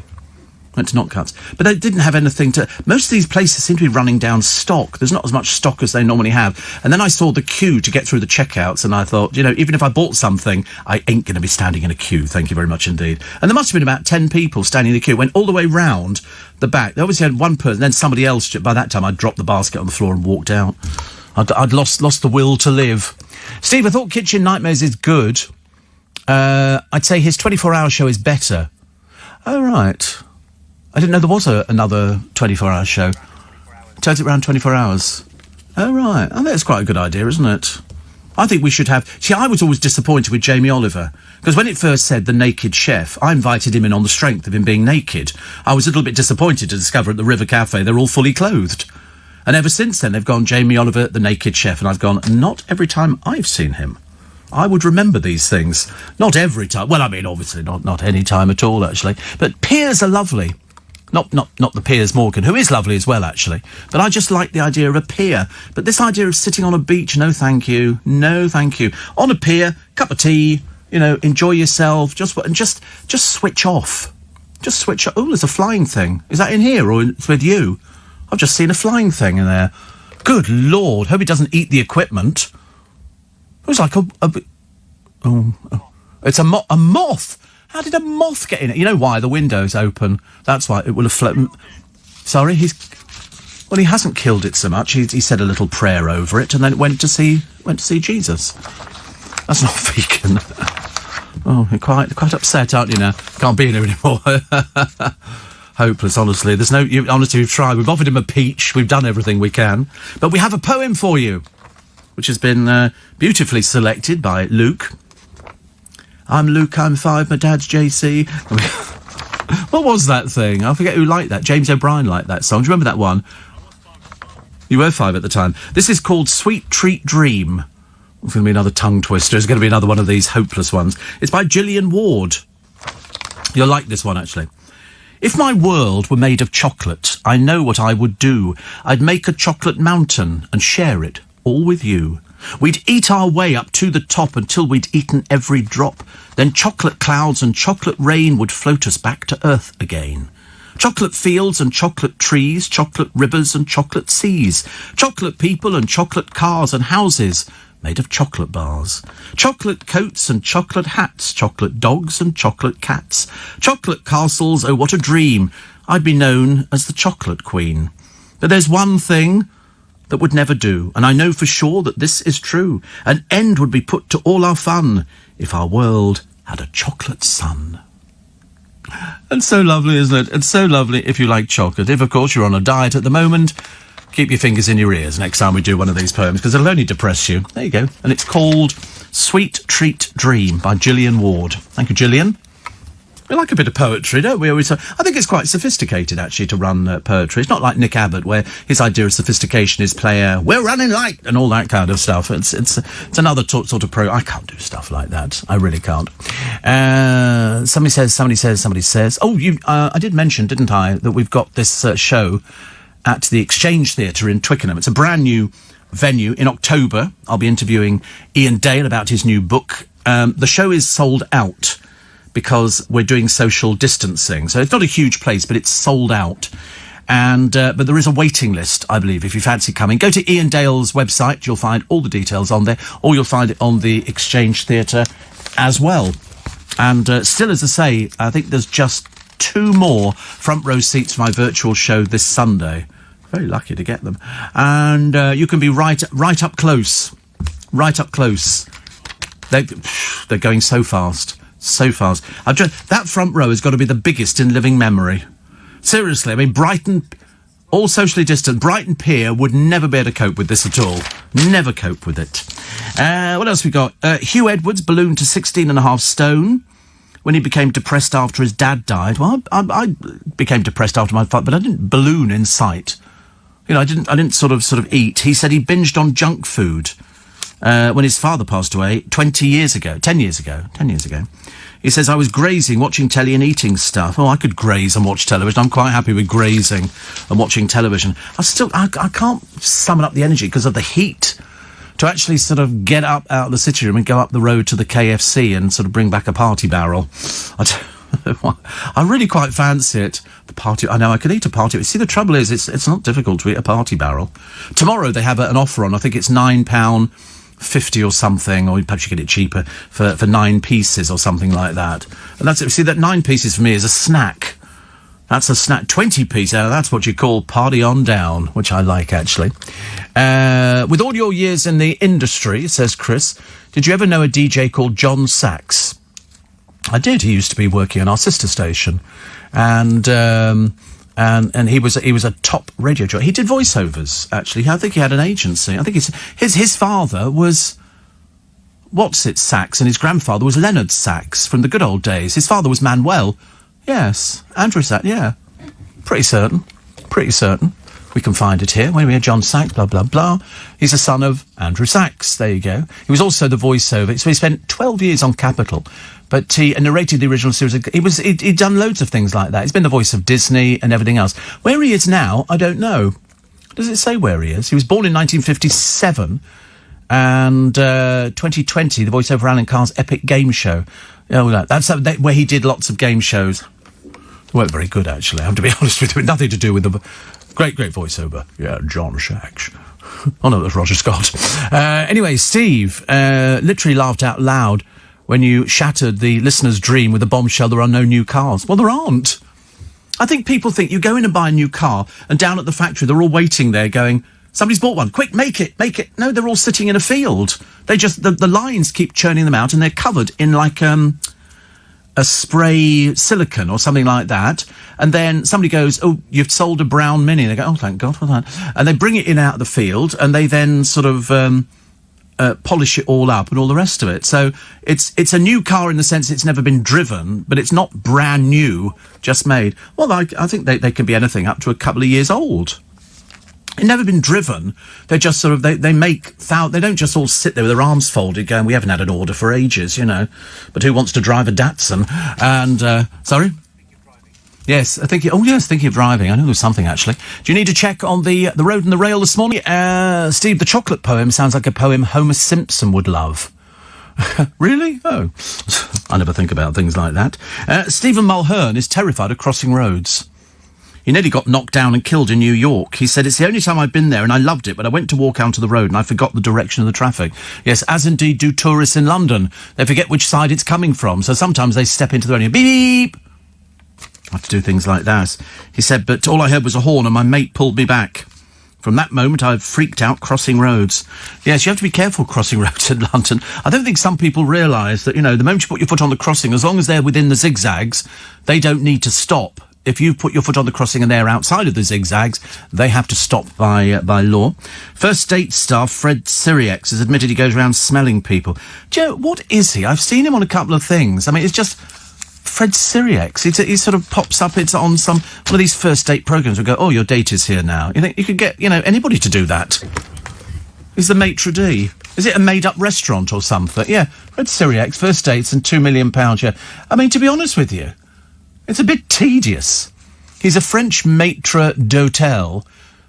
Went to Not Cuts. But they didn't have anything to... Most of these places seem to be running down stock. There's not as much stock as they normally have. And then I saw the queue to get through the checkouts, and I thought, even if I bought something, I ain't going to be standing in a queue. Thank you very much indeed. And there must have been about 10 people standing in the queue. Went all the way round the back. They obviously had one person, then somebody else. By that time, I'd dropped the basket on the floor and walked out. I'd lost the will to live. Steve, I thought Kitchen Nightmares is good. I'd say his 24-hour show is better. Oh, right. I didn't know there was another 24-hour show. Turns it around 24 hours. Oh, right. Oh, that's quite a good idea, isn't it? I think we should have... See, I was always disappointed with Jamie Oliver, because when it first said The Naked Chef, I invited him in on the strength of him being naked. I was a little bit disappointed to discover at the River Cafe they're all fully clothed. And ever since then, they've gone Jamie Oliver, The Naked Chef, and I've gone, not every time I've seen him. I would remember these things. Not every time. Well, I mean, obviously, not any time at all, actually. But Piers are lovely. Not the Piers Morgan, who is lovely as well, actually. But I just like the idea of a pier. But this idea of sitting on a beach, no thank you. No thank you. On a pier, cup of tea, enjoy yourself, just switch off. Just switch off. Oh, there's a flying thing. Is that in here or it's with you? I've just seen a flying thing in there. Good Lord. Hope it doesn't eat the equipment. It was like it's a moth. How did a moth get in it? You know why? The window's open. That's why it will have flown. Sorry, he hasn't killed it so much. He said a little prayer over it and then went to see Jesus. That's not vegan. Oh, you're quite upset, aren't you now? Can't be in here anymore. Hopeless, honestly. There's no... honestly, we've tried. We've offered him a peach. We've done everything we can. But we have a poem for you, which has been beautifully selected by Luke. I'm Luke, I'm 5, my dad's JC. What was that thing? I forget who liked that. James O'Brien liked that song. Do you remember that one? You were 5 at the time. This is called Sweet Treat Dream. It's going to be another tongue twister. It's going to be another one of these hopeless ones. It's by Gillian Ward. You'll like this one, actually. If my world were made of chocolate, I know what I would do. I'd make a chocolate mountain and share it, all with you. We'd eat our way up to the top until we'd eaten every drop. Then chocolate clouds and chocolate rain would float us back to earth again. Chocolate fields and chocolate trees, chocolate rivers and chocolate seas, chocolate people and chocolate cars and houses made of chocolate bars. Chocolate coats and chocolate hats, chocolate dogs and chocolate cats. Chocolate castles, oh what a dream. I'd be known as the Chocolate Queen. But there's one thing that would never do, and I know for sure that this is true. An end would be put to all our fun if our world had a chocolate sun. And so lovely, isn't it? It's so lovely if you like chocolate. If, of course, you're on a diet at the moment, keep your fingers in your ears next time we do one of these poems, because it'll only depress you. There you go. And it's called Sweet Treat Dream by Gillian Ward. Thank you, Gillian. We like a bit of poetry, don't we? I think it's quite sophisticated, actually, to run poetry. It's not like Nick Abbott, where his idea of sophistication is we're running light, and all that kind of stuff. It's another sort of I can't do stuff like that. I really can't. Somebody says. Oh, I did mention, didn't I, that we've got this show at the Exchange Theatre in Twickenham. It's a brand new venue. In October, I'll be interviewing Ian Dale about his new book. The show is sold out because we're doing social distancing. So it's not a huge place, but it's sold out. And but there is a waiting list, I believe, if you fancy coming. Go to Ian Dale's website. You'll find all the details on there, or you'll find it on the Exchange Theatre as well. And still, as I say, I think there's just 2 more front row seats for my virtual show this Sunday. Very lucky to get them. And you can be right up close. Right up close. They're going so fast. So fast. That front row has got to be the biggest in living memory. Seriously, I mean, Brighton, all socially distant, Brighton Pier would never be able to cope with this at all. Never cope with it. What else we got? Hugh Edwards ballooned to 16.5 stone when he became depressed after his dad died. Well, I became depressed after my father, but I didn't balloon in sight. You know, I didn't sort of eat. He said he binged on junk food when his father passed away 10 years ago. He says, I was grazing, watching telly and eating stuff. Oh, I could graze and watch television. I'm quite happy with grazing and watching television. I can't summon up the energy because of the heat to actually sort of get up out of the sitting room and go up the road to the KFC and sort of bring back a party barrel. I really quite fancy it. The party, I know I could eat a party. See, the trouble is, it's not difficult to eat a party barrel. Tomorrow they have an offer on, I think it's £9.50 or something, or perhaps you get it cheaper for 9 pieces or something like that. And that's it. See, that 9 pieces for me is a snack. That's a snack. 20 pieces, that's what you call party on down, which I like, actually. With all your years in the industry, says Chris, did you ever know a DJ called John Sachs? I did. He used to be working on our sister station. And he was a top radio jockey. He did voiceovers, actually. I think he had an agency. I think his father was Sachs, and his grandfather was Leonard Sachs from the good old days. His father was Manuel. Yes, Andrew Sachs. Yeah, pretty certain. We can find it here. When we had John Sachs, blah blah blah. He's a son of Andrew Sachs. There you go. He was also the voiceover. So he spent 12 years on Capital. But he narrated the original series. He'd done loads of things like that. He's been the voice of Disney and everything else. Where he is now, I don't know. Does it say where he is? He was born in 1957, and 2020, the voice over Alan Carr's Epic Game Show. Oh, that's where he did lots of game shows. They weren't very good, actually, I have to be honest with you. Nothing to do with the great voiceover. Yeah, John Sachs. Oh, no, that was Roger Scott. Anyway, Steve literally laughed out loud when you shattered the listener's dream with a bombshell there are no new cars. Well, there aren't. I think people think you go in and buy a new car, and down at the factory they're all waiting there going, somebody's bought one, quick, make it. No, they're all sitting in a field. They just, the lines keep churning them out, and they're covered in like a spray silicone or something like that. And then somebody goes, oh, you've sold a brown Mini. They go, oh, thank God for that. And they bring it in out of the field, and they then sort of polish it all up and all the rest of it. So it's a new car in the sense it's never been driven, but it's not brand new, just made. Well, I think they can be anything up to a couple of years old. It's never been driven. They're just sort of, they make, they don't just all sit there with their arms folded going, we haven't had an order for ages, you know. But who wants to drive a Datsun? And, sorry? Yes, thinking of driving. I know there's something, actually. Do you need to check on the road and the rail this morning? Steve, the chocolate poem sounds like a poem Homer Simpson would love. Really? Oh. I never think about things like that. Stephen Mulhern is terrified of crossing roads. He nearly got knocked down and killed in New York. He said, it's the only time I've been there and I loved it, but I went to walk onto the road and I forgot the direction of the traffic. Yes, as indeed do tourists in London. They forget which side it's coming from, so sometimes they step into the road and beep! I have to do things like that. He said, but all I heard was a horn and my mate pulled me back. From that moment, I've freaked out crossing roads. Yes, you have to be careful crossing roads in London. I don't think some people realise that, you know, the moment you put your foot on the crossing, as long as they're within the zigzags, they don't need to stop. If you put your foot on the crossing and they're outside of the zigzags, they have to stop by law. First State staff Fred Sirieix has admitted he goes around smelling people. Joe, what is he? I've seen him on a couple of things. I mean, it's just Fred Sirieix. He sort of pops up. It's on one of these first date programmes. We go, oh, your date is here now. You think you could get, anybody to do that? He's the maitre d'. Is it a made-up restaurant or something? Yeah, Fred Sirieix, first dates and £2 million. Yeah. I mean, to be honest with you, it's a bit tedious. He's a French maitre d'hôtel,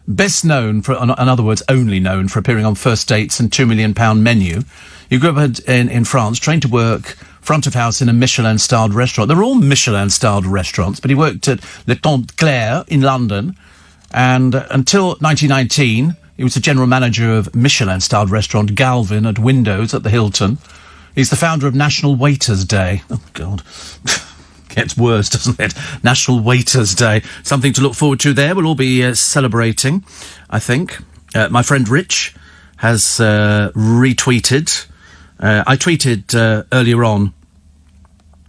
best known for, in other words, only known for appearing on First Dates and £2 million Menu. He grew up in France, trained to work front of house in a Michelin-starred restaurant. They're all Michelin-starred restaurants, but he worked at Le Temps Clair in London, and until 1919, he was the general manager of Michelin-starred restaurant Galvin at Windows at the Hilton. He's the founder of National Waiters' Day. Oh, God. Gets worse, doesn't it? National Waiters' Day. Something to look forward to there. We'll all be celebrating, I think. My friend Rich has retweeted. I tweeted earlier on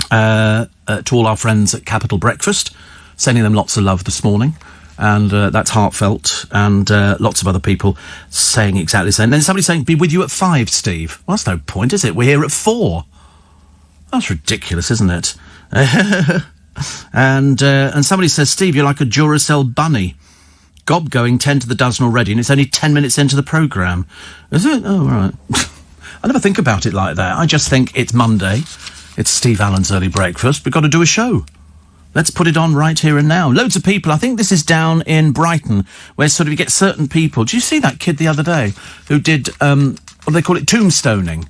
to all our friends at Capital Breakfast, sending them lots of love this morning. And that's heartfelt, and lots of other people saying exactly the same. And then somebody saying, be with you at 5, Steve. Well, that's no point, is it? We're here at 4. That's ridiculous, isn't it? And somebody says, Steve, you're like a Duracell bunny. Gob going 10 to the dozen already, and it's only 10 minutes into the programme. Is it? Oh, right. I never think about it like that. I just think it's Monday. It's Steve Allen's Early Breakfast. We've got to do a show. Let's put it on right here and now. Loads of people. I think this is down in Brighton, where sort of you get certain people. Did you see that kid the other day who did, what do they call it, tombstoning?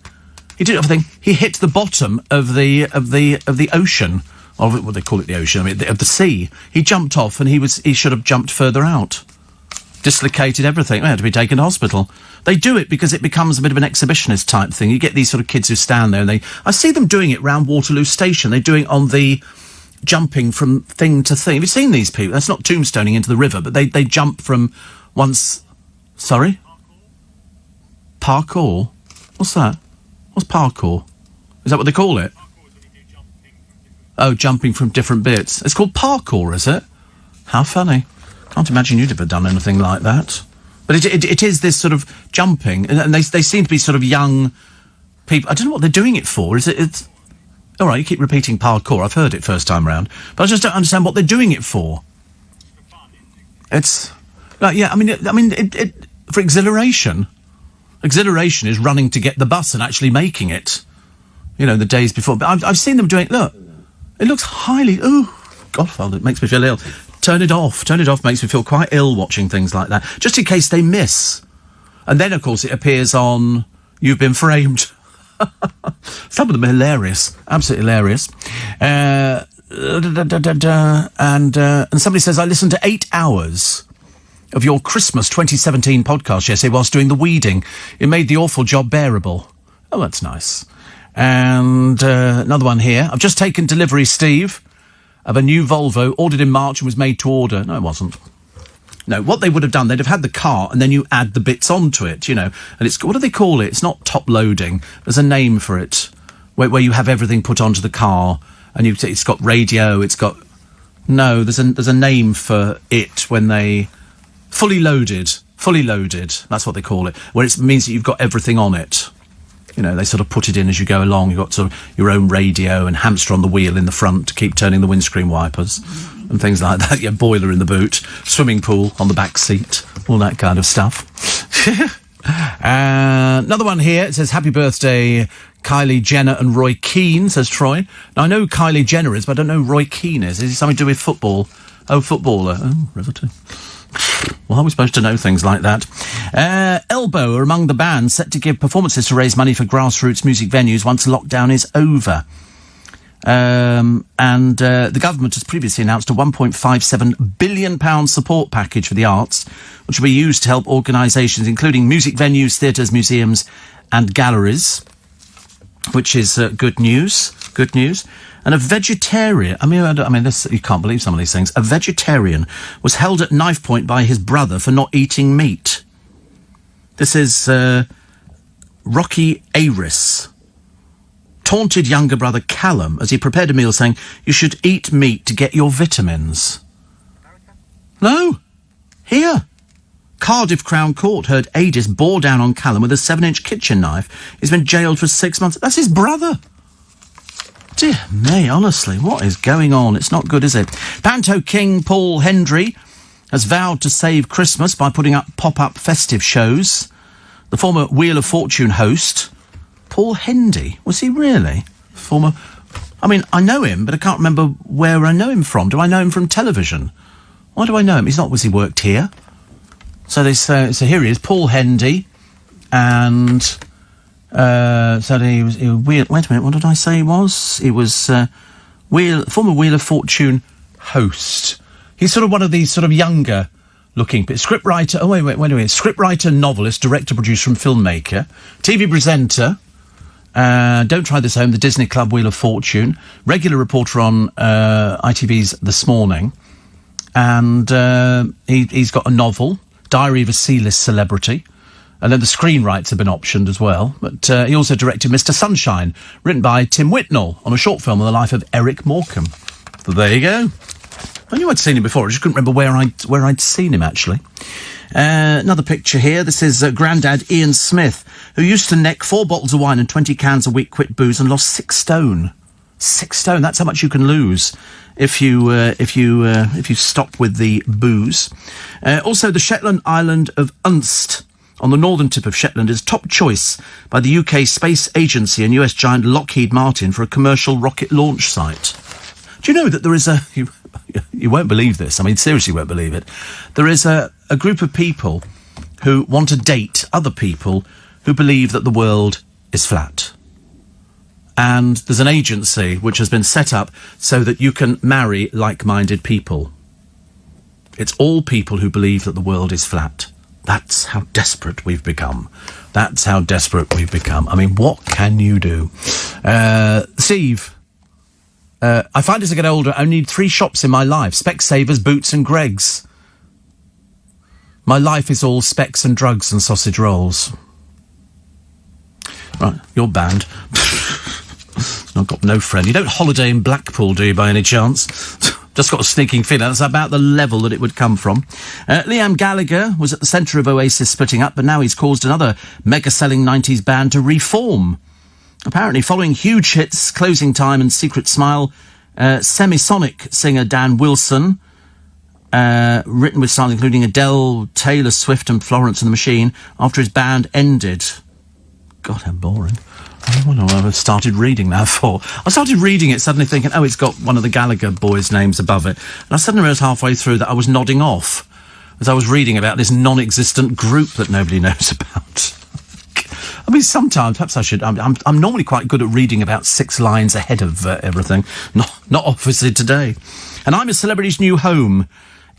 He did everything. He hit the bottom of the ocean, of what they call it, the ocean. I mean, of the sea. He jumped off, and he should have jumped further out. Dislocated everything. He had to be taken to hospital. They do it because it becomes a bit of an exhibitionist type thing. You get these sort of kids who stand there, and I see them doing it round Waterloo Station. They do it on the jumping from thing to thing. Have you seen these people? That's not tombstoning into the river, but they jump from once. Sorry? Parkour? What's that? What's parkour? Is that what they call it? Oh, jumping from different bits. It's called parkour, is it? How funny. Can't imagine you'd ever done anything like that. But it is this sort of jumping, and they seem to be sort of young people. I don't know what they're doing it for. It's all right, you keep repeating parkour. I've heard it first time round, but I just don't understand what they're doing it for. It's like, yeah, I mean, it for exhilaration. Exhilaration is running to get the bus and actually making it. You know, the days before. But I've seen them doing. Look, it looks highly. Oh, God, it makes me feel ill. Turn it off. Turn it off. Makes me feel quite ill watching things like that. Just in case they miss. And then, of course, it appears on You've Been Framed. Some of them are hilarious. Absolutely hilarious. And somebody says, I listened to 8 hours of your Christmas 2017 podcast yesterday whilst doing the weeding. It made the awful job bearable. Oh, that's nice. And another one here. I've just taken delivery, Steve, of a new Volvo, ordered in March and was made to order. No, it wasn't. No, what they would have done, they'd have had the car and then you add the bits onto it, you know. And it's, what do they call it? It's not top loading. There's a name for it, where you have everything put onto the car and it's got radio, it's got... No, there's a name for it when they... Fully loaded. That's what they call it. Where it means that you've got everything on it. You know, they sort of put it in as you go along. You've got sort of your own radio and hamster on the wheel in the front to keep turning the windscreen wipers and things like that. Yeah, boiler in the boot, swimming pool on the back seat, all that kind of stuff. Another one here. It says, happy birthday, Kylie Jenner and Roy Keane, says Troy. Now, I know who Kylie Jenner is, but I don't know who Roy Keane is. Is he something to do with football? Oh, footballer. Oh, riveting. Well, how are we supposed to know things like that? Elbow are among the bands set to give performances to raise money for grassroots music venues once lockdown is over. The government has previously announced a £1.57 billion support package for the arts, which will be used to help organisations including music venues, theatres, museums and galleries, which is good news. Good news. And a vegetarian, this, you can't believe some of these things. A vegetarian was held at knife point by his brother for not eating meat. This is Rocky Aris. Taunted younger brother Callum as he prepared a meal saying, you should eat meat to get your vitamins. No. Here. Cardiff Crown Court heard Adis bore down on Callum with a 7-inch kitchen knife. He's been jailed for 6 months. That's his brother. Dear me, honestly, what is going on? It's not good, is it? Panto King Paul Hendry has vowed to save Christmas by putting up pop-up festive shows. The former Wheel of Fortune host, Paul Hendy, was he really? I mean, I know him, but I can't remember where I know him from. Do I know him from television? Why do I know him? Was he worked here? So here he is, Paul Hendy, and so he was wait a minute, what did I say he was? He was former Wheel of Fortune host. He's sort of one of these sort of younger looking scriptwriter. Oh wait, scriptwriter, novelist, director, producer, and filmmaker, TV presenter. Don't Try This Home, the Disney Club Wheel of Fortune, regular reporter on ITV's This Morning, and he's got a novel, Diary of a C-List Celebrity, and then the screenwrites have been optioned as well. But he also directed Mr. Sunshine, written by Tim Whitnell, on a short film on the life of Eric Morecambe. So there you go. I knew I'd seen him before, I just couldn't remember where I'd seen him, actually. Another picture here. This is Grandad Ian Smith, who used to neck 4 bottles of wine and 20 cans a week, quit booze, and lost 6 stone. 6 stone. That's how much you can lose if you stop with the booze. Also, the Shetland island of Unst on the northern tip of Shetland is top choice by the UK Space Agency and US giant Lockheed Martin for a commercial rocket launch site. Do you know that there is a... You won't believe this. I mean, seriously won't believe it. There is a group of people who want to date other people who believe that the world is flat. And there's an agency which has been set up so that you can marry like-minded people. It's all people who believe that the world is flat. That's how desperate we've become. That's how desperate we've become. I mean, what can you do? Steve... I find as I get older, I only need 3 shops in my life. Specsavers, Boots and Greggs. My life is all specs and drugs and sausage rolls. Right, you're banned. I've got no friend. You don't holiday in Blackpool, do you, by any chance? Just got a sneaking feeling that's about the level that it would come from. Liam Gallagher was at the centre of Oasis splitting up, but now he's caused another mega-selling 90s band to reform. Apparently, following huge hits, Closing Time and Secret Smile, Semisonic singer Dan Wilson, written with stars including Adele, Taylor Swift and Florence and the Machine, after his band ended. God, how boring. I wonder what I started reading that for. I started reading it, suddenly thinking, oh, it's got one of the Gallagher boys' names above it. And I suddenly realised halfway through that I was nodding off as I was reading about this non-existent group that nobody knows about. I mean, sometimes, perhaps I should... I'm normally quite good at reading about 6 lines ahead of everything. Not obviously today. And I'm a Celebrity's New Home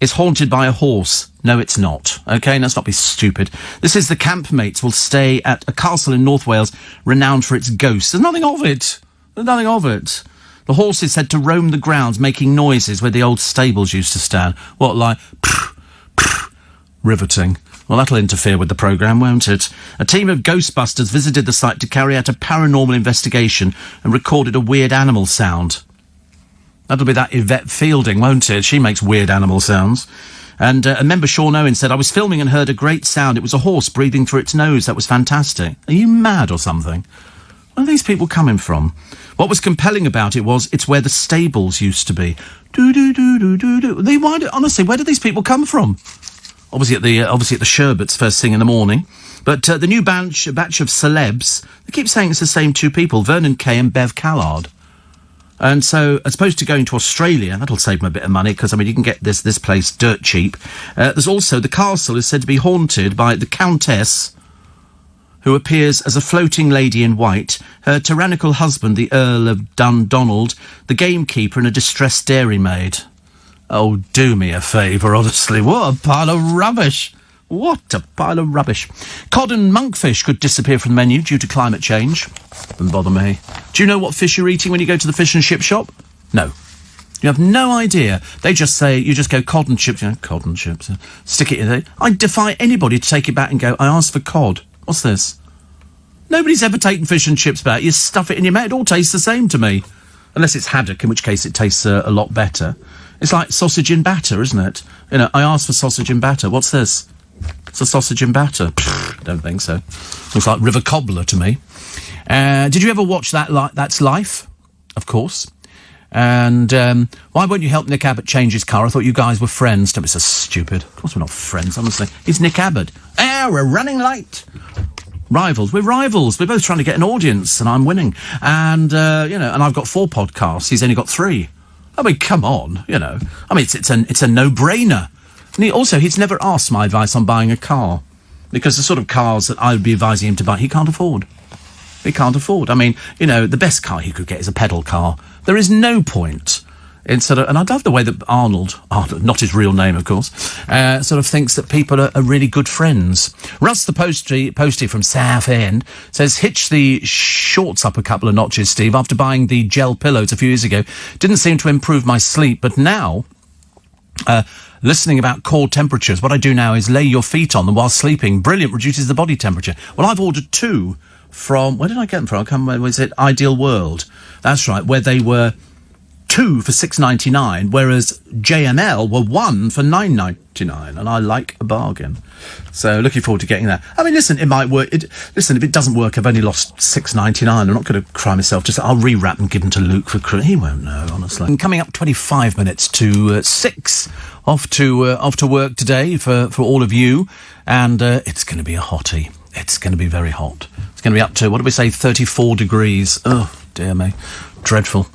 is haunted by a horse. No, it's not. OK, let's not be stupid. This is the campmates will stay at a castle in North Wales renowned for its ghosts. There's nothing of it. There's nothing of it. The horse is said to roam the grounds, making noises where the old stables used to stand. What, like... riveting. Well, that'll interfere with the programme, won't it? A team of Ghostbusters visited the site to carry out a paranormal investigation and recorded a weird animal sound. That'll be that Yvette Fielding, won't it? She makes weird animal sounds. And a member, Sean Owen, said, I was filming and heard a great sound. It was a horse breathing through its nose. That was fantastic. Are you mad or something? Where are these people coming from? What was compelling about it was it's where the stables used to be. Honestly, where do these people come from? Obviously at the Sherbets first thing in the morning. But the new batch of celebs, they keep saying it's the same 2 people, Vernon Kay and Bev Callard. And so, as opposed to going to Australia, that'll save them a bit of money, because, I mean, you can get this place dirt cheap. There's also, the castle is said to be haunted by the Countess, who appears as a floating lady in white, her tyrannical husband, the Earl of Dundonald, the gamekeeper and a distressed dairymaid. Oh, do me a favour, honestly. What a pile of rubbish. What a pile of rubbish. Cod and monkfish could disappear from the menu due to climate change. Doesn't bother me. Do you know what fish you're eating when you go to the fish and chip shop? No. You have no idea. They just say, you just go cod and chips. You know, cod and chips. Stick it in there. I defy anybody to take it back and go, I asked for cod. What's this? Nobody's ever taken fish and chips back. You stuff it in your mouth. It all tastes the same to me. Unless it's haddock, in which case it tastes a lot better. It's like sausage in batter, isn't it? You know, I asked for sausage in batter. What's this? It's a sausage in batter. Don't think so. Looks like River Cobbler to me. Did you ever watch That's Life? of course. And why won't you help Nick Abbott change his car? I thought you guys were friends. Don't be so stupid. Of course we're not friends, honestly. He's Nick Abbott. We're running late. Rivals. We're rivals. We're both trying to get an audience, and I'm winning. And, and I've got 4 podcasts. He's only got 3. I mean, come on, I mean, it's a no-brainer. And he's never asked my advice on buying a car. Because the sort of cars that I would be advising him to buy, he can't afford. He can't afford. I mean, the best car he could get is a pedal car. There is no point in and I love the way that Arnold, not his real name, of course, sort of thinks that people are really good friends. Russ the postie from Southend says, hitch the shorts up a couple of notches, Steve, after buying the gel pillows a few years ago. Didn't seem to improve my sleep, but now, listening about core temperatures, what I do now is lay your feet on them while sleeping. Brilliant, reduces the body temperature. Well, I've ordered 2 from, where did I get them from? Was it Ideal World? That's right, where they were 2 for $6.99, whereas JML were 1 for $9.99, and I like a bargain. So looking forward to getting that. I mean, listen, it might work. If it doesn't work, I've only lost $6.99. I'm not going to cry myself. I'll rewrap and give them to Luke for Christmas. He won't know, honestly. And coming up 25 minutes to 6, off to work today for all of you, and it's going to be a hottie. It's going to be very hot. It's going to be up to, what did we say, 34 degrees. Oh, dear me. Dreadful.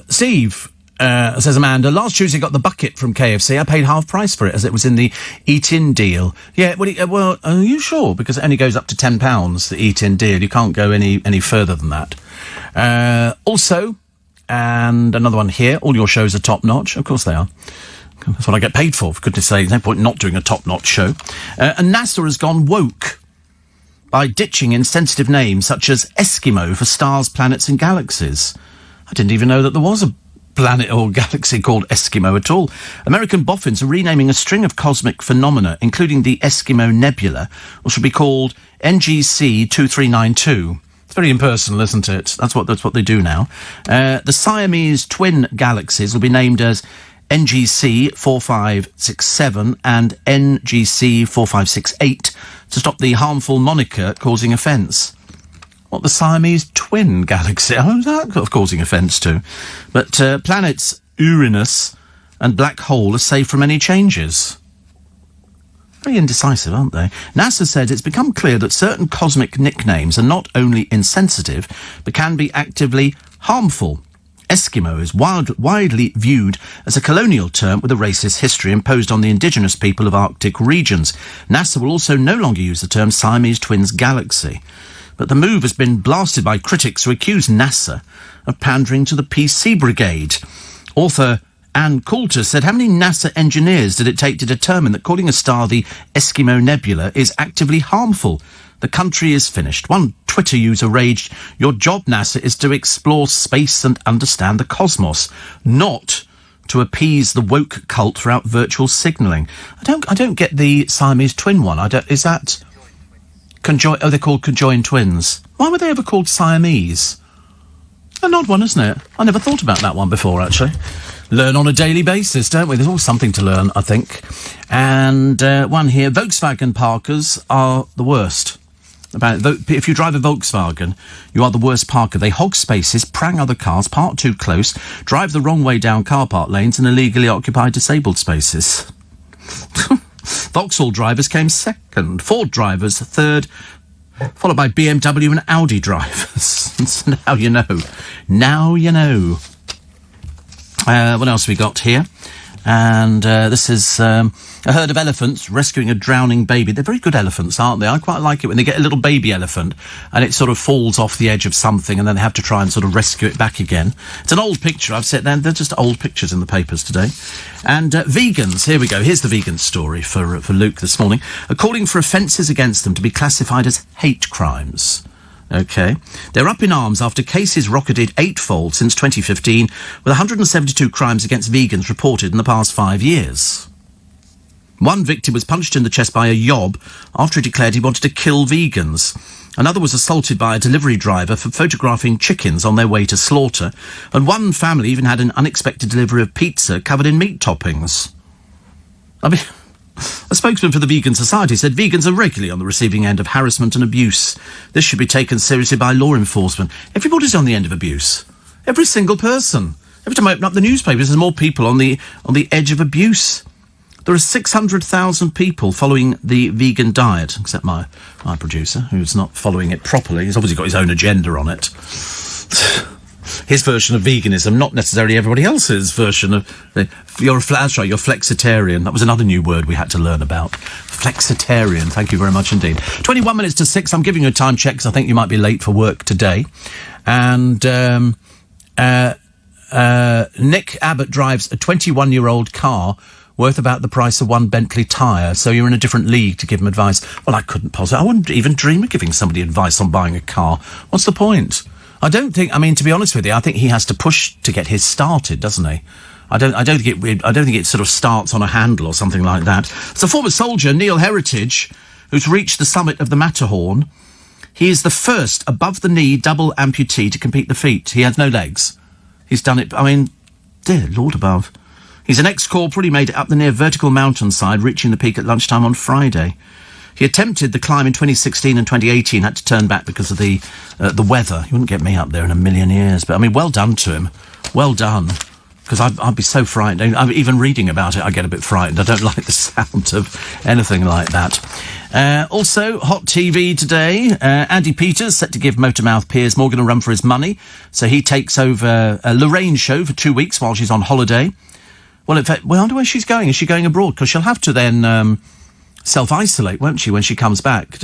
Steve, says Amanda, last Tuesday got the bucket from KFC. I paid half price for it as it was in the eat-in deal. Yeah, well, are you sure? Because it only goes up to £10, the eat-in deal. You can't go any further than that. Also, and another one here, all your shows are top-notch. Of course they are. That's what I get paid for goodness sake. There's no point not doing a top-notch show. And NASA has gone woke by ditching insensitive names such as Eskimo for stars, planets and galaxies. I didn't even know that there was a planet or galaxy called Eskimo at all. American boffins are renaming a string of cosmic phenomena, including the Eskimo Nebula, which will be called NGC 2392. It's very impersonal, isn't it? That's what they do now. The Siamese twin galaxies will be named as NGC 4567 and NGC 4568 to stop the harmful moniker causing offence. What, the Siamese twin galaxy? How's that causing offence to? But planets Uranus and black hole are safe from any changes. Very indecisive, aren't they? NASA said it's become clear that certain cosmic nicknames are not only insensitive, but can be actively harmful. Eskimo is widely viewed as a colonial term with a racist history imposed on the indigenous people of Arctic regions. NASA will also no longer use the term Siamese Twins Galaxy. But the move has been blasted by critics who accuse NASA of pandering to the PC Brigade. Author Ann Coulter said, how many NASA engineers did it take to determine that calling a star the Eskimo Nebula is actively harmful? The country is finished. One Twitter user raged, your job, NASA, is to explore space and understand the cosmos, not to appease the woke cult throughout virtual signalling. I don't get the Siamese twin one. Is that conjoined? Oh, they're called conjoined twins. Why were they ever called Siamese? An odd one, isn't it? I never thought about that one before, actually. Learn on a daily basis, don't we? There's always something to learn, I think. And one here, Volkswagen parkers are the worst. If you drive a Volkswagen, you are the worst parker. They hog spaces, prang other cars, park too close, drive the wrong way down car park lanes and illegally occupy disabled spaces. Vauxhall drivers came second, Ford drivers third, followed by BMW and Audi drivers. Now you know. Now you know. What else have we got here? And this is a herd of elephants rescuing a drowning baby. They're very good elephants, aren't they? I quite like it when they get a little baby elephant and it sort of falls off the edge of something and then they have to try and sort of rescue it back again. It's an old picture. I've said they're just old pictures in the papers today. And vegans, here we go. Here's the vegan story for Luke this morning. Are calling for offences against them to be classified as hate crimes. OK. They're up in arms after cases rocketed eightfold since 2015, with 172 crimes against vegans reported in the past 5 years. One victim was punched in the chest by a yob after he declared he wanted to kill vegans. Another was assaulted by a delivery driver for photographing chickens on their way to slaughter. And one family even had an unexpected delivery of pizza covered in meat toppings. I mean, a spokesman for the Vegan Society said vegans are regularly on the receiving end of harassment and abuse. This should be taken seriously by law enforcement. Everybody's on the end of abuse. Every single person. Every time I open up the newspapers, there's more people on the edge of abuse. There are 600,000 people following the vegan diet, except my producer, who's not following it properly. He's obviously got his own agenda on it. His version of veganism, not necessarily everybody else's version of... that's right, you're flexitarian. That was another new word we had to learn about. Flexitarian, thank you very much indeed. 21 minutes to 6, I'm giving you a time check because I think you might be late for work today. And Nick Abbott drives a 21-year-old car worth about the price of one Bentley tyre, so you're in a different league to give him advice. Well, I couldn't possibly... I wouldn't even dream of giving somebody advice on buying a car. What's the point? I don't think... I mean, to be honest with you, I think he has to push to get his started, doesn't he? I don't think it sort of starts on a handle or something like that. It's a former soldier, Neil Heritage, who's reached the summit of the Matterhorn. He is the first above-the-knee double amputee to complete the feat. He has no legs. He's done it... I mean, dear Lord above... He's an ex-corporal. He made it up the near vertical mountainside, reaching the peak at lunchtime on Friday. He attempted the climb in 2016 and 2018, had to turn back because of the weather. He wouldn't get me up there in a million years. But, I mean, well done to him. Well done. Because I'd be so frightened. Even reading about it, I get a bit frightened. I don't like the sound of anything like that. Also, hot TV today. Andy Peters set to give Motormouth Piers Morgan a run for his money. So he takes over Lorraine's show for 2 weeks while she's on holiday. Well, in fact, I wonder where she's going. Is she going abroad? Because she'll have to then self-isolate, won't she, when she comes back?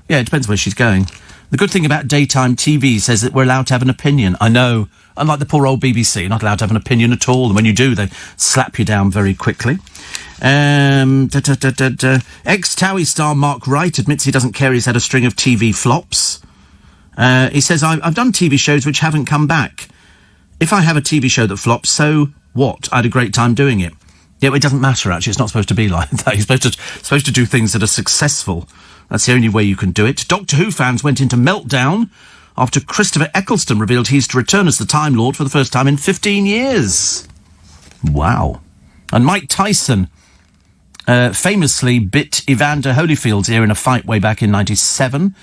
Yeah, it depends where she's going. The good thing about daytime TV says that we're allowed to have an opinion. I know. Unlike the poor old BBC, you're not allowed to have an opinion at all. And when you do, they slap you down very quickly. Ex-Towie star Mark Wright admits he doesn't care he's had a string of TV flops. He says, I've done TV shows which haven't come back. If I have a TV show that flops, so what? I had a great time doing it. Yeah, it doesn't matter, actually. It's not supposed to be like that. You're supposed to do things that are successful. That's the only way you can do it. Doctor Who fans went into meltdown after Christopher Eccleston revealed he's to return as the Time Lord for the first time in 15 years. Wow. And Mike Tyson famously bit Evander Holyfield's ear in a fight way back in 97.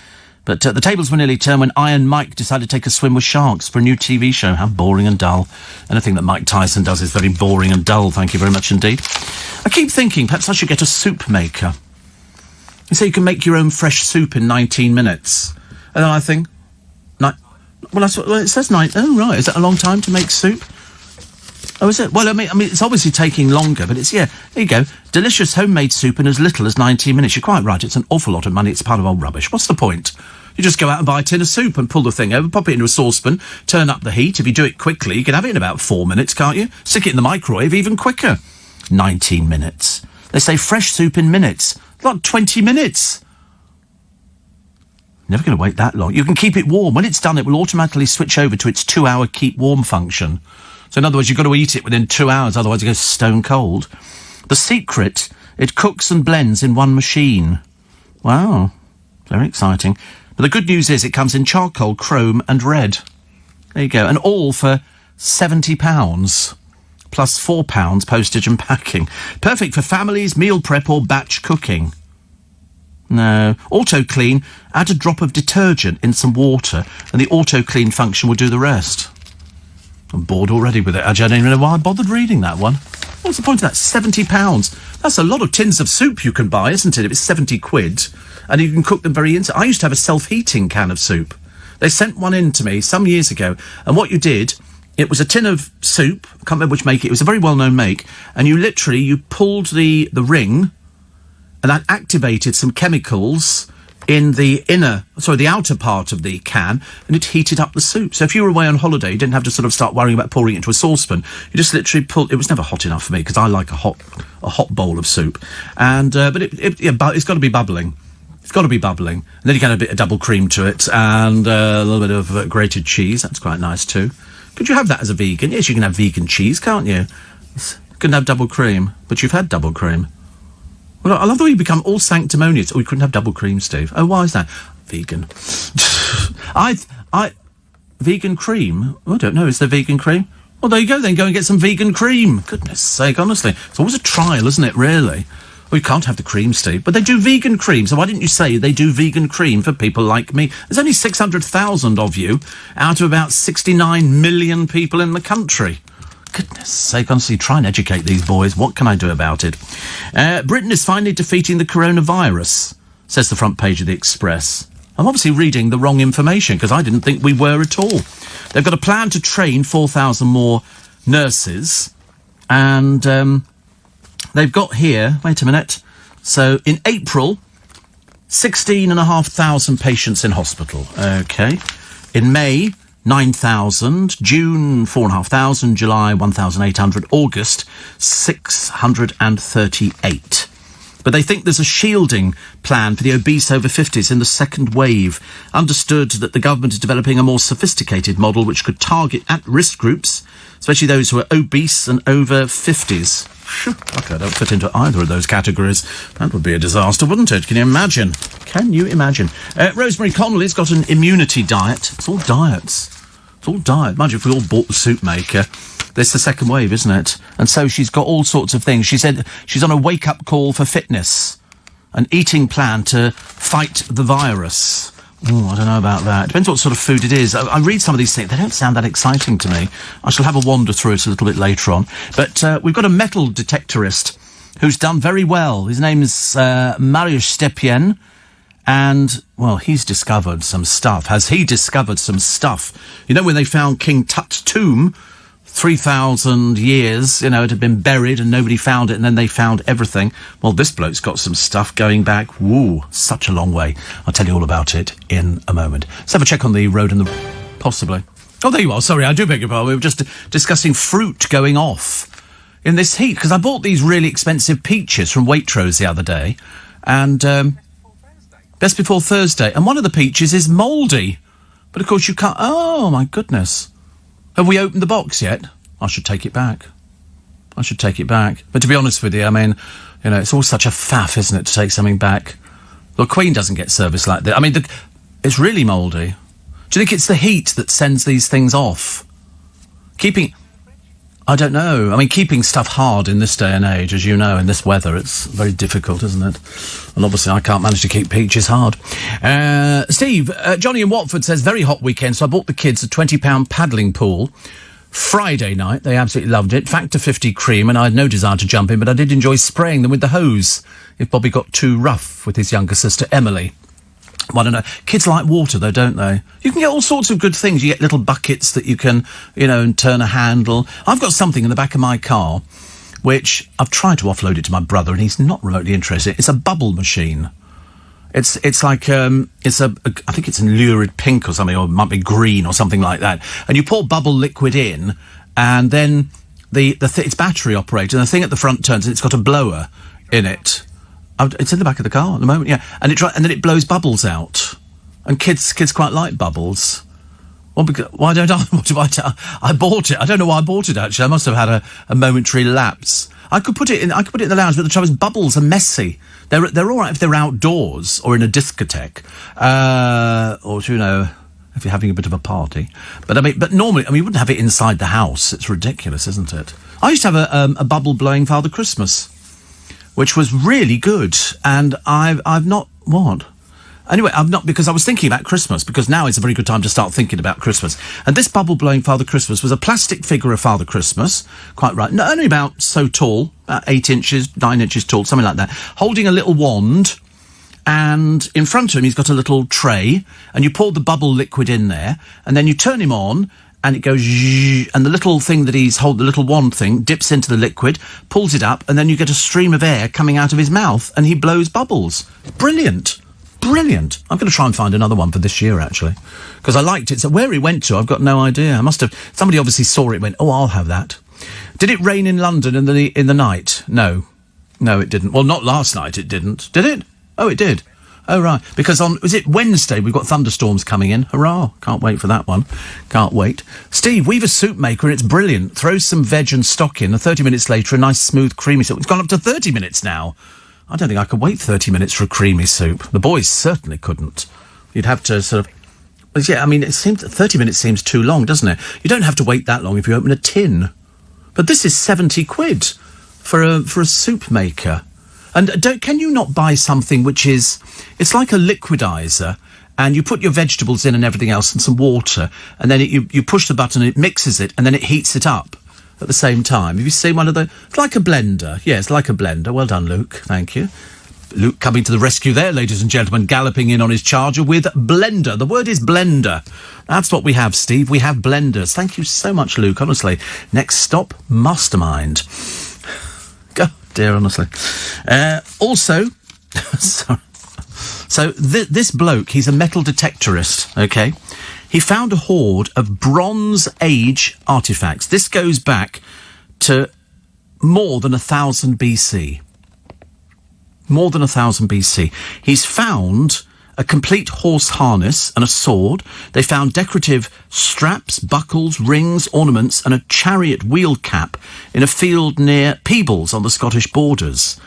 But the tables were nearly turned when Iron Mike decided to take a swim with sharks for a new TV show. How boring and dull. Anything that Mike Tyson does is very boring and dull, thank you very much indeed. I keep thinking perhaps I should get a soup maker. You say you can make your own fresh soup in 19 minutes. And then I think... it says 9... Oh, right, is that a long time to make soup? Oh, is it? Well, I mean, it's obviously taking longer, but it's, yeah, there you go. Delicious homemade soup in as little as 19 minutes. You're quite right, it's an awful lot of money. It's a pile of old rubbish. What's the point? You just go out and buy a tin of soup and pull the thing over, pop it into a saucepan, turn up the heat. If you do it quickly, you can have it in about 4 minutes, can't you? Stick it in the microwave even quicker. 19 minutes. They say fresh soup in minutes. Like 20 minutes. Never going to wait that long. You can keep it warm. When it's done, it will automatically switch over to its 2-hour keep warm function. So in other words, you've got to eat it within 2 hours, otherwise it goes stone cold. The secret, it cooks and blends in one machine. Wow. Very exciting. But the good news is it comes in charcoal, chrome and red. There you go. And all for £70, plus £4 postage and packing. Perfect for families, meal prep or batch cooking. No. Auto clean, add a drop of detergent in some water and the auto clean function will do the rest. I'm bored already with it. I don't even know why I bothered reading that one. What's the point of that? £70. That's a lot of tins of soup you can buy, isn't it? If it's 70 quid. And you can cook them very I used to have a self-heating can of soup. They sent one in to me some years ago. And what you did, it was a tin of soup. I can't remember which make it was a very well-known make. And you pulled the ring and that activated some chemicals in the outer part of the can, and it heated up the soup. So if you were away on holiday, you didn't have to sort of start worrying about pouring it into a saucepan. You just literally pulled... It was never hot enough for me, because I like a hot bowl of soup. And, but it's got to be bubbling. It's got to be bubbling. And then you can add a bit of double cream to it, and a little bit of grated cheese. That's quite nice too. Could you have that as a vegan? Yes, you can have vegan cheese, can't you? You can have double cream, but you've had double cream. Well, I love the way you become all sanctimonious. Oh, you couldn't have double cream, Steve. Oh, why is that? Vegan. Vegan cream? Oh, I don't know. Is there vegan cream? Well, there you go then. Go and get some vegan cream. Goodness sake, honestly. It's always a trial, isn't it, really? We can't have the cream, Steve. But they do vegan cream, so why didn't you say they do vegan cream for people like me? There's only 600,000 of you out of about 69 million people in the country. Goodness sake, honestly, try and educate these boys. What can I do about it? Britain is finally defeating the coronavirus, says the front page of the Express. I'm obviously reading the wrong information because I didn't think we were at all. They've got a plan to train 4,000 more nurses, and they've got here, wait a minute, so in April, 16,500 patients in hospital. OK. In May, 9,000. June, 4,500. July, 1,800. August, 638. But they think there's a shielding plan for the obese over 50s in the second wave. Understood that the government is developing a more sophisticated model which could target at-risk groups, especially those who are obese and over 50s. Okay, I don't fit into either of those categories. That would be a disaster, wouldn't it? Can you imagine? Can you imagine? Rosemary Connolly's got an immunity diet. It's all diets. It's all diet. Mind you, if we all bought the soup maker. This is the second wave, isn't it? And so she's got all sorts of things. She said she's on a wake-up call for fitness. An eating plan to fight the virus. Oh, I don't know about that. Depends what sort of food it is. I read some of these things. They don't sound that exciting to me. I shall have a wander through it a little bit later on. But we've got a metal detectorist who's done very well. His name is Mariusz Stepien. And, well, he's discovered some stuff. Has he discovered some stuff? You know, when they found King Tut's tomb 3,000 years, you know, it had been buried and nobody found it, and then they found everything. Well, this bloke's got some stuff going back, woo, such a long way. I'll tell you all about it in a moment. Let's have a check on the road and the... Possibly. Oh, there you are. Sorry, I do beg your pardon. We were just discussing fruit going off in this heat, because I bought these really expensive peaches from Waitrose the other day, and... Best before Thursday. And one of the peaches is mouldy. But, of course, you can't... Oh, my goodness. Have we opened the box yet? I should take it back. But to be honest with you, I mean, you know, it's all such a faff, isn't it, to take something back? The Queen doesn't get service like that. I mean, it's really mouldy. Do you think it's the heat that sends these things off? I don't know. I mean, keeping stuff hard in this day and age, as you know, in this weather, it's very difficult, isn't it? And obviously I can't manage to keep peaches hard. Steve, Johnny in Watford says, very hot weekend, so I bought the kids a £20 paddling pool. Friday night, they absolutely loved it. Factor 50 cream, and I had no desire to jump in, but I did enjoy spraying them with the hose if Bobby got too rough with his younger sister, Emily. Well, I don't know. Kids like water, though, don't they? You can get all sorts of good things. You get little buckets that you can, you know, and turn a handle. I've got something in the back of my car, which I've tried to offload it to my brother, and he's not remotely interested. It's a bubble machine. It's like, I think it's in lurid pink or something, or it might be green or something like that. And you pour bubble liquid in, and then it's battery operated, and the thing at the front turns, and it's got a blower in it. It's in the back of the car at the moment, yeah. And then it blows bubbles out. And kids quite like bubbles. Well, why don't I? I bought it. I don't know why I bought it, actually. I must have had a momentary lapse. I could put it in the lounge, but the trouble is bubbles are messy. They're all right if they're outdoors or in a discotheque. Or, you know, if you're having a bit of a party. But normally, you wouldn't have it inside the house. It's ridiculous, isn't it? I used to have a bubble blowing Father Christmas, which was really good, and I've not... What? Anyway, I've not... Because I was thinking about Christmas, because now is a very good time to start thinking about Christmas. And this bubble-blowing Father Christmas was a plastic figure of Father Christmas, quite right, not only about so tall, about 8 inches, 9 inches tall, something like that, holding a little wand, and in front of him he's got a little tray, and you pour the bubble liquid in there, and then you turn him on, and it goes zzzz, and the little thing that he's holding, the little wand thing, dips into the liquid, pulls it up, and then you get a stream of air coming out of his mouth, and he blows bubbles. Brilliant. Brilliant. I'm going to try and find another one for this year, actually, because I liked it. So where it went to, I've got no idea. Somebody obviously saw it and went, oh, I'll have that. Did it rain in London in the night? No, it didn't. Well, not last night, it didn't. Did it? Oh, it did. Oh, right. Because was it Wednesday, we've got thunderstorms coming in. Hurrah. Can't wait for that one. Can't wait. Steve, we've a soup maker and it's brilliant. Throw some veg and stock in, and 30 minutes later, a nice, smooth, creamy soup. It's gone up to 30 minutes now. I don't think I could wait 30 minutes for a creamy soup. The boys certainly couldn't. You'd have to sort of... Yeah, 30 minutes seems too long, doesn't it? You don't have to wait that long if you open a tin. But this is 70 quid for a soup maker. And can you not buy something which is, it's like a liquidizer, and you put your vegetables in and everything else and some water, and then you push the button and it mixes it, and then it heats it up at the same time. Have you seen one of those? It's like a blender. Yeah, it's like a blender. Well done, Luke. Thank you. Luke coming to the rescue there, ladies and gentlemen, galloping in on his charger with blender. The word is blender. That's what we have, Steve. We have blenders. Thank you so much, Luke, honestly. Next stop, Mastermind. God, dear, honestly. Also, sorry. So this bloke, he's a metal detectorist, okay? He found a hoard of Bronze Age artefacts. This goes back to more than 1,000 BC. More than 1,000 BC. He's found a complete horse harness and a sword. They found decorative straps, buckles, rings, ornaments, and a chariot wheel cap in a field near Peebles on the Scottish borders.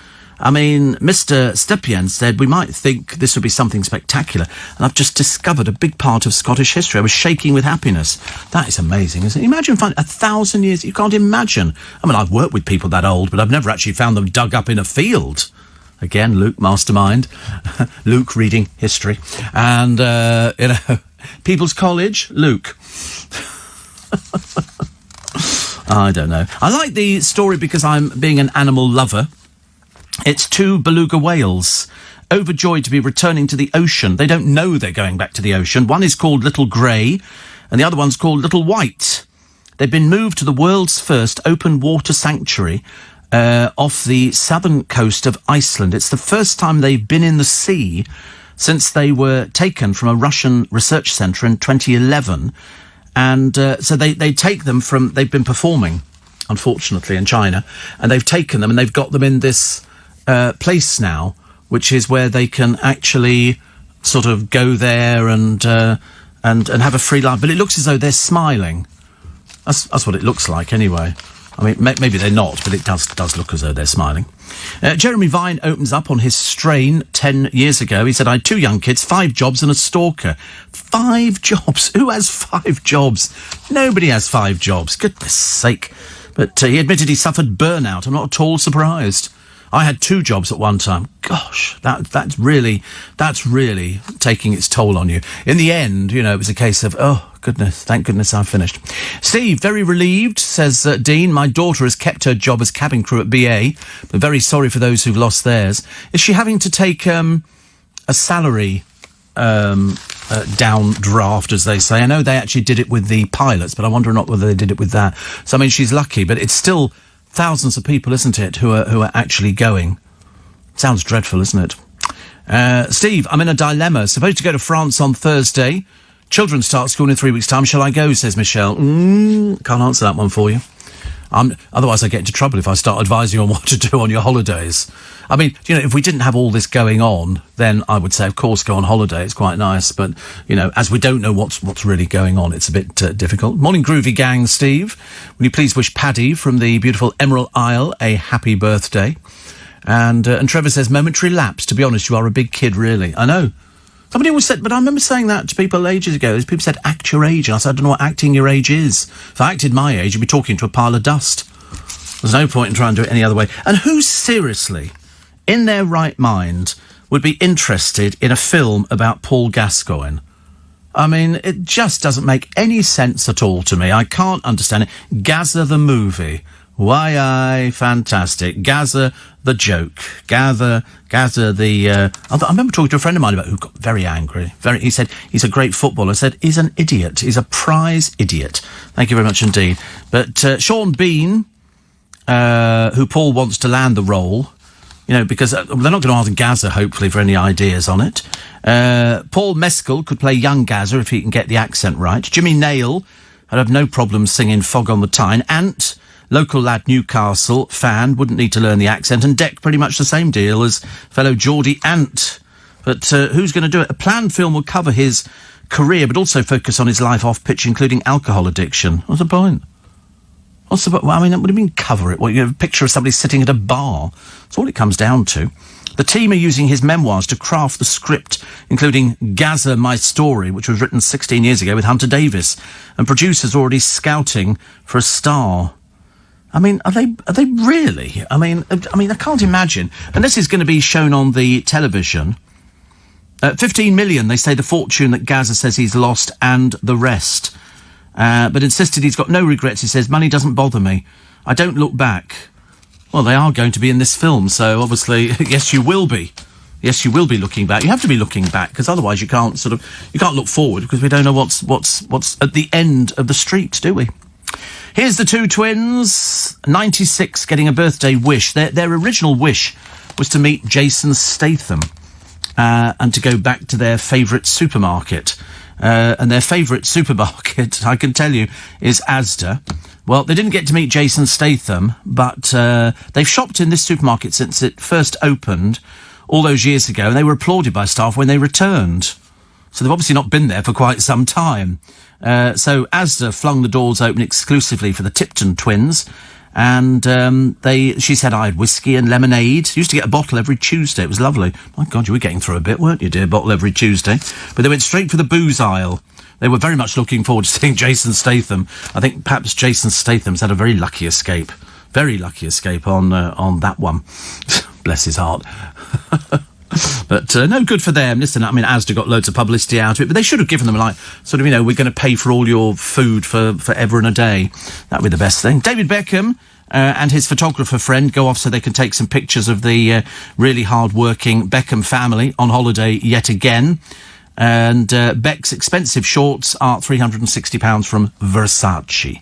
I mean, Mr. Stepien said we might think this would be something spectacular, and I've just discovered a big part of Scottish history. I was shaking with happiness. That is amazing, isn't it? Imagine finding 1,000 years. You can't imagine. I mean, I've worked with people that old, but I've never actually found them dug up in a field. Again, Luke, mastermind. Luke reading history. And, People's College, Luke. I don't know. I like the story because I'm being an animal lover. It's two beluga whales, overjoyed to be returning to the ocean. They don't know they're going back to the ocean. One is called Little Grey, and the other one's called Little White. They've been moved to the world's first open water sanctuary off the southern coast of Iceland. It's the first time they've been in the sea since they were taken from a Russian research centre in 2011. And so they take them from... They've been performing, unfortunately, in China, and they've taken them and they've got them in this place now, which is where they can actually sort of go there and have a free life. But it looks as though they're smiling. That's what it looks like, anyway. I mean, maybe they're not, but it does look as though they're smiling. Jeremy Vine opens up on his strain 10 years ago. He said, I had 2 young kids, 5 jobs and a stalker. 5 jobs? Who has 5 jobs? Nobody has 5 jobs. Goodness sake. But he admitted he suffered burnout. I'm not at all surprised. I had 2 jobs at one time. Gosh, that's really taking its toll on you. In the end, it was a case of, oh, goodness, thank goodness I've finished. Steve, very relieved, says Dean. My daughter has kept her job as cabin crew at BA, but very sorry for those who've lost theirs. Is she having to take a salary down draft, as they say? I know they actually did it with the pilots, but I wonder not whether they did it with that. So, I mean, she's lucky, but it's still... thousands of people, isn't it, who are actually going. Sounds dreadful, isn't it? Steve, I'm in a dilemma. Supposed to go to France on Thursday. Children start school in 3 weeks' time. Shall I go, says Michelle. Can't answer that one for you. Otherwise I get into trouble if I start advising you on what to do on your holidays. I mean, if we didn't have all this going on, then I would say, of course, go on holiday. It's quite nice. But, as we don't know what's really going on, it's a bit difficult. Morning, Groovy Gang, Steve. Will you please wish Paddy from the beautiful Emerald Isle a happy birthday? And Trevor says, momentary lapse. To be honest, you are a big kid, really. I know. Somebody always said, but I remember saying that to people ages ago. People said, act your age. And I said, I don't know what acting your age is. If I acted my age, you'd be talking to a pile of dust. There's no point in trying to do it any other way. And who seriously, in their right mind, would be interested in a film about Paul Gascoigne? I mean, it just doesn't make any sense at all to me. I can't understand it. Gaza the movie. Why, fantastic. Gaza the joke. Gaza the... I remember talking to a friend of mine who got very angry. He said, he's a great footballer. I said, he's an idiot. He's a prize idiot. Thank you very much indeed. But Sean Bean, who Paul wants to land the role, because they're not going to ask Gaza, hopefully, for any ideas on it. Paul Mescal could play young Gaza if he can get the accent right. Jimmy Nail, I'd have no problem singing Fog on the Tyne. Ant... local lad Newcastle fan, wouldn't need to learn the accent, and Deck pretty much the same deal as fellow Geordie Ant. But who's going to do it? A planned film will cover his career, but also focus on his life off-pitch, including alcohol addiction. What's the point? What do you mean cover it? Well, you have a picture of somebody sitting at a bar. That's all it comes down to. The team are using his memoirs to craft the script, including Gaza, My Story, which was written 16 years ago with Hunter Davis, and producers already scouting for a star. I mean, are they really? I mean, I can't imagine. And this is going to be shown on the television. 15 million, they say, the fortune that Gaza says he's lost, and the rest. But insisted he's got no regrets. He says, money doesn't bother me. I don't look back. Well, they are going to be in this film, so obviously, yes, you will be. Yes, you will be looking back. You have to be looking back, because otherwise you can't look forward, because we don't know what's at the end of the street, do we? Here's the two twins, 96, getting a birthday wish. Their original wish was to meet Jason Statham and to go back to their favourite supermarket. And their favourite supermarket, I can tell you, is Asda. Well, they didn't get to meet Jason Statham, but they've shopped in this supermarket since it first opened all those years ago, and they were applauded by staff when they returned. So they've obviously not been there for quite some time. So Asda flung the doors open exclusively for the Tipton twins, and she said, I had whiskey and lemonade. Used to get a bottle every Tuesday. It was lovely. My God, you were getting through a bit, weren't you, dear? Bottle every Tuesday. But they went straight for the booze aisle. They were very much looking forward to seeing Jason Statham. I think perhaps Jason Statham's had a very lucky escape. Very lucky escape on that one. Bless his heart. But no, good for them. Listen, I mean, Asda got loads of publicity out of it, but they should have given them, like, sort of, we're going to pay for all your food for forever and a day. That would be the best thing. David Beckham and his photographer friend go off so they can take some pictures of the really hard-working Beckham family on holiday yet again. And Beck's expensive shorts are £360 from Versace.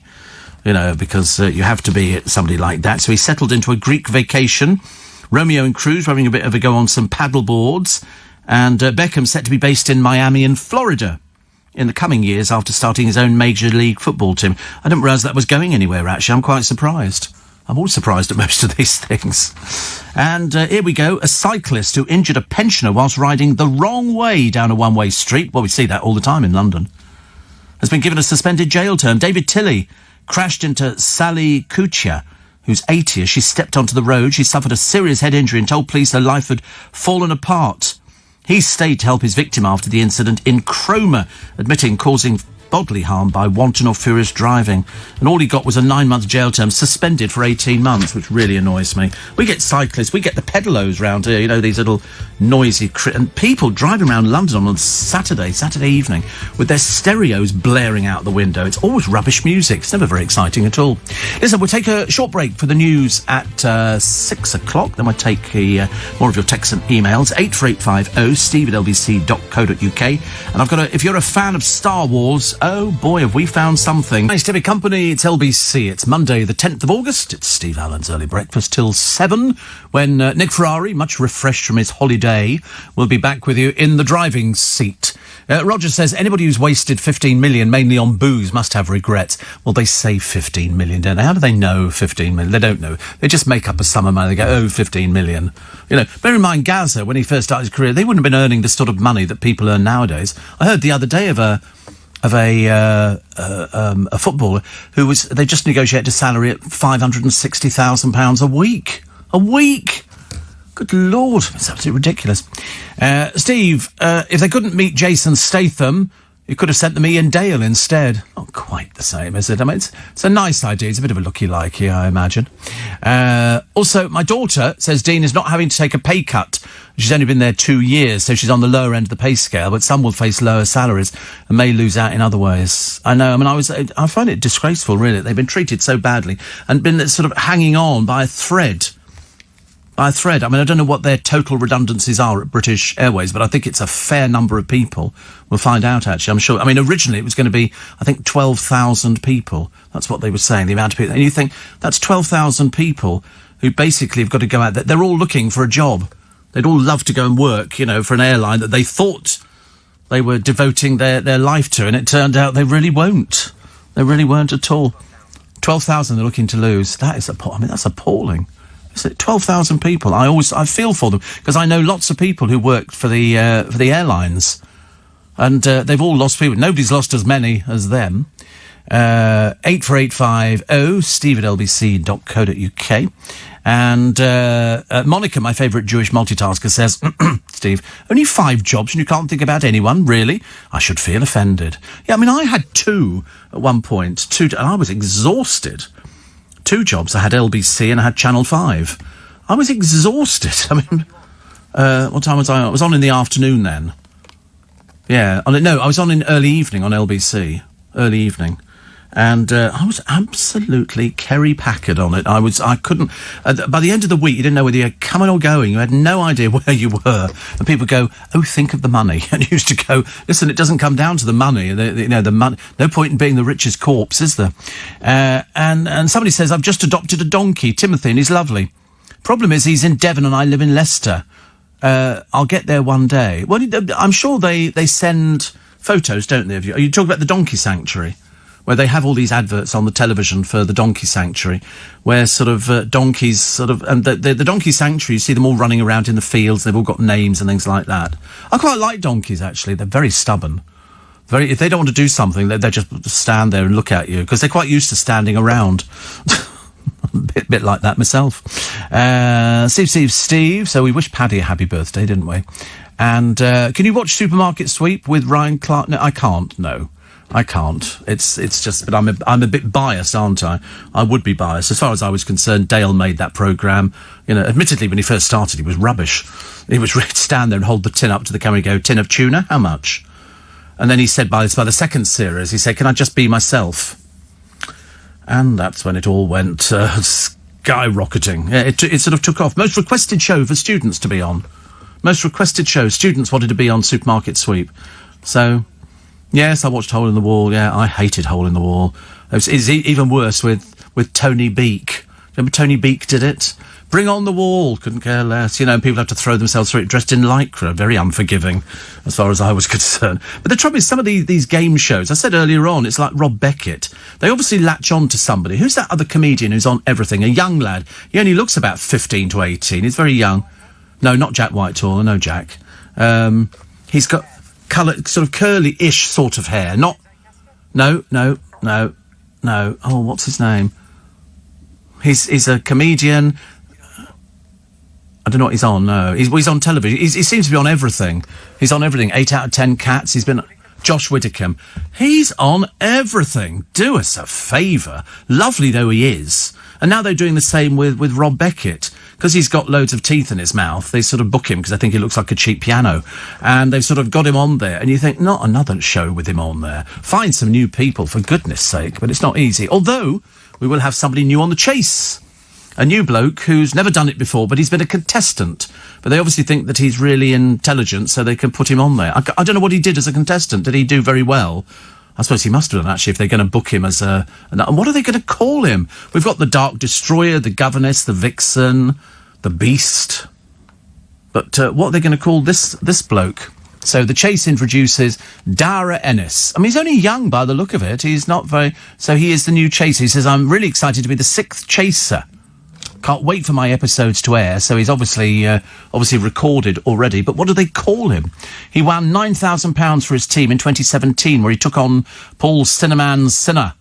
Because you have to be somebody like that. So he settled into a Greek vacation. Romeo and Cruz were having a bit of a go on some paddle boards, and Beckham's set to be based in Miami in Florida in the coming years after starting his own Major League Football team. I didn't realise that was going anywhere, actually. I'm quite surprised. I'm always surprised at most of these things. And here we go. A cyclist who injured a pensioner whilst riding the wrong way down a one-way street, well, we see that all the time in London, has been given a suspended jail term. David Tilley crashed into Sally Kuchia, who's 80, as she stepped onto the road. She suffered a serious head injury and told police her life had fallen apart. He stayed to help his victim after the incident in Cromer, admitting causing bodily harm by wanton or furious driving. And all he got was a 9-month jail term, suspended for 18 months, which really annoys me. We get cyclists, we get the pedalos round here, these little noisy... and people driving around London on Saturday evening with their stereos blaring out the window. It's always rubbish music. It's never very exciting at all. Listen, we'll take a short break for the news at 6 o'clock. Then we'll take more of your texts and emails. 84850 steve@lbc.co.uk. And I've got if you're a fan of Star Wars, oh boy, have we found something. Nice to be company. It's LBC. It's Monday, the 10th of August. It's Steve Allen's Early Breakfast till 7, when Nick Ferrari, much refreshed from his holiday, will be back with you in the driving seat. Roger says, anybody who's wasted 15 million, mainly on booze, must have regrets. Well, they say 15 million, don't they? How do they know 15 million? They don't know. They just make up a sum of money. They go, 15 million. Bear in mind, Gaza, when he first started his career, they wouldn't have been earning the sort of money that people earn nowadays. I heard the other day of a footballer who they just negotiated a salary at £560,000 a week. A week! Good Lord, it's absolutely ridiculous. Steve, if they couldn't meet Jason Statham, you could have sent them Ian Dale instead. Not quite the same, is it? I mean, it's a nice idea. It's a bit of a looky-likey, I imagine. Also, my daughter says Dean is not having to take a pay cut. She's only been there 2 years, so she's on the lower end of the pay scale, but some will face lower salaries and may lose out in other ways. I know, I find it disgraceful, really. They've been treated so badly and been sort of hanging on by a thread. I don't know what their total redundancies are at British Airways, but I think it's a fair number of people. We'll find out, actually, I'm sure. I mean, originally it was going to be, I think, 12,000 people. That's what they were saying, the amount of people. And you think, that's 12,000 people who basically have got to go out there. They're all looking for a job. They'd all love to go and work, for an airline that they thought they were devoting their life to, and it turned out they really won't. They really weren't at all. 12,000 they're looking to lose. That's appalling. 12,000 people. I feel for them, because I know lots of people who worked for the airlines, and they've all lost people. Nobody's lost as many as them. 84850 steve@lbc.co.uk. And Monica, my favourite Jewish multitasker, says, Steve, only 5 jobs and you can't think about anyone, really? I should feel offended. Yeah, I mean, I had 2 at one point, and I was exhausted. 2 jobs. I had LBC and I had Channel 5. I was exhausted. I mean, what time was I on? I was on in the afternoon then. Yeah, I was on in early evening on LBC. Early evening. And I was absolutely Kerry Packard on it. I couldn't... by the end of the week, you didn't know whether you were coming or going. You had no idea where you were. And people go, oh, think of the money. And you used to go, listen, it doesn't come down to the money. The money. No point in being the richest corpse, is there? And somebody says, I've just adopted a donkey, Timothy, and he's lovely. Problem is, he's in Devon and I live in Leicester. I'll get there one day. Well, I'm sure they send photos, don't they, of you? Are you talking about the Donkey Sanctuary? Where they have all these adverts on the television for the Donkey Sanctuary, where sort of donkeys sort of... And the Donkey Sanctuary, you see them all running around in the fields, they've all got names and things like that. I quite like donkeys, actually. They're very stubborn. If they don't want to do something, they just stand there and look at you, because they're quite used to standing around. bit like that myself. Steve. So we wish Paddy a happy birthday, didn't we? And can you watch Supermarket Sweep with Ryan Clark? No, I can't, no. I can't. It's just, but I'm a bit biased, aren't I? I would be biased. As far as I was concerned, Dale made that programme. You know, admittedly, when he first started, he was rubbish. He was ready to stand there and hold the tin up to the camera and go, tin of tuna, how much? And then he said, by the second series, he said, can I just be myself? And that's when it all went skyrocketing. Yeah, it sort of took off. Most requested show for students to be on. Most requested show. Students wanted to be on Supermarket Sweep. So... yes, I watched Hole in the Wall. Yeah, I hated Hole in the Wall. It's even worse with Tony Beak. Remember Tony Beak did it? Bring on the wall. Couldn't care less. You know, people have to throw themselves through it dressed in lycra. Very unforgiving, as far as I was concerned. But the trouble is, some of these game shows, I said earlier on, it's like Rob Beckett. They obviously latch on to somebody. Who's that other comedian who's on everything? A young lad. He only looks about 15 to 18. He's very young. No, not Jack Whitehall. No, Jack. He's got... sort of curly-ish sort of hair. No. Oh, what's his name? He's a comedian. I don't know what he's on, no. He's on television. He seems to be on everything. He's on everything. 8 out of 10 Cats. He's been... Josh Widdicombe. He's on everything. Do us a favour. Lovely though he is. And now they're doing the same with Rob Beckett. Because he's got loads of teeth in his mouth, they sort of book him because they think he looks like a cheap piano. And they've sort of got him on there. And you think, not another show with him on there. Find some new people, for goodness sake. But it's not easy. Although, we will have somebody new on The Chase. A new bloke who's never done it before, but he's been a contestant. But they obviously think that he's really intelligent, so they can put him on there. I don't know what he did as a contestant. Did he do very well? I suppose he must have done, actually, if they're going to book him as a... And what are they going to call him? We've got the Dark Destroyer, the Governess, the Vixen, the Beast. But what are they going to call this bloke? So The Chase introduces Dara Ennis. I mean, he's only young by the look of it. He's not very... So he is the new Chaser. He says, I'm really excited to be the 6th Chaser. Can't wait for my episodes to air. So he's obviously recorded already. But what do they call him? He won £9,000 for his team in 2017, where he took on Paul Sinnerman's Sinner,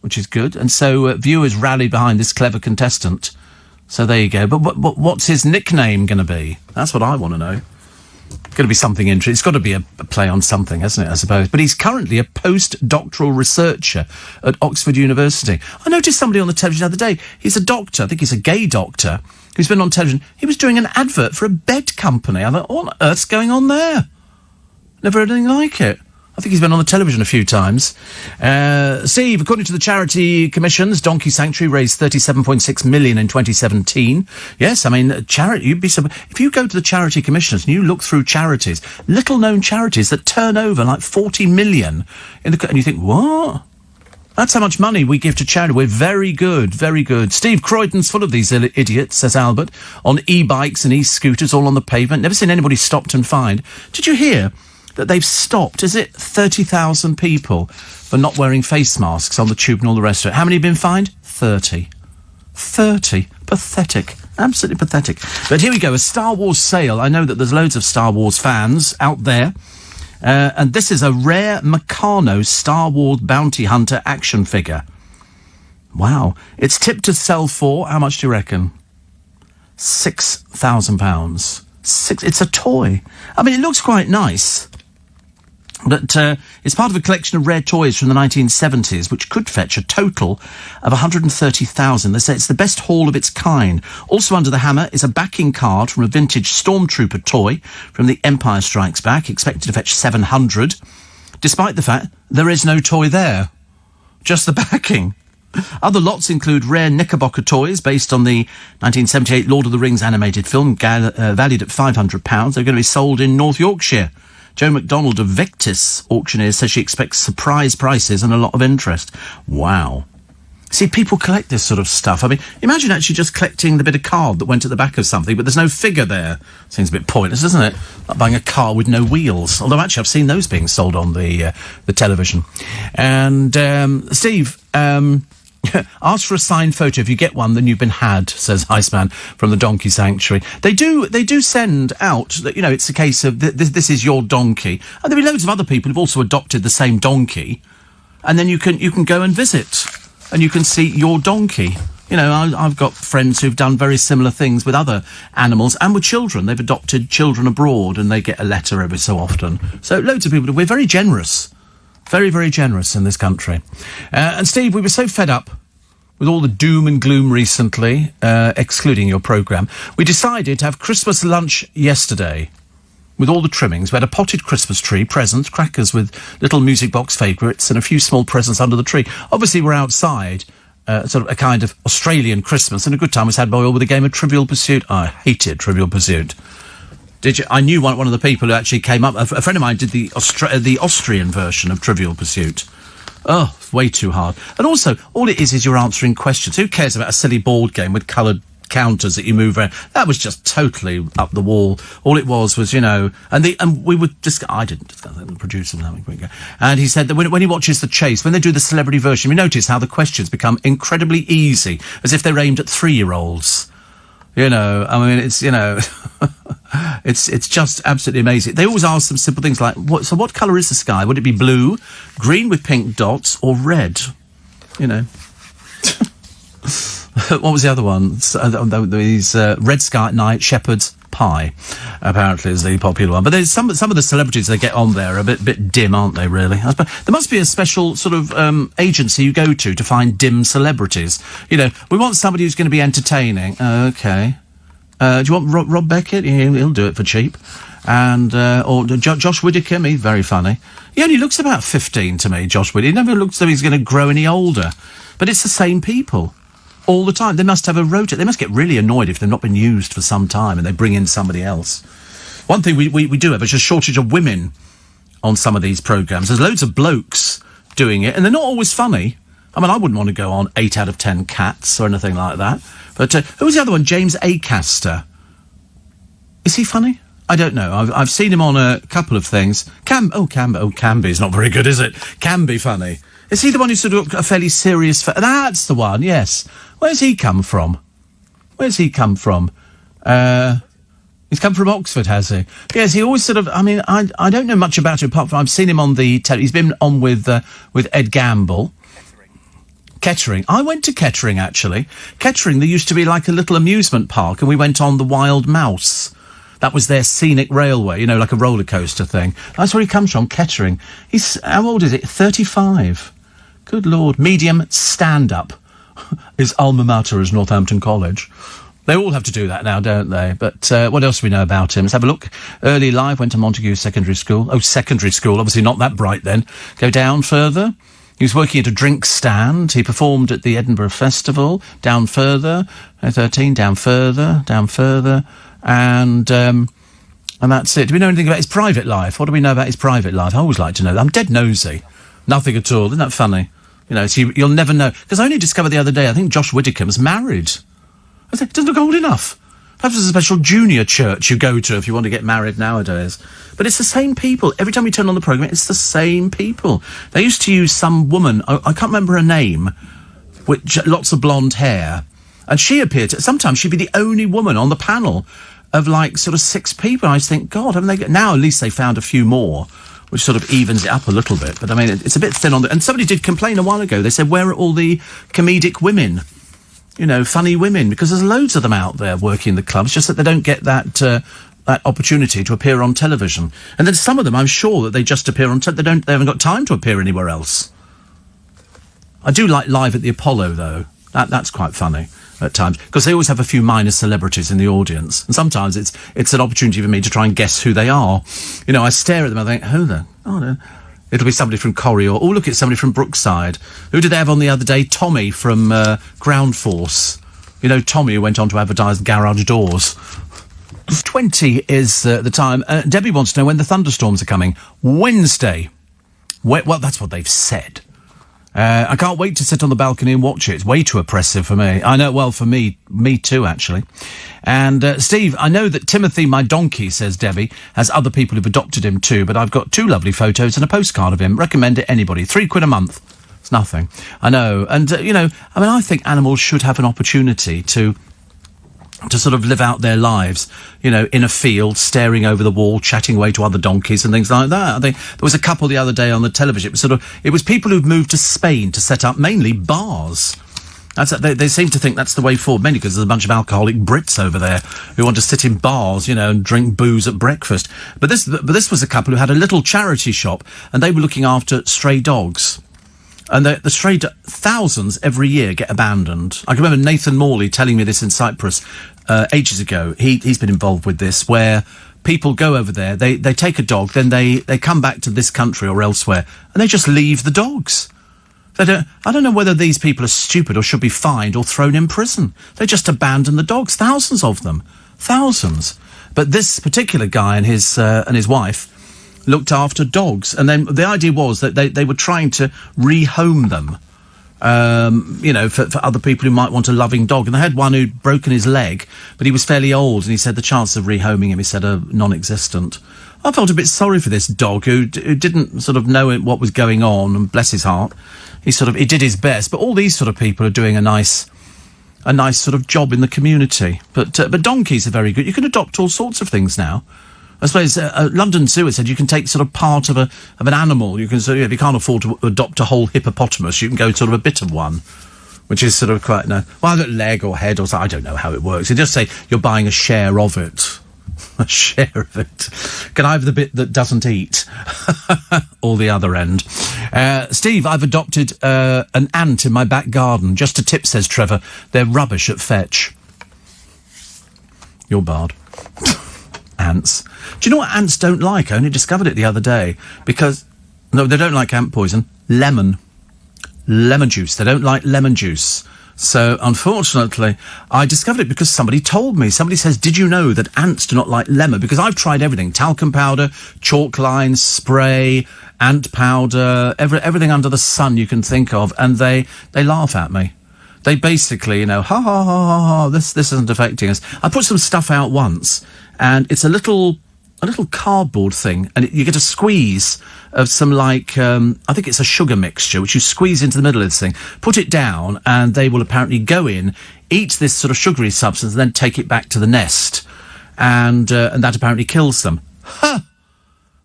which is good. And so viewers rallied behind this clever contestant. So there you go. But what's his nickname going to be? That's what I want to know. Going to be something interesting. It's got to be a play on something, hasn't it, I suppose? But he's currently a postdoctoral researcher at Oxford University. I noticed somebody on the television the other day. He's a doctor. I think he's a gay doctor who's been on television. He was doing an advert for a bed company. I thought, what on earth's going on there? Never heard anything like it. I think he's been on the television a few times. Steve, according to the charity commissions, Donkey Sanctuary raised $37.6 million in 2017. Yes, I mean, charity. You'd be if you go to the charity commissions and you look through charities, little-known charities that turn over like 40 million, and you think, what? That's how much money we give to charity. We're very good, very good. Steve Croydon's full of these idiots, says Albert, on e-bikes and e-scooters all on the pavement. Never seen anybody stopped and fined. Did you hear that they've stopped, is it 30,000 people for not wearing face masks on the tube and all the rest of it? How many have been fined? 30. 30. Pathetic. Absolutely pathetic. But here we go, a Star Wars sale. I know that there's loads of Star Wars fans out there. And this is a rare Meccano Star Wars Bounty Hunter action figure. Wow. It's tipped to sell for, how much do you reckon? £6,000. It's a toy. I mean, it looks quite nice. But it's part of a collection of rare toys from the 1970s, which could fetch a total of 130,000. They say it's the best haul of its kind. Also under the hammer is a backing card from a vintage Stormtrooper toy from The Empire Strikes Back, expected to fetch 700, despite the fact there is no toy there. Just the backing. Other lots include rare Knickerbocker toys based on the 1978 Lord of the Rings animated film, valued at £500. They're going to be sold in North Yorkshire. Joe McDonald of Vectis Auctioneers says she expects surprise prices and a lot of interest. Wow. See, people collect this sort of stuff. I mean, imagine actually just collecting the bit of card that went at the back of something, but there's no figure there. Seems a bit pointless, doesn't it? Like buying a car with no wheels. Although, actually, I've seen those being sold on the television. And, Steve, ask for a signed photo. If you get one, then you've been had, says Iceman from the Donkey Sanctuary. They do send out that, it's a case of this is your donkey. And there'll be loads of other people who've also adopted the same donkey. And then you can go and visit and you can see your donkey. I've got friends who've done very similar things with other animals and with children. They've adopted children abroad and they get a letter every so often. So loads of people, we're very generous. Very, very generous in this country. And Steve, we were so fed up with all the doom and gloom recently, excluding your programme, we decided to have Christmas lunch yesterday with all the trimmings. We had a potted Christmas tree, presents, crackers with little music box favourites and a few small presents under the tree. Obviously, we're outside, sort of a kind of Australian Christmas, and a good time was had by all with a game of Trivial Pursuit. I hated Trivial Pursuit. Did you? I knew one of the people who actually came up. A friend of mine did the Austrian version of Trivial Pursuit. Oh, way too hard. And also, all it is you're answering questions. Who cares about a silly board game with coloured counters that you move around? That was just totally up the wall. All it was, and we would just. I didn't discuss that. The producer was having a quick go. And he said that when he watches The Chase, when they do the celebrity version, we notice how the questions become incredibly easy, as if they're aimed at 3-year-olds. It's, it's just absolutely amazing. They always ask them simple things like, what colour is the sky? Would it be blue, green with pink dots, or red? What was the other one? These red sky at night, shepherd's pie, apparently, is the popular one. But there's some of the celebrities they get on there are a bit dim, aren't they, really? There must be a special sort of agency you go to find dim celebrities. We want somebody who's going to be entertaining. Okay. Do you want Rob Beckett? He'll do it for cheap. And or Josh Widdicombe, he's very funny. He only looks about 15 to me, Josh Widdicombe. He never looks as though he's going to grow any older. But it's the same people all the time. They must have a rota. They must get really annoyed if they've not been used for some time and they bring in somebody else. One thing we do have is a shortage of women on some of these programmes. There's loads of blokes doing it, and they're not always funny. I mean, I wouldn't want to go on 8 out of 10 Cats or anything like that. But who was the other one? James Acaster. Is he funny? I don't know. I've seen him on a couple of things. Canby's not very good, is it? Canby funny. Is he the one who's sort of a fairly serious... That's the one, yes. Where's he come from? He's come from Oxford, has he? Yes, he always sort of... I mean, I don't know much about him, apart from I've seen him on the... He's been on with Ed Gamble. Kettering. I went to Kettering, actually. Kettering, there used to be like a little amusement park, and we went on the Wild Mouse. That was their scenic railway, like a roller coaster thing. That's where he comes from, Kettering. How old is it? 35. Good Lord. Medium stand-up. His alma mater is Northampton College. They all have to do that now, don't they? But what else do we know about him? Let's have a look. Early life, went to Montague Secondary School. Oh, secondary school. Obviously not that bright then. Go down further. He was working at a drink stand. He performed at the Edinburgh Festival. Down further. 13. Down further. And that's it. Do we know anything about his private life? What do we know about his private life? I always like to know that. I'm dead nosy. Nothing at all. Isn't that funny? So you'll never know. Because I only discovered the other day, I think Josh Widdicombe's married. I think, doesn't look old enough. Perhaps there's a special junior church you go to if you want to get married nowadays. But it's the same people. Every time we turn on the programme, it's the same people. They used to use some woman, I can't remember her name, with lots of blonde hair. And she appeared sometimes she'd be the only woman on the panel of sort of 6 people. I just think, God, haven't they now at least they found a few more, which sort of evens it up a little bit. But I mean, it's a bit thin on the... And somebody did complain a while ago. They said, where are all the comedic women? Funny women, because there's loads of them out there working the clubs, just that they don't get that that opportunity to appear on television. And then some of them, I'm sure that they just appear on television. They haven't got time to appear anywhere else. I do like Live at the Apollo, though. That's quite funny at times, because they always have a few minor celebrities in the audience. And sometimes it's an opportunity for me to try and guess who they are. You know, I stare at them and I think, who then? Oh, no. It'll be somebody from Corrie, or, oh, look, it's somebody from Brookside. Who did they have on the other day? Tommy from Ground Force. You know, Tommy, who went on to advertise garage doors. 20 is the time. Debbie wants to know when the thunderstorms are coming. Wednesday. Well, that's what they've said. I can't wait to sit on the balcony and watch it. It's way too oppressive for me. I know, well, for me too, actually. And, Steve, I know that Timothy, my donkey, says Debbie, has other people who've adopted him too, but I've got 2 lovely photos and a postcard of him. Recommend it anybody. £3 a month. It's nothing. I know. And, you know, I mean, I think animals should have an opportunity to sort of live out their lives, you know, in a field, staring over the wall, chatting away to other donkeys and things like that. I think there was a couple the other day on the television. It was people who've moved to Spain to set up mainly bars. They seem to think that's the way forward, mainly because there's a bunch of alcoholic Brits over there who want to sit in bars, you know, and drink booze at breakfast. But this was a couple who had a little charity shop, and they were looking after stray dogs. And the stray thousands every year get abandoned. I can remember Nathan Morley telling me this in Cyprus ages ago. He's been involved with this, where people go over there, they take a dog, then they come back to this country or elsewhere, and they just leave the dogs. I don't know whether these people are stupid or should be fined or thrown in prison. They just abandon the dogs, thousands of them, thousands. But this particular guy and his wife looked after dogs, and then the idea was that they were trying to rehome them, you know, for other people who might want a loving dog. And they had one who'd broken his leg, but he was fairly old, and he said the chance of rehoming him, he said, are non-existent. I felt a bit sorry for this dog who didn't sort of know what was going on, and bless his heart, he did his best. But all these sort of people are doing a nice sort of job in the community. But donkeys are very good. You can adopt all sorts of things now. I suppose London Zoo has said you can take sort of part of an animal. You can if you can't afford to adopt a whole hippopotamus, you can go sort of a bit of one, which is sort of quite either leg or head or something. I don't know how it works. They just say you're buying a share of it. A share of it. Can I have the bit that doesn't eat? Or the other end. Steve, I've adopted an ant in my back garden. Just a tip, says Trevor. They're rubbish at fetch. You're barred. Ants. Do you know what ants don't like? I only discovered it the other day. Because, no, they don't like ant poison. Lemon juice. They don't like lemon juice. So, unfortunately, I discovered it because somebody told me. Somebody says, did you know that ants do not like lemon? Because I've tried everything. Talcum powder, chalk lines, spray, ant powder, everything under the sun you can think of. And they laugh at me. They basically, you know, ha, ha, ha, ha, ha, this isn't affecting us. I put some stuff out once, and it's a little cardboard thing, and you get a squeeze of some, like, I think it's a sugar mixture, which you squeeze into the middle of this thing, put it down, and they will apparently go in, eat this sort of sugary substance, and then take it back to the nest. And that apparently kills them. Huh!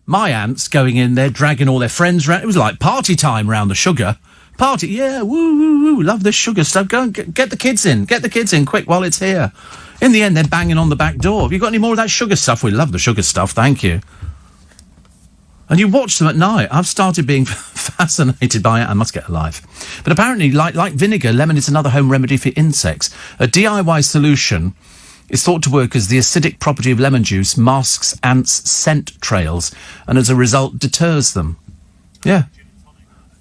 My ants going in there, dragging all their friends around. It was like party time round the sugar. Party, yeah, woo, woo, woo, love this sugar stuff. Go and get the kids in. Get the kids in quick while it's here. In the end, they're banging on the back door. Have you got any more of that sugar stuff? We love the sugar stuff, thank you. And you watch them at night. I've started being fascinated by it. I must get a life. But apparently, like vinegar, lemon is another home remedy for insects. A DIY solution is thought to work as the acidic property of lemon juice masks ants' scent trails, and as a result, deters them. Yeah.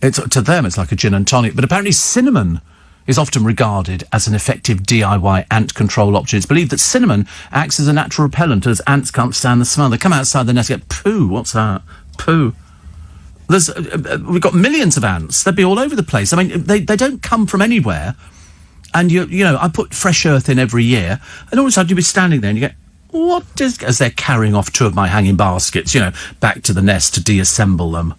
To them, it's like a gin and tonic. But apparently cinnamon is often regarded as an effective DIY ant control option. It's believed that cinnamon acts as a natural repellent, as ants can't stand the smell. They come outside the nest and get, poo, what's that? Poo. We've got millions of ants. They'd be all over the place. I mean, they don't come from anywhere. And, you know, I put fresh earth in every year, and all of a sudden you'll be standing there and you go, as they're carrying off 2 of my hanging baskets, you know, back to the nest to deassemble them.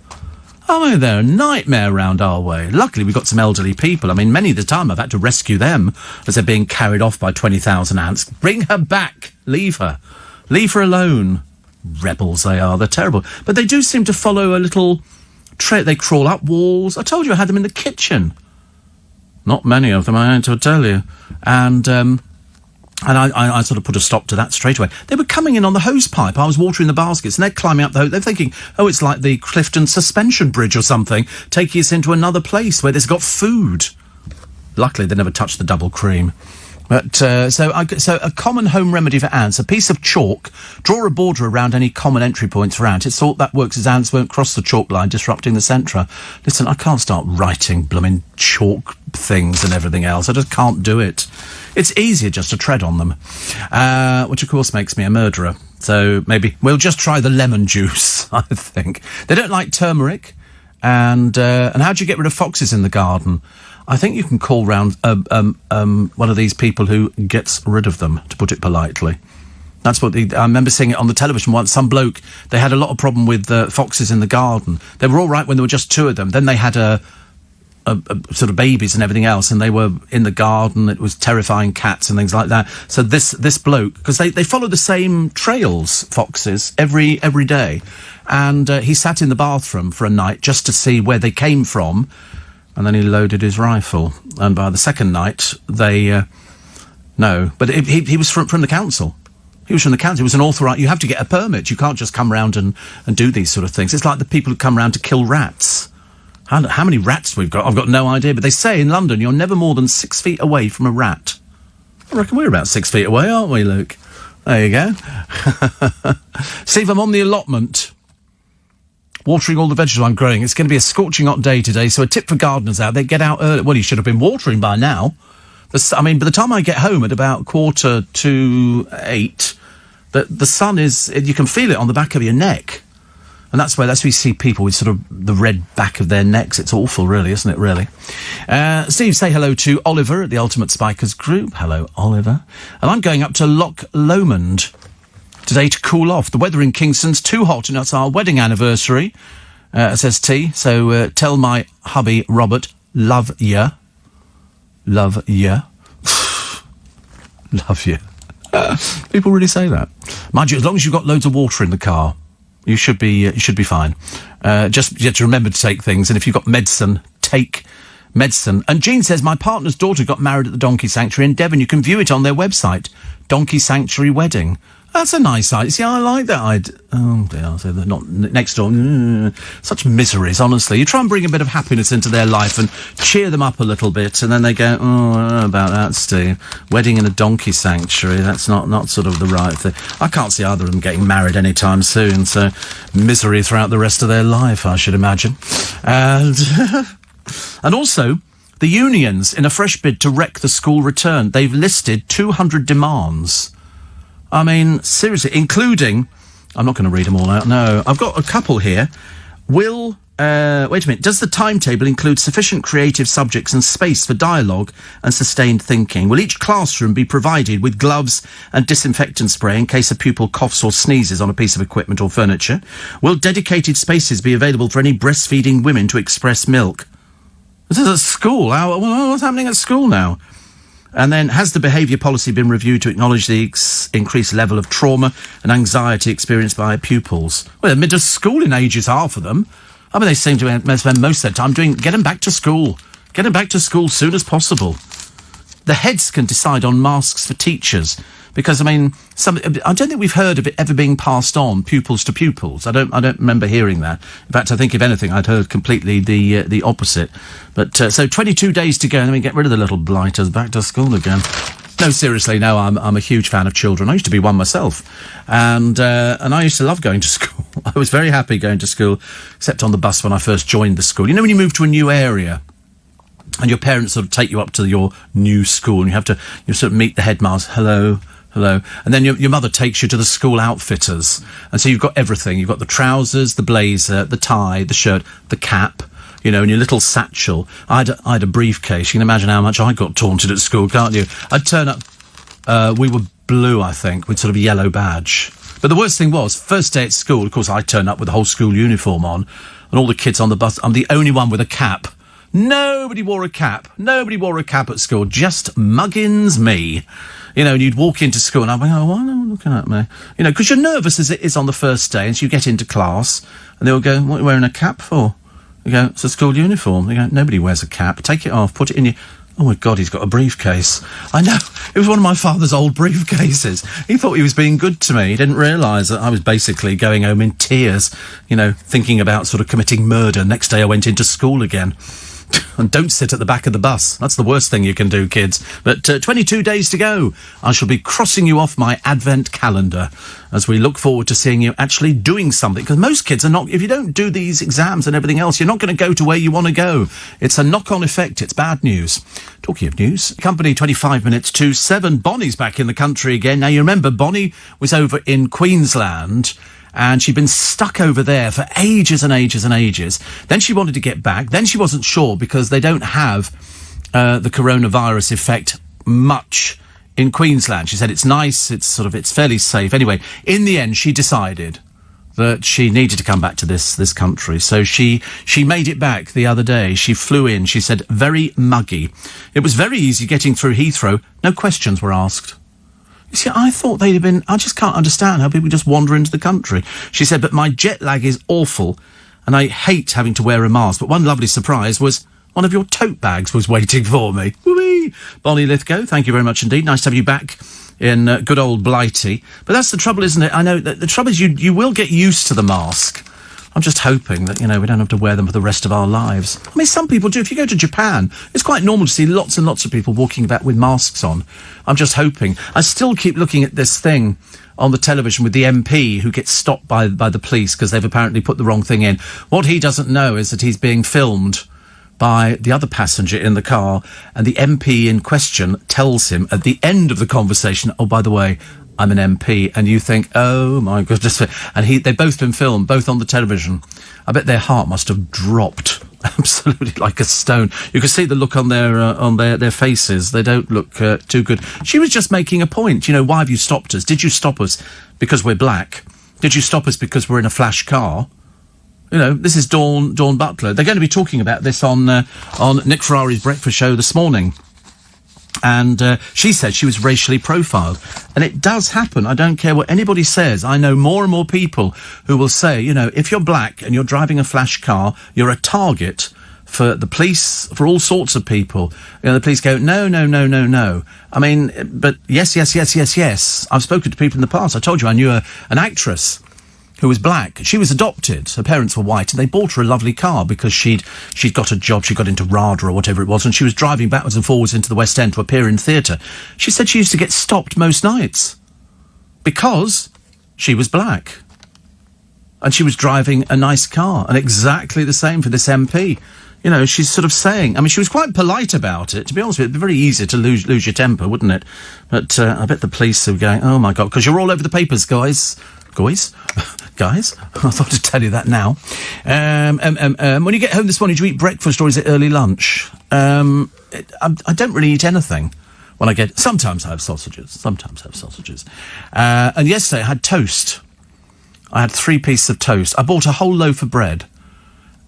I mean, they're a nightmare round our way. Luckily, we've got some elderly people. I mean, many of the time I've had to rescue them as they're being carried off by 20,000 ants. Bring her back. Leave her. Leave her alone. Rebels they are. They're terrible. But they do seem to follow a little trait. They crawl up walls. I told you I had them in the kitchen. Not many of them, I had to tell you. And And I sort of put a stop to that straight away. They were coming in on the hose pipe. I was watering the baskets, and they're climbing up the hose. They're thinking, oh, it's like the Clifton Suspension Bridge or something, taking us into another place where there's got food. Luckily, they never touched the double cream. But, so a common home remedy for ants, a piece of chalk, draw a border around any common entry points for ants. It's thought that works as ants won't cross the chalk line, disrupting the centra. Listen, I can't start writing blooming chalk things and everything else. I just can't do it. It's easier just to tread on them, which of course makes me a murderer. So maybe we'll just try the lemon juice, I think. They don't like turmeric. And how do you get rid of foxes in the garden? I think you can call round one of these people who gets rid of them, to put it politely. That's what I remember seeing it on the television once. Some bloke, they had a lot of problem with foxes in the garden. They were all right when there were just two of them. Then they had a sort of babies and everything else, and they were in the garden. It was terrifying cats and things like that. So this bloke, because they follow the same trails, foxes, every day, and he sat in the bathroom for a night just to see where they came from. And then he loaded his rifle. And by the second night, he was from the council. He was from the council. He was an authorised... You have to get a permit. You can't just come round and do these sort of things. It's like the people who come round to kill rats. How many rats we've got? I've got no idea. But they say in London, you're never more than 6 feet away from a rat. I reckon we're about 6 feet away, aren't we, Luke? There you go. Steve, I'm on the allotment. Watering all the vegetables I'm growing. It's going to be a scorching hot day today, so a tip for gardeners out there, get out early. Well, you should have been watering by now. By the time I get home at about 7:45, the sun is... You can feel it on the back of your neck. And that's where you see people with sort of the red back of their necks. It's awful, really, isn't it, really? Steve, say hello to Oliver at the Ultimate Spikers Group. Hello, Oliver. And I'm going up to Loch Lomond today to cool off. The weather in Kingston's too hot, and it's our wedding anniversary, says T. So tell my hubby, Robert, love ya. Love ya. Love you. People really say that. Mind you, as long as you've got loads of water in the car, you should be fine. Just you have to remember to take things, and if you've got medicine, take medicine. And Jean says, my partner's daughter got married at the Donkey Sanctuary in Devon. You can view it on their website. Donkey Sanctuary Wedding. That's a nice idea. See, I like that. Oh, dear, so they're not next door. Such miseries, honestly. You try and bring a bit of happiness into their life and cheer them up a little bit, and then they go, oh, I don't know about that, Steve. Wedding in a donkey sanctuary, that's not sort of the right thing. I can't see either of them getting married anytime soon, so misery throughout the rest of their life, I should imagine. And also, the unions, in a fresh bid to wreck the school return, they've listed 200 demands. I mean, seriously, including... I'm not going to read them all out, no. I've got a couple here. Wait a minute. Does the timetable include sufficient creative subjects and space for dialogue and sustained thinking? Will each classroom be provided with gloves and disinfectant spray in case a pupil coughs or sneezes on a piece of equipment or furniture? Will dedicated spaces be available for any breastfeeding women to express milk? This is at school. What's happening at school now? And then, has the behaviour policy been reviewed to acknowledge the increased level of trauma and anxiety experienced by pupils? Well, they're middle school in ages, half of them. I mean, they seem to spend most of their time get them back to school. Get them back to school as soon as possible. The heads can decide on masks for teachers. Because, I mean, I don't think we've heard of it ever being passed on, pupils to pupils. I don't remember hearing that. In fact, I think, if anything, I'd heard completely the opposite. But, so 22 days to go, and then we get rid of the little blighters, back to school again. No, seriously, no, I'm a huge fan of children. I used to be one myself. And I used to love going to school. I was very happy going to school, except on the bus when I first joined the school. You know when you move to a new area, and your parents sort of take you up to your new school, and you sort of meet the headmaster, hello, and then your mother takes you to the school outfitters, and so you've got everything. You've got the trousers, the blazer, the tie, the shirt, the cap, and your little satchel. I had a briefcase. You can imagine how much I got taunted at school, can't you? I'd turn up, we were blue, I think, with sort of a yellow badge. But the worst thing was, first day at school, of course, I turned up with the whole school uniform on, and all the kids on the bus, I'm the only one with a cap. Nobody wore a cap. Nobody wore a cap at school. Just muggins me. And you'd walk into school and I'd be, oh, why are they looking at me? Because you're nervous as it is on the first day, and so you get into class, and they'll go, what are you wearing a cap for? You go, it's a school uniform. They go, nobody wears a cap. Take it off, put it in your... Oh, my God, he's got a briefcase. I know. It was one of my father's old briefcases. He thought he was being good to me. He didn't realise that I was basically going home in tears, you know, thinking about sort of committing murder. Next day I went into school again. And don't sit at the back of the bus. That's the worst thing you can do, kids. But 22 days to go. I shall be crossing you off my Advent calendar as we look forward to seeing you actually doing something. Because most kids are not... If you don't do these exams and everything else, you're not going to go to where you want to go. It's a knock-on effect. It's bad news. Talking of news, company 25 minutes to 7. Bonnie's back in the country again. Now, you remember Bonnie was over in Queensland... and she'd been stuck over there for ages and ages and ages. Then she wanted to get back. Then she wasn't sure because they don't have the coronavirus effect much in Queensland. She said it's nice, it's fairly safe. Anyway, in the end, she decided that she needed to come back to this country. So she made it back the other day. She flew in. She said, very muggy. It was very easy getting through Heathrow. No questions were asked. You see, I thought they'd have been... I just can't understand how people just wander into the country. She said, but my jet lag is awful, and I hate having to wear a mask. But one lovely surprise was one of your tote bags was waiting for me. Whee! Bonnie Lithgow, thank you very much indeed. Nice to have you back in good old Blighty. But that's the trouble, isn't it? I know that the trouble is you will get used to the mask. I'm just hoping that, you know, we don't have to wear them for the rest of our lives. I mean, some people do. If you go to Japan, it's quite normal to see lots and lots of people walking about with masks on. I'm just hoping. I still keep looking at this thing on the television with the MP who gets stopped by the police because they've apparently put the wrong thing in. What he doesn't know is that he's being filmed by the other passenger in the car, and the MP in question tells him at the end of the conversation, oh, by the way, I'm an MP, and you think, oh my goodness, and they've both been filmed, both on the television. I bet their heart must have dropped absolutely like a stone. You can see the look on their faces. They don't look too good. She was just making a point. You know, why have you stopped us? Did you stop us because we're black? Did you stop us because we're in a flash car? You know, this is Dawn Butler. They're going to be talking about this on Nick Ferrari's breakfast show this morning. And she said she was racially profiled. And it does happen. I don't care what anybody says. I know more and more people who will say, you know, if you're black and you're driving a flash car, you're a target for the police, for all sorts of people. You know, the police go, no. I mean, but yes. I've spoken to people in the past. I told you I knew an actress who was black. She was adopted. Her parents were white, and they bought her a lovely car because she'd got a job. She got into RADA or whatever it was, and she was driving backwards and forwards into the West End to appear in theatre. She said she used to get stopped most nights because she was black. And she was driving a nice car, and exactly the same for this MP. You know, she's sort of saying... I mean, she was quite polite about it. To be honest with you, it'd be very easy to lose your temper, wouldn't it? But I bet the police are going, oh, my God, because you're all over the papers, guys. Guys, I thought I'd tell you that now. When you get home this morning, do you eat breakfast or is it early lunch? I don't really eat anything when I get... Sometimes I have sausages. And yesterday I had toast. I had 3 pieces of toast. I bought a whole loaf of bread.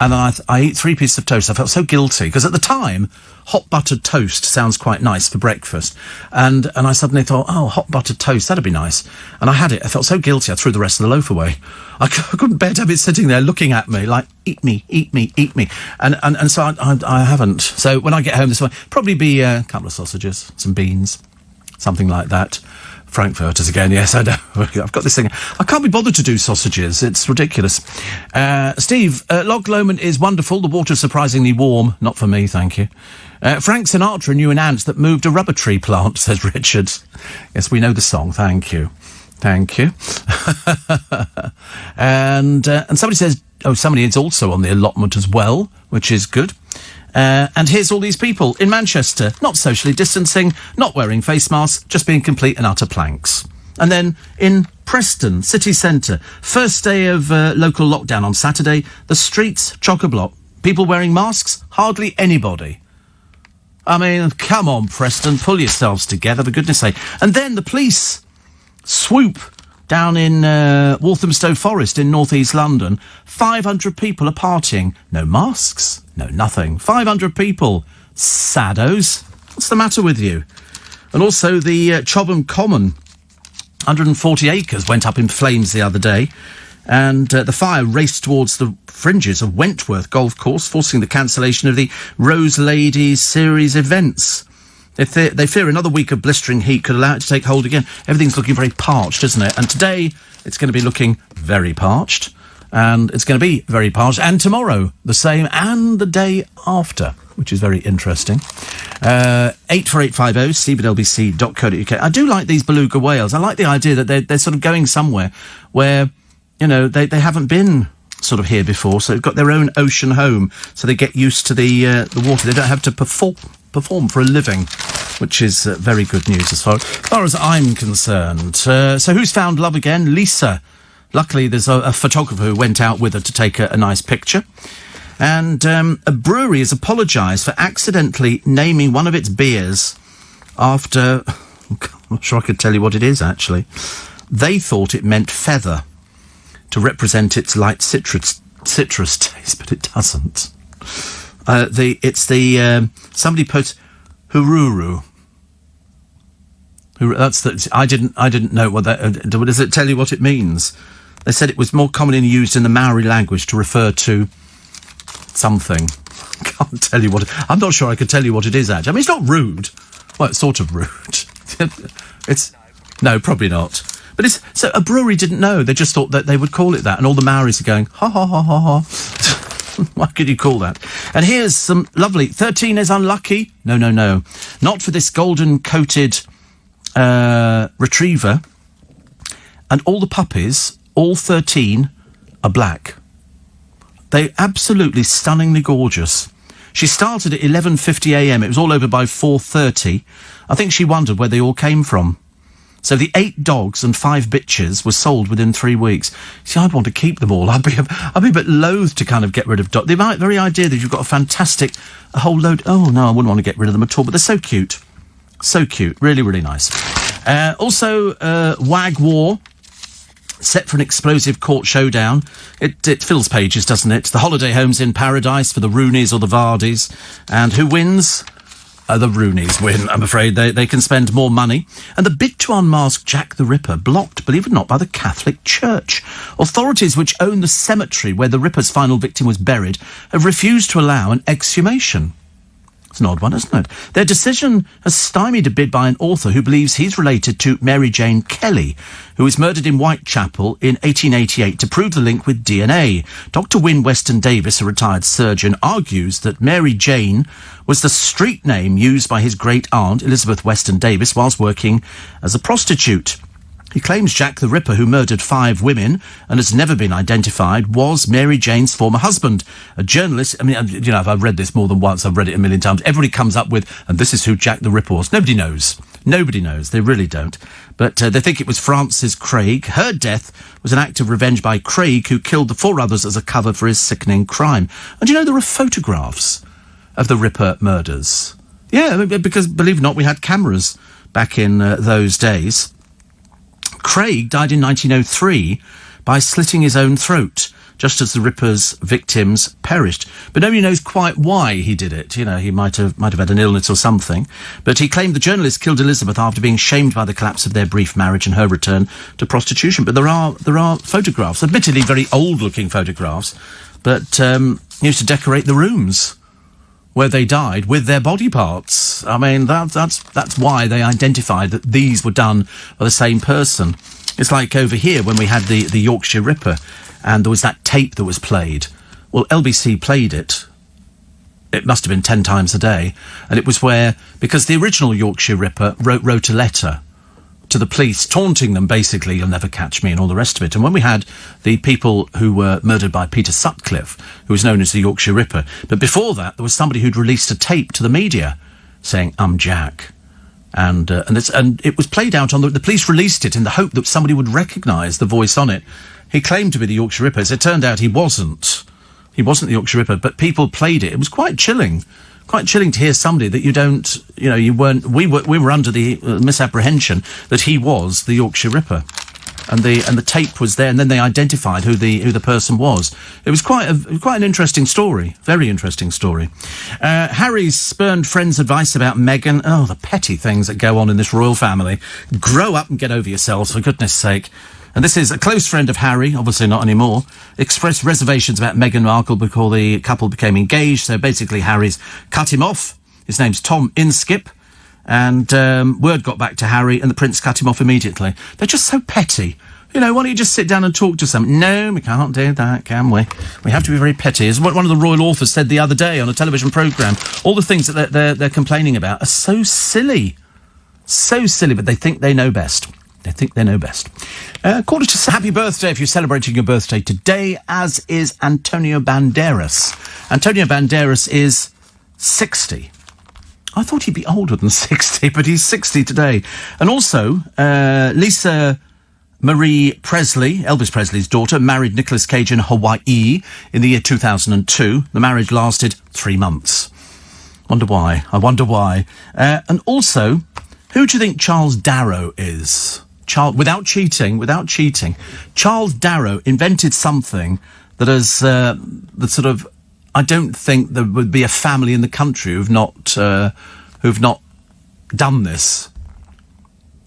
And I ate 3 pieces of toast. I felt so guilty because at the time, hot buttered toast sounds quite nice for breakfast. And I suddenly thought, oh, hot buttered toast, that'd be nice. And I had it. I felt so guilty. I threw the rest of the loaf away. I couldn't bear to have it sitting there looking at me like, eat me. And so I haven't. So when I get home this morning, probably be a couple of sausages, some beans, something like that. Frankfurters again, yes, I know. I've got this thing. I can't be bothered to do sausages. It's ridiculous. Steve, Loch Lomond is wonderful. The water's surprisingly warm. Not for me, thank you. Frank Sinatra knew an ant that moved a rubber tree plant, says Richard. Yes, we know the song. Thank you. And somebody says, somebody is also on the allotment as well, which is good. And here's all these people in Manchester, not socially distancing, not wearing face masks, just being complete and utter planks. And then in Preston, city centre, first day of local lockdown on Saturday, the streets chock-a-block. People wearing masks? Hardly anybody. I mean, come on, Preston, pull yourselves together, for goodness sake. And then the police swoop down in Walthamstow Forest in north-east London. 500 people are partying. No masks, no nothing. 500 people. Saddos. What's the matter with you? And also the Chobham Common, 140 acres, went up in flames the other day. And the fire raced towards the fringes of Wentworth Golf Course, forcing the cancellation of the Rose Ladies Series events. They fear another week of blistering heat could allow it to take hold again. Everything's looking very parched, isn't it? And today, it's going to be looking very parched. And it's going to be very parched. And tomorrow, the same. And the day after, which is very interesting. 84850, steve@lbc.co.uk. I do like these beluga whales. I like the idea that they're sort of going somewhere where, you know, they haven't been sort of here before. So they've got their own ocean home. So they get used to the water. They don't have to perform for a living, which is very good news as far as I'm concerned. So who's found love again? Lisa. Luckily, there's a photographer who went out with her to take a nice picture. And a brewery has apologised for accidentally naming one of its beers after... I'm not sure I could tell you what it is, actually. They thought it meant feather to represent its light citrus taste, but it doesn't. Somebody put Hururu. I didn't know what that. Does it tell you what it means? They said it was more commonly used in the Maori language to refer to something. I can't tell you what. I'm not sure I could tell you what it is. Actually, I mean, it's not rude. Well, it's sort of rude. No, probably not. But so a brewery didn't know. They just thought that they would call it that, and all the Maoris are going ha ha ha ha ha. Why could you call that? And here's some lovely. 13 is unlucky. No. Not for this golden-coated retriever. And all the puppies, all 13, are black. They're absolutely stunningly gorgeous. She started at 11:50 a.m. It was all over by 4:30. I think she wondered where they all came from. So the 8 dogs and 5 bitches were sold within 3 weeks. See, I'd want to keep them all. I'd be a bit loath to kind of get rid of dogs. The very idea that you've got a whole load... Oh, no, I wouldn't want to get rid of them at all, but they're so cute. So cute. Really, really nice. Also, Wag War, set for an explosive court showdown. It fills pages, doesn't it? The holiday homes in paradise for the Rooneys or the Vardys. And who wins? The Rooneys win, I'm afraid. They can spend more money. And the bid to unmask Jack the Ripper blocked, believe it or not, by the Catholic Church. Authorities which own the cemetery where the Ripper's final victim was buried have refused to allow an exhumation. It's an odd one, isn't it? Their decision has stymied a bid by an author who believes he's related to Mary Jane Kelly, who was murdered in Whitechapel in 1888 to prove the link with DNA. Dr. Wynne Weston Davis, a retired surgeon, argues that Mary Jane was the street name used by his great-aunt, Elizabeth Weston Davis, whilst working as a prostitute. He claims Jack the Ripper, who murdered 5 women and has never been identified, was Mary Jane's former husband. A journalist, I mean, you know, I've read this more than once, I've read it a million times. Everybody comes up with, and this is who Jack the Ripper was. Nobody knows. Nobody knows. They really don't. But they think it was Frances Craig. Her death was an act of revenge by Craig, who killed the 4 others as a cover for his sickening crime. And you know, there are photographs of the Ripper murders. Yeah, because, believe it or not, we had cameras back in those days. Craig died in 1903 by slitting his own throat, just as the Ripper's victims perished. But nobody knows quite why he did it. You know, he might have had an illness or something. But he claimed the journalist killed Elizabeth after being shamed by the collapse of their brief marriage and her return to prostitution. But there are photographs, admittedly very old-looking photographs, but used to decorate the rooms where they died with their body parts. I mean, that's why they identified that these were done by the same person. It's like over here when we had the Yorkshire Ripper and there was that tape that was played. Well, LBC played it. It must have been 10 times a day. And it was where, because the original Yorkshire Ripper wrote a letter to the police, taunting them, basically, you'll never catch me and all the rest of it. And when we had the people who were murdered by Peter Sutcliffe, who was known as the Yorkshire Ripper, but before that, there was somebody who'd released a tape to the media saying, I'm Jack. And it was played out on the police released it in the hope that somebody would recognise the voice on it. He claimed to be the Yorkshire Ripper. As it turned out, he wasn't. He wasn't the Yorkshire Ripper, but people played it. It was quite chilling. Quite chilling to hear somebody that you don't, you know, you weren't. We were under the misapprehension that he was the Yorkshire Ripper, and the tape was there, and then they identified who the person was. It was quite an interesting story, very interesting story. Harry's spurned friends' advice about Meghan. Oh, the petty things that go on in this royal family. Grow up and get over yourselves, for goodness sake. And this is a close friend of Harry, obviously not anymore, expressed reservations about Meghan Markle before the couple became engaged. So basically Harry's cut him off. His name's Tom Inskip. And word got back to Harry and the Prince cut him off immediately. They're just so petty. You know, why don't you just sit down and talk to someone? No, we can't do that, can we? We have to be very petty. As one of the royal authors said the other day on a television programme, all the things that they're complaining about are so silly. So silly, but they think they know best. They think they know best. Quarter to happy birthday if you're celebrating your birthday today, as is Antonio Banderas. Antonio Banderas is 60. I thought he'd be older than 60, but he's 60 today. And also, Lisa Marie Presley, Elvis Presley's daughter, married Nicolas Cage in Hawaii in the year 2002. The marriage lasted 3 months. Wonder why. I wonder why. And also, who do you think Charles Darrow is? Without cheating, Charles Darrow invented something that has, that sort of, I don't think there would be a family in the country who've not done this.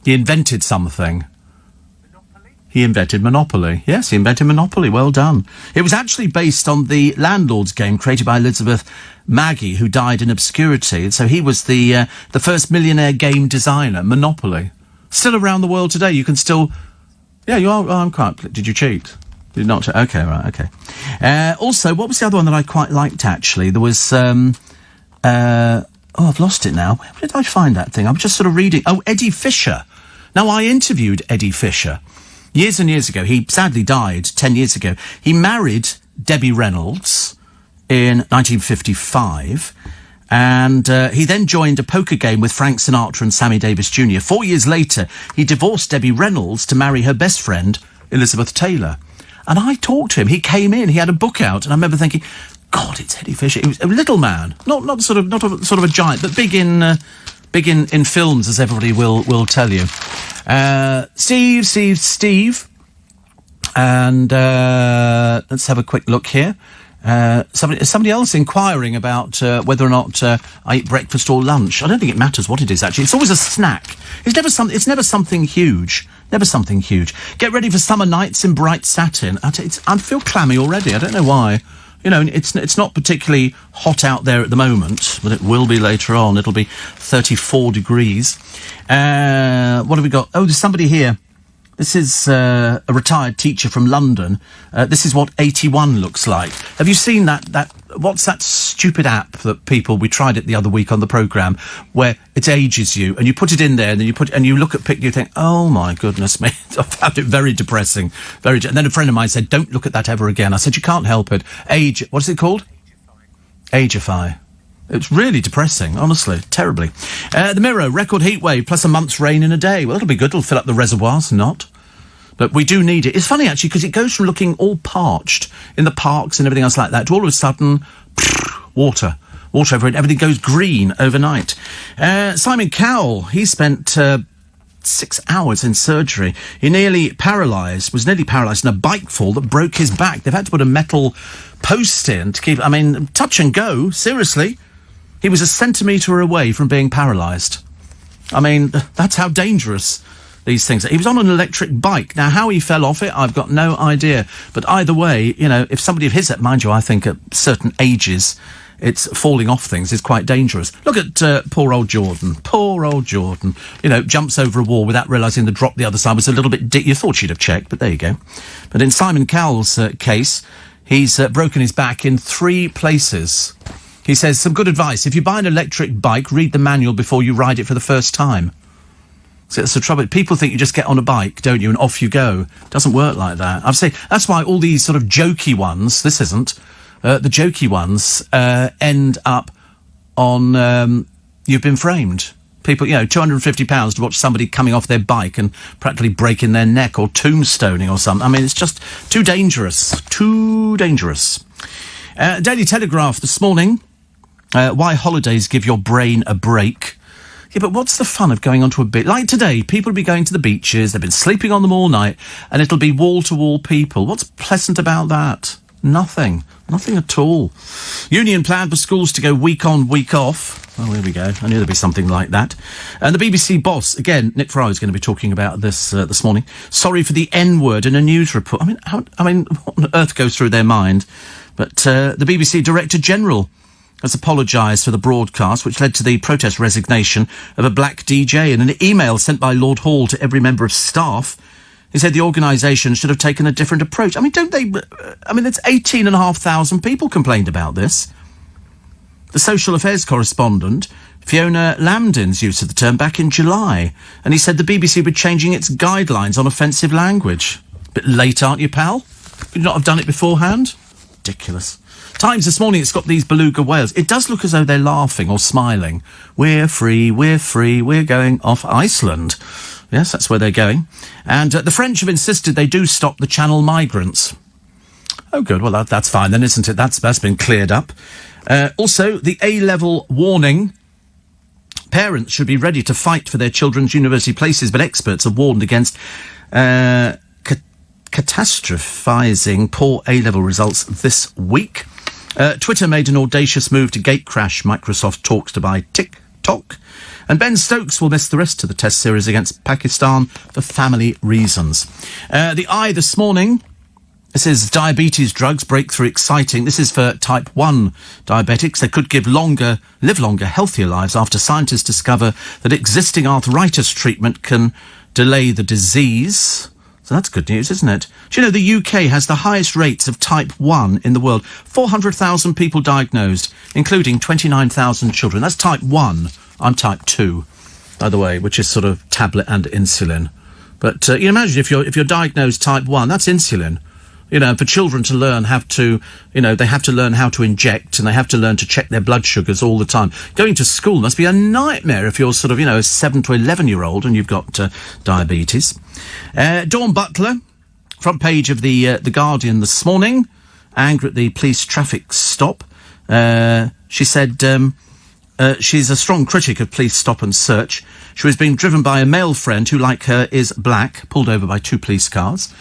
He invented something. He invented Monopoly. Yes, he invented Monopoly. Well done. It was actually based on the Landlord's game created by Elizabeth Maggie, who died in obscurity. So he was the first millionaire game designer, Monopoly. Still around the world today. You can still... Yeah, you are... Oh, I'm quite... Did you cheat? Did you not... Okay, right, okay. Also, what was the other one that I quite liked, actually? There was... I've lost it now. Where did I find that thing? I'm just sort of reading... Oh, Eddie Fisher. Now, I interviewed Eddie Fisher years and years ago. He sadly died 10 years ago. He married Debbie Reynolds in 1955, and he then joined a poker game with Frank Sinatra and Sammy Davis Jr. 4 years later, he divorced Debbie Reynolds to marry her best friend, Elizabeth Taylor. And I talked to him. He came in, he had a book out, and I remember thinking, God, it's Eddie Fisher. He was a little man, not sort of a giant, but big in films, as everybody will tell you. Steve. And let's have a quick look here. Somebody else inquiring about whether or not I eat breakfast or lunch. I don't think it matters what it is, actually. It's always a snack. It's never something huge. Never something huge. Get ready for summer nights in bright satin. I feel clammy already. I don't know why. You know, it's not particularly hot out there at the moment, but it will be later on. It'll be 34 degrees. What have we got? Oh, there's somebody here. This is a retired teacher from London. This is what 81 looks like. Have you seen that? What's that stupid app that we tried it the other week on the programme, where it ages you, and you put it in there, and then you look at picture, you think, oh my goodness me, I found it very depressing. And then a friend of mine said, don't look at that ever again. I said, you can't help it. What is it called? Ageify. It's really depressing, honestly, terribly. The Mirror, record heat wave plus a month's rain in a day. Well, it'll be good. It'll fill up the reservoirs. Not. But we do need it. It's funny, actually, because it goes from looking all parched in the parks and everything else like that to all of a sudden, water over it. Everything goes green overnight. Simon Cowell, he spent 6 hours in surgery. He was nearly paralysed in a bike fall that broke his back. They've had to put a metal post in to keep... I mean, touch and go, seriously. He was a centimetre away from being paralysed. I mean, that's how dangerous these things are. He was on an electric bike. Now, how he fell off it, I've got no idea. But either way, you know, if somebody of his, mind you, I think at certain ages, it's falling off things is quite dangerous. Look at poor old Jordan. Poor old Jordan. You know, jumps over a wall without realising the drop the other side was a little bit... You thought she'd have checked, but there you go. But in Simon Cowell's case, he's broken his back in 3 places. He says, some good advice. If you buy an electric bike, read the manual before you ride it for the first time. So that's the trouble. People think you just get on a bike, don't you, and off you go. It doesn't work like that. I've said that's why all these sort of jokey ones, this isn't, the jokey ones end up on You've Been Framed. People, you know, £250 to watch somebody coming off their bike and practically breaking their neck or tombstoning or something. I mean, it's just too dangerous. Too dangerous. Daily Telegraph this morning. Why holidays give your brain a break. Yeah, but what's the fun of going onto a beach? Like today, people will be going to the beaches, they've been sleeping on them all night, and it'll be wall-to-wall people. What's pleasant about that? Nothing. Nothing at all. Union plan for schools to go week on, week off. Oh, here we go. I knew there'd be something like that. And the BBC boss, again, Nick Fry is going to be talking about this this morning. Sorry for the N-word in a news report. I mean, what on earth goes through their mind? But the BBC Director General has apologised for the broadcast, which led to the protest resignation of a black DJ. In an email sent by Lord Hall to every member of staff, he said the organisation should have taken a different approach. I mean, don't they... it's 18,500 people complained about this. The social affairs correspondent, Fiona Lambdin's use of the term back in July, and he said the BBC were changing its guidelines on offensive language. Bit late, aren't you, pal? Could you not have done it beforehand? Ridiculous. Times this morning, it's got these beluga whales. It does look as though they're laughing or smiling. We're free, we're going off Iceland. Yes, that's where they're going. And the French have insisted they do stop the Channel migrants. Oh, good. Well, that's fine then, isn't it? That's been cleared up. Also, the A-level warning. Parents should be ready to fight for their children's university places, but experts have warned against catastrophising poor A-level results this week. Twitter made an audacious move to gatecrash Microsoft talks to buy TikTok. And Ben Stokes will miss the rest of the test series against Pakistan for family reasons. The Eye this morning, this is diabetes drugs breakthrough exciting. This is for type 1 diabetics. They could live longer, healthier lives after scientists discover that existing arthritis treatment can delay the disease. So that's good news, isn't it? Do you know the UK has the highest rates of type 1 in the world? 400,000 people diagnosed, including 29,000 children. That's type 1. I'm type 2, by the way, which is sort of tablet and insulin. But you imagine if you're diagnosed type 1, that's insulin. You know, for children to learn they have to learn how to inject, and they have to learn to check their blood sugars all the time. Going to school must be a nightmare if you're sort of, a 7 to 11-year-old and you've got diabetes. Dawn Butler, front page of the Guardian this morning, angry at the police traffic stop. She said she's a strong critic of police stop and search. She was being driven by a male friend who, like her, is black, pulled over by 2 police cars.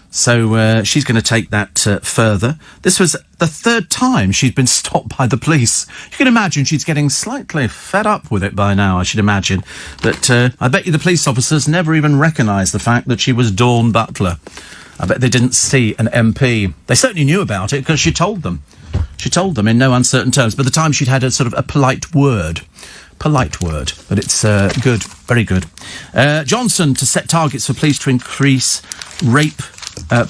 So she's going to take that further. This was the 3rd time she'd been stopped by the police. You can imagine she's getting slightly fed up with it by now, I should imagine. But I bet you the police officers never even recognised the fact that she was Dawn Butler. I bet they didn't see an MP. They certainly knew about it because she told them. She told them in no uncertain terms. By the time she'd had a polite word. But it's good, very good. Johnson to set targets for police to increase rape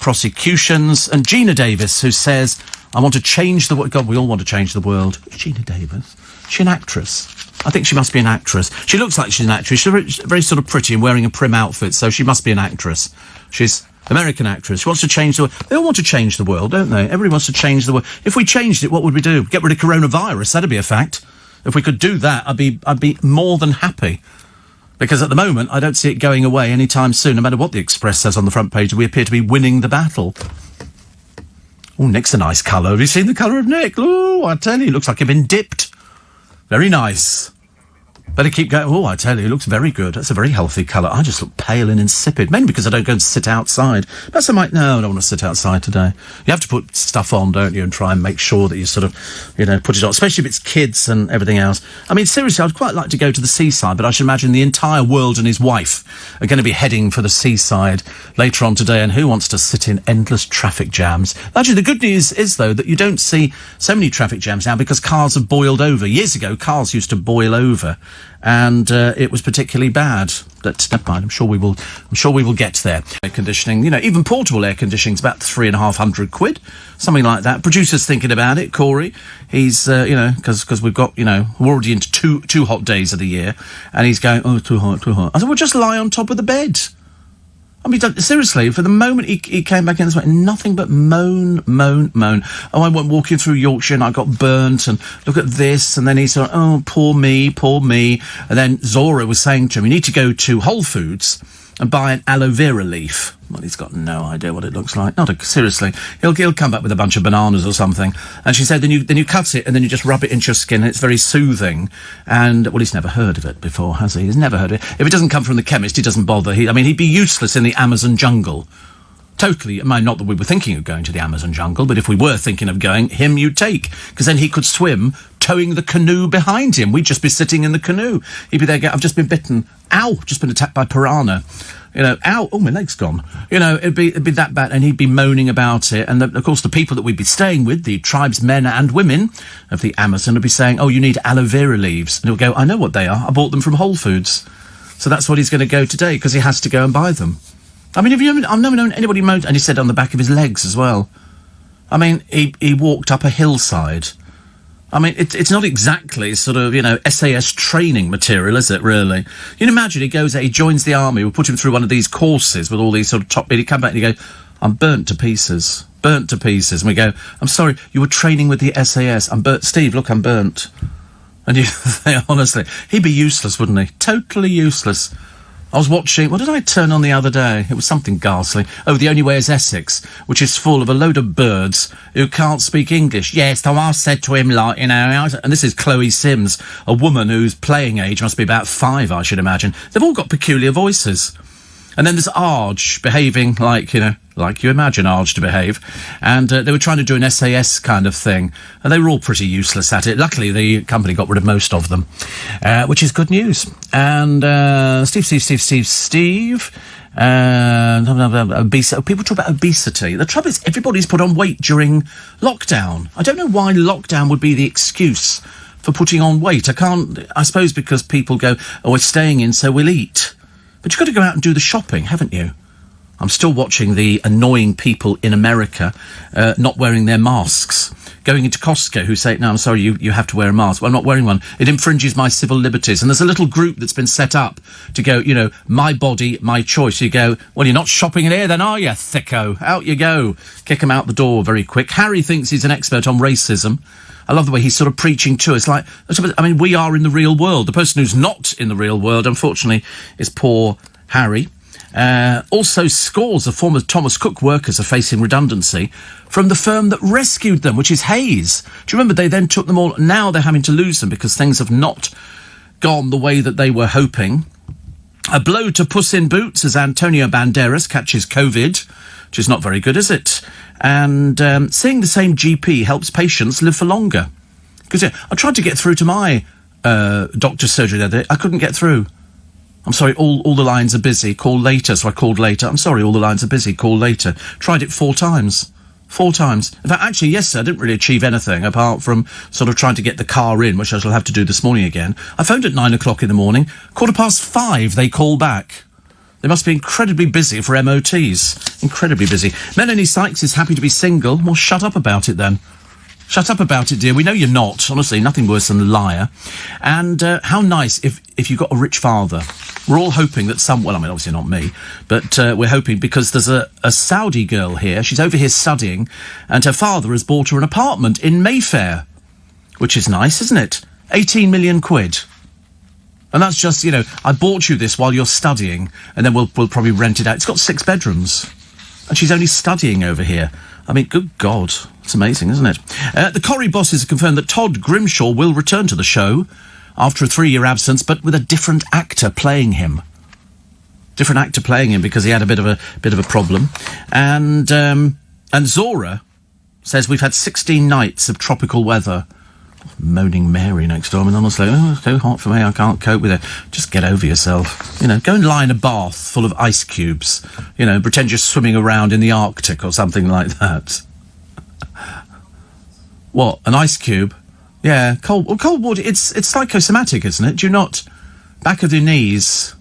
prosecutions, and Gina Davis, who says, I want to change the world. God, we all want to change the world. Gina Davis? Is she an actress? I think she must be an actress. She looks like she's an actress. She's very sort of pretty and wearing a prim outfit, so she must be an actress. She's American actress. She wants to change the world. They all want to change the world, don't they? Everybody wants to change the world. If we changed it, what would we do? Get rid of coronavirus. That'd be a fact. If we could do that, I'd be more than happy. Because at the moment, I don't see it going away anytime soon. No matter what the Express says on the front page, we appear to be winning the battle. Oh, Nick's a nice colour. Have you seen the colour of Nick? Oh, I tell you, he looks like he's been dipped. Very nice. Better keep going. Oh, I tell you, it looks very good. That's a very healthy colour. I just look pale and insipid, mainly because I don't go and sit outside. Perhaps I might... No, I don't want to sit outside today. You have to put stuff on, don't you, and try and make sure that you sort of, put it on, especially if it's kids and everything else. I mean, seriously, I'd quite like to go to the seaside, but I should imagine the entire world and his wife are going to be heading for the seaside later on today, and who wants to sit in endless traffic jams? Actually, the good news is, though, that you don't see so many traffic jams now because cars have boiled over. Years ago, cars used to boil over, and it was particularly bad. But never mind. I'm sure we will get there. Air conditioning, even portable air conditioning is about £350, something like that. Producer's thinking about it. Corey, he's because we've got we're already into two hot days of the year, and he's going, oh, too hot. I said, well, just lie on top of the bed. I mean, seriously, for the moment he came back in this way, nothing but moan. Oh, I went walking through Yorkshire and I got burnt, and look at this. And then he said, oh, poor me. And then Zora was saying to him, you need to go to Whole Foods and buy an aloe vera leaf. Well, he's got no idea what it looks like. Seriously. He'll come back with a bunch of bananas or something. And she said, then you cut it and then you just rub it into your skin, and it's very soothing. And, well, he's never heard of it before, has he? He's never heard of it. If it doesn't come from the chemist, he doesn't bother. He'd be useless in the Amazon jungle. Totally. I mean, not that we were thinking of going to the Amazon jungle, but if we were thinking of going, him you'd take. Because then he could swim, towing the canoe behind him. We'd just be sitting in the canoe. He'd be there, I've just been bitten. Ow! Just been attacked by piranha. You know, ow! Oh, my leg's gone. You know, it'd be that bad. And he'd be moaning about it. And, of course, the people that we'd be staying with, the tribesmen and women of the Amazon, would be saying, oh, you need aloe vera leaves. And he'll go, I know what they are. I bought them from Whole Foods. So that's what he's going to go today, because he has to go and buy them. I mean, I've never known anybody moan, and he said on the back of his legs as well. I mean, he walked up a hillside. I mean, it's not exactly sort of, you know, SAS training material, is it, really? You can imagine he goes there, he joins the army, we'll put him through one of these courses with all these sort of top... He'd come back and he'd go, I'm burnt to pieces. Burnt to pieces. And we go, I'm sorry, you were training with the SAS. I'm burnt. Steve, look, I'm burnt. And you think, honestly, he'd be useless, wouldn't he? Totally useless. I was watching... What did I turn on the other day? It was something ghastly. Oh, The Only Way is Essex, which is full of a load of birds who can't speak English. Yes, so I said to him, like, you know... And this is Chloe Sims, a woman whose playing age must be about 5, I should imagine. They've all got peculiar voices. And then there's Arj behaving like, you know, like you imagine Arj to behave. And they were trying to do an SAS kind of thing. And they were all pretty useless at it. Luckily, the company got rid of most of them, which is good news. And Steve. Obesity. People talk about obesity. The trouble is, everybody's put on weight during lockdown. I don't know why lockdown would be the excuse for putting on weight. I suppose because people go, oh, we're staying in, so we'll eat. But you've got to go out and do the shopping, haven't you? I'm still watching the annoying people in America not wearing their masks, going into Costco who say, no, I'm sorry, you have to wear a mask. Well, I'm not wearing one. It infringes my civil liberties. And there's a little group that's been set up to go, you know, my body, my choice. You go, well, you're not shopping in here then, are you, thicko? Out you go. Kick him out the door very quick. Harry thinks he's an expert on racism. I love the way he's sort of preaching to us. Like, I mean, we are in the real world. The person who's not in the real world, unfortunately, is poor Harry. Also, scores of former Thomas Cook workers are facing redundancy from the firm that rescued them, which is Hayes. Do you remember they then took them all? Now they're having to lose them because things have not gone the way that they were hoping. A blow to Puss in Boots as Antonio Banderas catches COVID, which is not very good, is it? And seeing the same GP helps patients live for longer. Because I tried to get through to my doctor's surgery the other day. I couldn't get through. I'm sorry, all the lines are busy. Call later. So I called later. I'm sorry, all the lines are busy. Call later. Tried it 4 times. 4 times. In fact, actually, yesterday I didn't really achieve anything apart from sort of trying to get the car in, which I shall have to do this morning again. I phoned at 9 o'clock in the morning. 5:15, they call back. They must be incredibly busy for MOTs. Incredibly busy. Melanie Sykes is happy to be single. Well, shut up about it then. Shut up about it, dear. We know you're not. Honestly, nothing worse than a liar. And how nice if you got a rich father. We're all hoping that well, I mean, obviously not me, but we're hoping because there's a Saudi girl here. She's over here studying, and her father has bought her an apartment in Mayfair, which is nice, isn't it? 18 million quid. And that's just, you know, I bought you this while you're studying, and then we'll probably rent it out. It's got 6 bedrooms. And she's only studying over here. I mean, good God. It's amazing, isn't it? The Corrie bosses have confirmed that Todd Grimshaw will return to the show after a 3-year absence, but with a different actor playing him. Different actor playing him because he had a bit of a problem. And Zora says we've had 16 nights of tropical weather. Moaning Mary next door. I mean, honestly, it's too hot for me. I can't cope with it. Just get over yourself. You know, go and lie in a bath full of ice cubes. You know, pretend you're swimming around in the Arctic or something like that. What? An ice cube? Yeah, cold water. It's psychosomatic, isn't it? Do you not? Back of your knees.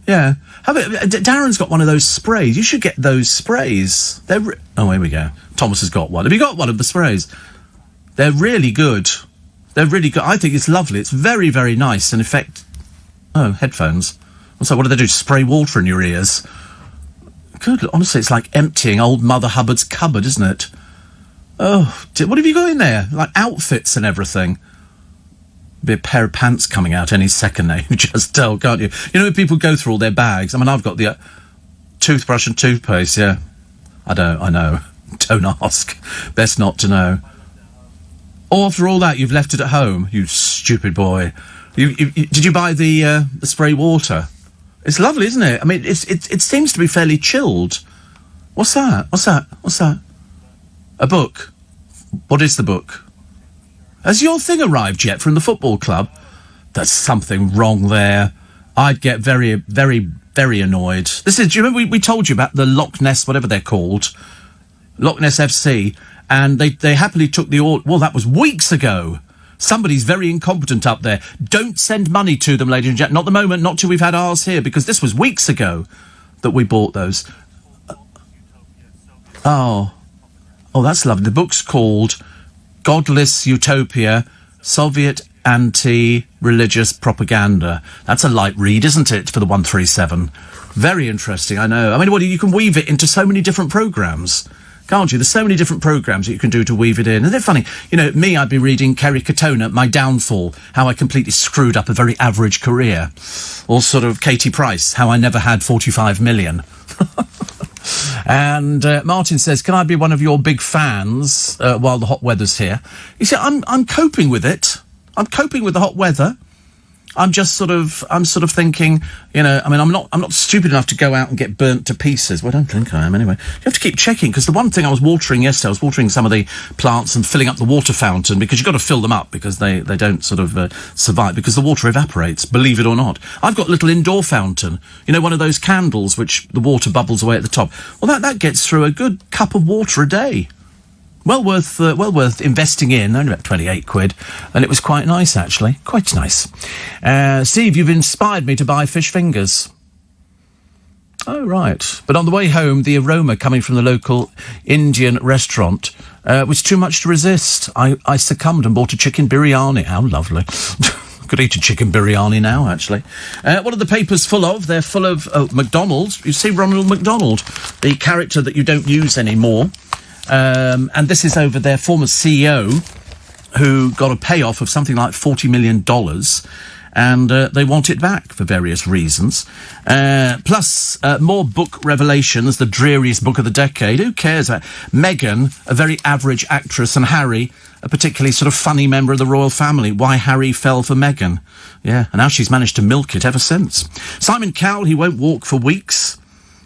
Yeah. Darren's got one of those sprays. You should get those sprays. Oh, here we go. Thomas has got one. Have you got one of the sprays? They're really good. They're really good. I think it's lovely. It's very, very nice. In effect... Oh, headphones. So what do they do? Spray water in your ears? Good. Honestly, it's like emptying old Mother Hubbard's cupboard, isn't it? Oh, what have you got in there? Like outfits and everything. Be a pair of pants coming out any second now. You just tell, can't you? You know when people go through all their bags? I mean, I've got the toothbrush and toothpaste, yeah. I know. Don't ask. Best not to know. Oh, after all that, you've left it at home, you stupid boy. Did you buy the spray water? It's lovely, isn't it? I mean, it seems to be fairly chilled. What's that? What's that? What's that? A book. What is the book? Has your thing arrived yet from the football club? There's something wrong there. I'd get very, very, very annoyed. Do you remember we told you about the Loch Ness, whatever they're called, Loch Ness FC, and they happily took the order. Well, that was weeks ago. Somebody's very incompetent up there. Don't send money to them, ladies and gentlemen. Not the moment, not till we've had ours here, because this was weeks ago that we bought those. Oh, that's lovely. The book's called Godless Utopia, Soviet Anti-Religious Propaganda. That's a light read, isn't it, for the 137? Very interesting, I know. I mean, you can weave it into so many different programmes, can't you? There's so many different programmes that you can do to weave it in. Isn't it funny? Me, I'd be reading Kerry Katona, My Downfall, how I completely screwed up a very average career. Or sort of Katie Price, how I never had 45 million. And Martin says, can I be one of your big fans while the hot weather's here? You see, I'm coping with it. I'm coping with the hot weather. I'm sort of thinking, I'm not stupid enough to go out and get burnt to pieces. Well, I don't think I am anyway. You have to keep checking, because the one thing I was watering yesterday, I was watering some of the plants and filling up the water fountain, because you've got to fill them up because they don't sort of survive, because the water evaporates, believe it or not. I've got a little indoor fountain, one of those candles which the water bubbles away at the top. Well, that gets through a good cup of water a day. Well worth investing in, only about 28 quid, and it was quite nice, actually. Quite nice. Steve, you've inspired me to buy fish fingers. Oh, right. But on the way home, the aroma coming from the local Indian restaurant was too much to resist. I succumbed and bought a chicken biryani. How lovely. Could eat a chicken biryani now, actually. What are the papers full of? They're full of McDonald's. You see Ronald McDonald, the character that you don't use anymore. And this is over their former CEO, who got a payoff of something like $40 million, and they want it back for various reasons. Plus, more book revelations, the dreariest book of the decade. Who cares about Meghan, a very average actress, and Harry, a particularly sort of funny member of the royal family. Why Harry fell for Meghan. Yeah, and now she's managed to milk it ever since. Simon Cowell, he won't walk for weeks.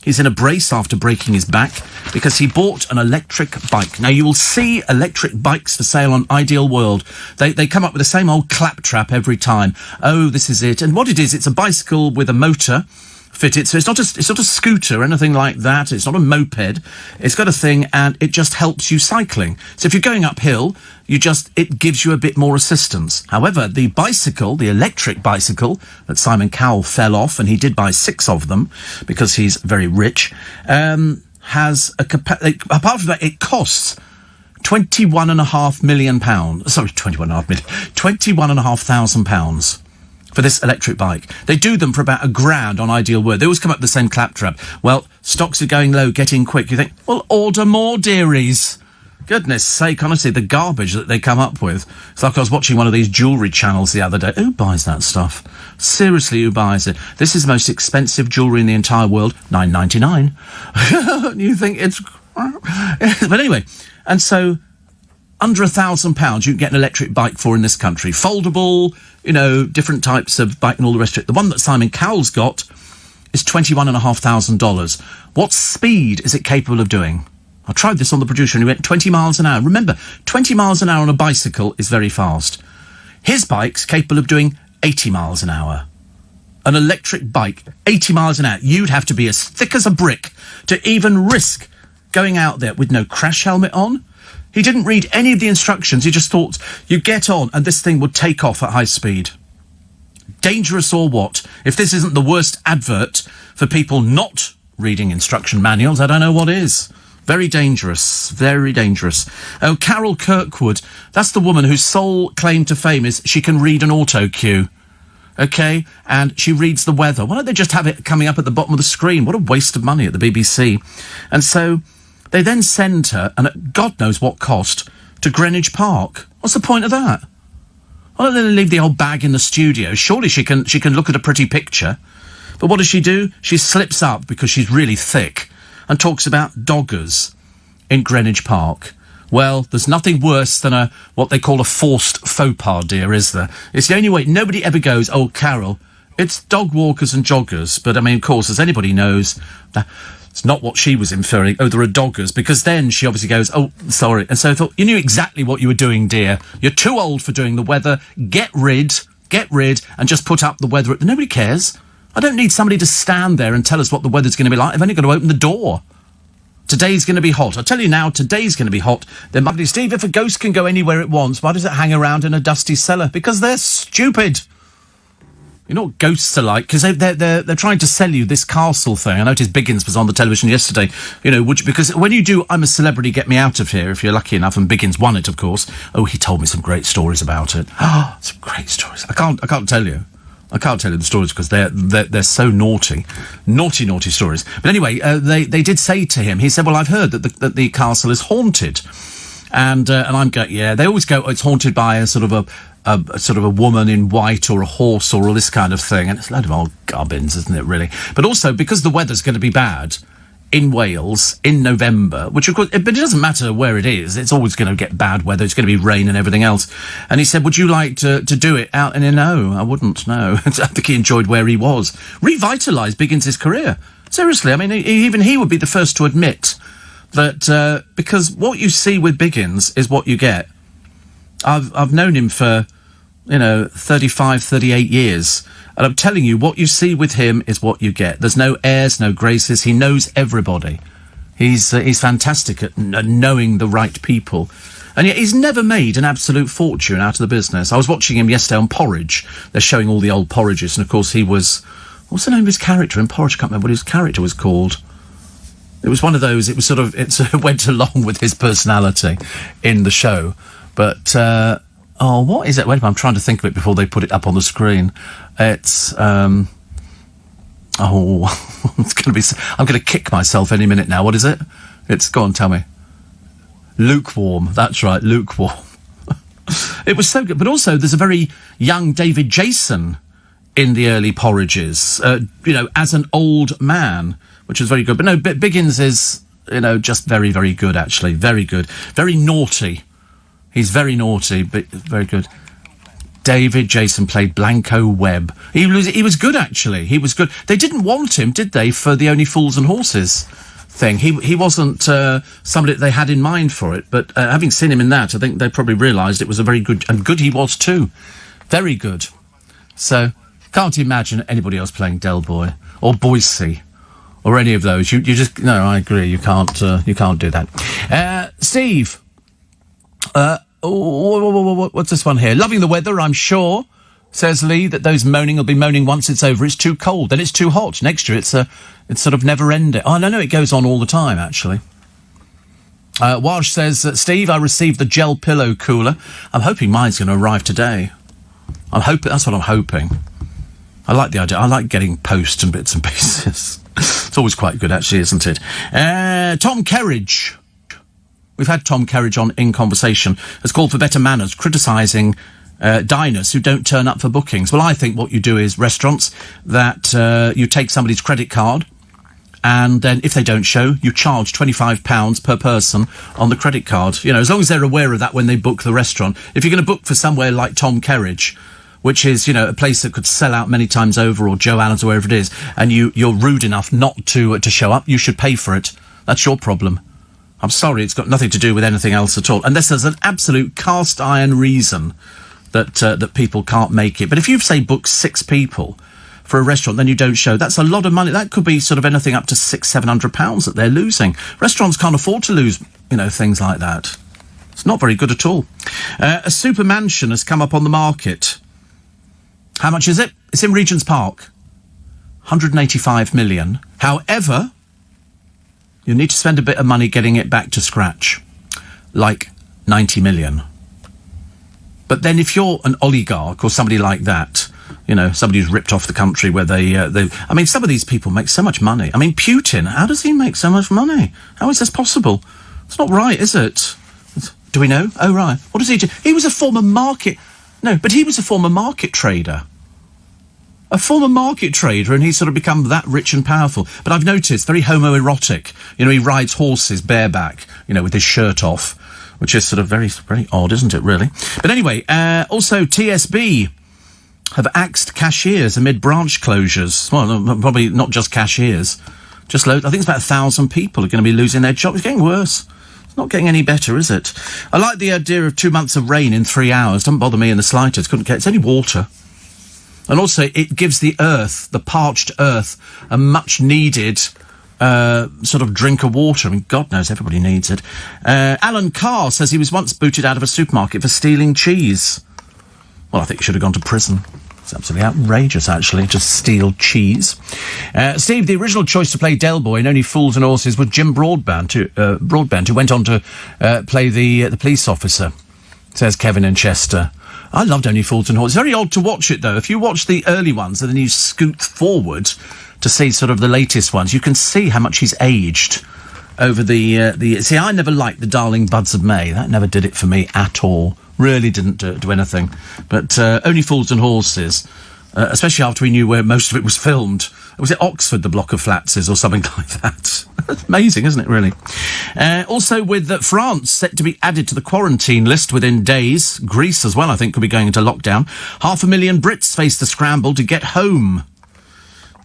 He's in a brace after breaking his back because he bought an electric bike. Now, you will see electric bikes for sale on Ideal World. They come up with the same old claptrap every time. Oh, this is it. And what it is, it's a bicycle with a motor fitted. So it's not a scooter or anything like that. It's not a moped. It's got a thing, and it just helps you cycling. So if you're going uphill, it gives you a bit more assistance. However, the bicycle, the electric bicycle that Simon Cowell fell off, and he did buy 6 of them because he's very rich, has apart from that, it costs £21.5 million. Sorry, £21,500 for this electric bike. They do them for about £1,000 on Ideal World. They always come up with the same claptrap. Well, stocks are going low, get in quick. You think, well, order more, dearies. Goodness sake, honestly, the garbage that they come up with. It's like I was watching one of these jewellery channels the other day. Who buys that stuff? Seriously, who buys it? This is the most expensive jewellery in the entire world. $9.99. You think it's... But anyway, and so under £1,000 you can get an electric bike for in this country. Foldable, different types of bike and all the rest of it. The one that Simon Cowell's got is $21,500. What speed is it capable of doing? I tried this on the producer and he went 20 miles an hour. Remember, 20 miles an hour on a bicycle is very fast. His bike's capable of doing 80 miles an hour. An electric bike, 80 miles an hour. You'd have to be as thick as a brick to even risk going out there with no crash helmet on. He didn't read any of the instructions. He just thought, you get on and this thing would take off at high speed. Dangerous or what? If this isn't the worst advert for people not reading instruction manuals, I don't know what is. Very dangerous. Very dangerous. Oh, Carol Kirkwood. That's the woman whose sole claim to fame is she can read an auto cue. OK? And she reads the weather. Why don't they just have it coming up at the bottom of the screen? What a waste of money at the BBC. And so they then send her, and at God knows what cost, to Greenwich Park. What's the point of that? Why don't they leave the old bag in the studio? Surely she can look at a pretty picture. But what does she do? She slips up because she's really thick and talks about doggers in Greenwich Park. Well, there's nothing worse than what they call a forced faux pas, dear, is there? It's the only way. Nobody ever goes, oh, Carol, it's dog walkers and joggers. But, I mean, of course, as anybody knows, It's not what she was inferring. Oh, there are doggers. Because then she obviously goes, oh, sorry. And so I thought, you knew exactly what you were doing, dear. You're too old for doing the weather. Get rid, and just put up the weather. Nobody cares. I don't need somebody to stand there and tell us what the weather's going to be like. I've only got to open the door. Today's going to be hot. I tell you now, today's going to be hot. Then, Steve, if a ghost can go anywhere it wants, why does it hang around in a dusty cellar? Because they're stupid. You know what ghosts are like? Because they're trying to sell you this castle thing. I noticed Biggins was on the television yesterday. You know, because when you do I'm a Celebrity, Get Me Out of Here, if you're lucky enough, and Biggins won it, of course. Oh, he told me some great stories about it. Oh, some great stories. I can't tell you. I can't tell you the stories because they're so naughty stories. But anyway, they did say to him, he said, well, I've heard that the castle is haunted. And I'm going, yeah, they always go, it's haunted by a sort of a woman in white or a horse or all this kind of thing. And it's a load of old gubbins, isn't it, really? But also, because the weather's going to be bad in Wales in November, which of course, but it doesn't matter where it is. It's always going to get bad weather. It's going to be rain and everything else. And he said, would you like to do it out? And no, I wouldn't, no. I think he enjoyed where he was. Revitalised Biggins' career. Seriously, I mean, even he would be the first to admit that, because what you see with Biggins is what you get. I've known him for, 35, 38 years. And I'm telling you, what you see with him is what you get. There's no airs, no graces. He knows everybody. He's fantastic at knowing the right people. And yet he's never made an absolute fortune out of the business. I was watching him yesterday on Porridge. They're showing all the old porridges. And, of course, he was... What's the name of his character in Porridge? I can't remember what his character was called. It was one of those... It went along with his personality in the show. But... what is it? Wait a minute, I'm trying to think of it before they put it up on the screen. It's, it's going to be... I'm going to kick myself any minute now. What is it? Go on, tell me. Lukewarm. That's right, lukewarm. It was so good. But also, there's a very young David Jason in the early Porridges, as an old man, which was very good. But no, Biggins is, just very, very good, actually. Very good. Very naughty. He's very naughty, but very good. David Jason played Blanco Webb. He was good, actually. He was good. They didn't want him, did they, for the Only Fools and Horses thing? He wasn't somebody that they had in mind for it. But having seen him in that, I think they probably realised it was a very good... And good he was, too. Very good. So, can't imagine anybody else playing Del Boy or Boise or any of those. You just... No, I agree. You can't do that. Steve... what's this one here? Loving the weather, I'm sure, says Lee, that those moaning will be moaning once it's over. It's too cold, then it's too hot. Next year, it's sort of never ending. Oh, no, it goes on all the time, actually. Walsh says, Steve, I received the gel pillow cooler. I'm hoping mine's going to arrive today. That's what I'm hoping. I like the idea. I like getting posts and bits and pieces. It's always quite good, actually, isn't it? Tom Kerridge. We've had Tom Kerridge on In Conversation, has called for better manners, criticising diners who don't turn up for bookings. Well, I think what you do is restaurants that you take somebody's credit card and then if they don't show, you charge £25 per person on the credit card. As long as they're aware of that when they book the restaurant. If you're going to book for somewhere like Tom Kerridge, which is, a place that could sell out many times over, or Joe Allen's or wherever it is, and you're rude enough not to show up, you should pay for it. That's your problem. I'm sorry, it's got nothing to do with anything else at all. Unless there's an absolute cast iron reason that people can't make it. But if you say book 6 people for a restaurant, then you don't show, that's a lot of money. That could be sort of anything up to £600-700 that they're losing. Restaurants can't afford to lose, things like that. It's not very good at all. A super mansion has come up on the market. How much is it? It's in Regent's Park. 185 million. However... you need to spend a bit of money getting it back to scratch, like 90 million. But then if you're an oligarch or somebody like that, somebody who's ripped off the country where some of these people make so much money. I mean, Putin, how does he make so much money? How is this possible? It's not right, is it? Do we know? Oh, right. What does he do? He was a former market trader. A former market trader, and he's sort of become that rich and powerful. But I've noticed, very homoerotic. He rides horses bareback, with his shirt off, which is sort of very, very odd, isn't it, really? But anyway, also TSB have axed cashiers amid branch closures. Well, probably not just cashiers. Just I think it's about 1,000 people are going to be losing their jobs. It's getting worse. It's not getting any better, is it? I like the idea of 2 months of rain in 3 hours. Doesn't bother me in the slightest. It's only water. And also, it gives the earth, the parched earth, a much-needed sort of drink of water. I mean, God knows everybody needs it. Alan Carr says he was once booted out of a supermarket for stealing cheese. Well, I think he should have gone to prison. It's absolutely outrageous, actually, to steal cheese. Steve, the original choice to play Del Boy in Only Fools and Horses was Jim Broadbent, who went on to play the police officer, says Kevin in Chester. I loved Only Fools and Horses. It's very odd to watch it, though. If you watch the early ones and then you scoot forward to see sort of the latest ones, you can see how much he's aged over the... See, I never liked The Darling Buds of May. That never did it for me at all. Really didn't do anything. But Only Fools and Horses, especially after we knew where most of it was filmed. Was it Oxford, the block of flats is, or something like that? Amazing, isn't it, really? Also with France set to be added to the quarantine list within days. Greece as well, I think, could be going into lockdown. 500,000 Brits face the scramble to get home.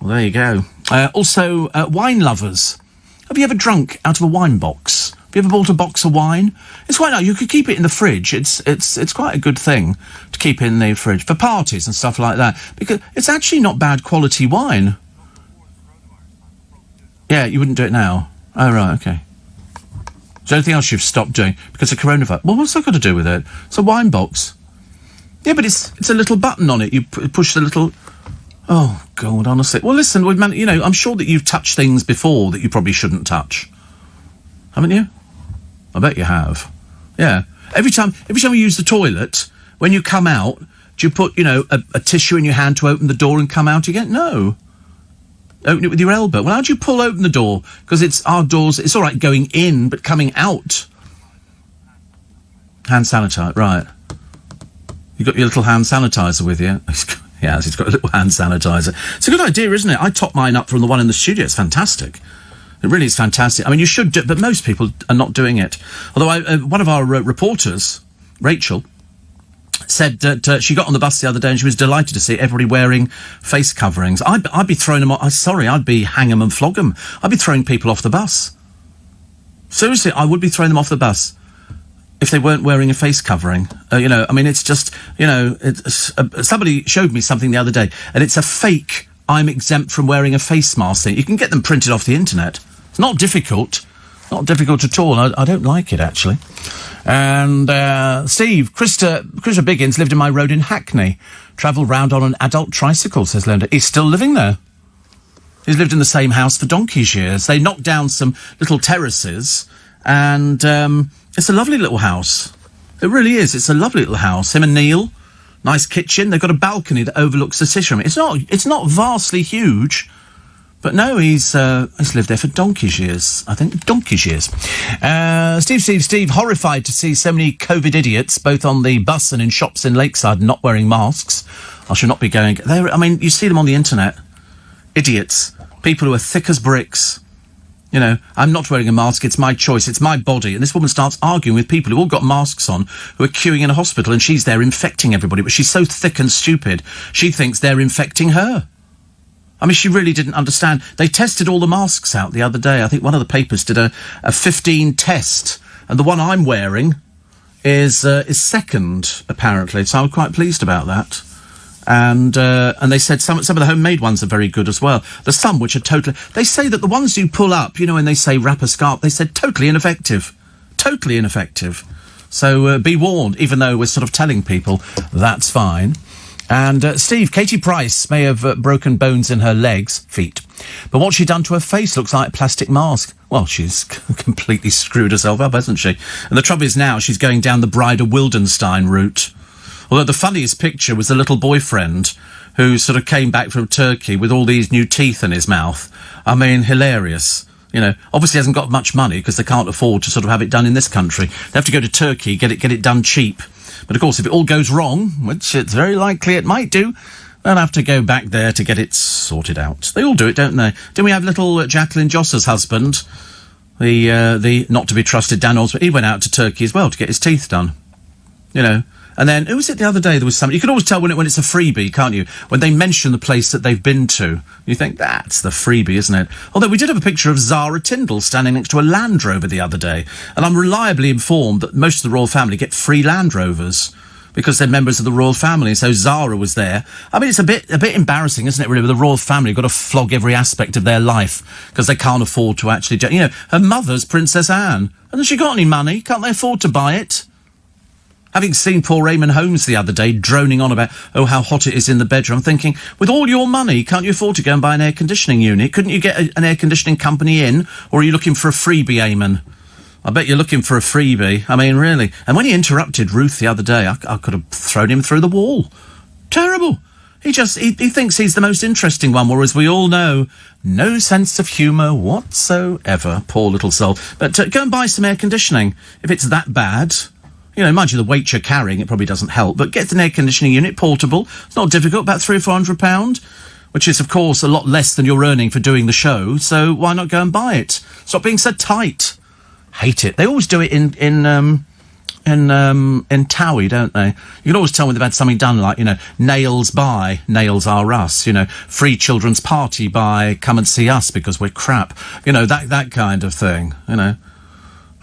Well, there you go. Also, wine lovers. Have you ever drunk out of a wine box? Have you ever bought a box of wine? It's quite nice. You could keep it in the fridge. It's quite a good thing to keep in the fridge for parties and stuff like that, because it's actually not bad quality wine. Yeah, you wouldn't do it now. Oh, right, okay. Is there anything else you've stopped doing because of coronavirus? Well, what's that got to do with it? It's a wine box. Yeah, but it's a little button on it. You push the little... Oh, God, honestly. Well, listen, I'm sure that you've touched things before that you probably shouldn't touch. Haven't you? I bet you have. Yeah. Every time you use the toilet, when you come out, do you put, a tissue in your hand to open the door and come out again? No. Open it with your elbow. Well, how do you pull open the door? Because it's our doors. It's all right going in, but coming out. Hand sanitizer, right. You got your little hand sanitizer with you? Yeah, he's got a little hand sanitizer. It's a good idea, isn't it? I top mine up from the one in the studio. It's fantastic. It really is fantastic. I mean, you should do it, but most people are not doing it. Although one of our reporters, Rachel, said that she got on the bus the other day and she was delighted to see everybody wearing face coverings. I'd be throwing them off. I'd be hang 'em and flog 'em. I'd be throwing people off the bus. Seriously, I would be throwing them off the bus if they weren't wearing a face covering. It's just, somebody showed me something the other day, and it's a fake I'm exempt from wearing a face mask thing. You can get them printed off the internet. It's not difficult. Not difficult at all. I don't like it, actually. And Steve, Krista Biggins lived in my road in Hackney. Travelled round on an adult tricycle, says Linda. He's still living there. He's lived in the same house for donkey's years. They knocked down some little terraces, and it's a lovely little house. It really is. It's a lovely little house. Him and Neil, nice kitchen. They've got a balcony that overlooks the city. It's not vastly huge, but no, he's lived there for donkey's years. I think donkey's years. Steve, horrified to see so many COVID idiots, both on the bus and in shops in Lakeside, not wearing masks. I should not be going there. I mean, you see them on the internet. Idiots. People who are thick as bricks. I'm not wearing a mask, it's my choice, it's my body. And this woman starts arguing with people who all got masks on, who are queuing in a hospital, and she's there infecting everybody. But she's so thick and stupid, she thinks they're infecting her. I mean, she really didn't understand. They tested all the masks out the other day. I think one of the papers did a 15 test, and the one I'm wearing is second, apparently. So I'm quite pleased about that. And they said some of the homemade ones are very good as well. There's some which are totally... They say that the ones you pull up, when they say wrap a scarf, they said totally ineffective. Totally ineffective. So be warned, even though we're sort of telling people that's fine. And Steve, Katie Price may have broken bones in her feet. But what she'd done to her face looks like a plastic mask. Well, she's completely screwed herself up, hasn't she? And the trouble is now she's going down the Bridal Wildenstein route. Although the funniest picture was the little boyfriend who sort of came back from Turkey with all these new teeth in his mouth. I mean, hilarious. Obviously hasn't got much money because they can't afford to sort of have it done in this country. They have to go to Turkey, get it done cheap. But of course, if it all goes wrong, which it's very likely it might do, they'll have to go back there to get it sorted out. They all do it, don't they? Didn't we have little Jacqueline Joss's husband, the not to be trusted Dan Osborne? He went out to Turkey as well to get his teeth done. And then, who was it the other day? There was somebody. You can always tell when it's a freebie, can't you? When they mention the place that they've been to. You think, that's the freebie, isn't it? Although we did have a picture of Zara Tindall standing next to a Land Rover the other day. And I'm reliably informed that most of the royal family get free Land Rovers because they're members of the royal family. So Zara was there. I mean, it's a bit embarrassing, isn't it, really? With the royal family, you've got to flog every aspect of their life because they can't afford to actually... You know, her mother's Princess Anne. Hasn't she got any money? Can't they afford to buy it? Having seen poor Raymond Holmes the other day droning on about, oh, how hot it is in the bedroom, I'm thinking, with all your money, can't you afford to go and buy an air conditioning unit? Couldn't you get an air conditioning company in? Or are you looking for a freebie, Eamon? I bet you're looking for a freebie. I mean, really. And when he interrupted Ruth the other day, I could have thrown him through the wall. Terrible. He thinks he's the most interesting one, whereas we all know, no sense of humour whatsoever. Poor little soul. But go and buy some air conditioning, if it's that bad. You know, mind you, the weight you're carrying, it probably doesn't help. But get an air conditioning unit, portable. It's not difficult, about £300 or £400, which is, of course, a lot less than you're earning for doing the show. So why not go and buy it? Stop being so tight. Hate it. They always do it in Towie, don't they? You can always tell when they've had something done, like, you know, Nails by Nails Are Us, you know, Free Children's Party by Come and See Us because we're crap. You know, that kind of thing, you know.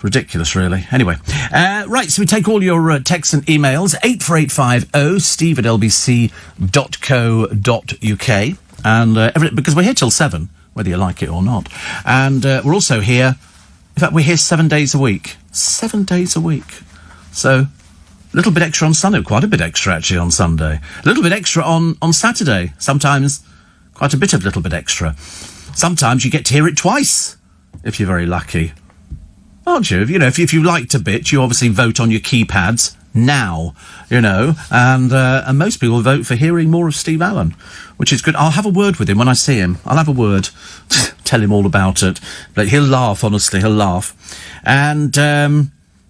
Ridiculous, really. Anyway, right, so we take all your texts and emails, 84850 steve@lbc.co.uk, and because we're here till 7, whether you like it or not. And we're also here, in fact, we're here 7 days a week. 7 days a week. So, a little bit extra on Sunday, quite a bit extra, actually, on Sunday. A little bit extra on Saturday. Sometimes, quite a bit of little bit extra. Sometimes you get to hear it twice, if you're very lucky. Aren't you? You know, if you liked a bit, you obviously vote on your keypads now, you know, and most people vote for hearing more of Steve Allen, which is good. I'll have a word with him when I see him. I'll have a word, tell him all about it. But he'll laugh, honestly, he'll laugh. And,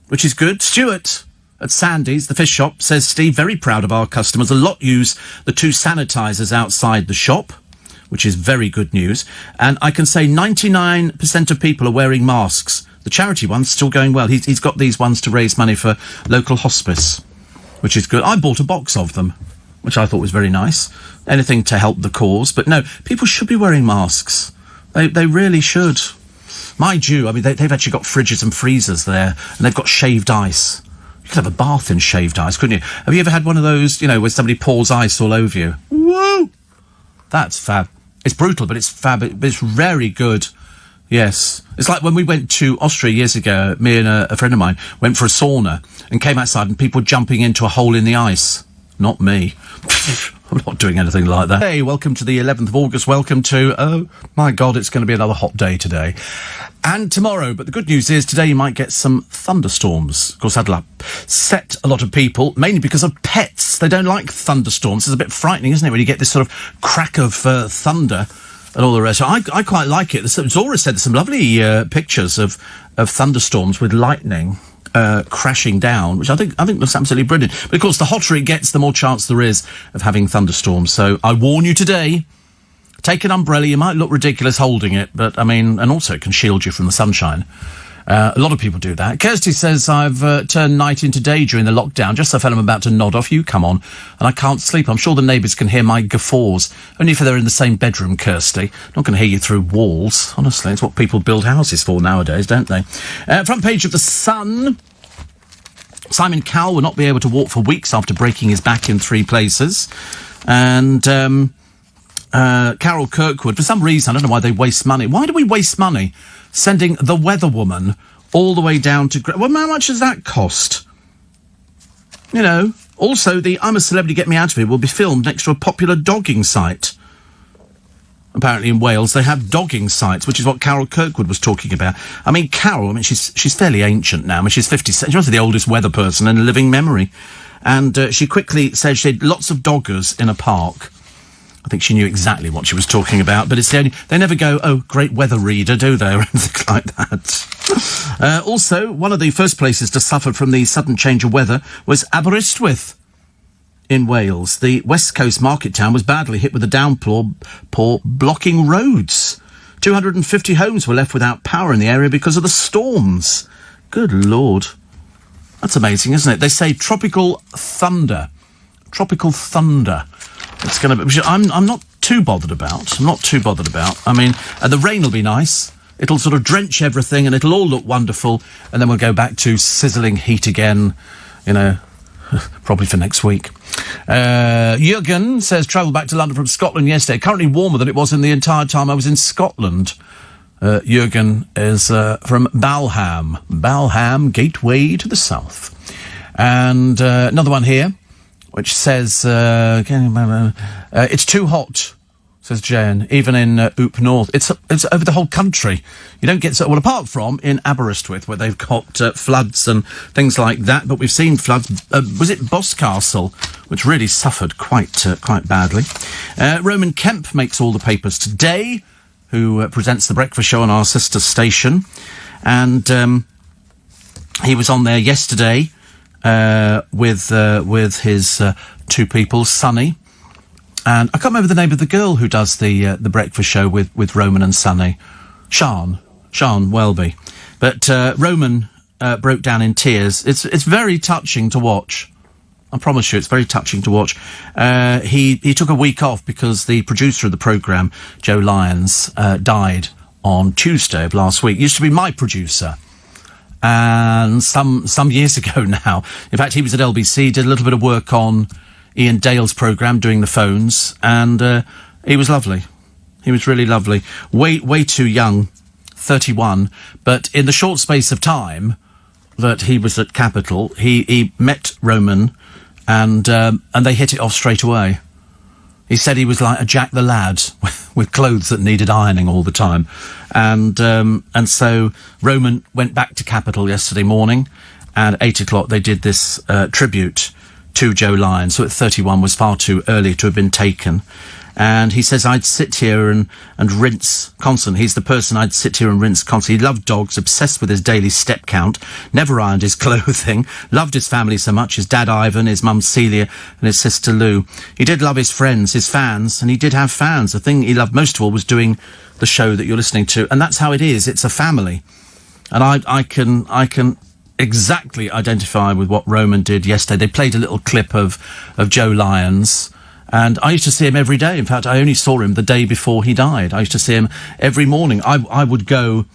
which is good. Stuart at Sandy's, the fish shop, says, Steve, very proud of our customers. A lot use the 2 sanitisers outside the shop, which is very good news. And I can say 99% of people are wearing masks. The charity one's still going well. He's got these ones to raise money for local hospice, which is good. I bought a box of them, which I thought was very nice. Anything to help the cause. But no, people should be wearing masks. They really should. Mind you, I mean, they've actually got fridges and freezers there, and they've got shaved ice. You could have a bath in shaved ice, couldn't you? Have you ever had one of those, you know, where somebody pours ice all over you? Whoa! That's fab. It's brutal, but it's fab. It's very good. Yes. It's like when we went to Austria years ago, me and a friend of mine went for a sauna and came outside and people jumping into a hole in the ice. Not me. I'm not doing anything like that. Hey, welcome to the 11th of August. Welcome to, oh, my God, it's going to be another hot day today. And tomorrow. But the good news is today you might get some thunderstorms. Of course, that'll upset a lot of people, mainly because of pets. They don't like thunderstorms. It's a bit frightening, isn't it, when you get this sort of crack of thunder and all the rest. So I quite like it. Zora said there's some lovely pictures of thunderstorms with lightning crashing down, which I think looks absolutely brilliant. But of course, the hotter it gets, the more chance there is of having thunderstorms. So I warn you today, take an umbrella. You might look ridiculous holding it, but I mean, and also it can shield you from the sunshine. A lot of people do that. Kirsty says, I've turned night into day during the lockdown. Just so I felt I'm about to nod off. You come on. And I can't sleep. I'm sure the neighbours can hear my guffaws. Only if they're in the same bedroom, Kirsty. Not going to hear you through walls. Honestly, it's what people build houses for nowadays, don't they? Front page of The Sun. Simon Cowell will not be able to walk for weeks after breaking his back in 3 places. And Carol Kirkwood, for some reason, I don't know why they waste money. Why do we waste money sending the weather woman all the way down to... Well, how much does that cost? You know, also the I'm a Celebrity, Get Me Out of Here will be filmed next to a popular dogging site. Apparently in Wales they have dogging sites, which is what Carol Kirkwood was talking about. I mean, Carol, she's fairly ancient now. I mean, she's 57. She's also the oldest weather person in living memory. And she quickly said she had lots of doggers in a park. I think she knew exactly what she was talking about, but it's the only... They never go, oh, great weather reader, do they, or anything like that. Also, one of the first places to suffer from the sudden change of weather was Aberystwyth in Wales. The West Coast market town was badly hit with a downpour blocking roads. 250 homes were left without power in the area because of the storms. Good Lord. That's amazing, isn't it? They say tropical thunder. Tropical thunder. It's going to be... I'm not too bothered about. I mean, the rain will be nice. It'll sort of drench everything and it'll all look wonderful. And then we'll go back to sizzling heat again, you know, probably for next week. Jürgen says, travelled back to London from Scotland yesterday. Currently warmer than it was in the entire time I was in Scotland. Jürgen is from Balham. Balham, gateway to the south. And another one here, which says, it's too hot, says Jen, even in Oop North. It's over the whole country. You don't get so... Well, apart from in Aberystwyth, where they've got floods and things like that, but we've seen floods. Was it Boscastle, which really suffered quite badly. Roman Kemp makes all the papers today, who presents the breakfast show on our sister station. And he was on there yesterday with his two people, Sonny. And I can't remember the name of the girl who does the breakfast show with Roman and Sonny. Sian Welby. But Roman broke down in tears. It's very touching to watch. I promise you, it's very touching to watch. He took a week off because the producer of the programme, Joe Lyons, died on Tuesday of last week. Used to be my producer. And some years ago now. In fact, he was at LBC, did a little bit of work on Ian Dale's programme, doing the phones, and he was lovely. He was really lovely. Way too young, 31, but in the short space of time that he was at Capital, he met Roman, and they hit it off straight away. He said he was like a Jack the Lad with clothes that needed ironing all the time. And so Roman went back to Capital yesterday morning, and at 8 o'clock they did this tribute to Joe Lyons, who at 31 was far too early to have been taken. And he says, I'd sit here and rinse constantly. He's the person I'd sit here and rinse constantly. He loved dogs, obsessed with his daily step count, never ironed his clothing, loved his family so much, his dad Ivan, his mum Celia, and his sister Lou. He did love his friends, his fans, and he did have fans. The thing he loved most of all was doing the show that you're listening to. And that's how it is. It's a family. And I can exactly identify with what Roman did yesterday. They played a little clip of Joe Lyons. And I used to see him every day. In fact, I only saw him the day before he died. I used to see him every morning. I would go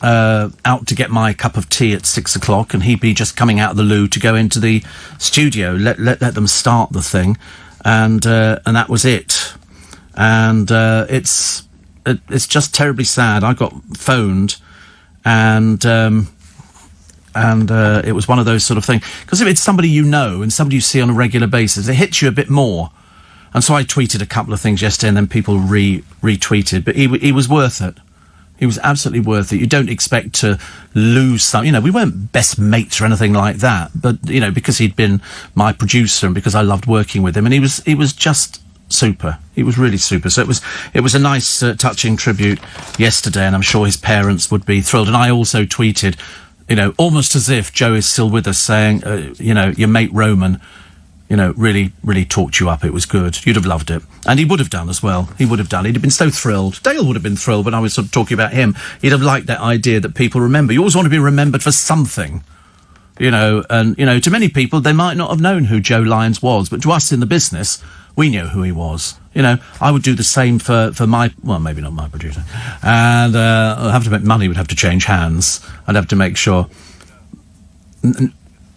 out to get my cup of tea at 6 o'clock, and he'd be just coming out of the loo to go into the studio, let them start the thing, and that was it. And it's just terribly sad. I got phoned, and it was one of those sort of things. Because if it's somebody you know and somebody you see on a regular basis, it hits you a bit more. And so I tweeted a couple of things yesterday, and then people retweeted. But he was worth it. He was absolutely worth it. You don't expect to lose some... You know, we weren't best mates or anything like that. But, you know, because he'd been my producer and because I loved working with him. And he was just super. He was really super. So it was a nice, touching tribute yesterday, and I'm sure his parents would be thrilled. And I also tweeted, you know, almost as if Joe is still with us, saying, you know, your mate Roman... you know, really, really talked you up. It was good. You'd have loved it. And he would have done as well. He would have done. He'd have been so thrilled. Dale would have been thrilled when I was sort of talking about him. He'd have liked that idea that people remember. You always want to be remembered for something, you know. And, you know, to many people, they might not have known who Joe Lyons was. But to us in the business, we knew who he was. You know, I would do the same for my... Well, maybe not my producer. And I'd have to make money would have to change hands. I'd have to make sure...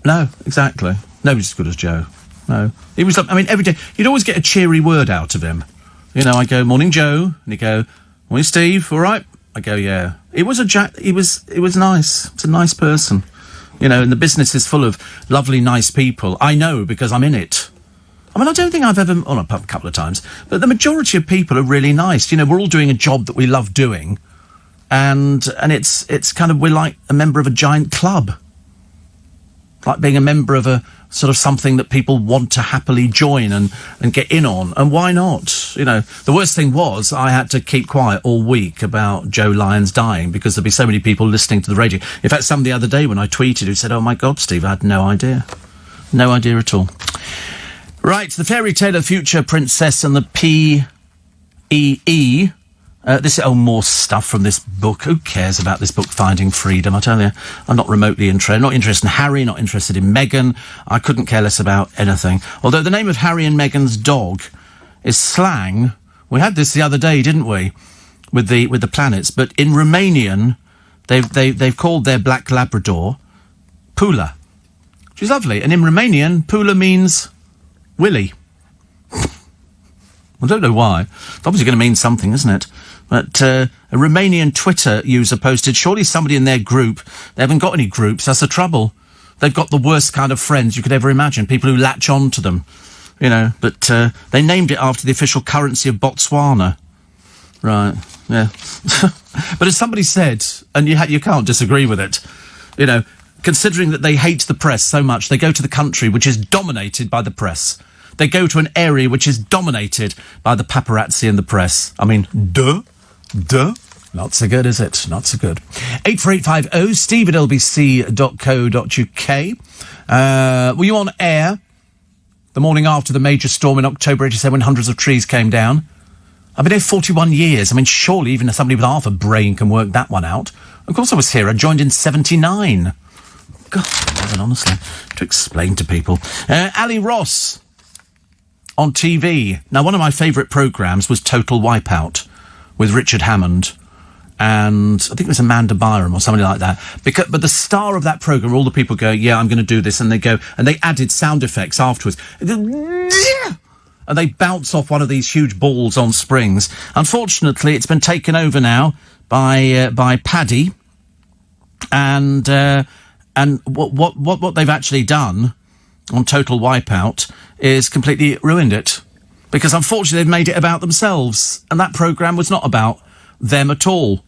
No, exactly. Nobody's as good as Joe. No. He was, I mean, every day, you'd always get a cheery word out of him. You know, I go, morning, Joe. And he'd go, morning, Steve. All right? I go, yeah. It was nice. It's a nice person. You know, and the business is full of lovely, nice people. I know because I'm in it. I mean, I don't think I've ever, well, a couple of times, but the majority of people are really nice. You know, we're all doing a job that we love doing. And it's kind of, we're like a member of a giant club. Like being a member of a sort of something that people want to happily join and get in on. And why not? You know, the worst thing was I had to keep quiet all week about Joe Lyons dying because there'd be so many people listening to the radio. In fact, some the other day when I tweeted who said, oh my God, Steve, I had no idea. No idea at all. Right, the Fairy Tale of Future Princess and the P.E.E. More stuff from this book. Who cares about this book, Finding Freedom? I tell you, I'm not remotely interested. Not interested in Harry, not interested in Meghan. I couldn't care less about anything. Although the name of Harry and Meghan's dog is slang. We had this the other day, didn't we? With the planets. But in Romanian, they've called their black Labrador Pula. She's lovely. And in Romanian, Pula means Willy. I don't know why. It's obviously going to mean something, isn't it? But a Romanian Twitter user posted, surely somebody in their group, they haven't got any groups, that's the trouble. They've got the worst kind of friends you could ever imagine, people who latch on to them, you know. But they named it after the official currency of Botswana. Right, yeah. But as somebody said, and you can't disagree with it, you know, considering that they hate the press so much, they go to the country which is dominated by the press. They go to an area which is dominated by the paparazzi and the press. I mean, duh. Not so good, is it? Not so good. 84850 steve@lbc.co.uk. Were you on air the morning after the major storm in October 87 when hundreds of trees came down? I've been here 41 years. I mean, surely even somebody with half a brain can work that one out. Of course I was here. I joined in 79. God, honestly, to explain to people. Ali Ross on TV. Now, one of my favourite programmes was Total Wipeout with Richard Hammond and I think it was Amanda Byram or somebody like that. But the star of that programme, all the people go, yeah, I'm going to do this, and they go, and they added sound effects afterwards. And they bounce off one of these huge balls on springs. Unfortunately, it's been taken over now by Paddy, and what they've actually done on Total Wipeout is completely ruined it, because unfortunately they've made it about themselves, and that programme was not about them at all.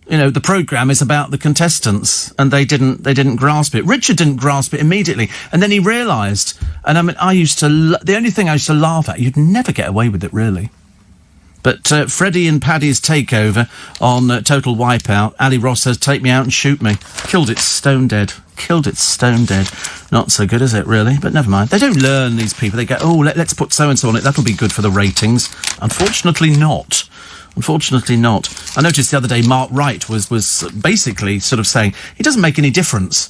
You know, the programme is about the contestants, and they didn't grasp it. Richard didn't grasp it immediately, and then he realised. And I mean, the only thing I used to laugh at, you'd never get away with it, really. But Freddie and Paddy's takeover on Total Wipeout, Ali Ross says, take me out and shoot me. Killed it stone dead. Not so good, is it, really? But never mind. They don't learn, these people. They go, oh, let's put so-and-so on it. That'll be good for the ratings. Unfortunately not. I noticed the other day Mark Wright was basically sort of saying it doesn't make any difference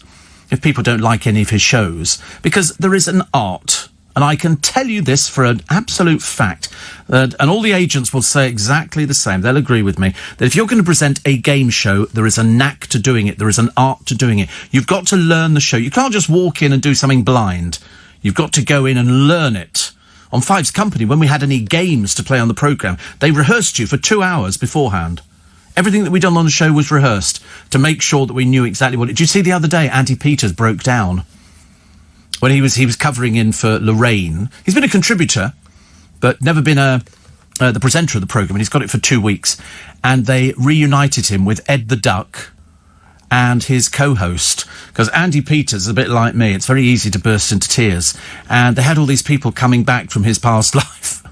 if people don't like any of his shows, because there is an art. And I can tell you this for an absolute fact, and all the agents will say exactly the same. They'll agree with me that if you're going to present a game show, there is a knack to doing it. There is an art to doing it. You've got to learn the show. You can't just walk in and do something blind. You've got to go in and learn it. On Fives Company, when we had any games to play on the programme, they rehearsed you for 2 hours beforehand. Everything that we'd done on the show was rehearsed to make sure that we knew exactly what... Did you see the other day, Andy Peters broke down when he was covering in for Lorraine? He's been a contributor, but never been the presenter of the programme, and he's got it for 2 weeks. And they reunited him with Ed the Duck and his co-host, because Andy Peters is a bit like me. It's very easy to burst into tears. And they had all these people coming back from his past life.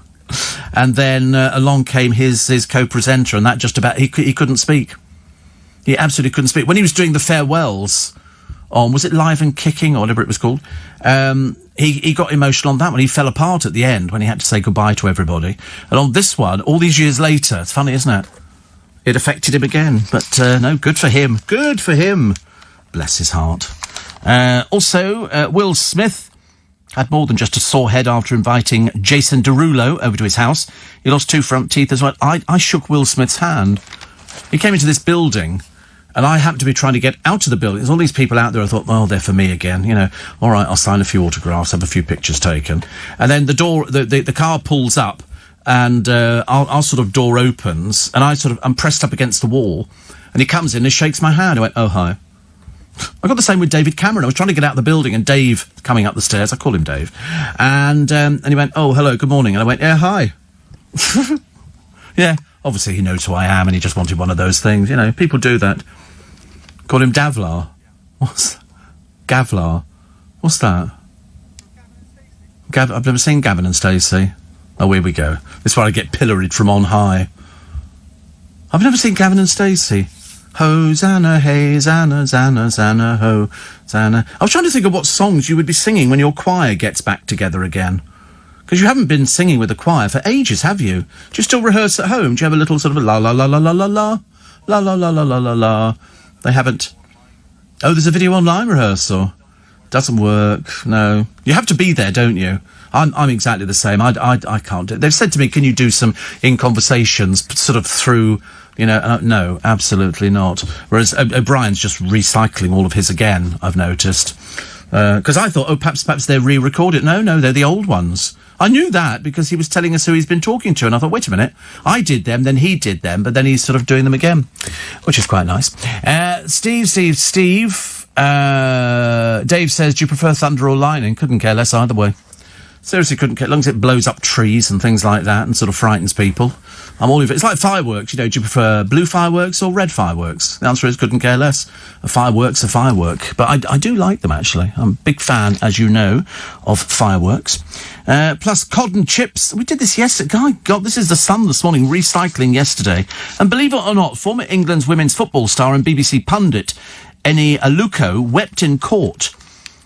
And then along came his co-presenter, and that just about... He couldn't speak. He absolutely couldn't speak. When he was doing the farewells on, was it Live and Kicking, or whatever it was called, he got emotional on that one. He fell apart at the end when he had to say goodbye to everybody. And on this one, all these years later, it's funny, isn't it? It affected him again. But no, good for him. Good for him. Bless his heart. Also, Will Smith had more than just a sore head after inviting Jason Derulo over to his house. He lost 2 front teeth as well. I shook Will Smith's hand. He came into this building, and I happened to be trying to get out of the building. There's all these people out there. I thought, well, they're for me again. You know, all right, I'll sign a few autographs, have a few pictures taken. And then the car pulls up, and our sort of door opens, and I'm pressed up against the wall, and he comes in and shakes my hand. I went, oh, hi. I got the same with David Cameron. I was trying to get out of the building, and Dave coming up the stairs. I call him Dave. And he went, oh, hello, good morning. And I went, yeah, hi. Yeah, obviously he knows who I am, and he just wanted one of those things. You know, people do that. Call him Davlar. What's Gavlar? What's that? I've never seen Gavin and Stacey. Oh, here we go. This is where I get pilloried from on high. I've never seen Gavin and Stacey. Hosanna, hey, Zanna, Zanna, Zanna, ho, Zanna. I was trying to think of what songs you would be singing when your choir gets back together again. Because you haven't been singing with the choir for ages, have you? Do you still rehearse at home? Do you have a little sort of a la la la la la la la la la la la la la la? They haven't. Oh, there's a video online rehearsal. Doesn't work. No, you have to be there, don't you? I'm exactly the same. I can't do it. They've said to me, can you do some in conversations sort of through, you know, no, absolutely not. Whereas O'Brien's just recycling all of his again, I've noticed. Because I thought, perhaps they're re-recorded. No, they're the old ones. I knew that because he was telling us who he's been talking to, and I thought, wait a minute, I did them, then he did them, but then he's sort of doing them again, which is quite nice. Steve. Dave says, do you prefer thunder or lightning? Couldn't care less either way. Seriously, couldn't care, as long as it blows up trees and things like that and sort of frightens people. I'm all of it. It's like fireworks, you know, do you prefer blue fireworks or red fireworks? The answer is couldn't care less. A firework's a firework. But I do like them, actually. I'm a big fan, as you know, of fireworks. Plus cod and chips. We did this yesterday. God, this is the Sun this morning, recycling yesterday. And believe it or not, former England's women's football star and BBC pundit, Eni Aluko, wept in court.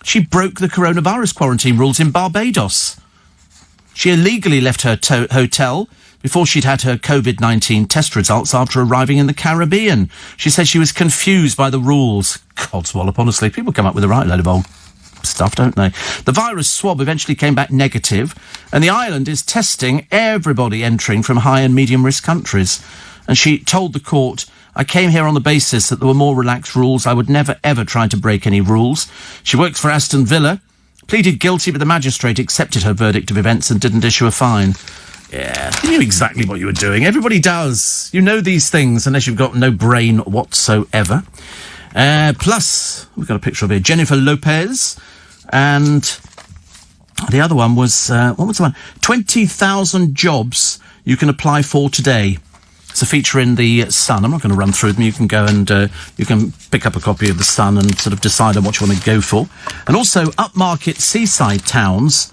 She broke the coronavirus quarantine rules in Barbados. She illegally left her hotel before she'd had her COVID-19 test results after arriving in the Caribbean. She said she was confused by the rules. Codswallop, honestly. People come up with the right load of old stuff, don't they? The virus swab eventually came back negative, and the island is testing everybody entering from high and medium risk countries. And she told the court, I came here on the basis that there were more relaxed rules. I would never, ever try to break any rules. She works for Aston Villa, pleaded guilty, but the magistrate accepted her verdict of events and didn't issue a fine. Yeah, you knew exactly what you were doing. Everybody does. You know these things, unless you've got no brain whatsoever. Plus, we've got a picture of here, Jennifer Lopez, and the other one was, what was the one? 20,000 jobs you can apply for today. It's a feature in the Sun. I'm not going to run through them. You can go and you can pick up a copy of the Sun and sort of decide on what you want to go for. And also upmarket seaside towns,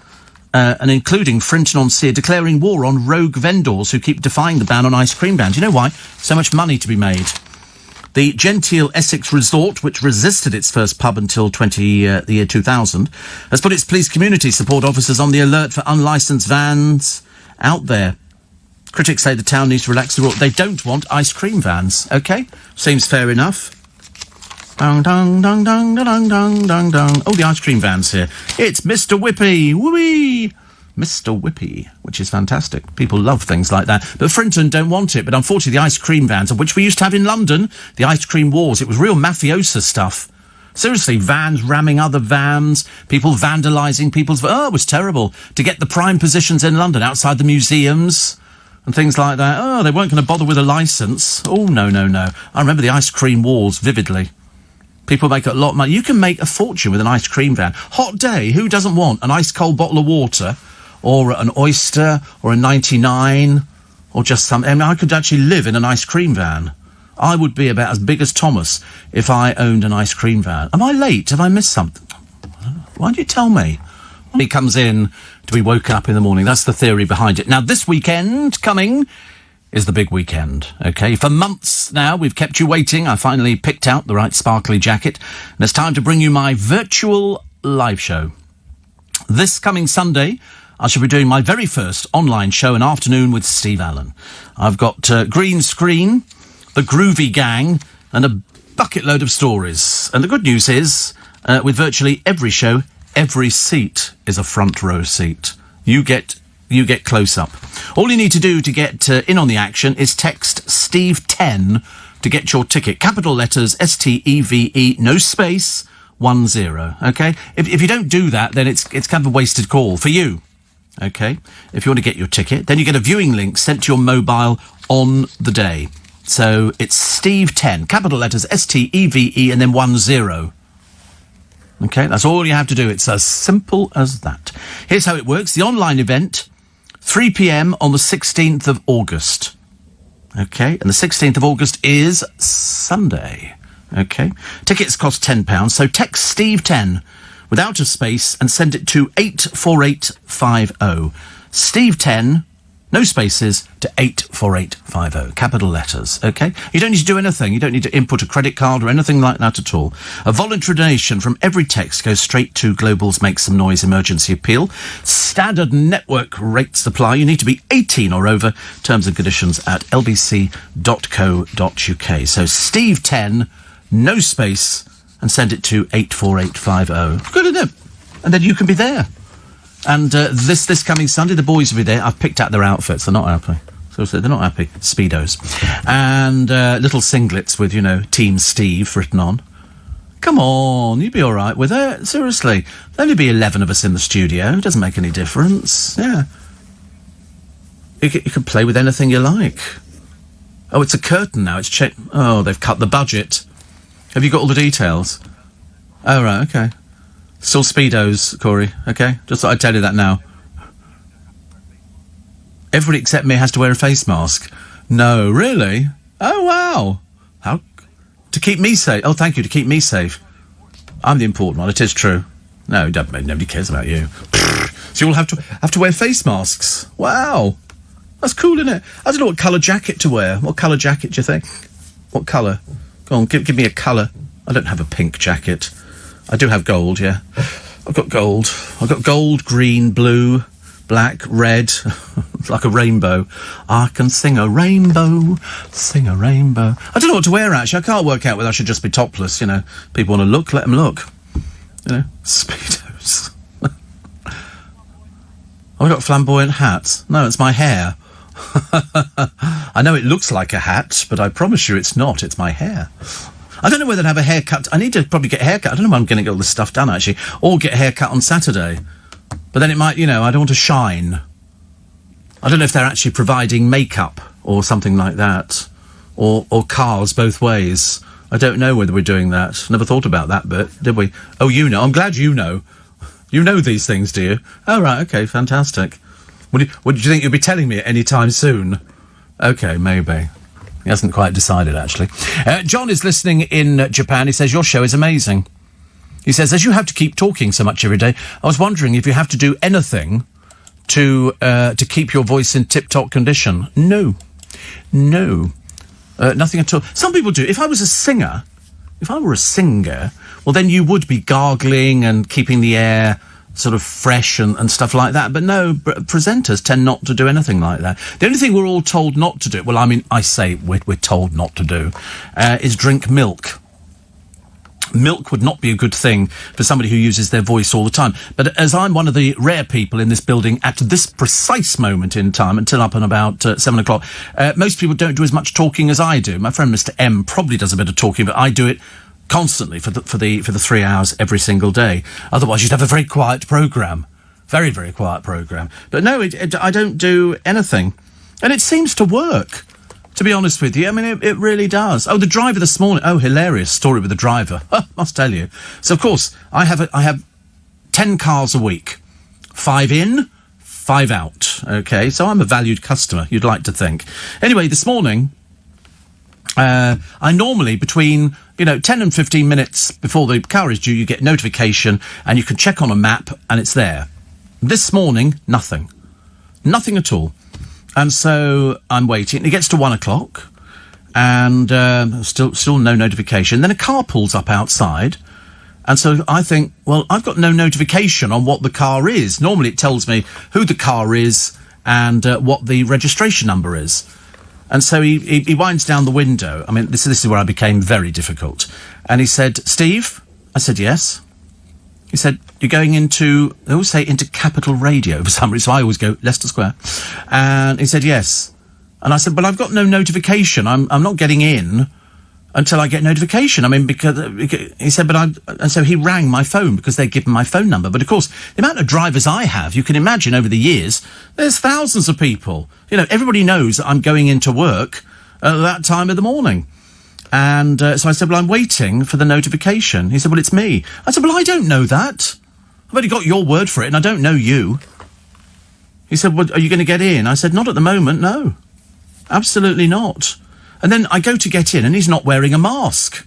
and including Frinton-on-Sea, declaring war on rogue vendors who keep defying the ban on ice cream bans. You know why? So much money to be made. The genteel Essex resort, which resisted its first pub until the year 2000, has put its police community support officers on the alert for unlicensed vans out there. Critics say the town needs to relax the rule. They don't want ice cream vans, OK? Seems fair enough. Dong, dong, dong, dong, dong, dong, dong, dong. Oh, the ice cream van's here. It's Mr. Whippy. Whee! Mr. Whippy, which is fantastic. People love things like that. But Frinton don't want it. But unfortunately, the ice cream vans, of which we used to have in London, the ice cream wars, it was real mafiosa stuff. Seriously, vans ramming other vans, people vandalising people's... Oh, it was terrible. To get the prime positions in London outside the museums and things like that. Oh, they weren't going to bother with a licence. Oh, no. I remember the ice cream wars vividly. People make a lot of money. You can make a fortune with an ice cream van. Hot day, who doesn't want an ice-cold bottle of water or an oyster or a 99 or just something? I mean, I could actually live in an ice cream van. I would be about as big as Thomas if I owned an ice cream van. Am I late? Have I missed something? Why don't you tell me? He comes in to be woken up in the morning. That's the theory behind it. Now, this weekend coming is the big weekend, OK? For months now, we've kept you waiting. I finally picked out the right sparkly jacket, and it's time to bring you my virtual live show. This coming Sunday, I shall be doing my very first online show, An Afternoon with Steve Allen. I've got green screen, the Groovy Gang, and a bucket load of stories. And the good news is, with virtually every show, every seat is a front row seat. You get close up. All you need to do to get in on the action is text Steve10 to get your ticket. Capital letters STEVE, no space, 10. Okay? If you don't do that, then it's kind of a wasted call for you. Okay? If you want to get your ticket, then you get a viewing link sent to your mobile on the day. So it's Steve10, capital letters STEVE, and then 10. OK, that's all you have to do. It's as simple as that. Here's how it works. The online event, 3 p.m. on the 16th of August. OK, and the 16th of August is Sunday. OK, tickets cost £10, so text Steve10 without a space and send it to 84850. Steve10, no spaces, to 84850. Capital letters, OK? You don't need to do anything. You don't need to input a credit card or anything like that at all. A voluntary donation from every text goes straight to Global's Make Some Noise emergency appeal. Standard network rates apply. You need to be 18 or over. Terms and conditions at lbc.co.uk. So Steve 10, no space, and send it to 84850. Good, isn't it? And then you can be there. And this coming Sunday, the boys will be there. I've picked out their outfits. They're not happy. So they're not happy. Speedos. And little singlets with, Team Steve written on. Come on, you'd be all right with it. Seriously. There'll only be 11 of us in the studio. It doesn't make any difference. Yeah. You can play with anything you like. Oh, it's a curtain now. Oh, they've cut the budget. Have you got all the details? Oh, right, OK. Still Speedos, Corey, OK? Just thought I'd tell you that now. Everybody except me has to wear a face mask. No, really? Oh, wow. How? To keep me safe. Oh, thank you, to keep me safe. I'm the important one, it is true. No, nobody cares about you. So you all have to wear face masks. Wow. That's cool, isn't it? I don't know what colour jacket to wear. What colour jacket do you think? What colour? Go on, give me a colour. I don't have a pink jacket. I do have gold, yeah. I've got gold. I've got gold, green, blue, black, red. It's like a rainbow. I can sing a rainbow, sing a rainbow. I don't know what to wear, actually. I can't work out whether I should just be topless, People want to look, let them look. Speedos. I've got flamboyant hats. No, it's my hair. I know it looks like a hat, but I promise you it's not. It's my hair. I don't know whether to have a haircut. I need to probably get a haircut. I don't know when I'm going to get all this stuff done, actually. Or get a haircut on Saturday. But then it might, I don't want to shine. I don't know if they're actually providing makeup or something like that. Or cars both ways. I don't know whether we're doing that. Never thought about that bit, did we? Oh, I'm glad you know. You know these things, do you? Oh, right, OK, fantastic. What do you think you'll be telling me at any time soon? OK, maybe. He hasn't quite decided, actually. John is listening in Japan. He says, your show is amazing. He says, as you have to keep talking so much every day, I was wondering if you have to do anything to keep your voice in tip-top condition. No. Nothing at all. Some people do. If I were a singer, well, then you would be gargling and keeping the air sort of fresh and stuff like that. But no, presenters tend not to do anything like that. The only thing we're all told not to do, well, I mean, I say we're told not to do, is drink milk. Milk would not be a good thing for somebody who uses their voice all the time. But as I'm one of the rare people in this building at this precise moment in time, until up and about 7 o'clock, most people don't do as much talking as I do. My friend Mr. M probably does a bit of talking, but I do it constantly for the 3 hours every single day. Otherwise, you'd have a very quiet programme. Very, very quiet programme. But no, I don't do anything. And it seems to work, to be honest with you. I mean, it really does. Oh, the driver this morning. Oh, hilarious story with the driver. Must tell you. So, of course, I have 10 cars a week. 5 in, 5 out. OK, so I'm a valued customer, you'd like to think. Anyway, this morning, I normally, between 10 and 15 minutes before the car is due, you get notification and you can check on a map and it's there. This morning, nothing at all. And so I'm waiting. It gets to 1 o'clock and still no notification. Then a car pulls up outside. And so I think, well, I've got no notification on what the car is. Normally it tells me who the car is and what the registration number is. And so he winds down the window. I mean, this is where I became very difficult. And he said, Steve? I said, yes. He said, you're going into, they always say into Capital Radio for some reason, so I always go Leicester Square. And he said, yes. And I said, well, I've got no notification. I'm not getting in until I get notification. I mean, because he said, and so he rang my phone because they'd given my phone number. But of course, the amount of drivers I have, you can imagine over the years, there's thousands of people. Everybody knows that I'm going into work at that time of the morning. And so I said, well, I'm waiting for the notification. He said, well, it's me. I said, well, I don't know that. I've only got your word for it and I don't know you. He said, well, are you going to get in? I said, not at the moment, no. Absolutely not. And then I go to get in and he's not wearing a mask.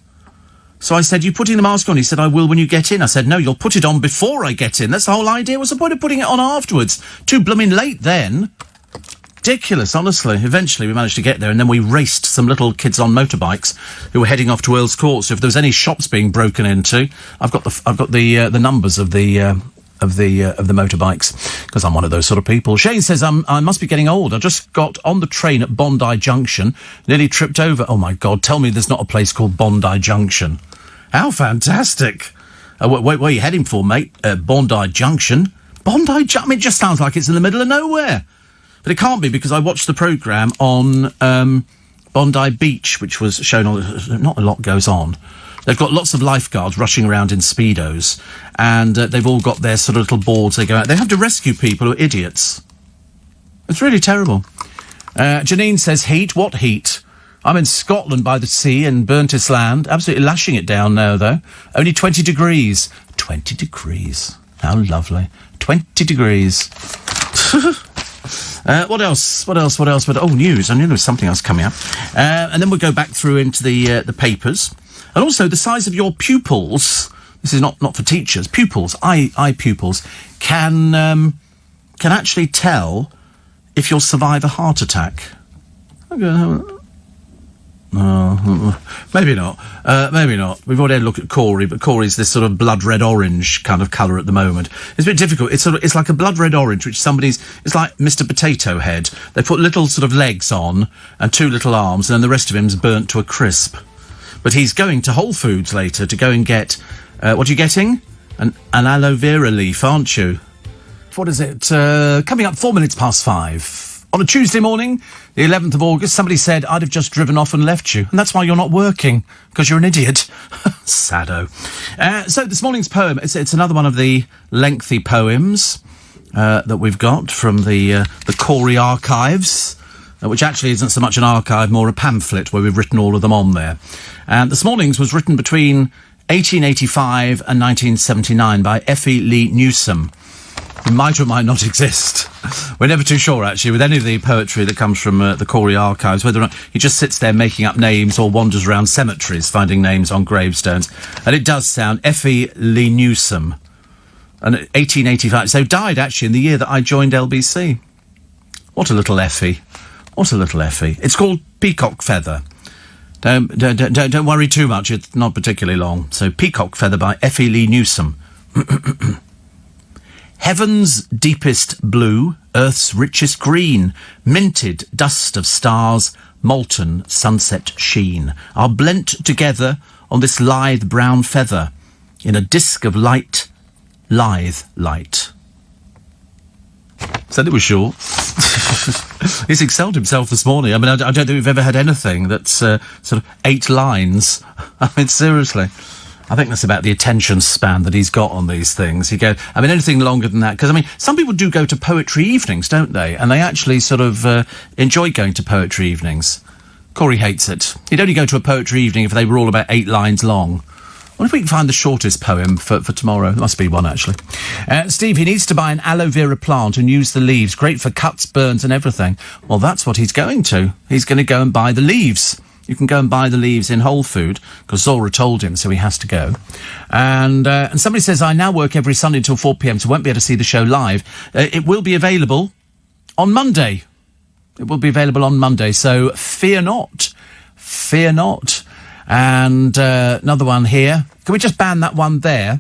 So I said, you putting the mask on? He said, I will when you get in. I said, no, you'll put it on before I get in. That's the whole idea. What's the point of putting it on afterwards? Too blooming late then. ridiculous, honestly. Eventually we managed to get there, and then we raced some little kids on motorbikes who were heading off to Earl's Court. So if there was any shops being broken into, I've got the numbers of the motorbikes, because I'm one of those sort of people. Shane says, I must be getting old. I just got on the train at Bondi Junction, nearly tripped over. Oh my God, tell me there's not a place called Bondi Junction. How fantastic. Where are you heading for, mate? Bondi Junction? Bondi Junction? I mean, it just sounds like it's in the middle of nowhere. But it can't be, because I watched the programme on Bondi Beach, which was shown on... Not a lot goes on. They've got lots of lifeguards rushing around in Speedos, and they've all got their sort of little boards they go out. They have to rescue people who are idiots. It's really terrible. Janine says, heat? What heat? I'm in Scotland by the sea in Burntis Land. Absolutely lashing it down now, though. Only 20 degrees. 20 degrees. How lovely. 20 degrees. What else? Oh, news. I knew there was something else coming up. And then we'll go back through into the papers. And also, the size of your pupils, this is not for teachers, pupils, eye pupils, can actually tell if you'll survive a heart attack. Maybe not. Maybe not. We've already had a look at Corey, but Corey's this sort of blood red orange kind of colour at the moment. It's a bit difficult. It's like a blood red orange, which it's like Mr. Potato Head. They put little sort of legs on and two little arms, and then the rest of him's burnt to a crisp. But he's going to Whole Foods later to go and get... what are you getting? An aloe vera leaf, aren't you? What is it? Coming up 5:04. On a Tuesday morning, the 11th of August, somebody said, I'd have just driven off and left you. And that's why you're not working, because you're an idiot. Sado. So this morning's poem, it's another one of the lengthy poems that we've got from the Corey archives, which actually isn't so much an archive, more a pamphlet where we've written all of them on there. And this morning's was written between 1885 and 1979 by Effie Lee Newsom, who might or might not exist. We're never too sure, actually, with any of the poetry that comes from the Corey archives, whether or not he just sits there making up names or wanders around cemeteries finding names on gravestones. And it does sound Effie Lee Newsom. And 1885, so died, actually, in the year that I joined LBC. What a little Effie. What a little Effie. It's called Peacock Feather. Don't worry too much, it's not particularly long. So, Peacock Feather by Effie Lee Newsom. Heaven's deepest blue, earth's richest green, minted dust of stars, molten sunset sheen, are blent together on this lithe brown feather, in a disk of light, lithe light. Said it was short. He's excelled himself this morning. I mean, I don't think we've ever had anything that's sort of 8 lines. I mean, seriously. I think that's about the attention span that he's got on these things. Anything longer than that, because, I mean, some people do go to poetry evenings, don't they? And they actually sort of enjoy going to poetry evenings. Corey hates it. He'd only go to a poetry evening if they were all about 8 lines long. I wonder if we can find the shortest poem for tomorrow. There must be one, actually. Steve, he needs to buy an aloe vera plant and use the leaves. Great for cuts, burns and everything. Well, that's what he's going to. He's going to go and buy the leaves. You can go and buy the leaves in Whole Food, because Zora told him, so he has to go. And somebody says, I now work every Sunday until 4 p.m, so won't be able to see the show live. It will be available on Monday. It will be available on Monday, so fear not. Fear not. And another one here. Can we just ban that one there,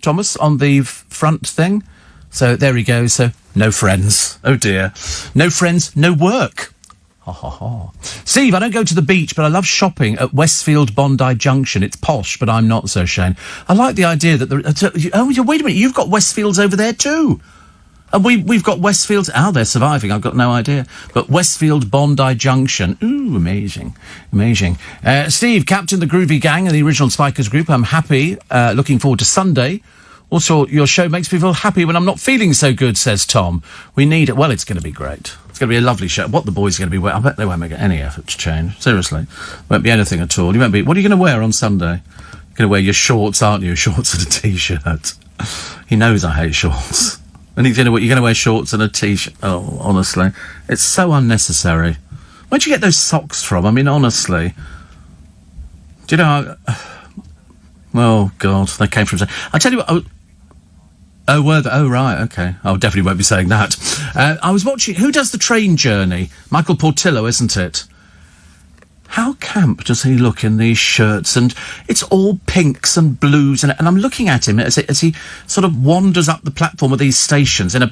Thomas, on the front thing? So there he goes. So no friends. Oh dear. No friends, no work. Ha ha ha. Steve, I don't go to the beach, but I love shopping at Westfield Bondi Junction. It's posh, but I'm not so, Shane. I like the idea that wait a minute, you've got Westfields over there too. And we've got Westfields. How they're surviving, I've got no idea. But Westfield Bondi Junction. Ooh, amazing. Amazing. Steve, captain the Groovy Gang and the original Spikers group. I'm happy. Looking forward to Sunday. Also, your show makes me feel happy when I'm not feeling so good, says Tom. We need it. Well, it's going to be great. It's going to be a lovely show. What the boys are going to be wearing, I bet they won't make any effort to change. Seriously. Won't be anything at all. You won't be... What are you going to wear on Sunday? You're going to wear your shorts, aren't you? Shorts and a T-shirt. He knows I hate shorts. And you're going to wear shorts and a T-shirt. Oh, honestly. It's so unnecessary. Where'd you get those socks from? I mean, honestly. Do you know... Oh, God. They came from... I tell you what... Oh, were they? Oh, right, OK. I definitely won't be saying that. I was watching... Who does the train journey? Michael Portillo, isn't it? How camp does he look in these shirts? And it's all pinks and blues. And I'm looking at him as he sort of wanders up the platform of these stations in a...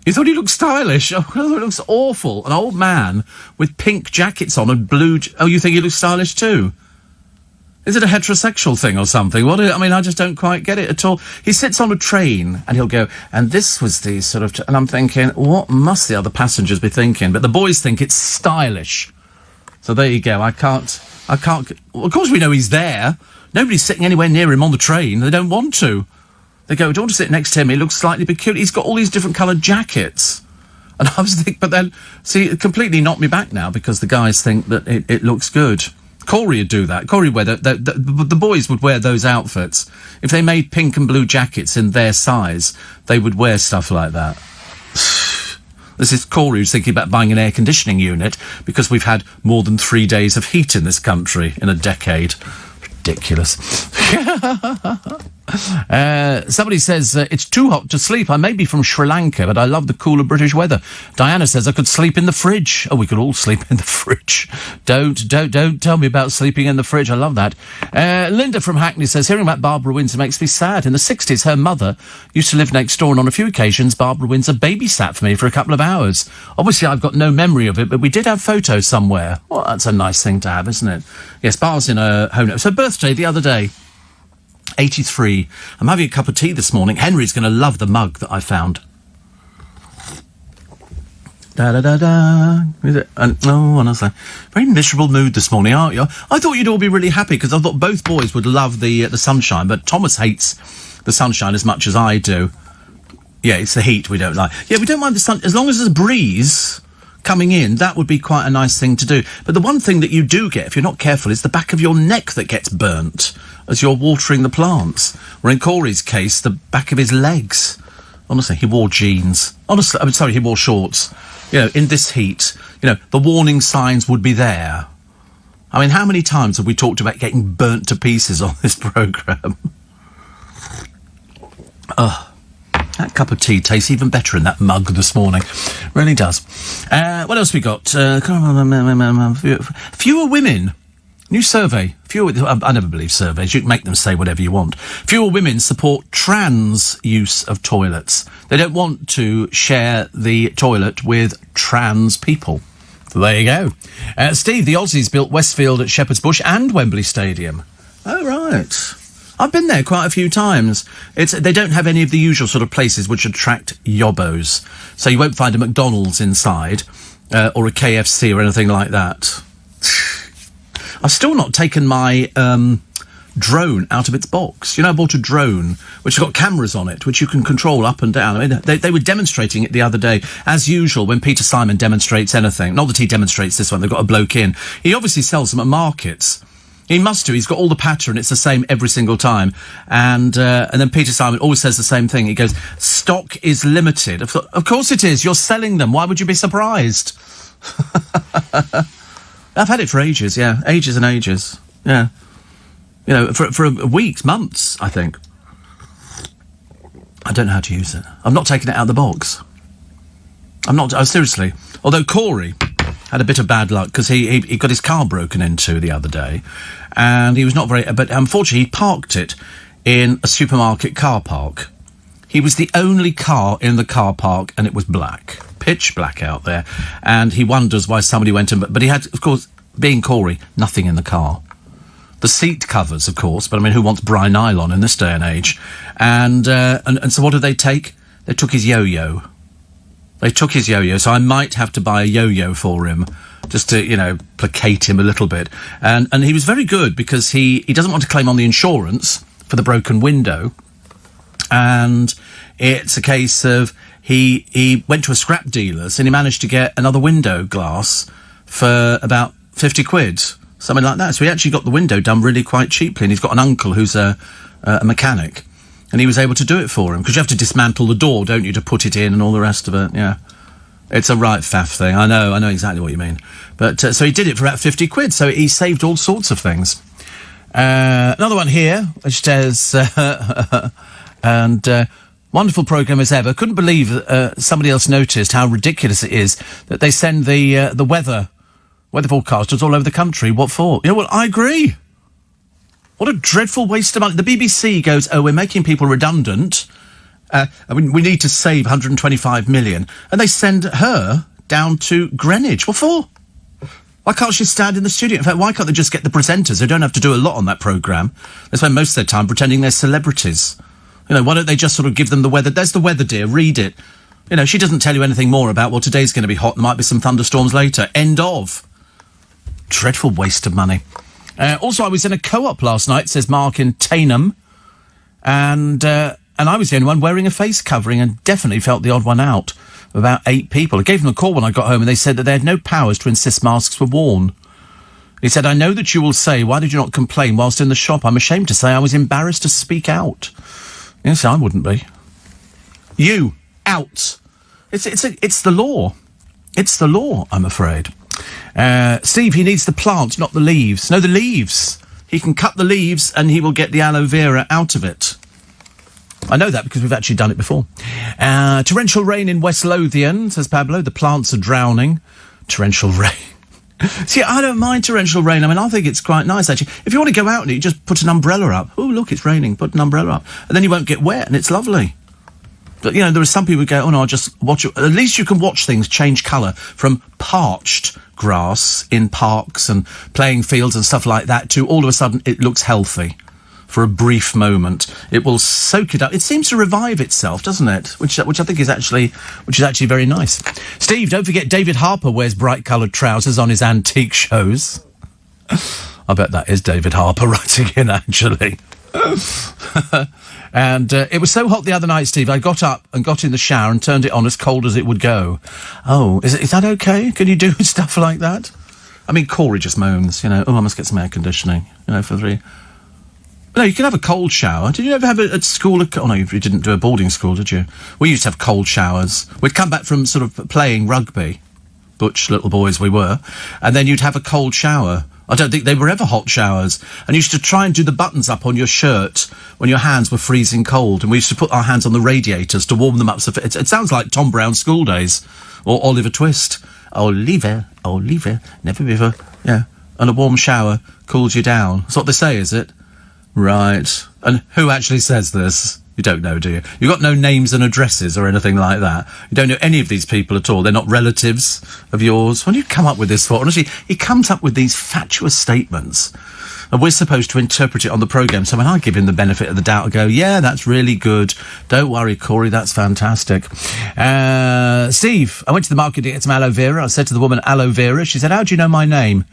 You thought he looked stylish? Oh, it looks awful. An old man with pink jackets on and blue... Oh, you think he looks stylish too? Is it a heterosexual thing or something? I just don't quite get it at all. He sits on a train and he'll go, and this was the sort of... And I'm thinking, what must the other passengers be thinking? But the boys think it's stylish. So there you go. I can't... Well, of course we know he's there. Nobody's sitting anywhere near him on the train. They don't want to. They go, don't want to sit next to him. He looks slightly peculiar. He's got all these different coloured jackets. And I was thinking, but then, see, it completely knocked me back now because the guys think that it looks good. Corey would do that. Corey would wear the boys would wear those outfits. If they made pink and blue jackets in their size, they would wear stuff like that. This is Corey who's thinking about buying an air conditioning unit because we've had more than 3 days of heat in this country in a decade. Ridiculous. Somebody says, it's too hot to sleep. I may be from Sri Lanka, but I love the cooler British weather. Diana says I could sleep in the fridge. Oh, we could all sleep in the fridge. Don't tell me about sleeping in the fridge. I love that. Linda from Hackney says, hearing about Barbara Windsor makes me sad. In the 60s, her mother used to live next door, and on a few occasions, Barbara Windsor babysat for me for a couple of hours. Obviously, I've got no memory of it, but we did have photos somewhere. Well, that's a nice thing to have, isn't it? Yes, Bar's in a home. It was her birthday the other day. 83. I'm having a cup of tea this morning. Henry's going to love the mug that I found. Da-da-da-da. Is it? Honestly. Very miserable mood this morning, aren't you? I thought you'd all be really happy because I thought both boys would love the sunshine, but Thomas hates the sunshine as much as I do. Yeah, it's the heat we don't like. Yeah, we don't mind the sun. As long as there's a breeze coming in, that would be quite a nice thing to do. But the one thing that you do get, if you're not careful, is the back of your neck that gets burnt as you're watering the plants. Or in Corey's case, the back of his legs. Honestly, he wore jeans. Honestly, I'm sorry, he wore shorts. You know, in this heat, you know, the warning signs would be there. I mean, how many times have we talked about getting burnt to pieces on this programme? That cup of tea tastes even better in that mug this morning. Really does. What else we got? Fewer women. New survey. I never believe surveys. You can make them say whatever you want. Fewer women support trans use of toilets. They don't want to share the toilet with trans people. So there you go. Steve, the Aussies built Westfield at Shepherd's Bush and Wembley Stadium. Oh, right. I've been there quite a few times. They don't have any of the usual sort of places which attract yobbos. So you won't find a McDonald's inside, or a KFC or anything like that. I've still not taken my drone out of its box. You know, I bought a drone which has got cameras on it, which you can control up and down. I mean, they were demonstrating it the other day, as usual, when Peter Simon demonstrates anything. Not that he demonstrates this one, they've got a bloke in. He obviously sells them at markets. He must do. He's got all the pattern. It's the same every single time. And then Peter Simon always says the same thing. He goes, stock is limited. Of course it is. You're selling them. Why would you be surprised? I've had it for ages, yeah. Ages and ages. Yeah. You know, for weeks, months, I think. I don't know how to use it. I've not taken it out of the box. Seriously. Although Corey had a bit of bad luck because he got his car broken into the other day, and he was not very... But unfortunately, he parked it in a supermarket car park. He was the only car in the car park, and it was black. Pitch black out there. And he wonders why somebody went in... But he had, of course, being Corey, nothing in the car. The seat covers, of course, but I mean, who wants Bry nylon in this day and age? And so what did they take? They took his yo-yo. So I might have to buy a yo-yo for him, just to, you know, placate him a little bit. And he was very good because he doesn't want to claim on the insurance for the broken window. And it's a case of he went to a scrap dealer's and he managed to get another window glass for about 50 quid, something like that. So he actually got the window done really quite cheaply, and he's got an uncle who's a mechanic. And he was able to do it for him, because you have to dismantle the door, don't you, to put it in and all the rest of it, yeah. It's a right faff thing, I know exactly what you mean. But, so he did it for about 50 quid, so he saved all sorts of things. Another one here, which says, one Wonderful programme as ever. Couldn't believe somebody else noticed how ridiculous it is that they send the weather forecasters all over the country. What for? You know what? I agree. What a dreadful waste of money. The BBC goes, we're making people redundant. We need to save 125 million. And they send her down to Greenwich. What for? Why can't she stand in the studio? In fact, why can't they just get the presenters who don't have to do a lot on that programme? They spend most of their time pretending they're celebrities. You know, why don't they just sort of give them the weather? There's the weather, dear. Read it. You know, she doesn't tell you anything more about, well, today's going to be hot. There might be some thunderstorms later. End of. Dreadful waste of money. Also, I was in a co-op last night, says Mark in Tainham. And I was the only one wearing a face covering and definitely felt the odd one out. About 8 people. I gave them a call when I got home and they said that they had no powers to insist masks were worn. He said, I know that you will say, why did you not complain whilst in the shop? I'm ashamed to say I was embarrassed to speak out. Yes, I wouldn't be. You, out. It's the law. It's the law, I'm afraid. Steve, he needs the plant, not the leaves. No, the leaves. He can cut the leaves and he will get the aloe vera out of it. I know that because we've actually done it before. Torrential rain in West Lothian, says Pablo. The plants are drowning. Torrential rain. See, I don't mind torrential rain. I mean, I think it's quite nice, actually. If you want to go out and you just put an umbrella up. Oh, look, it's raining. Put an umbrella up. And then you won't get wet and it's lovely. But, you know, there are some people who go, oh, no, I'll just watch it. At least you can watch things change colour from parched grass in parks and playing fields and stuff like that to all of a sudden it looks healthy. For a brief moment, it will soak it up. It seems to revive itself, doesn't it? Which I think is actually very nice. Steve, don't forget David Harper wears bright-coloured trousers on his antique shows. I bet that is David Harper writing in, actually. And it was so hot the other night, Steve, I got up and got in the shower and turned it on as cold as it would go. Oh, is that okay? Can you do stuff like that? I mean, Corey just moans, you know, I must get some air conditioning, you know, for 3... No, you can have a cold shower. Did you ever have it at school? Oh, no, you didn't do a boarding school, did you? We used to have cold showers. We'd come back from sort of playing rugby, butch little boys we were, and then you'd have a cold shower. I don't think they were ever hot showers. And you used to try and do the buttons up on your shirt when your hands were freezing cold, and we used to put our hands on the radiators to warm them up. So it sounds like Tom Brown's School Days, or Oliver Twist. Oliver, never before. Yeah, and a warm shower cools you down. That's what they say, is it? Right. And who actually says this? You don't know, do you? You've got no names and addresses or anything like that. You don't know any of these people at all. They're not relatives of yours. When do you come up with this for? Honestly, he comes up with these fatuous statements. And we're supposed to interpret it on the programme. So when I give him the benefit of the doubt, I go, yeah, that's really good. Don't worry, Corey, that's fantastic. Steve, I went to the market to get some aloe vera. I said to the woman, aloe vera. She said, how do you know my name?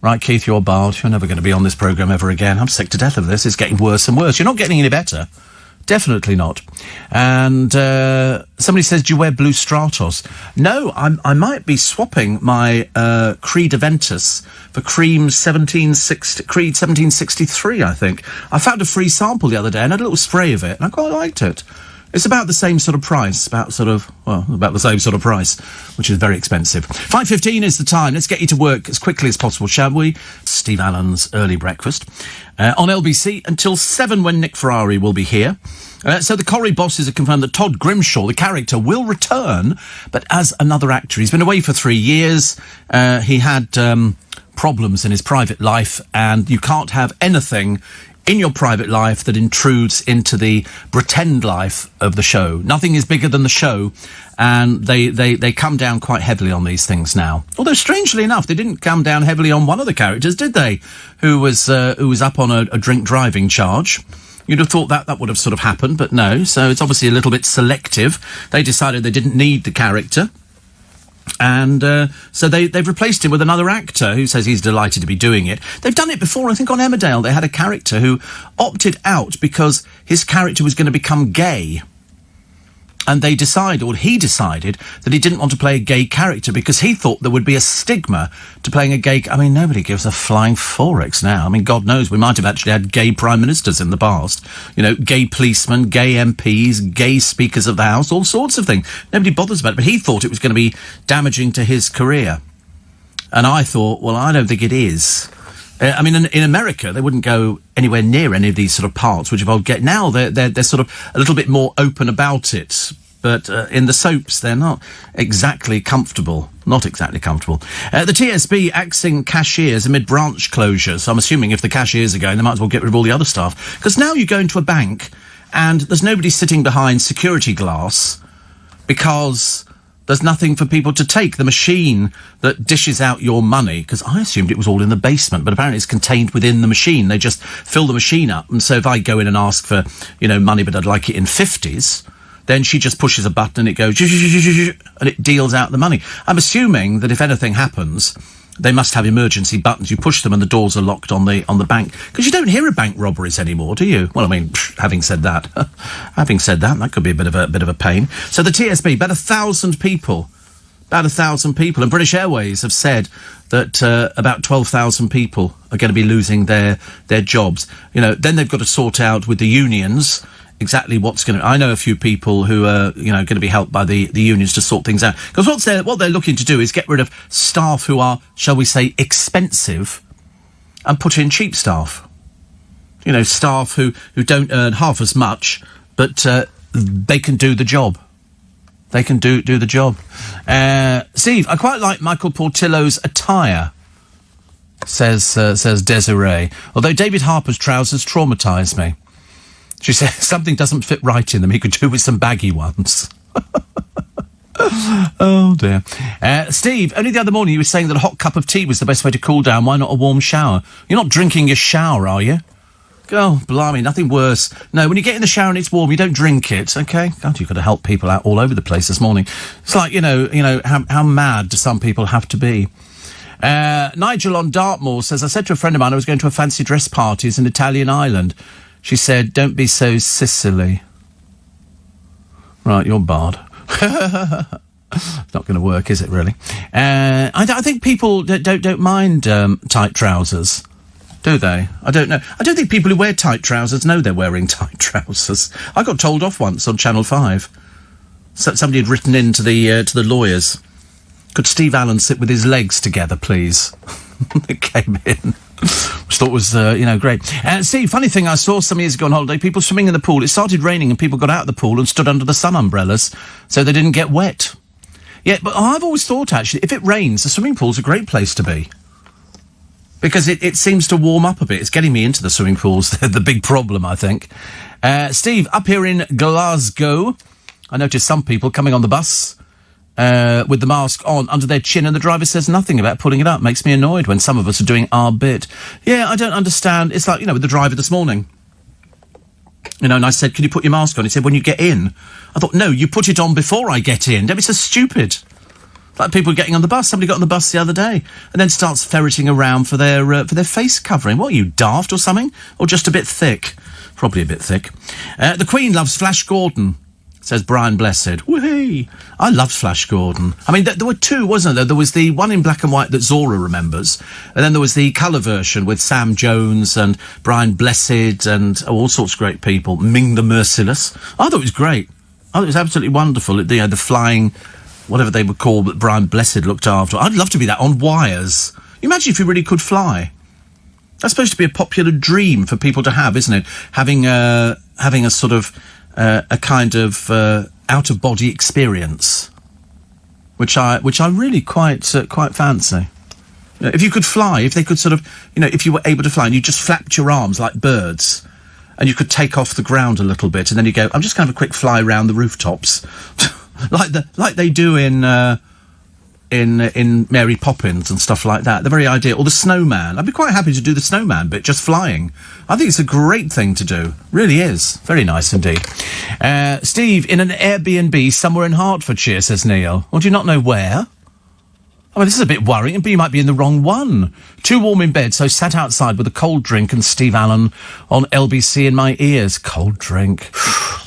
Right, Keith, you're barred. You're never going to be on this programme ever again. I'm sick to death of this. It's getting worse and worse. You're not getting any better. Definitely not. And somebody says, do you wear blue Stratos? No, I might be swapping my Creed Aventus for Creed 1763, I think. I found a free sample the other day and had a little spray of it, and I quite liked it. It's about the same sort of price, about the same sort of price, which is very expensive. 5:15 is the time. Let's get you to work as quickly as possible, shall we? Steve Allen's Early Breakfast. On LBC until 7 when Nick Ferrari will be here. So the Corrie bosses have confirmed that Todd Grimshaw, the character, will return, but as another actor. He's been away for 3 years. He had problems in his private life, and you can't have anything in your private life that intrudes into the pretend life of the show. Nothing is bigger than the show, and they come down quite heavily on these things now. Although, strangely enough, they didn't come down heavily on one of the characters, did they? Who was up on a drink driving charge. You'd have thought that would have sort of happened, but no. So it's obviously a little bit selective. They decided they didn't need the character. And so they've replaced him with another actor who says he's delighted to be doing it. They've done it before. I think on Emmerdale they had a character who opted out because his character was going to become gay. And he decided that he didn't want to play a gay character because he thought there would be a stigma to playing a gay... I mean, nobody gives a flying forex now. I mean, God knows, we might have actually had gay prime ministers in the past. You know, gay policemen, gay MPs, gay speakers of the House, all sorts of things. Nobody bothers about it, but he thought it was going to be damaging to his career. And I thought, well, I don't think it is. I mean, in America, they wouldn't go anywhere near any of these sort of parts, which I'll get now. They're sort of a little bit more open about it. But in the soaps, they're not exactly comfortable. Not exactly comfortable. The TSB axing cashiers amid branch closures. I'm assuming if the cashiers are going, they might as well get rid of all the other staff. Because now you go into a bank and there's nobody sitting behind security glass because there's nothing for people to take. The machine that dishes out your money, because I assumed it was all in the basement, but apparently it's contained within the machine. They just fill the machine up. And so if I go in and ask for, money, but I'd like it in 50s, then she just pushes a button and it goes, and it deals out the money. I'm assuming that if anything happens, they must have emergency buttons. You push them and the doors are locked on the bank. Because you don't hear of bank robberies anymore, do you? Well, I mean, having said that, that could be a bit of a pain. So the TSB, about 1,000 people, and British Airways have said that about 12,000 people are going to be losing their jobs. Then they've got to sort out with the unions exactly what's going to... I know a few people who are, going to be helped by the unions to sort things out. Because what they're looking to do is get rid of staff who are, shall we say, expensive and put in cheap staff. Staff who don't earn half as much, but they can do the job. They can do the job. Steve, I quite like Michael Portillo's attire, says Desiree. Although David Harper's trousers traumatised me. She says something doesn't fit right in them. He could do with some baggy ones. Oh, dear. Steve, only the other morning you were saying that a hot cup of tea was the best way to cool down. Why not a warm shower? You're not drinking your shower, are you? Oh, blimey, nothing worse. No, when you get in the shower and it's warm, you don't drink it, OK? God, you've got to help people out all over the place this morning. It's like, how mad do some people have to be? Nigel on Dartmoor says, I said to a friend of mine I was going to a fancy dress party in an Italian island. She said, don't be so Sicily. Right, you're barred. It's not going to work, is it, really? I think people don't mind tight trousers, do they? I don't know. I don't think people who wear tight trousers know they're wearing tight trousers. I got told off once on Channel 5. Somebody had written in to the lawyers, could Steve Allen sit with his legs together, please? It came in. Which I thought was, great. Steve, funny thing, I saw some years ago on holiday, people swimming in the pool. It started raining and people got out of the pool and stood under the sun umbrellas so they didn't get wet. Yeah, but I've always thought, actually, if it rains, the swimming pool's a great place to be. Because it seems to warm up a bit. It's getting me into the swimming pools, the big problem, I think. Steve, up here in Glasgow, I noticed some people coming on the bus with the mask on under their chin, and the driver says nothing about pulling it up. Makes me annoyed when some of us are doing our bit. Yeah, I don't understand. It's like, with the driver this morning. And I said, can you put your mask on? He said, when you get in. I thought, no, you put it on before I get in. Don't be so stupid. Like people getting on the bus. Somebody got on the bus the other day and then starts ferreting around for their face covering. What are you, daft or something? Or just a bit thick? Probably a bit thick. The Queen loves Flash Gordon, says Brian Blessed. Whee! I loved Flash Gordon. I mean, there were two, wasn't there? There was the one in black and white that Zora remembers, and then there was the colour version with Sam Jones and Brian Blessed and all sorts of great people. Ming the Merciless. I thought it was great. I thought it was absolutely wonderful. The flying, whatever they would call, that Brian Blessed looked after. I'd love to be that on wires. Imagine if you really could fly. That's supposed to be a popular dream for people to have, isn't it? Having a sort of a kind of out-of-body experience, which I really quite fancy. If you could fly, if they could sort of, if you were able to fly and you just flapped your arms like birds, and you could take off the ground a little bit, and then you go, I'm just going to have a quick fly around the rooftops, like they do in Mary Poppins and stuff like that. They're very ideal. Or the snowman. I'd be quite happy to do the snowman bit, just flying. I think it's a great thing to do. Really is. Very nice indeed. Steve, in an Airbnb somewhere in Hertfordshire, says Neil. Well, do you not know where? I mean, this is a bit worrying, but you might be in the wrong one. Too warm in bed, so sat outside with a cold drink and Steve Allen on LBC in my ears. Cold drink.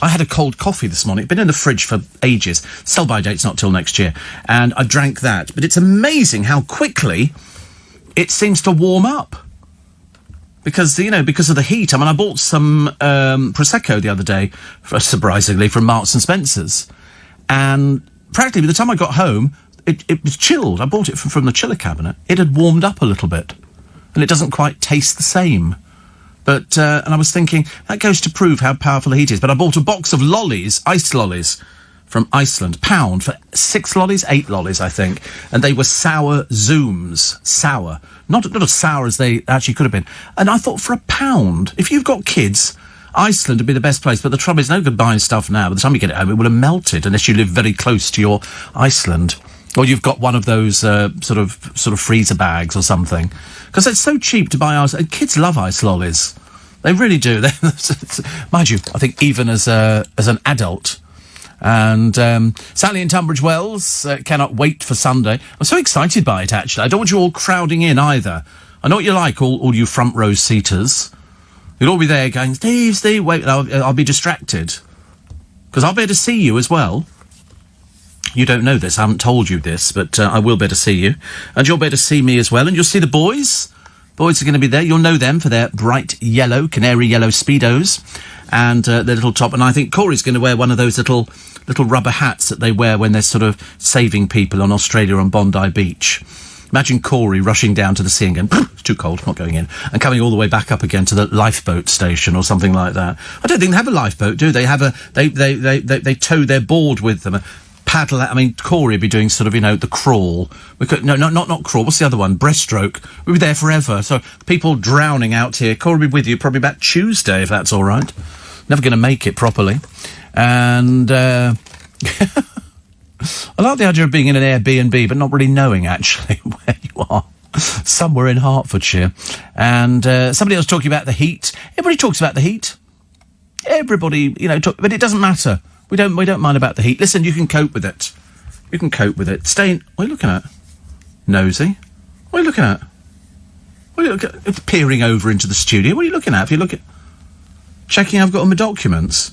I had a cold coffee this morning. It's been in the fridge for ages. Sell-by date's not till next year. And I drank that. But it's amazing how quickly it seems to warm up. Because of the heat. I mean, I bought some Prosecco the other day, surprisingly, from Marks and Spencer's. And practically, by the time I got home, it was chilled. I bought it from the chiller cabinet. It had warmed up a little bit. and it doesn't quite taste the same. But, and I was thinking, that goes to prove how powerful the heat is. But I bought a box of lollies, ice lollies, from Iceland, £1 for 6 lollies, 8 lollies, I think. And they were sour Zooms. Sour. Not as sour as they actually could have been. And I thought, for £1, if you've got kids, Iceland would be the best place. But the trouble is, no good buying stuff now. By the time you get it home, it will have melted, unless you live very close to your Iceland. Or you've got one of those sort of freezer bags or something. Because it's so cheap to buy ice. And kids love ice lollies. They really do. Mind you, I think even as an adult. And Sally in Tunbridge Wells cannot wait for Sunday. I'm so excited by it, actually. I don't want you all crowding in either. I know what you're like, all you front row seaters. You'll all be there going, Steve, wait. I'll be distracted. Because I'll be able to see you as well. You don't know this. I haven't told you this, but I will be able to see you. And you'll be able to see me as well. And you'll see the boys. Boys are going to be there. You'll know them for their bright yellow, canary yellow Speedos and their little top. And I think Corey's going to wear one of those little rubber hats that they wear when they're sort of saving people on Australia on Bondi Beach. Imagine Corey rushing down to the sea and going, it's too cold, not going in, and coming all the way back up again to the lifeboat station or something like that. I don't think they have a lifeboat, do they? They tow their board with them. Paddle. I mean, Corey would be doing sort of, the crawl. Not crawl. What's the other one? Breaststroke. We'd be there forever. So people drowning out here. Corey will be with you probably about Tuesday, if that's all right. Never going to make it properly. And I like the idea of being in an Airbnb, but not really knowing actually where you are. Somewhere in Hertfordshire. And somebody else talking about the heat. Everybody talks about the heat. Everybody, but it doesn't matter. We don't mind about the heat. Listen, you can cope with it. You can cope with it. What are you looking at? Nosy? What are you looking at? What are you looking at? Peering over into the studio. What are you looking at? If you look at... Checking I've got all my documents.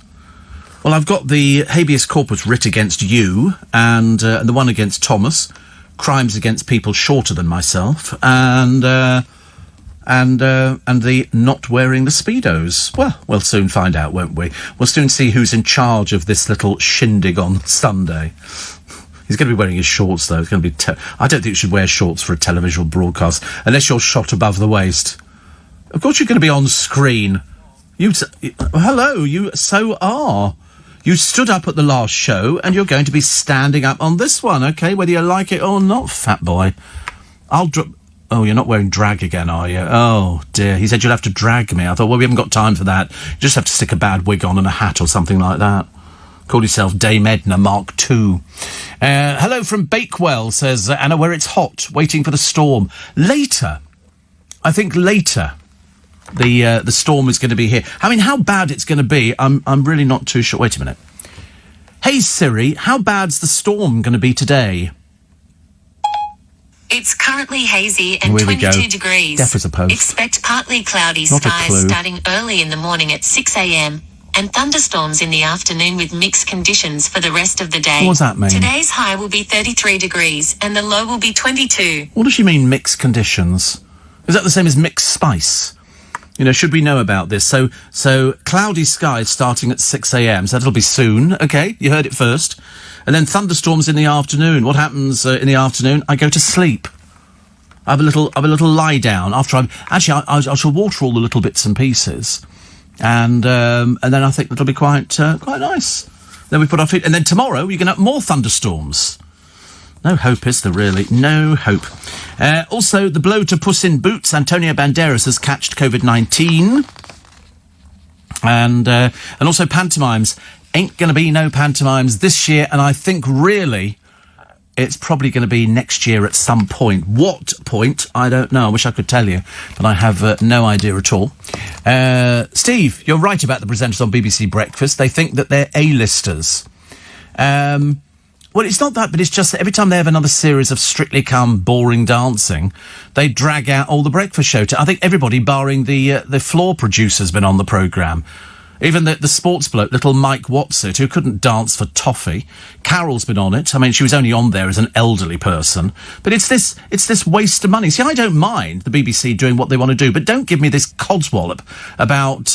Well, I've got the habeas corpus writ against you and the one against Thomas. Crimes against people shorter than myself. And the not wearing the Speedos. Well, we'll soon find out, won't we? We'll soon see who's in charge of this little shindig on Sunday. He's going to be wearing his shorts, though. It's going to be... I don't think you should wear shorts for a televisual broadcast, unless you're shot above the waist. Of course you're going to be on screen. Hello, you so are. You stood up at the last show, and you're going to be standing up on this one, OK? Whether you like it or not, fat boy. I'll drop... Oh, you're not wearing drag again, are you? Oh, dear. He said you'll have to drag me. I thought, well, we haven't got time for that. You just have to stick a bad wig on and a hat or something like that. Call yourself Dame Edna Mark II. Hello from Bakewell, says Anna, where it's hot, waiting for the storm. Later. I think later. The storm is going to be here. I mean, how bad it's going to be, I'm really not too sure. Wait a minute. Hey, Siri, how bad's the storm going to be today? It's currently hazy and 22 degrees. Deaf as a post. Expect partly cloudy Not skies starting early in the morning at 6 a.m. and thunderstorms in the afternoon with mixed conditions for the rest of the day. What does that mean? Today's high will be 33 degrees and the low will be 22. What does she mean, mixed conditions? Is that the same as mixed spice? Should we know about this? So cloudy skies starting at 6 a.m. So that'll be soon. Okay, you heard it first. And then thunderstorms in the afternoon. What happens in the afternoon? I go to sleep. I have a little lie down after I shall water all the little bits and pieces, and then I think it'll be quite nice. Then we put our feet, and then tomorrow you're going to have more thunderstorms. No hope, is there really? No hope. Also, the blow to Puss in Boots. Antonio Banderas has catched COVID-19, and also pantomimes. Ain't going to be no pantomimes this year, and I think really it's probably going to be next year at some point. What point? I don't know. I wish I could tell you, but I have no idea at all. Steve, you're right about the presenters on BBC Breakfast. They think that they're A-listers. Well, it's not that, but it's just that every time they have another series of Strictly Come boring dancing, they drag out all the breakfast show. I think everybody, barring the floor producer's been on the programme. Even the sports bloke, little Mike Watsit, who couldn't dance for toffee. Carol's been on it. I mean, she was only on there as an elderly person. But it's this waste of money. See, I don't mind the BBC doing what they want to do, but don't give me this codswallop about,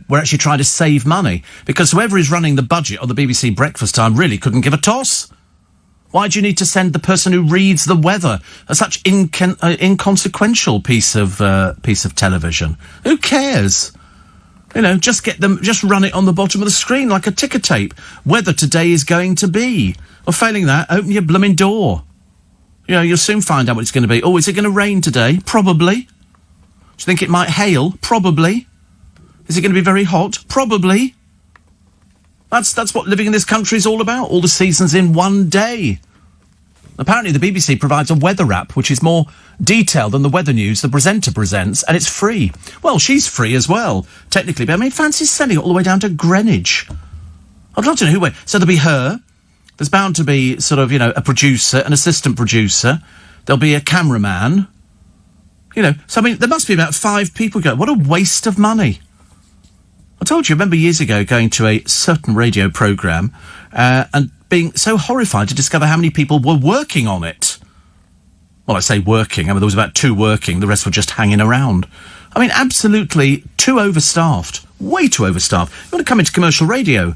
we're actually trying to save money. Because whoever is running the budget on the BBC Breakfast Time really couldn't give a toss. Why do you need to send the person who reads the weather a such inconsequential piece of television? Who cares? You know, just run it on the bottom of the screen like a ticker tape. Weather today is going to be. Or failing that, open your blooming door. You know, you'll soon find out what it's going to be. Oh, is it going to rain today? Probably. Do you think it might hail? Probably. Is it going to be very hot? Probably. That's what living in this country is all about. All the seasons in one day. Apparently the BBC provides a weather app which is more detailed than the weather news the presenter presents, and it's free. Well, she's free as well, technically, but I mean, fancy sending it all the way down to Greenwich. I'd love to know who... So there'll be her. There's bound to be sort of, you know, a producer, an assistant producer. There'll be a cameraman. You know, so I mean, there must be about 5 people going. What a waste of money. I told you, I remember years ago going to a certain radio programme and being so horrified to discover how many people were working on it. Well, I say working. I mean, there was about 2 working. The rest were just hanging around. I mean, absolutely too overstaffed. Way too overstaffed. You want to come into commercial radio?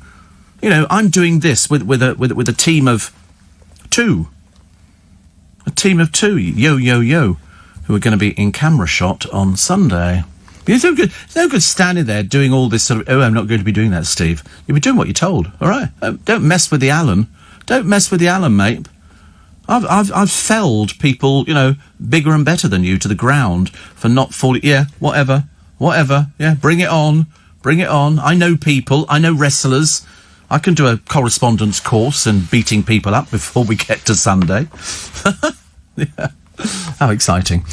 You know, I'm doing this with a team of 2. A team of 2. Yo, who are going to be in camera shot on Sunday. It's no good standing there doing all this sort of, I'm not going to be doing that, Steve. You'll be doing what you're told, all right? Don't mess with the Alan. Don't mess with the Alan, mate. I've felled people, you know, bigger and better than you to the ground for not falling... Yeah, whatever. Yeah, bring it on. I know people. I know wrestlers. I can do a correspondence course in beating people up before we get to Sunday. Yeah. How exciting.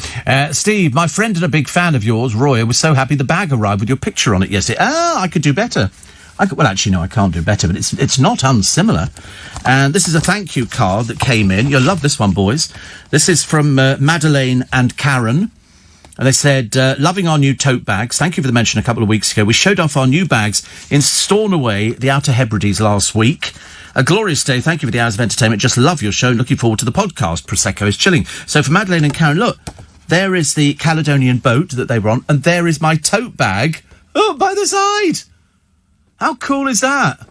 Steve, my friend and a big fan of yours, Roy, was so happy the bag arrived with your picture on it yesterday. I could do better. Well, actually, no, I can't do better, but it's not unsimilar. And this is a thank you card that came in. You'll love this one, boys. This is from Madeleine and Karen. And they said, loving our new tote bags. Thank you for the mention a couple of weeks ago. We showed off our new bags in Stornoway, the Outer Hebrides, last week. A glorious day. Thank you for the hours of entertainment. Just love your show. Looking forward to the podcast. Prosecco is chilling. So for Madeleine and Karen, look, there is the Caledonian boat that they were on, and there is my tote bag. Oh, by the side. How cool is that?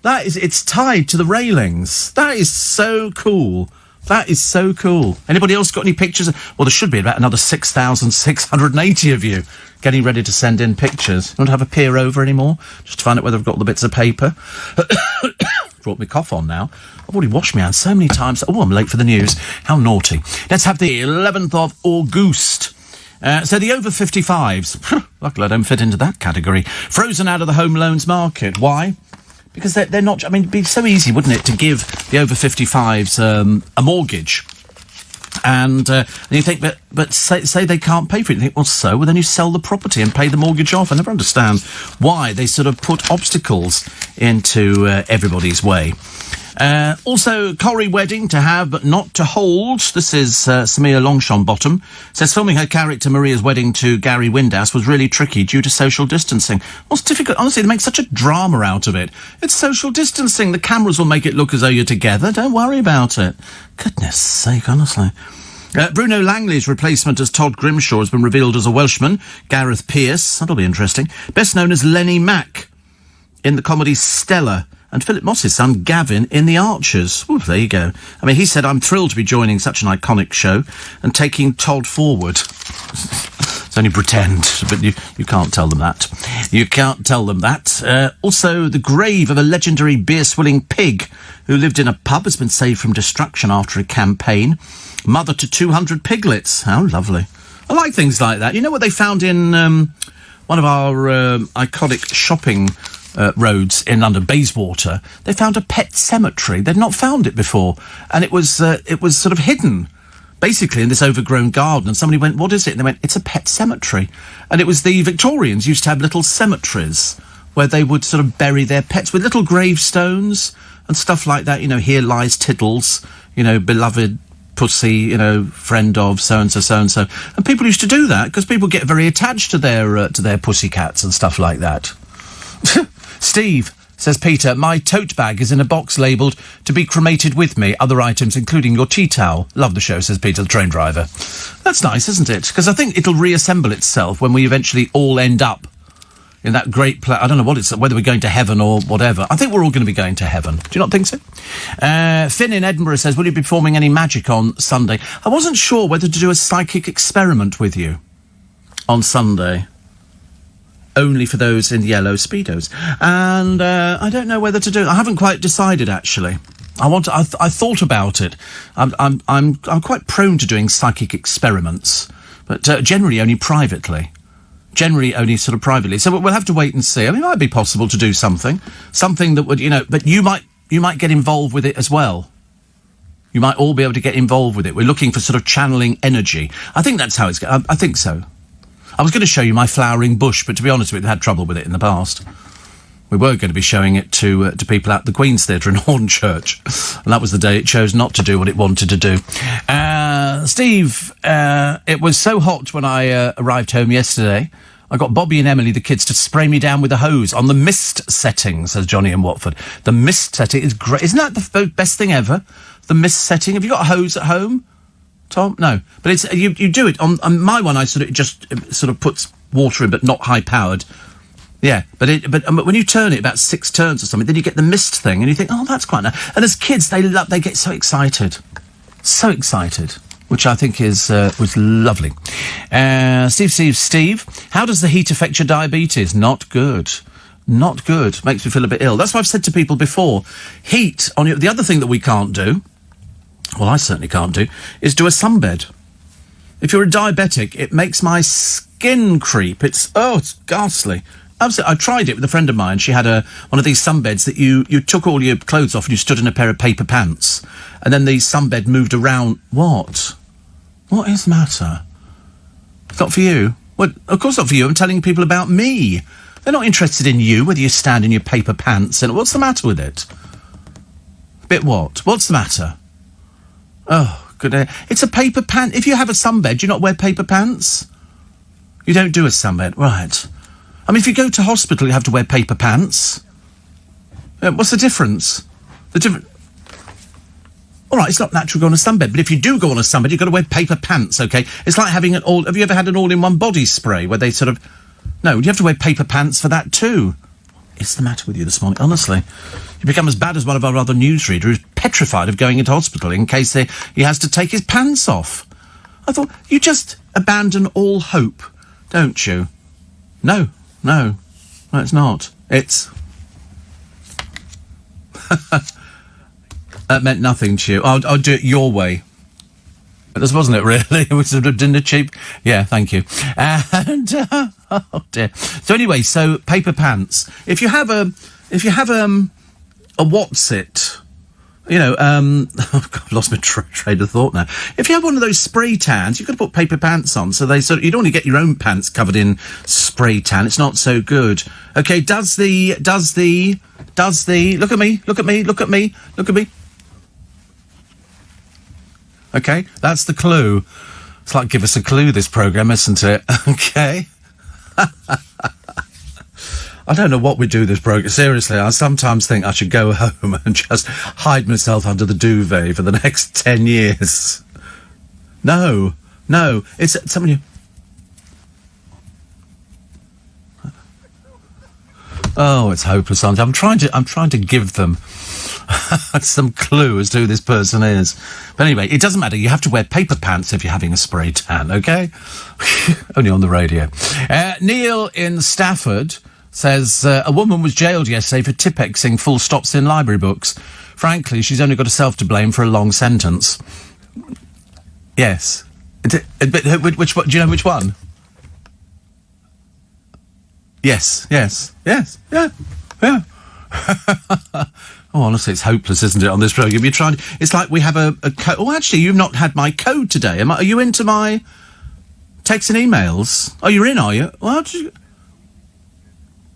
It's tied to the railings. That is so cool. That is so cool. Anybody else got any pictures? Well, there should be about another 6,680 of you getting ready to send in pictures. You don't have a peer over anymore? Just to find out whether I've got all the bits of paper. Brought my cough on now. I've already washed my hands so many times. Oh, I'm late for the news. How naughty. Let's have the 11th of August. So the over 55s. Luckily I don't fit into that category. Frozen out of the home loans market. Why? Because they're not... I mean, it'd be so easy, wouldn't it, to give the over 55s a mortgage. And you think, but say they can't pay for it. You think, well, then you sell the property and pay the mortgage off. I never understand why they sort of put obstacles into everybody's way. Also, Corrie wedding to have but not to hold. This is Samia Longshonbottom. Says filming her character Maria's wedding to Gary Windass was really tricky due to social distancing. What's difficult? Honestly, they make such a drama out of it. It's social distancing. The cameras will make it look as though you're together. Don't worry about it. Goodness sake, honestly. Bruno Langley's replacement as Todd Grimshaw has been revealed as a Welshman, Gareth Pearce. That'll be interesting. Best known as Lenny Mack in the comedy Stella. And Philip Moss's son, Gavin, in The Archers. Ooh, there you go. I mean, he said, I'm thrilled to be joining such an iconic show and taking Todd forward. It's only pretend, but you can't tell them that. You can't tell them that. Also, the grave of a legendary beer-swilling pig who lived in a pub has been saved from destruction after a campaign. Mother to 200 piglets. How lovely. I like things like that. You know what they found in one of our iconic shopping roads in London, Bayswater? They found a pet cemetery. They'd not found it before, and it was sort of hidden, basically, in this overgrown garden. And somebody went, "What is it?" And they went, "It's a pet cemetery." And it was the Victorians used to have little cemeteries where they would sort of bury their pets with little gravestones and stuff like that. You know, here lies Tiddles, you know, beloved pussy, you know, friend of so-and-so, so-and-so. And people used to do that because people get very attached to their pussycats and stuff like that. Steve, says Peter, my tote bag is in a box labelled to be cremated with me, other items including your tea towel. Love the show, says Peter, the train driver. That's nice, isn't it? Because I think it'll reassemble itself when we eventually all end up in that great place. I don't know what it's, whether we're going to heaven or whatever. I think we're all going to be going to heaven. Do you not think so? Finn in Edinburgh says, will you be performing any magic on Sunday? I wasn't sure whether to do a psychic experiment with you on Sunday. Only for those in yellow Speedos. And I don't know whether to do it. I haven't quite decided, actually. I thought about it. I'm quite prone to doing psychic experiments, but generally only privately. Generally only sort of privately. So we'll have to wait and see. I mean, it might be possible to do something that would, but you might get involved with it as well. You might all be able to get involved with it. We're looking for sort of channeling energy. I think that's how it's going. I think so. I was going to show you my flowering bush, but to be honest with you, I've had trouble with it in the past. We were going to be showing it to people at the Queen's Theatre in Hornchurch, and that was the day it chose not to do what it wanted to do. Steve, it was so hot when I arrived home yesterday. I got Bobby and Emily, the kids, to spray me down with a hose on the mist setting, says Johnny in Watford. The mist setting is great. Isn't that the best thing ever? The mist setting. Have you got a hose at home, Tom? No, but it's you do it on my one. I sort of puts water in, but not high powered. Yeah, but when you turn it about 6 turns or something, then you get the mist thing, and you think, oh, that's quite nice. And as kids, they get so excited, which I think was lovely. Steve, how does the heat affect your diabetes? Not good. Not good. Makes me feel a bit ill. That's what I've said to people before. Heat on you. The other thing that we can't do, well, I certainly can't do, is do a sunbed. If you're a diabetic, it makes my skin creep. It's ghastly. Absolutely. I tried it with a friend of mine. She had one of these sunbeds that you took all your clothes off and you stood in a pair of paper pants, and then the sunbed moved around. What is the matter? It's not for you. Well, of course not for you. I'm telling people about me. They're not interested in you, whether you stand in your paper pants. And what's the matter with it? Bit what? What's the matter? Oh, good. It's a paper pant. If you have a sunbed, do you not wear paper pants? You don't do a sunbed, right? I mean, if you go to hospital, you have to wear paper pants. What's the difference? All right, it's not natural to go on a sunbed, but if you do go on a sunbed, you've got to wear paper pants, OK? It's like having have you ever had an all-in-one body spray where they sort of... No, you have to wear paper pants for that too. What's the matter with you this morning? Honestly, you become as bad as one of our other newsreaders who's petrified of going into hospital in case he has to take his pants off. I thought, you just abandon all hope, don't you? No, it's not. It's... That meant nothing to you. I'll do it your way. This wasn't it, really? It was sort of dinner cheap. Yeah, thank you. And oh dear. So anyway, so paper pants. If you have a what's it? I've lost my train of thought now. If you have one of those spray tans, you've got to put paper pants on, so you don't want to get your own pants covered in spray tan. It's not so good. Okay, does the look at me. Okay, that's the clue. It's like give us a clue, this programme, isn't it? Okay. I don't know what we do this programme. Seriously, I sometimes think I should go home and just hide myself under the duvet for the next 10 years. No. It's somebody... Oh, it's hopeless, aren't it? I'm trying to give them some clue as to who this person is. But anyway, it doesn't matter. You have to wear paper pants if you're having a spray tan, OK? Only on the radio. Neil in Stafford says, a woman was jailed yesterday for Tipexing full stops in library books. Frankly, she's only got herself to blame for a long sentence. Yes. Which one? Do you know which one? Yes. Yeah. Oh, honestly, it's hopeless, isn't it, on this programme? It's like we have a code. Oh, actually, you've not had my code today. Are you into my texts and emails? Oh, you're in, are you? Well,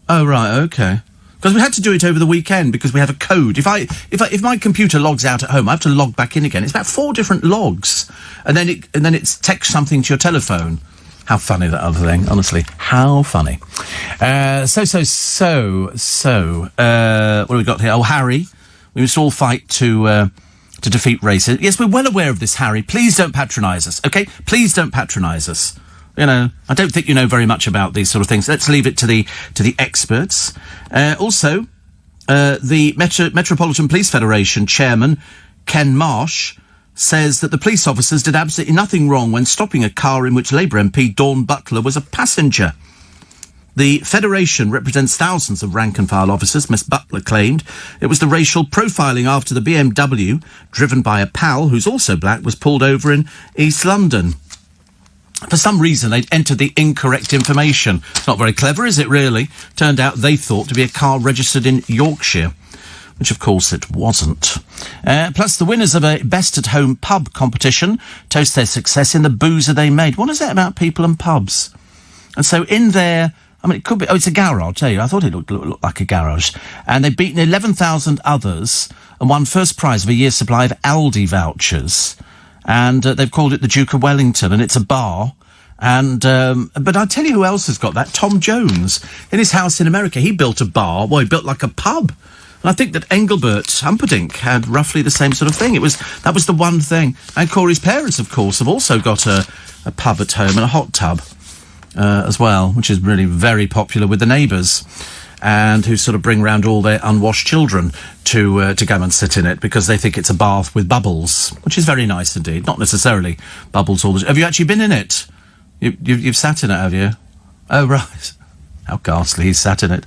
oh, right, OK. Because we had to do it over the weekend because we have a code. If my computer logs out at home, I have to log back in again. It's about 4 different logs, and then it's text something to your telephone. How funny, that other thing, honestly. How funny. So, what have we got here? Oh, Harry. We must all fight to defeat racism. Yes, we're well aware of this, Harry. Please don't patronise us, OK? Please don't patronise us. You know, I don't think you know very much about these sort of things. Let's leave it to the experts. Also, the Metropolitan Police Federation chairman, Ken Marsh, says that the police officers did absolutely nothing wrong when stopping a car in which Labour MP Dawn Butler was a passenger. The Federation represents thousands of rank-and-file officers. Miss Butler claimed it was the racial profiling after the BMW, driven by a pal who's also black, was pulled over in East London. For some reason, they'd entered the incorrect information. It's not very clever, is it, really? Turned out they thought to be a car registered in Yorkshire, which, of course, it wasn't. Plus, the winners of a best-at-home pub competition toast their success in the boozer they made. What is that about people and pubs? And so in there, I mean, it could be... Oh, it's a garage, I'll tell you. I thought it looked like a garage. And they've beaten 11,000 others and won first prize of a year's supply of Aldi vouchers. And they've called it the Duke of Wellington, and it's a bar. And but I'll tell you who else has got that. Tom Jones. In his house in America, he built a bar. Well, he built like a pub. And I think that Engelbert Humperdinck had roughly the same sort of thing. That was the one thing. And Corey's parents, of course, have also got a pub at home and a hot tub as well, which is really very popular with the neighbours, and who sort of bring round all their unwashed children to go and sit in it because they think it's a bath with bubbles, which is very nice indeed. Not necessarily bubbles all the time. Have you actually been in it? You've sat in it, have you? Oh, right. How ghastly, he's sat in it.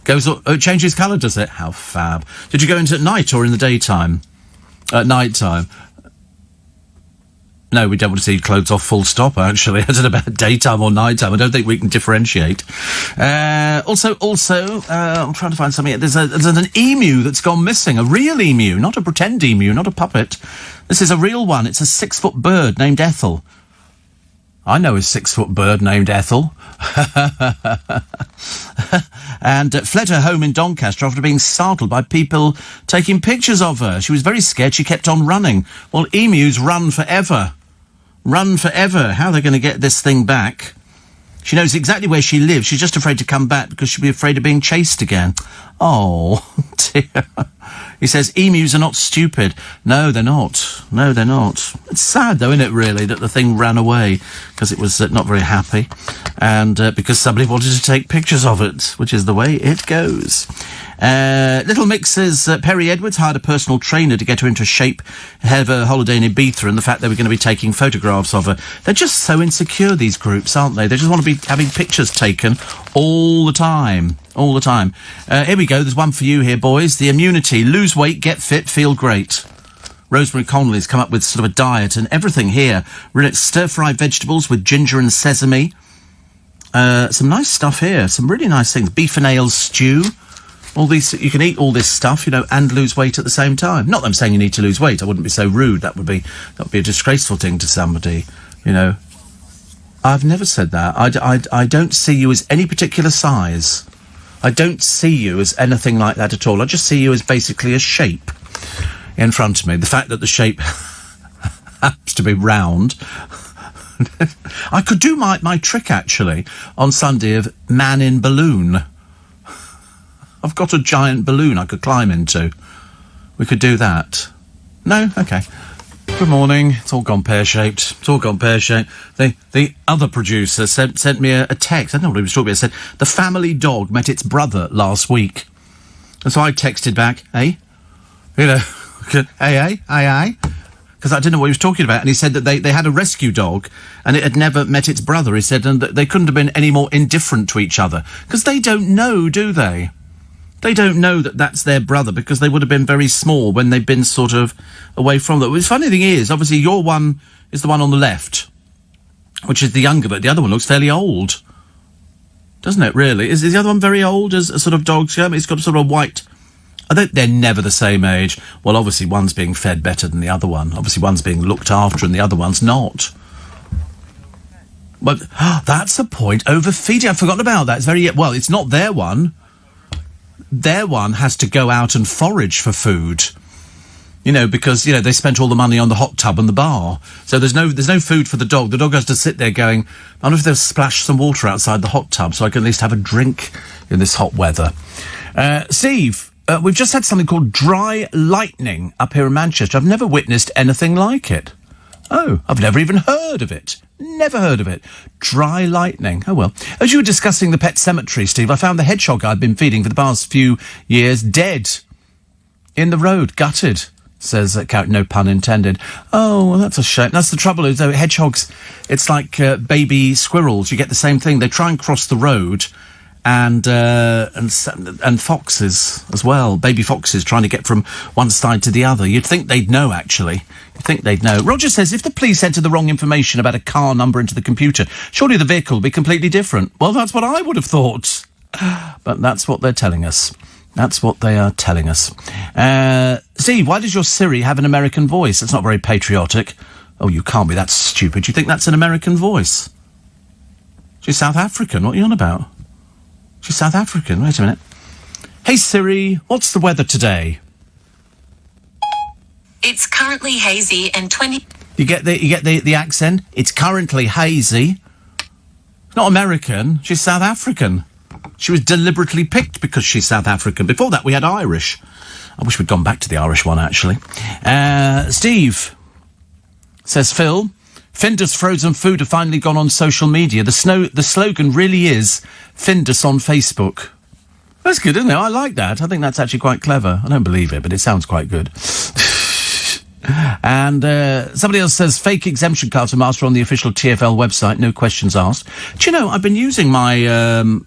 It changes colour, does it? How fab. Did you go into at night or in the daytime? At night time. No, we don't want to see clothes off, full stop, actually. I don't know about daytime or nighttime. I don't think we can differentiate. Also, I'm trying to find something. There's an emu that's gone missing. A real emu, not a pretend emu, not a puppet. This is a real one. It's a 6-foot bird named Ethel. I know a 6-foot bird named Ethel. And fled her home in Doncaster after being startled by people taking pictures of her. She was very scared. She kept on running. Well, emus run forever. Run forever. How are they going to get this thing back? She knows exactly where she lives. She's just afraid to come back because she'll be afraid of being chased again. Oh, dear. He says, emus are not stupid. No, they're not. No, they're not. It's sad, though, isn't it, really, that the thing ran away because it was not very happy and because somebody wanted to take pictures of it, which is the way it goes. Little Mix's Perry Edwards hired a personal trainer to get her into shape ahead of her holiday in Ibiza, and the fact they were going to be taking photographs of her. They're just so insecure, these groups, aren't they? They just want to be having pictures taken all the time. All the time. Here we go. There's one for you here, boys. The immunity. Lose weight, get fit, feel great. Rosemary Connolly's come up with sort of a diet and everything here. Really, stir-fried vegetables with ginger and sesame. Some nice stuff here. Some really nice things. Beef and ale stew. All these, you can eat all this stuff, you know, and lose weight at the same time. Not that I'm saying you need to lose weight. I wouldn't be so rude. That would be a disgraceful thing to somebody, you know. I've never said that. I don't see you as any particular size. I don't see you as anything like that at all. I just see you as basically a shape in front of me. The fact that the shape happens to be round. I could do my trick, actually, on Sunday of man in balloon. I've got a giant balloon I could climb into. We could do that. No? Okay. Good morning. It's all gone pear-shaped. It's all gone pear-shaped. The other producer sent me a text. I don't know what he was talking about. It said, the family dog met its brother last week. And so I texted back, hey? You know, hey? Because I didn't know what he was talking about. And he said that they had a rescue dog and it had never met its brother. He said, and that they couldn't have been any more indifferent to each other. Because they don't know, do they? They don't know that that's their brother because they would have been very small when they've been sort of away from them. The funny thing is, obviously, your one is the one on the left, which is the younger, but the other one looks fairly old. Doesn't it, really? Is the other one very old as a sort of dog's go? It's got sort of a white... They're never the same age. Well, obviously, one's being fed better than the other one. Obviously, one's being looked after and the other one's not. But that's a point. Overfeeding. I've forgotten about that. It's very... Well, it's not their one. Their one has to go out and forage for food, you know, because, you know, they spent all the money on the hot tub and the bar. So there's no food for the dog. The dog has to sit there going, I wonder if they'll splash some water outside the hot tub so I can at least have a drink in this hot weather. Steve, we've just had something called dry lightning up here in Manchester. I've never witnessed anything like it. Oh, I've never even heard of it. Never heard of it. Dry lightning. Oh, well. As you were discussing the pet cemetery, Steve, I found the hedgehog I've been feeding for the past few years dead. In the road. Gutted. Says no pun intended. Oh, well, that's a shame. That's the trouble, is though hedgehogs, it's like baby squirrels. You get the same thing. They try and cross the road, and foxes as well. Baby foxes trying to get from one side to the other. You'd think they'd know, actually. You'd think they'd know. Roger says, if the police enter the wrong information about a car number into the computer, surely the vehicle will be completely different. Well, that's what I would have thought. But that's what they're telling us. That's what they are telling us. Steve, why does your Siri have an American voice? It's not very patriotic. Oh, you can't be that stupid. You think that's an American voice? She's South African. What are you on about? She's South African. Wait a minute. Hey, Siri, what's the weather today? It's currently hazy and 20... You get the accent? It's currently hazy. It's not American. She's South African. She was deliberately picked because she's South African. Before that, we had Irish. I wish we'd gone back to the Irish one, actually. Steve, says Phil, Findus frozen food have finally gone on social media. The slogan really is Findus on Facebook. That's good, isn't it? I like that. I think that's actually quite clever. I don't believe it, but it sounds quite good. And somebody else says, fake exemption card to master on the official TfL website, no questions asked. Do you know, I've been using my...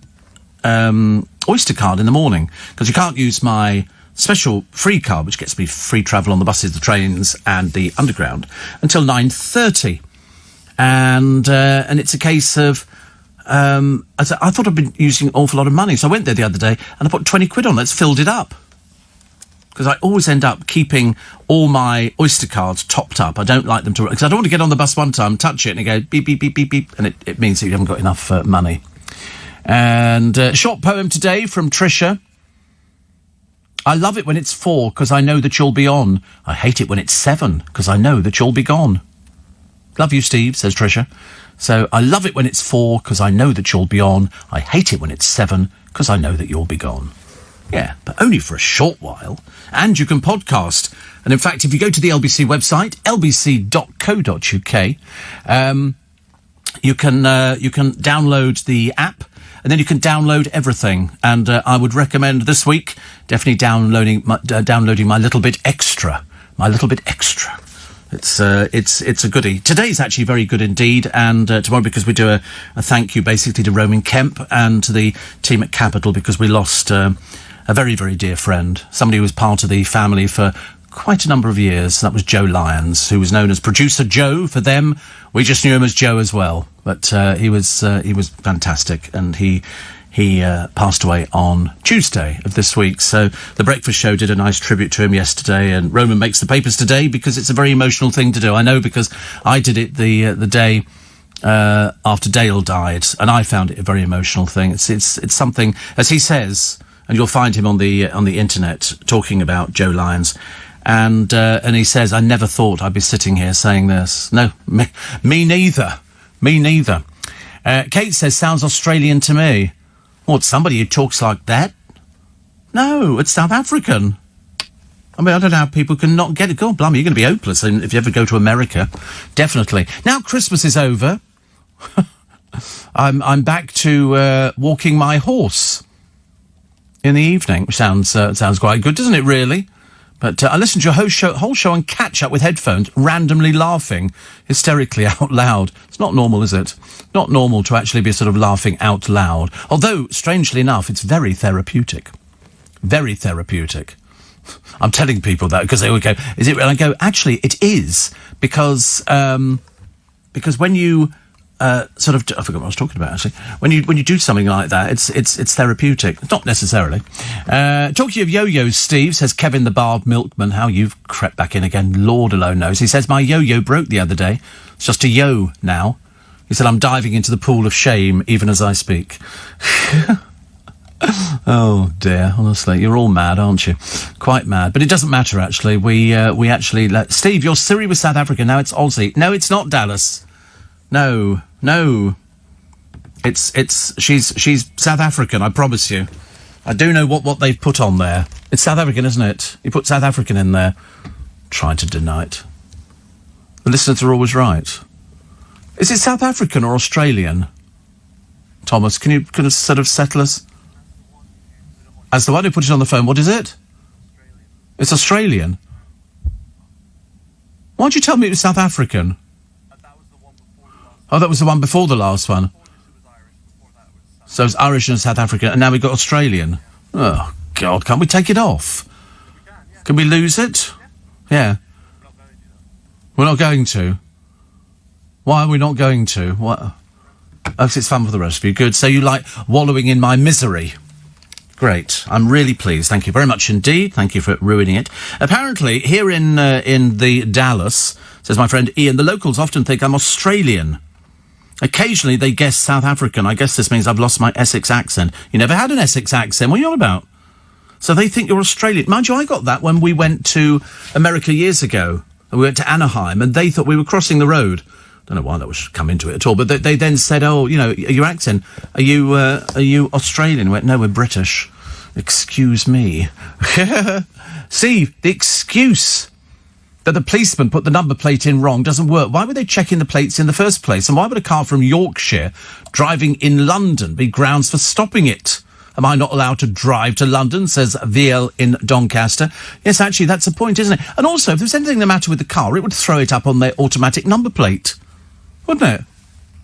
Oyster card in the morning, because you can't use my special free card, which gets me free travel on the buses, the trains and the underground, until 9:30. And it's a case of I thought I'd been using an awful lot of money, so I went there the other day and I put 20 quid on it. It's filled it up, because I always end up keeping all my Oyster cards topped up. I don't like them to, because I don't want to get on the bus one time, touch it and it go beep beep beep beep beep, and it means that you haven't got enough money. And short poem today from Tricia. I love it when it's 4 because I know that you'll be on. I hate it when it's 7 because I know that you'll be gone. Love you, Steve, says Tricia. So I love it when it's 4 because I know that you'll be on. I hate it when it's 7 because I know that you'll be gone. Yeah, but only for a short while. And you can podcast. And in fact, if you go to the LBC website, lbc.co.uk, you can download the app. And then you can download everything. And I would recommend this week definitely downloading my Little Bit Extra. My Little Bit Extra. It's a goodie. Today's actually very good indeed. And tomorrow, because we do a thank you basically to Roman Kemp and to the team at Capital, because we lost a very, very dear friend. Somebody who was part of the family for quite a number of years. That was Joe Lyons, who was known as Producer Joe for them. We just knew him as Joe as well. But he was fantastic, and he passed away on Tuesday of this week. So the Breakfast Show did a nice tribute to him yesterday, and Roman makes the papers today because it's a very emotional thing to do. I know, because I did it the day after Dale died, and I found it a very emotional thing. It's something, as he says, and you'll find him on the internet talking about Joe Lyons. And he says, I never thought I'd be sitting here saying this. No, me neither. Me neither. Kate says, sounds Australian to me. What, somebody who talks like that? No, it's South African. I mean, I don't know how people can not get it. God, blimey, you're going to be hopeless if you ever go to America. Definitely. Now Christmas is over. I'm back to walking my horse in the evening, which sounds quite good, doesn't it, really? But I listened to your whole show on catch-up with headphones, randomly laughing hysterically out loud. It's not normal, is it? Not normal to actually be sort of laughing out loud. Although, strangely enough, it's very therapeutic. Very therapeutic. I'm telling people that because they would go, is it? And I go, actually, it is. Because when you... I forgot what I was talking about, actually. When you do something like that, it's therapeutic. Not necessarily. Talking of yo-yos, Steve, says Kevin the Barred Milkman. How you've crept back in again, Lord alone knows. He says, my yo-yo broke the other day. It's just a yo now. He said, I'm diving into the pool of shame even as I speak. Oh dear, honestly, you're all mad, aren't you? Quite mad. But it doesn't matter, actually. We actually Steve, your Siri was South Africa, now it's Aussie. No, it's not Dallas. No. She's South African, I promise you. I do know what they've put on there. It's South African, isn't it? You put South African in there. Trying to deny it. The listeners are always right. Is it South African or Australian? Thomas, can you sort of settle us? As the one who put it on the phone, what is it? It's Australian. Why'd you tell me it was South African? Oh, that was the one before the last one. So it's Irish and South African, and now we've got Australian. Oh, God, can't we take it off? Can we lose it? Yeah. We're not going to. Why are we not going to? What? Oh, 'cause it's fun for the rest of you. Good. So you like wallowing in my misery. Great. I'm really pleased. Thank you very much indeed. Thank you for ruining it. Apparently, here in the Dallas, says my friend Ian, the locals often think I'm Australian. Occasionally they guess South African. I guess this means I've lost my Essex accent. You never had an Essex accent. What are you on about? So they think you're Australian. Mind you, I got that when we went to America years ago. We went to Anaheim, and they thought we were crossing the road. Don't know why that was come into it at all. But they then said, "Oh, you know, your accent. Are you Australian?" I went, "No, we're British." Excuse me. See, the excuse that the policeman put the number plate in wrong doesn't work. Why were they checking the plates in the first place? And why would a car from Yorkshire driving in London be grounds for stopping it? Am I not allowed to drive to London, says VL in Doncaster. Yes, actually, that's the point, isn't it? And also, if there's anything the matter with the car, it would throw it up on their automatic number plate. Wouldn't it?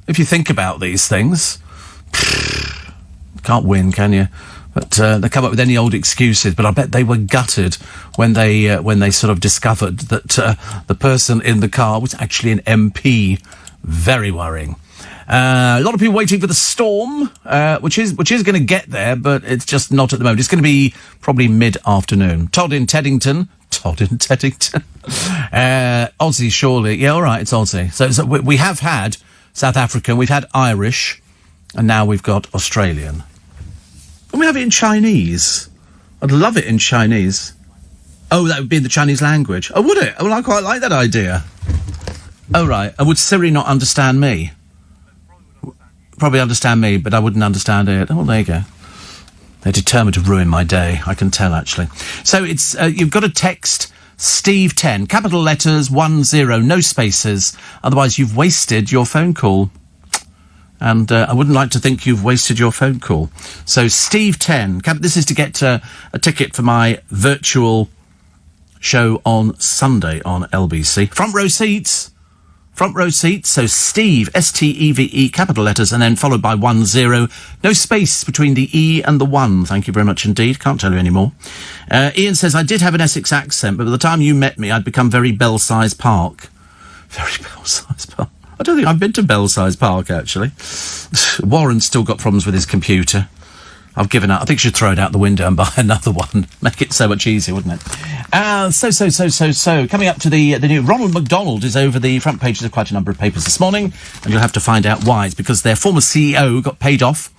If you think about these things. Can't win, can you? But they come up with any old excuses. But I bet they were gutted when they sort of discovered that the person in the car was actually an MP. Very worrying. A lot of people waiting for the storm, which is going to get there, but it's just not at the moment. It's going to be probably mid-afternoon. Todd in Teddington. Aussie, surely. Yeah, all right, it's Aussie. So we have had South African, we've had Irish, and now we've got Australian. Can we have it in Chinese? I'd love it in Chinese. Oh, that would be in the Chinese language. Oh, would it? Well, I quite like that idea. Oh, right. And would Siri not understand me? Probably understand me, but I wouldn't understand it. Oh, there you go. They're determined to ruin my day. I can tell, actually. So it's you've got to text Steve 10, capital letters 10, no spaces. Otherwise, you've wasted your phone call. And I wouldn't like to think you've wasted your phone call. So Steve 10, this is to get a ticket for my virtual show on Sunday on LBC. Front row seats. So Steve, S-T-E-V-E, capital letters, and then followed by 10. No space between the E and the 1. Thank you very much indeed. Can't tell you any more. Ian says, I did have an Essex accent, but by the time you met me, I'd become very Belsize Park. Very Belsize Park. I don't think I've been to Belsize Park, actually. Warren's still got problems with his computer. I've given up. I think I should throw it out the window and buy another one. Make it so much easier, wouldn't it? So. Coming up to the new... Ronald McDonald is over the front pages of quite a number of papers this morning, and you'll have to find out why. It's because their former CEO got paid off,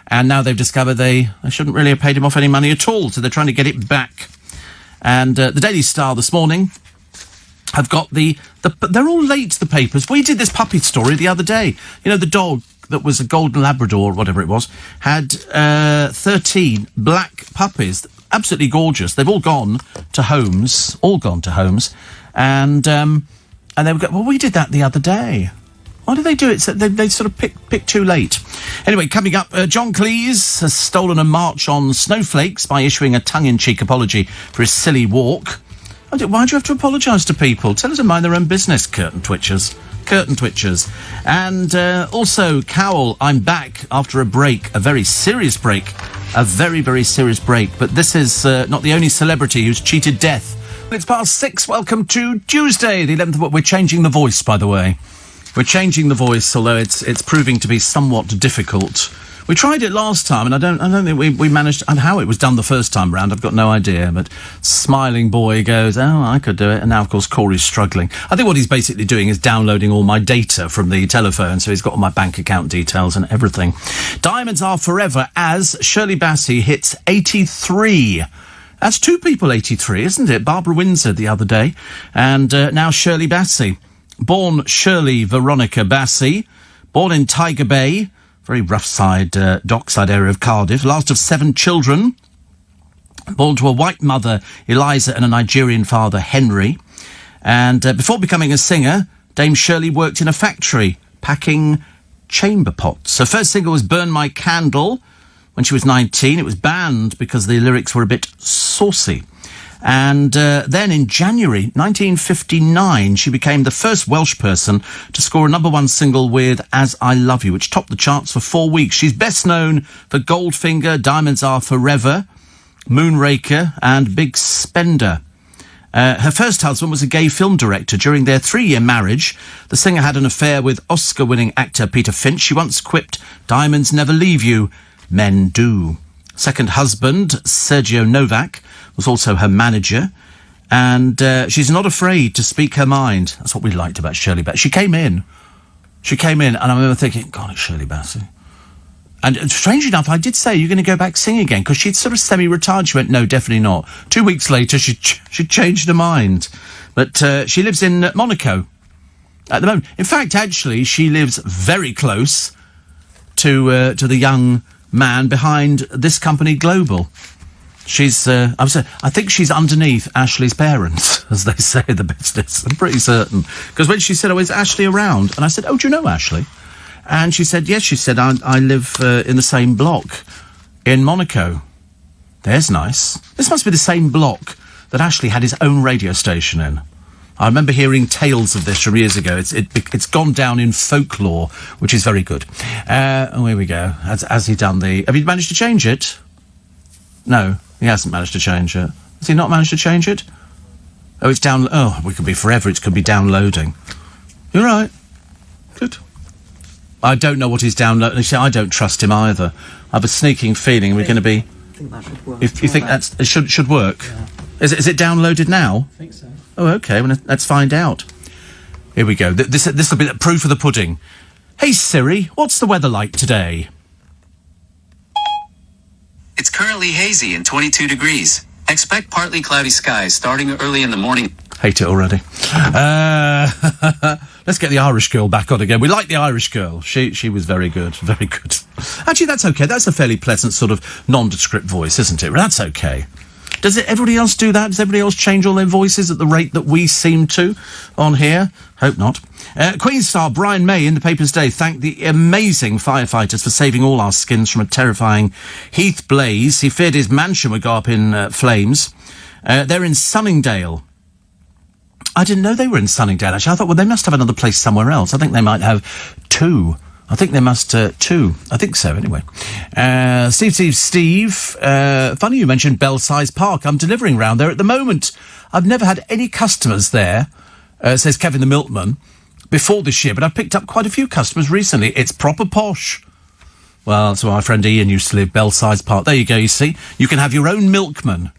and now they've discovered they shouldn't really have paid him off any money at all, so they're trying to get it back. And the Daily Star this morning have got they're all late, the papers. We did this puppy story the other day. You know, the dog that was a golden Labrador, or whatever it was, had 13 black puppies, absolutely gorgeous. They've all gone to homes, and they were well, we did that the other day. Why do they do it? So they sort of pick too late. Anyway, coming up, John Cleese has stolen a march on snowflakes by issuing a tongue-in-cheek apology for his silly walk. Why do you have to apologise to people? Tell us to mind their own business, curtain twitchers. And also, Cowell, I'm back after a break, a very serious break, a very, very serious break. But this is not the only celebrity who's cheated death. It's 6:30. Welcome to Tuesday, the 11th of... We're changing the voice, by the way. We're changing the voice, although it's proving to be somewhat difficult. We tried it last time, and I don't think we managed... And how it was done the first time round, I've got no idea. But Smiling Boy goes, oh, I could do it. And now, of course, Corey's struggling. I think what he's basically doing is downloading all my data from the telephone, so he's got all my bank account details and everything. Diamonds are forever as Shirley Bassey hits 83. That's two people 83, isn't it? Barbara Windsor the other day, and now Shirley Bassey. Born Shirley Veronica Bassey, born in Tiger Bay, very rough side, dockside area of Cardiff, last of 7 children, born to a white mother, Eliza, and a Nigerian father, Henry. And before becoming a singer, Dame Shirley worked in a factory packing chamber pots. Her first single was Burn My Candle when she was 19. It was banned because the lyrics were a bit saucy. And then in January 1959, she became the first Welsh person to score a number one single with As I Love You, which topped the charts for 4 weeks. She's best known for Goldfinger, Diamonds Are Forever, Moonraker and Big Spender. Her first husband was a gay film director. During their 3-year marriage, the singer had an affair with Oscar-winning actor Peter Finch. She once quipped, "Diamonds never leave you, men do." Second husband, Sergio Novak, was also her manager, and she's not afraid to speak her mind. That's what we liked about Shirley Bassey. She came in, and I remember thinking, God, it's Shirley Bassey. And strange enough, I did say, "You're going to go back singing again?" Because she'd sort of semi-retired. She went, "No, definitely not." 2 weeks later, she changed her mind. But she lives in Monaco at the moment. In fact, actually, she lives very close to the young man behind this company, Global. She's, I think she's underneath Ashley's parents, as they say in the business. I'm pretty certain. Because when she said, "Oh, is Ashley around?" And I said, "Oh, do you know Ashley?" And she said, "Yes." She said, I live in the same block in Monaco. There's nice. This must be the same block that Ashley had his own radio station in. I remember hearing tales of this from years ago. It's gone down in folklore, which is very good. Oh, here we go. Has he done the... Have you managed to change it? No, he hasn't managed to change it. Has he not managed to change it? Oh, it's down... Oh, we could be forever. It could be downloading. You're right. Good. I don't know what he's downloading. I don't trust him either. I have a sneaking feeling we're going to be... I think that should work. If you think it should work? Yeah. Is it downloaded now? I think so. Oh, okay. Well, let's find out. Here we go. This will be the proof of the pudding. Hey, Siri, what's the weather like today? It's currently hazy and 22 degrees. Expect partly cloudy skies starting early in the morning. Hate it already. Let's get the Irish girl back on again. We like the Irish girl. She was very good. Very good. Actually, that's okay. That's a fairly pleasant sort of nondescript voice, isn't it? That's okay. Does everybody else do that? Does everybody else change all their voices at the rate that we seem to on here? Hope not. Queen star Brian May in the papers today thanked the amazing firefighters for saving all our skins from a terrifying heath blaze. He feared his mansion would go up in flames. They're in Sunningdale. I didn't know they were in Sunningdale, actually. I thought, well, they must have another place somewhere else. I think they might have two. I think they must, two. I think so, anyway. Steve, funny you mentioned Belsize Park. I'm delivering round there at the moment. I've never had any customers there, says Kevin the Milkman, before this year, but I've picked up quite a few customers recently. It's proper posh. Well, that's where my friend Ian used to live, Belsize Park. There you go, you see. You can have your own milkman.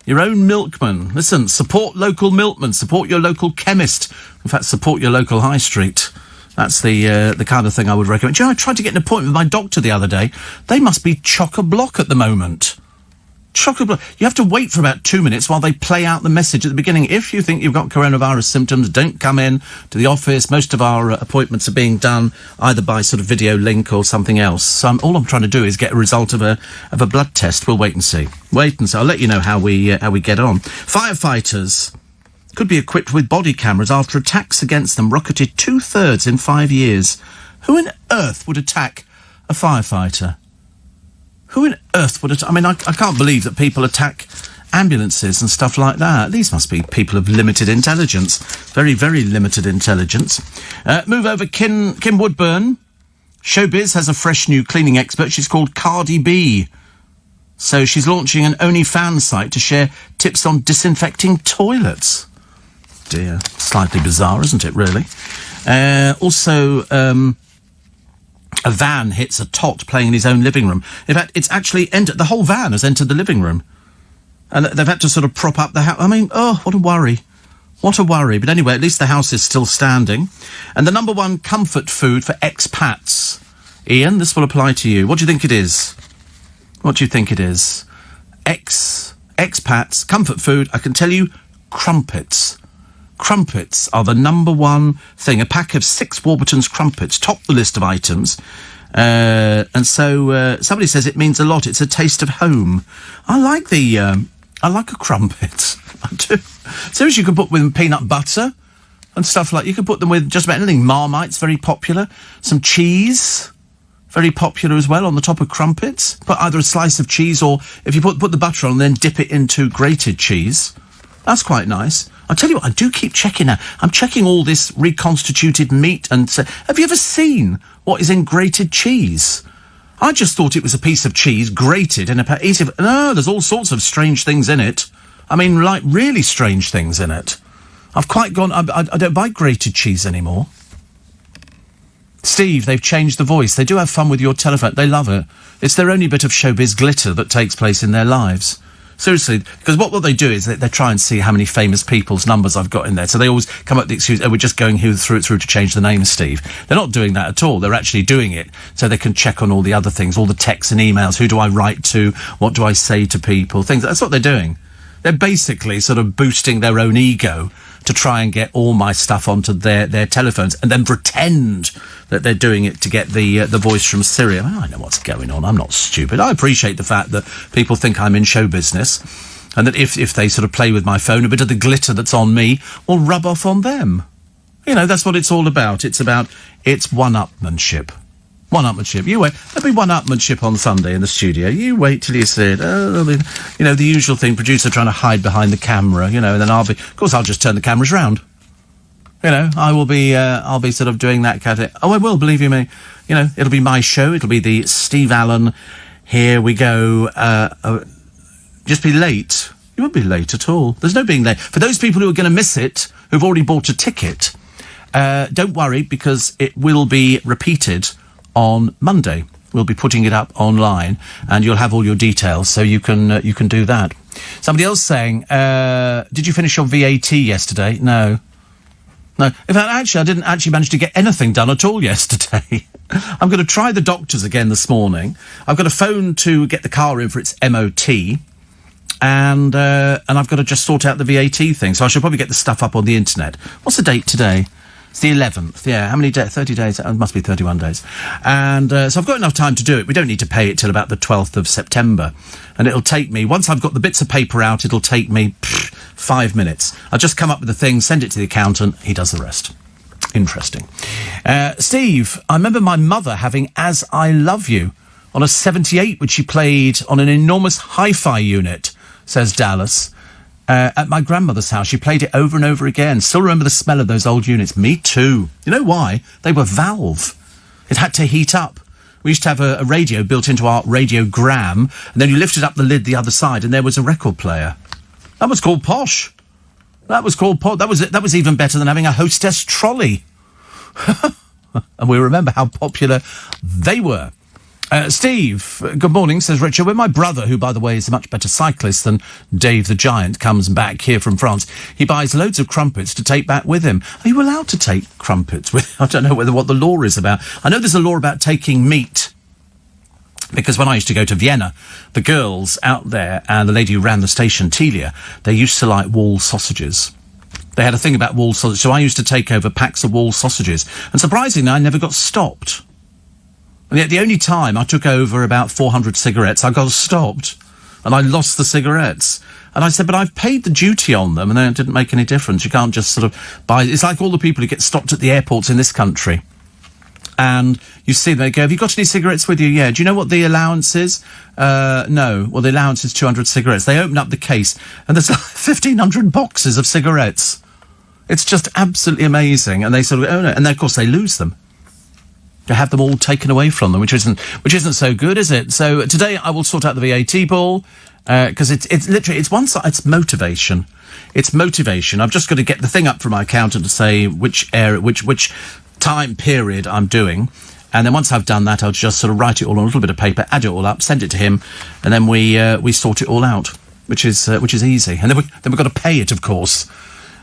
Your own milkman. Listen, support local milkmen. Support your local chemist. In fact, support your local high street. That's the kind of thing I would recommend. Do you know, I tried to get an appointment with my doctor the other day. They must be chock-a-block at the moment. Chock-a-block. You have to wait for about 2 minutes while they play out the message at the beginning. If you think you've got coronavirus symptoms, don't come in to the office. Most of our appointments are being done either by sort of video link or something else. So all I'm trying to do is get a result of a blood test. We'll wait and see. I'll let you know how we get on. Firefighters could be equipped with body cameras after attacks against them rocketed 2/3 in 5 years. Who on earth would attack a firefighter? Who on earth would attack? I mean, I can't believe that people attack ambulances and stuff like that. These must be people of limited intelligence. Very, very limited intelligence. Move over, Kim Woodburn. Showbiz has a fresh new cleaning expert. She's called Cardi B. So she's launching an OnlyFans site to share tips on disinfecting toilets. Dear. Slightly bizarre, isn't it, really? Also, a van hits a tot playing in his own living room. In fact, it's actually the whole van has entered the living room. And they've had to sort of prop up the house. I mean, oh, what a worry. What a worry. But anyway, at least the house is still standing. And the number one comfort food for expats. Ian, this will apply to you. What do you think it is? What do you think it is? Expats, comfort food, I can tell you, crumpets. Crumpets are the number one thing. A pack of 6 Warburton's crumpets top the list of items. And so somebody says it means a lot. It's a taste of home. I like a crumpet. I do. Seriously, you can put with peanut butter. and stuff like. You could put them with just about anything. Marmite's very popular. Some cheese, very popular as well, on the top of crumpets. Put either a slice of cheese, or if you put the butter on and then dip it into grated cheese. That's quite nice. I'll tell you what, I do keep checking now. I'm checking all this reconstituted meat and... have you ever seen what is in grated cheese? I just thought it was a piece of cheese grated in a piece of... No, there's all sorts of strange things in it. I mean, like, really strange things in it. I've quite gone... I don't buy grated cheese anymore. Steve, they've changed the voice. They do have fun with your telephone. They love it. It's their only bit of showbiz glitter that takes place in their lives. Seriously, because what they do is they try and see how many famous people's numbers I've got in there. So they always come up with the excuse, we're just going through to change the name, Steve. They're not doing that at all. They're actually doing it so they can check on all the other things, all the texts and emails. Who do I write to? What do I say to people? Things. That's what they're doing. They're basically sort of boosting their own ego to try and get all my stuff onto their telephones, and then pretend that they're doing it to get the voice from Syria. Well, I know what's going on. I'm not stupid. I appreciate the fact that people think I'm in show business, and that if they sort of play with my phone, a bit of the glitter that's on me will rub off on them. You know, that's what it's all about. It's one-upmanship. One-upmanship. You wait. There'll be one-upmanship on Sunday in the studio. You wait till you see it. Oh, there'll be, you know, the usual thing, producer trying to hide behind the camera, you know, and then of course, I'll just turn the cameras round. You know, I'll be sort of doing that kind of... Oh, I will, believe you me. You know, it'll be my show. It'll be the Steve Allen, here we go, just be late. You won't be late at all. There's no being late. For those people who are going to miss it, who've already bought a ticket, don't worry, because it will be repeated on Monday. We'll be putting it up online, and you'll have all your details, so you can do that. Somebody else saying, did you finish your VAT yesterday? No. In fact, actually, I didn't actually manage to get anything done at all yesterday. I'm going to try the doctors again this morning. I've got a phone to get the car in for its MOT, and I've got to just sort out the VAT thing, so I should probably get the stuff up on the internet. What's the date today? It's the 11th, yeah. How many days? 30 days? It must be 31 days. And so I've got enough time to do it. We don't need to pay it till about the 12th of September. And it'll take me, once I've got the bits of paper out, it'll take me 5 minutes. I'll just come up with the thing, send it to the accountant, he does the rest. Interesting. Steve, I remember my mother having As I Love You on a 78, which she played on an enormous hi-fi unit, says Dallas. At my grandmother's house, she played it over and over again. Still remember the smell of those old units. Me too. You know why? They were valve. It had to heat up. We used to have a radio built into our radiogram, and then you lifted up the lid the other side, and there was a record player. That was called posh. That was even better than having a hostess trolley. And we remember how popular they were. Steve, good morning, says Richard. When my brother, who, by the way, is a much better cyclist than Dave the Giant, comes back here from France, he buys loads of crumpets to take back with him. Are you allowed to take crumpets with? I don't know what the law is about. I know there's a law about taking meat, because when I used to go to Vienna, the girls out there and the lady who ran the station, Telia, they used to like wall sausages. They had a thing about wall sausages, so I used to take over packs of wall sausages. And surprisingly, I never got stopped. And yet the only time I took over about 400 cigarettes, I got stopped. And I lost the cigarettes. And I said, but I've paid the duty on them, and then it didn't make any difference. You can't just sort of buy... It's like all the people who get stopped at the airports in this country. And you see them, they go, have you got any cigarettes with you? Yeah. Do you know what the allowance is? No. Well, the allowance is 200 cigarettes. They open up the case, and there's like 1,500 boxes of cigarettes. It's just absolutely amazing. And they sort of, oh no. And then, of course, they lose them. To have them all taken away from them, which isn't so good, is it? So today I will sort out the VAT ball, because it's literally, it's one side, it's motivation. It's motivation. I've just got to get the thing up from my accountant to say which time period I'm doing. And then once I've done that, I'll just sort of write it all on a little bit of paper, add it all up, send it to him, and then we sort it all out, which is easy. And then we've got to pay it, of course.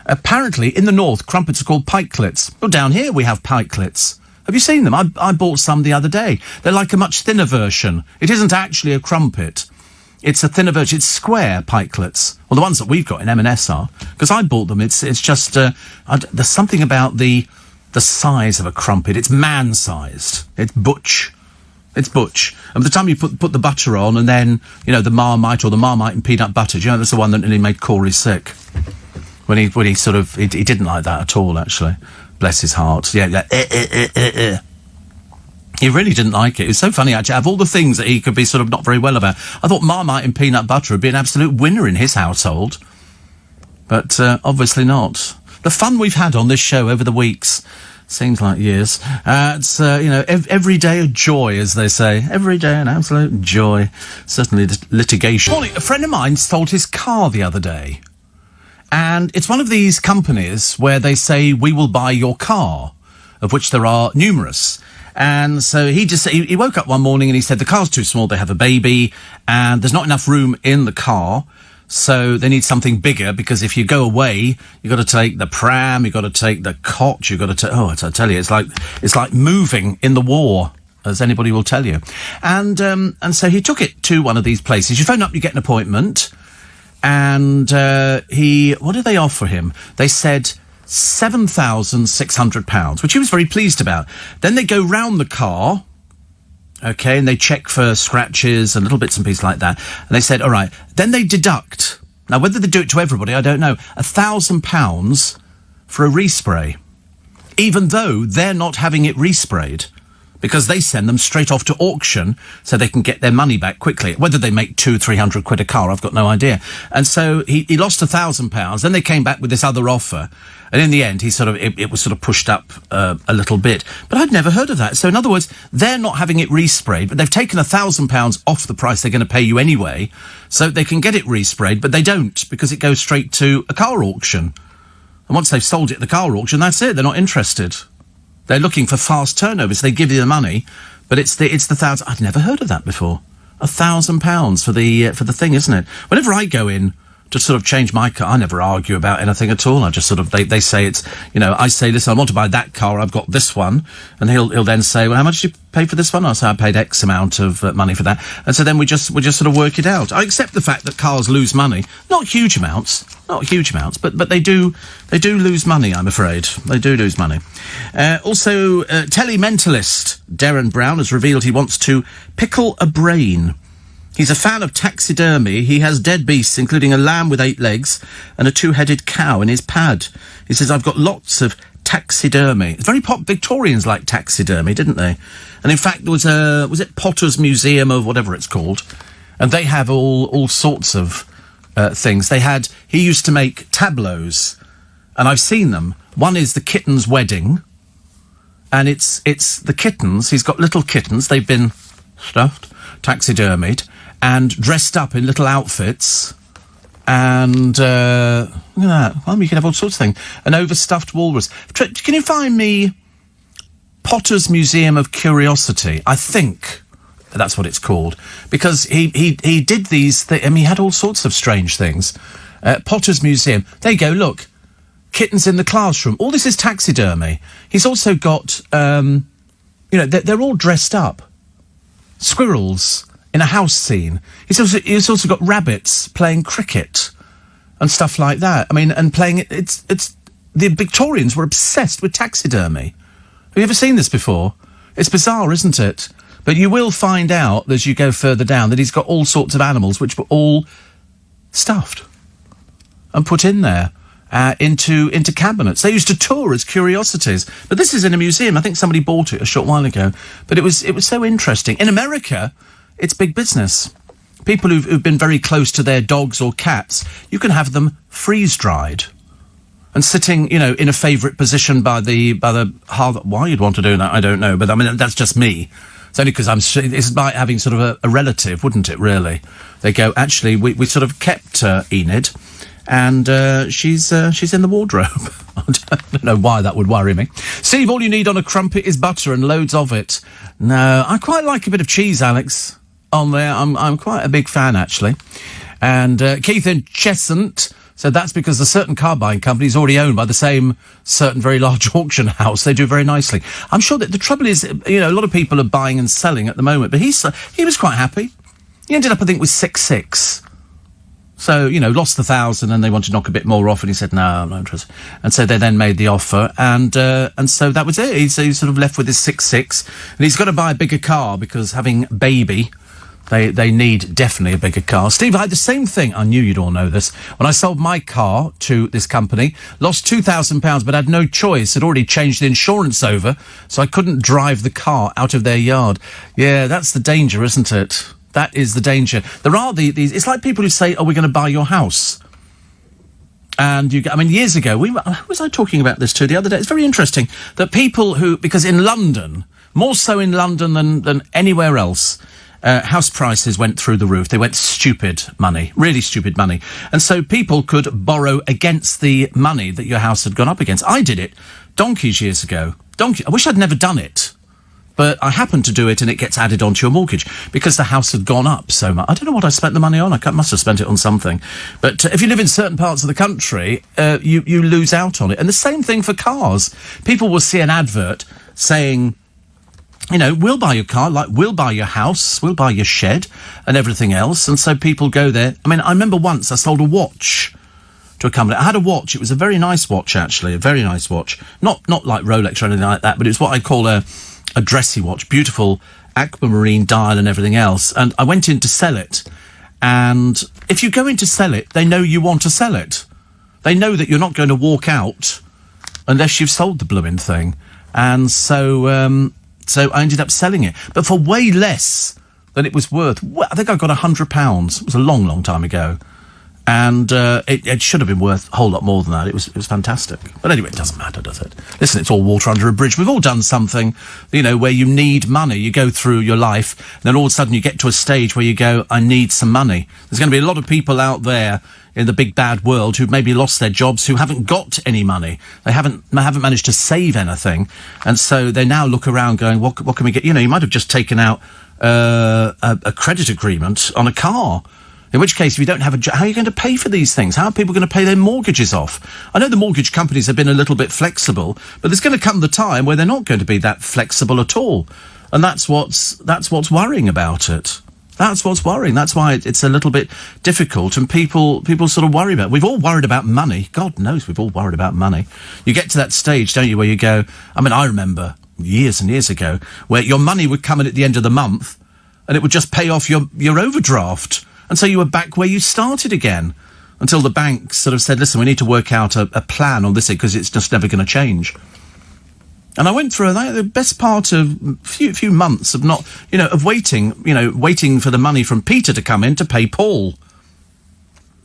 Apparently, in the north, crumpets are called pikelets. Well, down here we have pikelets. Have you seen them? I bought some the other day. They're like a much thinner version. It isn't actually a crumpet. It's a thinner version. It's square pikelets. Well, the ones that we've got in M&S are. Because I bought them. It's just... there's something about the size of a crumpet. It's man-sized. It's butch. It's butch. And by the time you put the butter on, and then, you know, the Marmite and peanut butter, you know, that's the one that nearly made Corey sick. When he sort of... He didn't like that at all, actually. Bless his heart. Yeah, like, He really didn't like it. It was so funny, actually. Of all the things that he could be sort of not very well about, I thought Marmite and peanut butter would be an absolute winner in his household. But obviously not. The fun we've had on this show over the weeks seems like years. It's, every day a joy, as they say. Every day an absolute joy. Certainly litigation. Morning. A friend of mine sold his car the other day. And it's one of these companies where they say, we will buy your car, of which there are numerous. And so he woke up one morning and he said, the car's too small, they have a baby, and there's not enough room in the car, so they need something bigger, because if you go away, you've got to take the pram, you've got to take the cot, you've got to take... Oh, I tell you, it's like moving in the war, as anybody will tell you. And so he took it to one of these places. You phone up, you get an appointment, and what did they offer him? They said £7,600, which he was very pleased about. Then they go round the car, okay, and they check for scratches and little bits and pieces like that. And they said, all right, then they deduct, now whether they do it to everybody, I don't know, £1,000 for a respray, even though they're not having it resprayed, because they send them straight off to auction so they can get their money back quickly. Whether they make £200-300 a car, I've got no idea. And so he lost £1,000. Then they came back with this other offer, and in the end, it was sort of pushed up a little bit. But I'd never heard of that. So in other words, they're not having it resprayed, but they've taken £1,000 off the price they're going to pay you anyway, so they can get it resprayed, but they don't, because it goes straight to a car auction. And once they've sold it at the car auction, that's it. They're not interested. They're looking for fast turnovers. They give you the money, but it's the thousand. I'd never heard of that before. £1,000 for the thing, isn't it? Whenever I go in to sort of change my car, I never argue about anything at all. I just sort of they say it's, I say, listen, I want to buy that car. I've got this one, and he'll then say, well, how much did you pay for this one? I say I paid X amount of money for that, and so then we just sort of work it out. I accept the fact that cars lose money, not huge amounts, but they do lose money. I'm afraid they do lose money. Also, telly-mentalist Darren Brown has revealed he wants to pickle a brain. He's a fan of taxidermy. He has dead beasts, including a lamb with 8 legs and a 2-headed cow in his pad. He says, I've got lots of taxidermy. It's very Victorians liked taxidermy, didn't they? And in fact, there was was it Potter's Museum of whatever it's called? And they have all sorts of things. He used to make tableaus, and I've seen them. One is the kitten's wedding, and it's the kittens. He's got little kittens. They've been stuffed, taxidermied, and dressed up in little outfits, and look at that. Well, you can have all sorts of things. An overstuffed walrus. Can you find me Potter's Museum of Curiosity? I think that's what it's called, because he did these. He had all sorts of strange things. Potter's Museum. There you go. Look, kittens in the classroom. All this is taxidermy. He's also got, they're all dressed up. Squirrels in a house scene. He's also got rabbits playing cricket and stuff like that. I mean, and playing it. It's the Victorians were obsessed with taxidermy. Have you ever seen this before? It's bizarre, isn't it? But you will find out as you go further down that he's got all sorts of animals which were all stuffed and put in there into cabinets. They used to tour as curiosities, but this is in a museum. I think somebody bought it a short while ago. But it was so interesting. In America, it's big business. People who've been very close to their dogs or cats, you can have them freeze-dried and sitting, in a favourite position by the hearth. Why you'd want to do that, I don't know. But I mean, that's just me. It's only because it's like having sort of a relative, wouldn't it, really? They go, actually, we sort of kept Enid, and she's in the wardrobe. I don't know why that would worry me. Steve, all you need on a crumpet is butter and loads of it. No, I quite like a bit of cheese, Alex, on there. I'm quite a big fan, actually. And Keith in Cheshunt, so that's because a certain car buying company is already owned by the same certain very large auction house. They do very nicely. I'm sure that the trouble is, a lot of people are buying and selling at the moment, but he was quite happy. He ended up, I think, with 6.6. So, lost 1,000 and they wanted to knock a bit more off, and he said, no, I'm not interested. And so they then made the offer, and so that was it. He's sort of left with his 6.6, and he's got to buy a bigger car because having baby, They need definitely a bigger car. Steve, I had the same thing. I knew you'd all know this. When I sold my car to this company, lost £2,000, but had no choice. Had already changed the insurance over, so I couldn't drive the car out of their yard. Yeah, that's the danger, isn't it? That is the danger. There are these. It's like people who say, "Oh, we're going to buy your house." And years ago, who was I talking about this to the other day? It's very interesting that people because in London, more so in London than anywhere else, house prices went through the roof. They went stupid money, really stupid money. And so people could borrow against the money that your house had gone up against. I did it donkeys years ago. I wish I'd never done it. But I happened to do it, and it gets added onto your mortgage because the house had gone up so much. I don't know what I spent the money on. I must have spent it on something. But if you live in certain parts of the country, you lose out on it. And the same thing for cars. People will see an advert saying, we'll buy your car, like we'll buy your house, we'll buy your shed and everything else. And so people go there. I remember once I sold a watch to a company. I had a watch. It was a very nice watch, actually, a very nice watch. Not like Rolex or anything like that, but it's what I call a dressy watch, beautiful aquamarine dial and everything else. And I went in to sell it. And if you go in to sell it, they know you want to sell it. They know that you're not going to walk out unless you've sold the blooming thing. And so I ended up selling it, but for way less than it was worth. I think I got £100. It was a long, long time ago. And it should have been worth a whole lot more than that. It was fantastic. But anyway, it doesn't matter, does it? Listen, it's all water under a bridge. We've all done something, where you need money. You go through your life, and then all of a sudden you get to a stage where you go, I need some money. There's going to be a lot of people out there in the big bad world who've maybe lost their jobs, who haven't got any money. They haven't managed to save anything. And so they now look around going, what can we get? You might have just taken out a credit agreement on a car. In which case, if you don't have a job, how are you going to pay for these things? How are people going to pay their mortgages off? I know the mortgage companies have been a little bit flexible, but there's going to come the time where they're not going to be that flexible at all. And that's what's worrying about it. That's what's worrying. That's why it's a little bit difficult, and people sort of worry about it. We've all worried about money. God knows we've all worried about money. You get to that stage, don't you, where you go, I remember years and years ago, where your money would come in at the end of the month, and it would just pay off your overdraft. And so you were back where you started again, until the bank sort of said, listen, we need to work out a plan on this because it's just never going to change. And I went through the best part of few months of not, of waiting for the money from Peter to come in to pay Paul.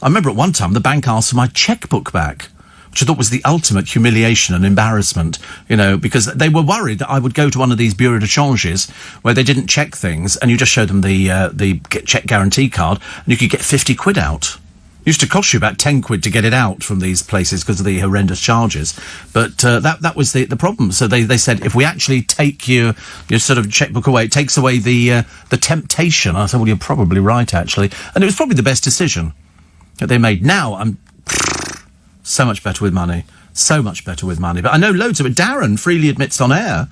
I remember at one time the bank asked for my chequebook back, which I thought was the ultimate humiliation and embarrassment, because they were worried that I would go to one of these bureaux de changes where they didn't check things, and you just show them the check guarantee card, and you could get 50 quid out. It used to cost you about 10 quid to get it out from these places because of the horrendous charges. But that was the problem. So they said, if we actually take your sort of chequebook away, it takes away the temptation. I said, well, you're probably right, actually. And it was probably the best decision that they made. Now I'm so much better with money. So much better with money. But I know loads of it. Darren freely admits on air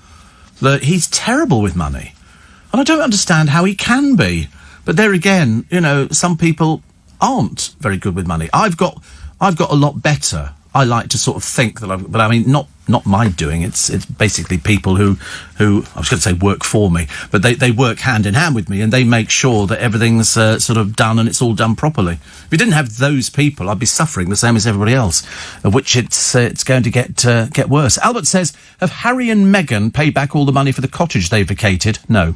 that he's terrible with money. And I don't understand how he can be. But there again, some people aren't very good with money. I've got a lot better. I like to sort of think that not my doing. It's basically people who I was going to say work for me, but they work hand in hand with me, and they make sure that everything's sort of done and it's all done properly. If we didn't have those people, I'd be suffering the same as everybody else, of which it's going to get worse. Albert says, have Harry and Meghan paid back all the money for the cottage they vacated? No.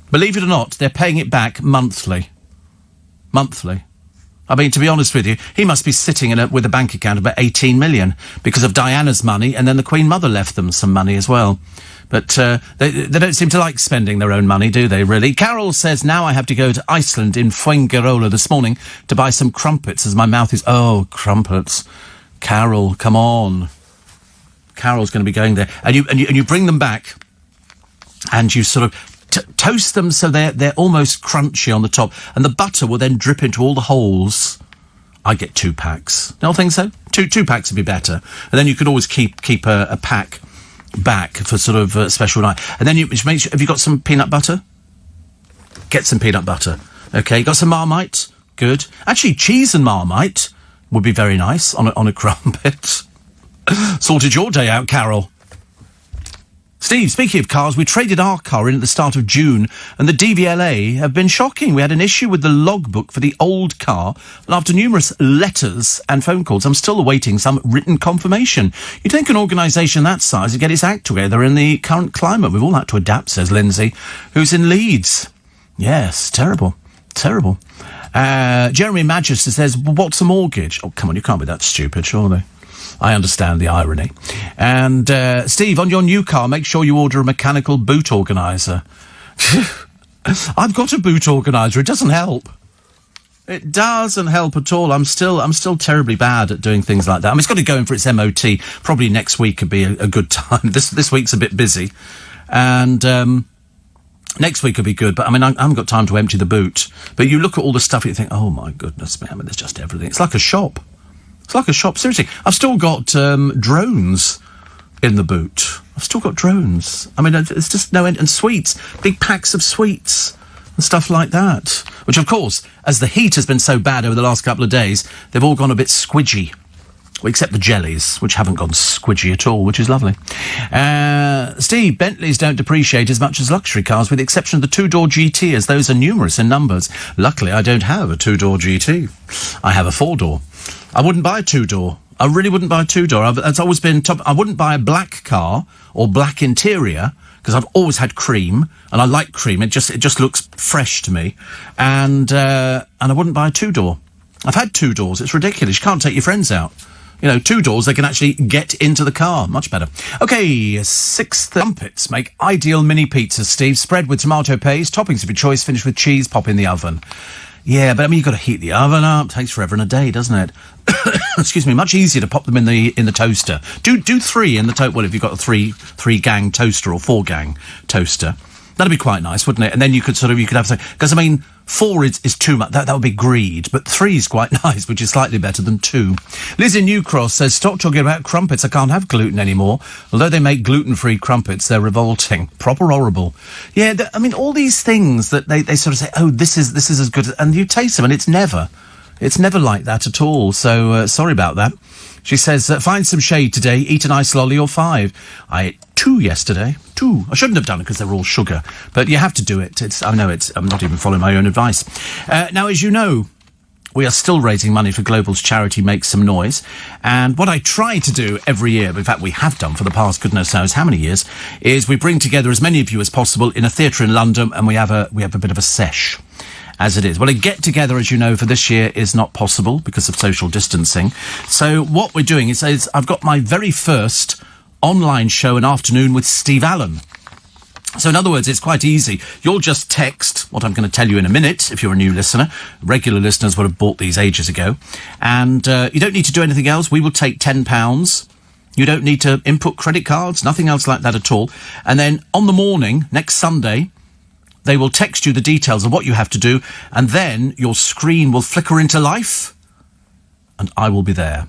Believe it or not, they're paying it back monthly. Monthly. To be honest with you, he must be sitting with a bank account of about 18 million because of Diana's money, and then the Queen Mother left them some money as well. But they don't seem to like spending their own money, do they, really? Carol says, now I have to go to Iceland in Fuengirola this morning to buy some crumpets as my mouth is... Oh, crumpets. Carol, come on. Carol's going to be going there. And you bring them back, and you sort of... toast them so they're almost crunchy on the top, and the butter will then drip into all the holes. I get 2 packs. Don't think so? Two packs would be better, and then you could always keep a pack back for sort of a special night. And then you make sure, have you got some peanut butter? Get some peanut butter. Okay, got some Marmite? Good. Actually, cheese and Marmite would be very nice on a crumpet. Sorted your day out, Carol. Steve, speaking of cars, we traded our car in at the start of June, and the DVLA have been shocking. We had an issue with the logbook for the old car, and after numerous letters and phone calls, I'm still awaiting some written confirmation. You'd think an organisation that size would get its act together in the current climate. We've all had to adapt, says Lindsay, who's in Leeds. Yes, terrible. Terrible. Jeremy Magister says, well, what's a mortgage? Oh, come on, you can't be that stupid, surely. I understand the irony. And, Steve, on your new car, make sure you order a mechanical boot organiser. I've got a boot organiser. It doesn't help. It doesn't help at all. I'm still terribly bad at doing things like that. I mean, it's got to go in for its MOT. Probably next week could be a good time. This week's a bit busy. And, next week will be good, but I mean, I haven't got time to empty the boot. But you look at all the stuff and you think, oh my goodness, man, I mean, there's just everything. It's like a shop. It's like a shop, seriously. I've still got drones in the boot. I've still got drones. I mean, it's just no end. And sweets, big packs of sweets and stuff like that. Which, of course, as the heat has been so bad over the last couple of days, they've all gone a bit squidgy. Well, except the jellies, which haven't gone squidgy at all, which is lovely. Steve, Bentleys don't depreciate as much as luxury cars, with the exception of the two-door GT, as those are numerous in numbers. Luckily, I don't have a two-door GT. I have a four-door. I wouldn't buy a two-door. I really wouldn't buy a two-door. It's always been top. I wouldn't buy a black car or black interior, because I've always had cream, and I like cream. It just looks fresh to me. And I wouldn't buy a two-door. I've had two doors. It's ridiculous. You can't take your friends out. You know, two doors, they can actually get into the car. Much better. Okay, 6 crumpets make ideal mini pizzas, Steve. Spread with tomato paste, toppings of your choice, finish with cheese, pop in the oven. Yeah, but I mean, you've got to heat the oven up. Takes forever and a day, doesn't it? Excuse me. Much easier to pop them in the toaster. Do 3 in the toaster. Well, if you've got a three gang toaster or 4 gang toaster, that'd be quite nice, wouldn't it? And then you could have, because I mean, 4 is too much. That would be greed. But 3 is quite nice, which is slightly better than 2. Liz in New Cross says, stop talking about crumpets. I can't have gluten anymore. Although they make gluten-free crumpets, they're revolting. Proper horrible. Yeah, I mean, all these things that they sort of say, oh, this is as good as, and you taste them, and it's never like that at all. So, sorry about that. She says, find some shade today, eat an ice lolly or 5. I ate 2 yesterday. 2. I shouldn't have done it because they're all sugar. But you have to do it. I'm not even following my own advice. Now, as you know, we are still raising money for Global's charity Make Some Noise. And what I try to do every year, in fact, we have done for the past goodness knows how many years, is we bring together as many of you as possible in a theatre in London, and we have a bit of a sesh. As it is. Well, a get-together, as you know, for this year is not possible because of social distancing. So what we're doing is I've got my very first online show an afternoon with Steve Allen. So in other words, it's quite easy. You'll just text what I'm going to tell you in a minute, if you're a new listener. Regular listeners would have bought these ages ago. And you don't need to do anything else. We will take £10. You don't need to input credit cards, nothing else like that at all. And then on the morning, next Sunday, they will text you the details of what you have to do, and then your screen will flicker into life, and I will be there.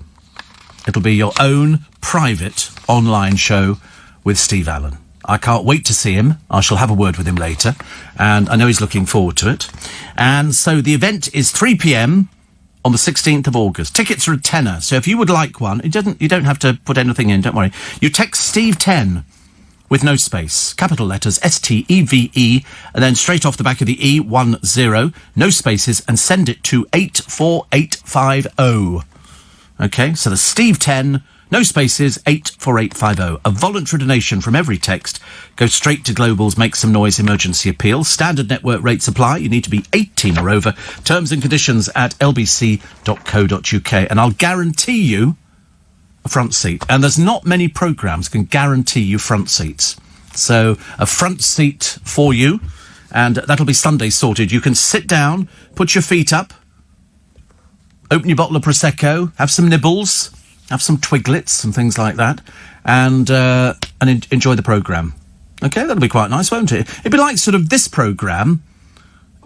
It'll be your own private online show with Steve Allen. I can't wait to see him. I shall have a word with him later, and I know he's looking forward to it. And so the event is 3 p.m. on the 16th of August. Tickets are a tenner, so if you would like one, you don't have to put anything in, don't worry. You text Steve 10 with no space, capital letters, STEVE, and then straight off the back of the E10, no spaces, and send it to 84850. Okay, so the Steve 10, no spaces, 84850. A voluntary donation from every text goes straight to Global's Make Some Noise emergency appeal. Standard network rates apply. You need to be 18 or over. Terms and conditions at lbc.co.uk. And I'll guarantee you a front seat. And there's not many programmes can guarantee you front seats. So a front seat for you, and that'll be Sunday sorted. You can sit down, put your feet up, open your bottle of Prosecco, have some nibbles, have some twiglets and things like that, and enjoy the programme. Okay, that'll be quite nice, won't it? It'd be like sort of this programme,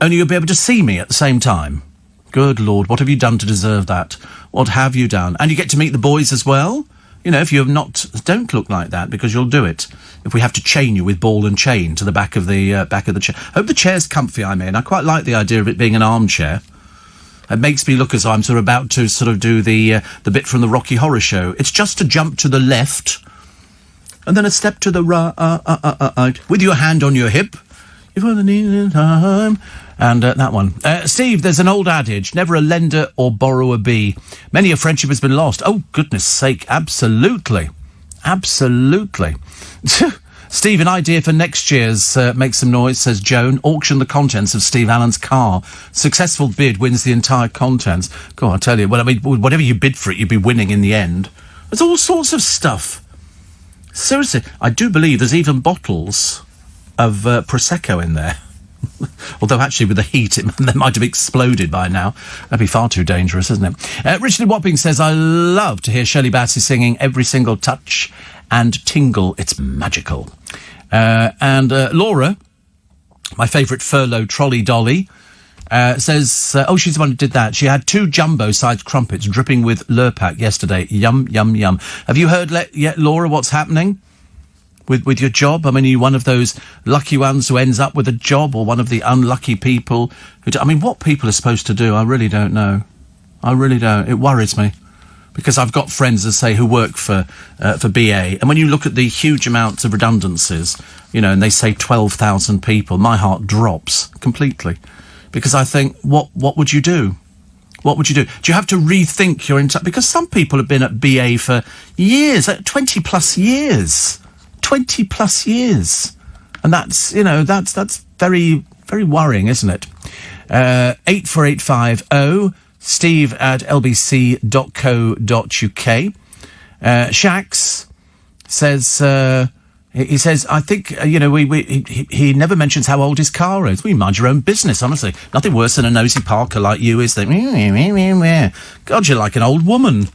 only you'll be able to see me at the same time. Good Lord, what have you done to deserve that? What have you done? And you get to meet the boys as well. You know, if you have not, don't look like that, because you'll do it. If we have to chain you with ball and chain to the back of the chair. Hope the chair's comfy, I mean. I quite like the idea of it being an armchair. It makes me look as though I'm sort of about to sort of do the bit from the Rocky Horror Show. It's just to jump to the left and then a step to the right, with your hand on your hip. If I need time. And that one. Steve, there's an old adage, never a lender or borrower be. Many a friendship has been lost. Oh, goodness sake, absolutely. Absolutely. Steve, an idea for next year's Make Some Noise, says Joan. Auction the contents of Steve Allen's car. Successful bid wins the entire contents. God, I tell you, well, I mean, whatever you bid for it, you'd be winning in the end. There's all sorts of stuff. Seriously, I do believe there's even bottles of Prosecco in there. Although actually with the heat they might have exploded by now. That'd be far too dangerous, isn't it? Richard Wapping says, I love to hear Shirley Bassey singing Every Single Touch and Tingle. It's magical. And Laura, my favourite furlough trolley dolly, says, she's the one who did that. She had 2 jumbo-sized crumpets dripping with Lurpak yesterday. Yum, yum, yum. Have you heard yet, Laura, what's happening with your job? I mean, are you one of those lucky ones who ends up with a job, or one of the unlucky people who what people are supposed to do, I really don't know. I really don't. It worries me. Because I've got friends, as I say, who work for BA, and when you look at the huge amounts of redundancies, and they say 12,000 people, my heart drops completely. Because I think, what would you do? What would you do? Do you have to rethink your entire... Because some people have been at BA for years, 20 plus years. 20 plus years. And that's, that's very, very worrying, isn't it? 84850 steve@lbc.co.uk. Shax says, he says, I think, he never mentions how old his car is. Well, you mind your own business, honestly. Nothing worse than a nosy Parker like you, is there? God, you're like an old woman.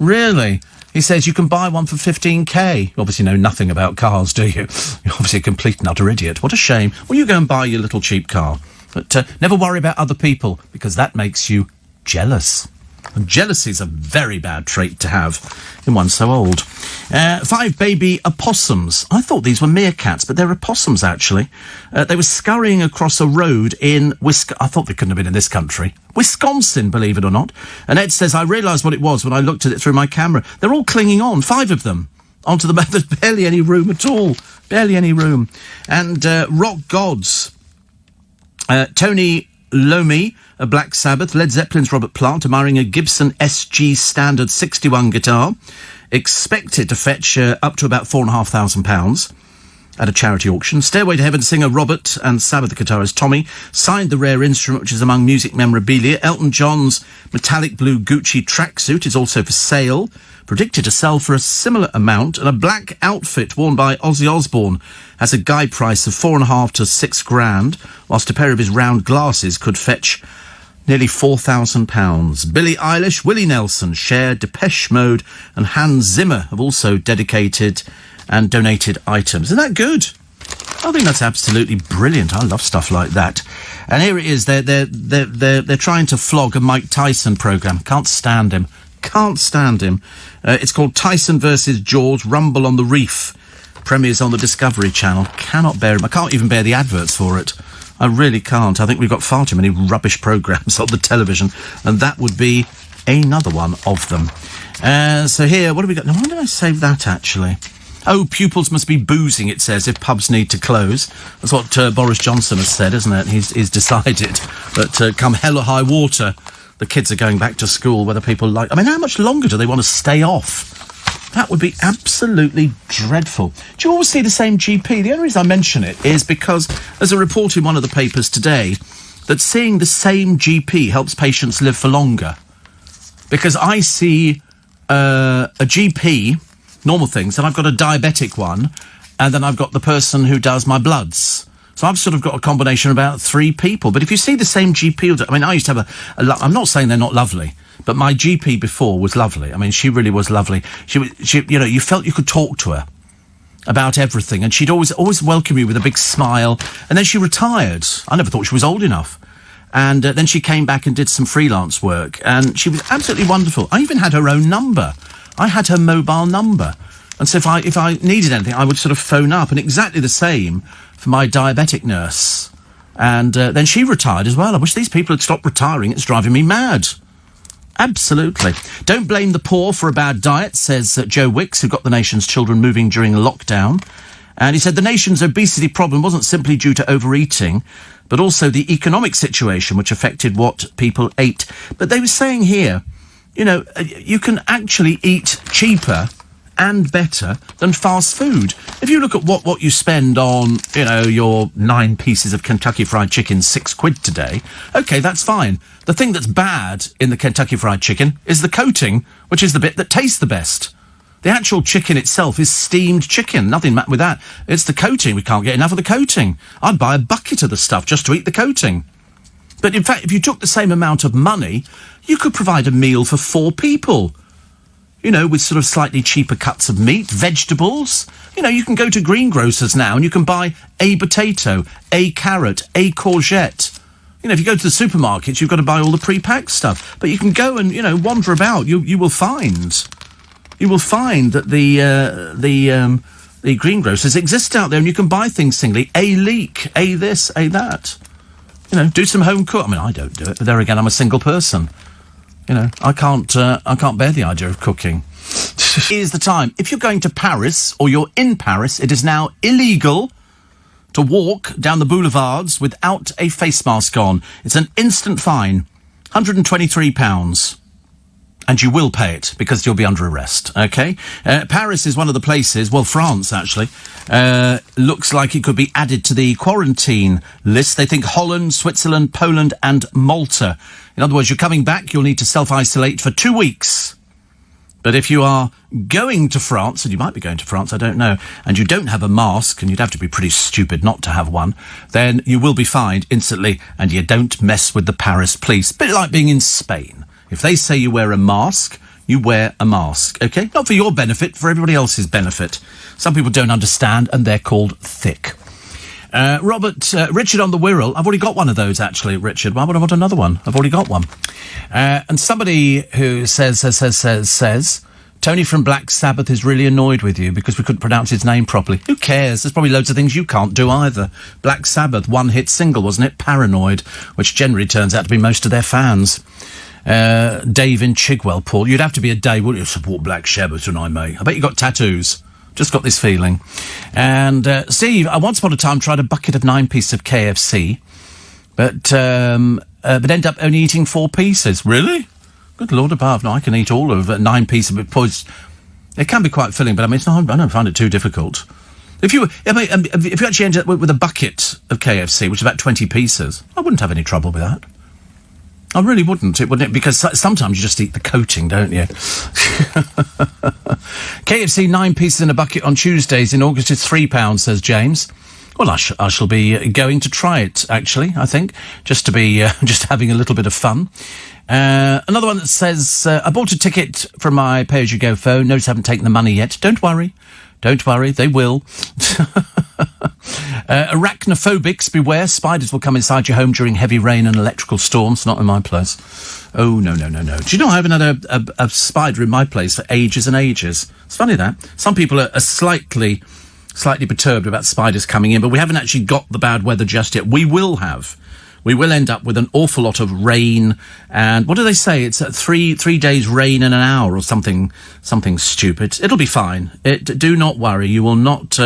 Really? He says you can buy one for 15k. You obviously know nothing about cars, do you? You're obviously a complete and utter idiot. What a shame. Well, you go and buy your little cheap car. But never worry about other people, because that makes you jealous. And jealousy is a very bad trait to have in one so old. 5 baby opossums. I thought these were meerkats, but they're opossums, actually. They were scurrying across a road in I thought they couldn't have been in this country. Wisconsin, believe it or not. And Ed says, I realised what it was when I looked at it through my camera. They're all clinging on, 5 of them, onto the... There's barely any room at all. Barely any room. And rock gods. Tony Lomi, a Black Sabbath, Led Zeppelin's Robert Plant, admiring a Gibson SG Standard 61 guitar, expected to fetch up to about £4,500 at a charity auction. Stairway to Heaven singer Robert and Sabbath guitarist Tommy signed the rare instrument, which is among music memorabilia. Elton John's metallic blue Gucci tracksuit is also for sale, predicted to sell for a similar amount, and a black outfit worn by Ozzy Osbourne has a guide price of £4,500 to £6,000, whilst a pair of his round glasses could fetch nearly £4,000. Billie Eilish, Willie Nelson, Cher, Depeche Mode and Hans Zimmer have also dedicated and donated items. Isn't that good? I think that's absolutely brilliant. I love stuff like that. And here it is. They're trying to flog a Mike Tyson programme. Can't stand him. Can't stand him. It's called Tyson versus Jaws, Rumble on the Reef. Premieres on the Discovery Channel. Cannot bear him. I can't even bear the adverts for it. I really can't. I think we've got far too many rubbish programmes on the television, and that would be another one of them. So here, what have we got? Now, why did I save that, actually? Oh, pupils must be boozing, it says, if pubs need to close. That's what Boris Johnson has said, isn't it? He's decided that come hell or high water, the kids are going back to school, whether people like... I mean, how much longer do they want to stay off? That would be absolutely dreadful. Do you always see the same GP? The only reason I mention it is because there's a report in one of the papers today that seeing the same GP helps patients live for longer. Because I see a GP, normal things, and I've got a diabetic one, and then I've got the person who does my bloods. So I've sort of got a combination of about 3 people. But if you see the same GP... I mean, I used to have I'm not saying they're not lovely, but my GP before was lovely. I mean, she really was lovely. She you felt you could talk to her about everything, and she'd always welcome you with a big smile. And then she retired. I never thought she was old enough. And then she came back and did some freelance work, and she was absolutely wonderful. I even had her own number. I had her mobile number. And so if I needed anything, I would sort of phone up, and exactly the same for my diabetic nurse. And then she retired as well. I wish these people had stopped retiring. It's driving me mad. Absolutely. Don't blame the poor for a bad diet, says Joe Wicks, who got the nation's children moving during lockdown. And he said the nation's obesity problem wasn't simply due to overeating, but also the economic situation, which affected what people ate. But they were saying here, you can actually eat cheaper and better than fast food. If you look at what you spend on, your 9 pieces of Kentucky Fried Chicken, £6 today, OK, that's fine. The thing that's bad in the Kentucky Fried Chicken is the coating, which is the bit that tastes the best. The actual chicken itself is steamed chicken. Nothing with that. It's the coating. We can't get enough of the coating. I'd buy a bucket of the stuff just to eat the coating. But in fact, if you took the same amount of money, you could provide a meal for 4 people. With sort of slightly cheaper cuts of meat, vegetables. You can go to greengrocers now and you can buy a potato, a carrot, a courgette. If you go to the supermarkets, you've got to buy all the pre-packed stuff. But you can go and, wander about. You will find that the greengrocers exist out there and you can buy things singly. A leek, a this, a that. Do some home cook. I mean, I don't do it, but there again, I'm a single person. I can't bear the idea of cooking. Here's the time. If you're going to Paris or you're in Paris, it is now illegal to walk down the boulevards without a face mask on. It's an instant fine, £123. And you will pay it because you'll be under arrest, OK? Paris is one of the places, well, France, actually, looks like it could be added to the quarantine list. They think Holland, Switzerland, Poland and Malta. In other words, you're coming back, you'll need to self-isolate for 2 weeks. But if you are going to France, and you might be going to France, I don't know, and you don't have a mask, and you'd have to be pretty stupid not to have one, then you will be fined instantly, and you don't mess with the Paris police. Bit like being in Spain. If they say you wear a mask, you wear a mask, OK? Not for your benefit, for everybody else's benefit. Some people don't understand, and they're called thick. Richard on the Wirral. I've already got one of those, actually, Richard. Why would I want another one? I've already got one. And somebody who says, Tony from Black Sabbath is really annoyed with you because we couldn't pronounce his name properly. Who cares? There's probably loads of things you can't do either. Black Sabbath, one-hit single, wasn't it? Paranoid, which generally turns out to be most of their fans. Dave in Chigwell, Paul. You'd have to be a Dave, wouldn't you, to support Black Sabbath tonight, mate? I bet you got tattoos. Just got this feeling. And Steve, I once upon a time tried a bucket of 9 pieces of KFC, but end up only eating 4 pieces. Really? Good Lord above. No, I can eat all of 9 pieces of it. It can be quite filling, but I mean, I don't find it too difficult. If you actually ended up with a bucket of KFC, which is about 20 pieces, I wouldn't have any trouble with that. I really wouldn't, wouldn't it? Because sometimes you just eat the coating, don't you? KFC 9 pieces in a bucket on Tuesdays in August is £3, says James. Well, I shall be going to try it, actually, I think, just to be just having a little bit of fun. Another one that says, I bought a ticket from my pay-as-you-go phone. Notice I haven't taken the money yet. Don't worry, they will. Arachnophobics, beware. Spiders will come inside your home during heavy rain and electrical storms. Not in my place. Oh, no. Do you know I haven't had a spider in my place for ages and ages? It's funny that. Some people are slightly perturbed about spiders coming in, but we haven't actually got the bad weather just yet. We will end up with an awful lot of rain, and what do they say? It's 3 days rain in an hour or something stupid. It'll be fine. Do not worry. You will not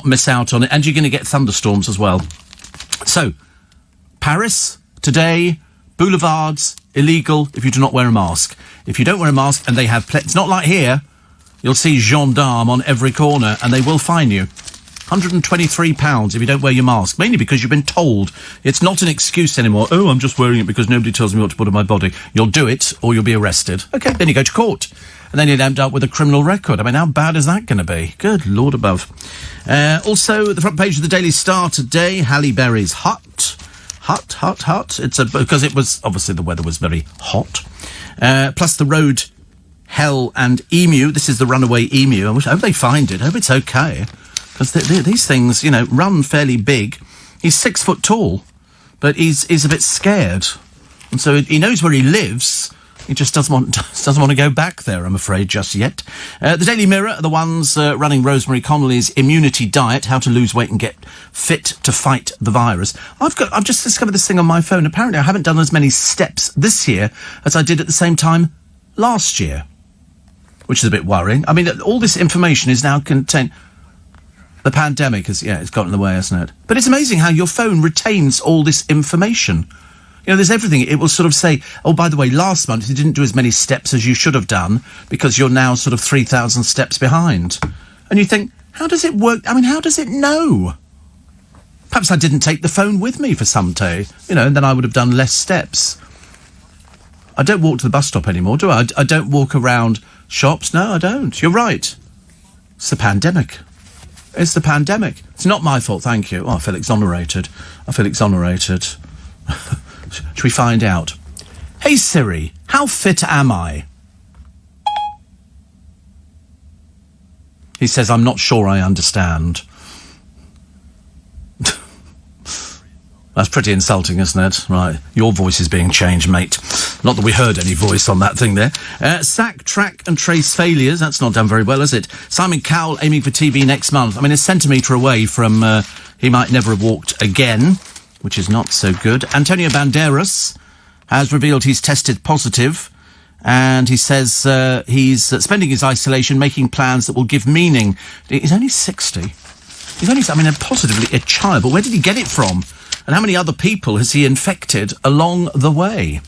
miss out on it, and you're going to get thunderstorms as well. So, Paris today, boulevards illegal if you do not wear a mask. If you don't wear a mask, and they have it's not like here. You'll see gendarmes on every corner, and they will fine you. £123 if you don't wear your mask, mainly because you've been told. It's not an excuse anymore. Oh, I'm just wearing it because nobody tells me what to put on my body. You'll do it or you'll be arrested. OK, then you go to court. And then you'll end up with a criminal record. I mean, how bad is that going to be? Good Lord above. Also, the front page of the Daily Star today, Halle Berry's hut. It's because it was, obviously the weather was very hot. Plus the road, hell and emu. This is the runaway emu. I hope they find it. I hope it's OK. Because these things, run fairly big. He's 6 foot tall, but he's a bit scared. And so he knows where he lives, He just doesn't want to go back there, I'm afraid, just yet. The Daily Mirror are the ones running Rosemary Connolly's immunity diet, how to lose weight and get fit to fight the virus. I've just discovered this thing on my phone. Apparently I haven't done as many steps this year as I did at the same time last year, which is a bit worrying. I mean, all this information is now contained. The pandemic has, it's got in the way, hasn't it? But it's amazing how your phone retains all this information. You know, there's everything. It will sort of say, oh, by the way, last month you didn't do as many steps as you should have done because you're now sort of 3,000 steps behind. And you think, how does it work? I mean, how does it know? Perhaps I didn't take the phone with me for some day, and then I would have done less steps. I don't walk to the bus stop anymore, do I? I don't walk around shops. No, I don't. You're right. It's the pandemic. It's the pandemic. It's not my fault, thank you. Oh, I feel exonerated. Should we find out? Hey Siri, how fit am I? He says, I'm not sure I understand. That's pretty insulting, isn't it? Right, your voice is being changed, mate. Not that we heard any voice on that thing there. Sack, track and trace failures. That's not done very well, is it? Simon Cowell aiming for TV next month. I mean, a centimetre away from he might never have walked again, which is not so good. Antonio Banderas has revealed he's tested positive, and he says he's spending his isolation making plans that will give meaning. He's only 60. He's only, positively a child, but where did he get it from? And how many other people has he infected along the way?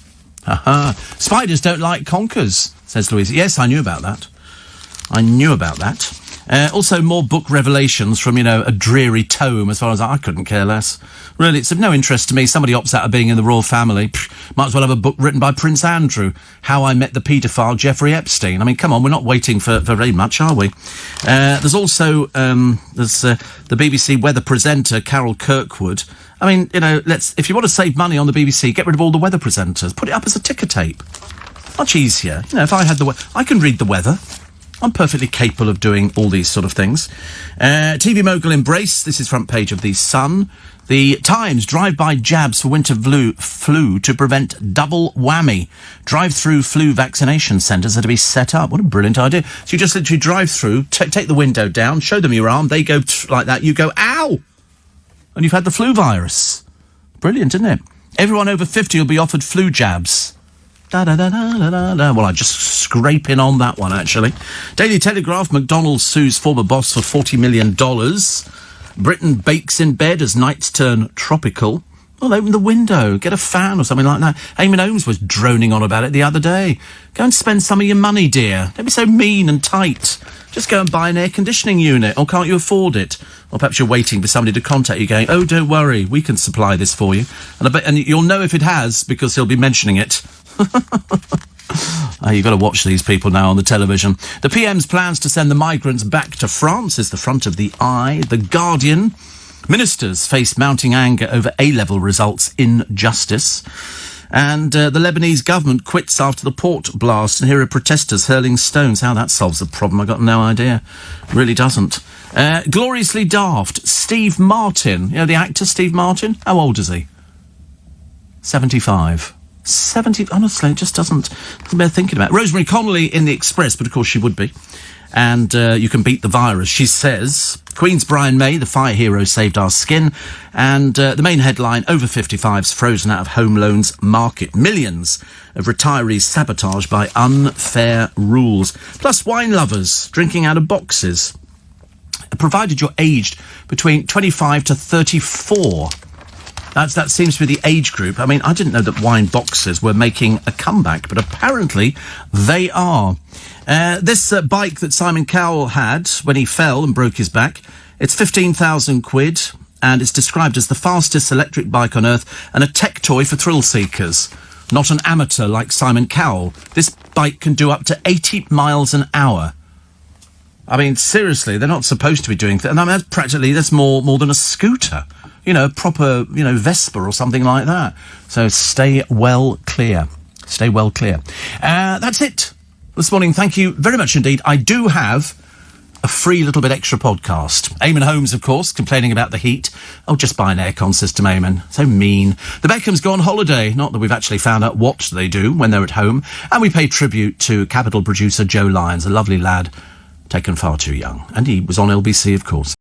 Spiders don't like conkers, says Louise. Yes, I knew about that. Also, more book revelations from, a dreary tome, as far as I couldn't care less. Really, it's of no interest to me. Somebody opts out of being in the royal family. Might as well have a book written by Prince Andrew, How I Met the Paedophile Jeffrey Epstein. I mean, come on, we're not waiting for very much, are we? There's also the BBC weather presenter, Carol Kirkwood. I mean, if you want to save money on the BBC, get rid of all the weather presenters. Put it up as a ticker tape. Much easier. If I had I can read the weather. I'm perfectly capable of doing all these sort of things. TV mogul embrace. This is front page of The Sun. The Times, drive-by jabs for winter flu to prevent double whammy. Drive-through flu vaccination centres are to be set up. What a brilliant idea. So you just literally drive through, take the window down, show them your arm, they go like that, you go, ow! And you've had the flu virus. Brilliant, isn't it? Everyone over 50 will be offered flu jabs. Well, I just scrape in on that one, actually. Daily Telegraph, McDonald's sues former boss for $40 million. Britain bakes in bed as nights turn tropical. Well, open the window, get a fan or something like that. Eamon Holmes was droning on about it the other day. Go and spend some of your money, dear. Don't be so mean and tight. Just go and buy an air conditioning unit, or can't you afford it? Or perhaps you're waiting for somebody to contact you going, oh, don't worry, we can supply this for you. And you'll know if it has, because he'll be mentioning it. You've got to watch these people now on the television. The PM's plans to send the migrants back to France is the front of the Eye. The Guardian. Ministers face mounting anger over A-level results injustice. And the Lebanese government quits after the port blast, and here are protesters hurling stones. How that solves the problem, I've got no idea. Really doesn't. Gloriously daft. Steve Martin. The actor Steve Martin? How old is he? 75. 70, honestly, it just doesn't bear thinking about. Rosemary Connolly in The Express, but of course she would be. And you can beat the virus, she says. Queen's Brian May, the fire hero, saved our skin. And the main headline, over 55s frozen out of home loans market. Millions of retirees sabotaged by unfair rules. Plus wine lovers drinking out of boxes. Provided you're aged between 25 to 34. That seems to be the age group. I mean, I didn't know that wine boxes were making a comeback, but apparently they are. This bike that Simon Cowell had when he fell and broke his back, it's 15,000 quid, and it's described as the fastest electric bike on earth and a tech toy for thrill seekers. Not an amateur like Simon Cowell. This bike can do up to 80 miles an hour. I mean, seriously, they're not supposed to be doing that. I mean, that's more than a scooter. A proper, Vespa or something like that. So stay well clear. Stay well clear. That's it this morning. Thank you very much indeed. I do have a free little bit extra podcast. Eamon Holmes, of course, complaining about the heat. Oh, just buy an aircon system, Eamon. So mean. The Beckhams go on holiday. Not that we've actually found out what they do when they're at home. And we pay tribute to Capital producer Joe Lyons, a lovely lad, taken far too young. And he was on LBC, of course.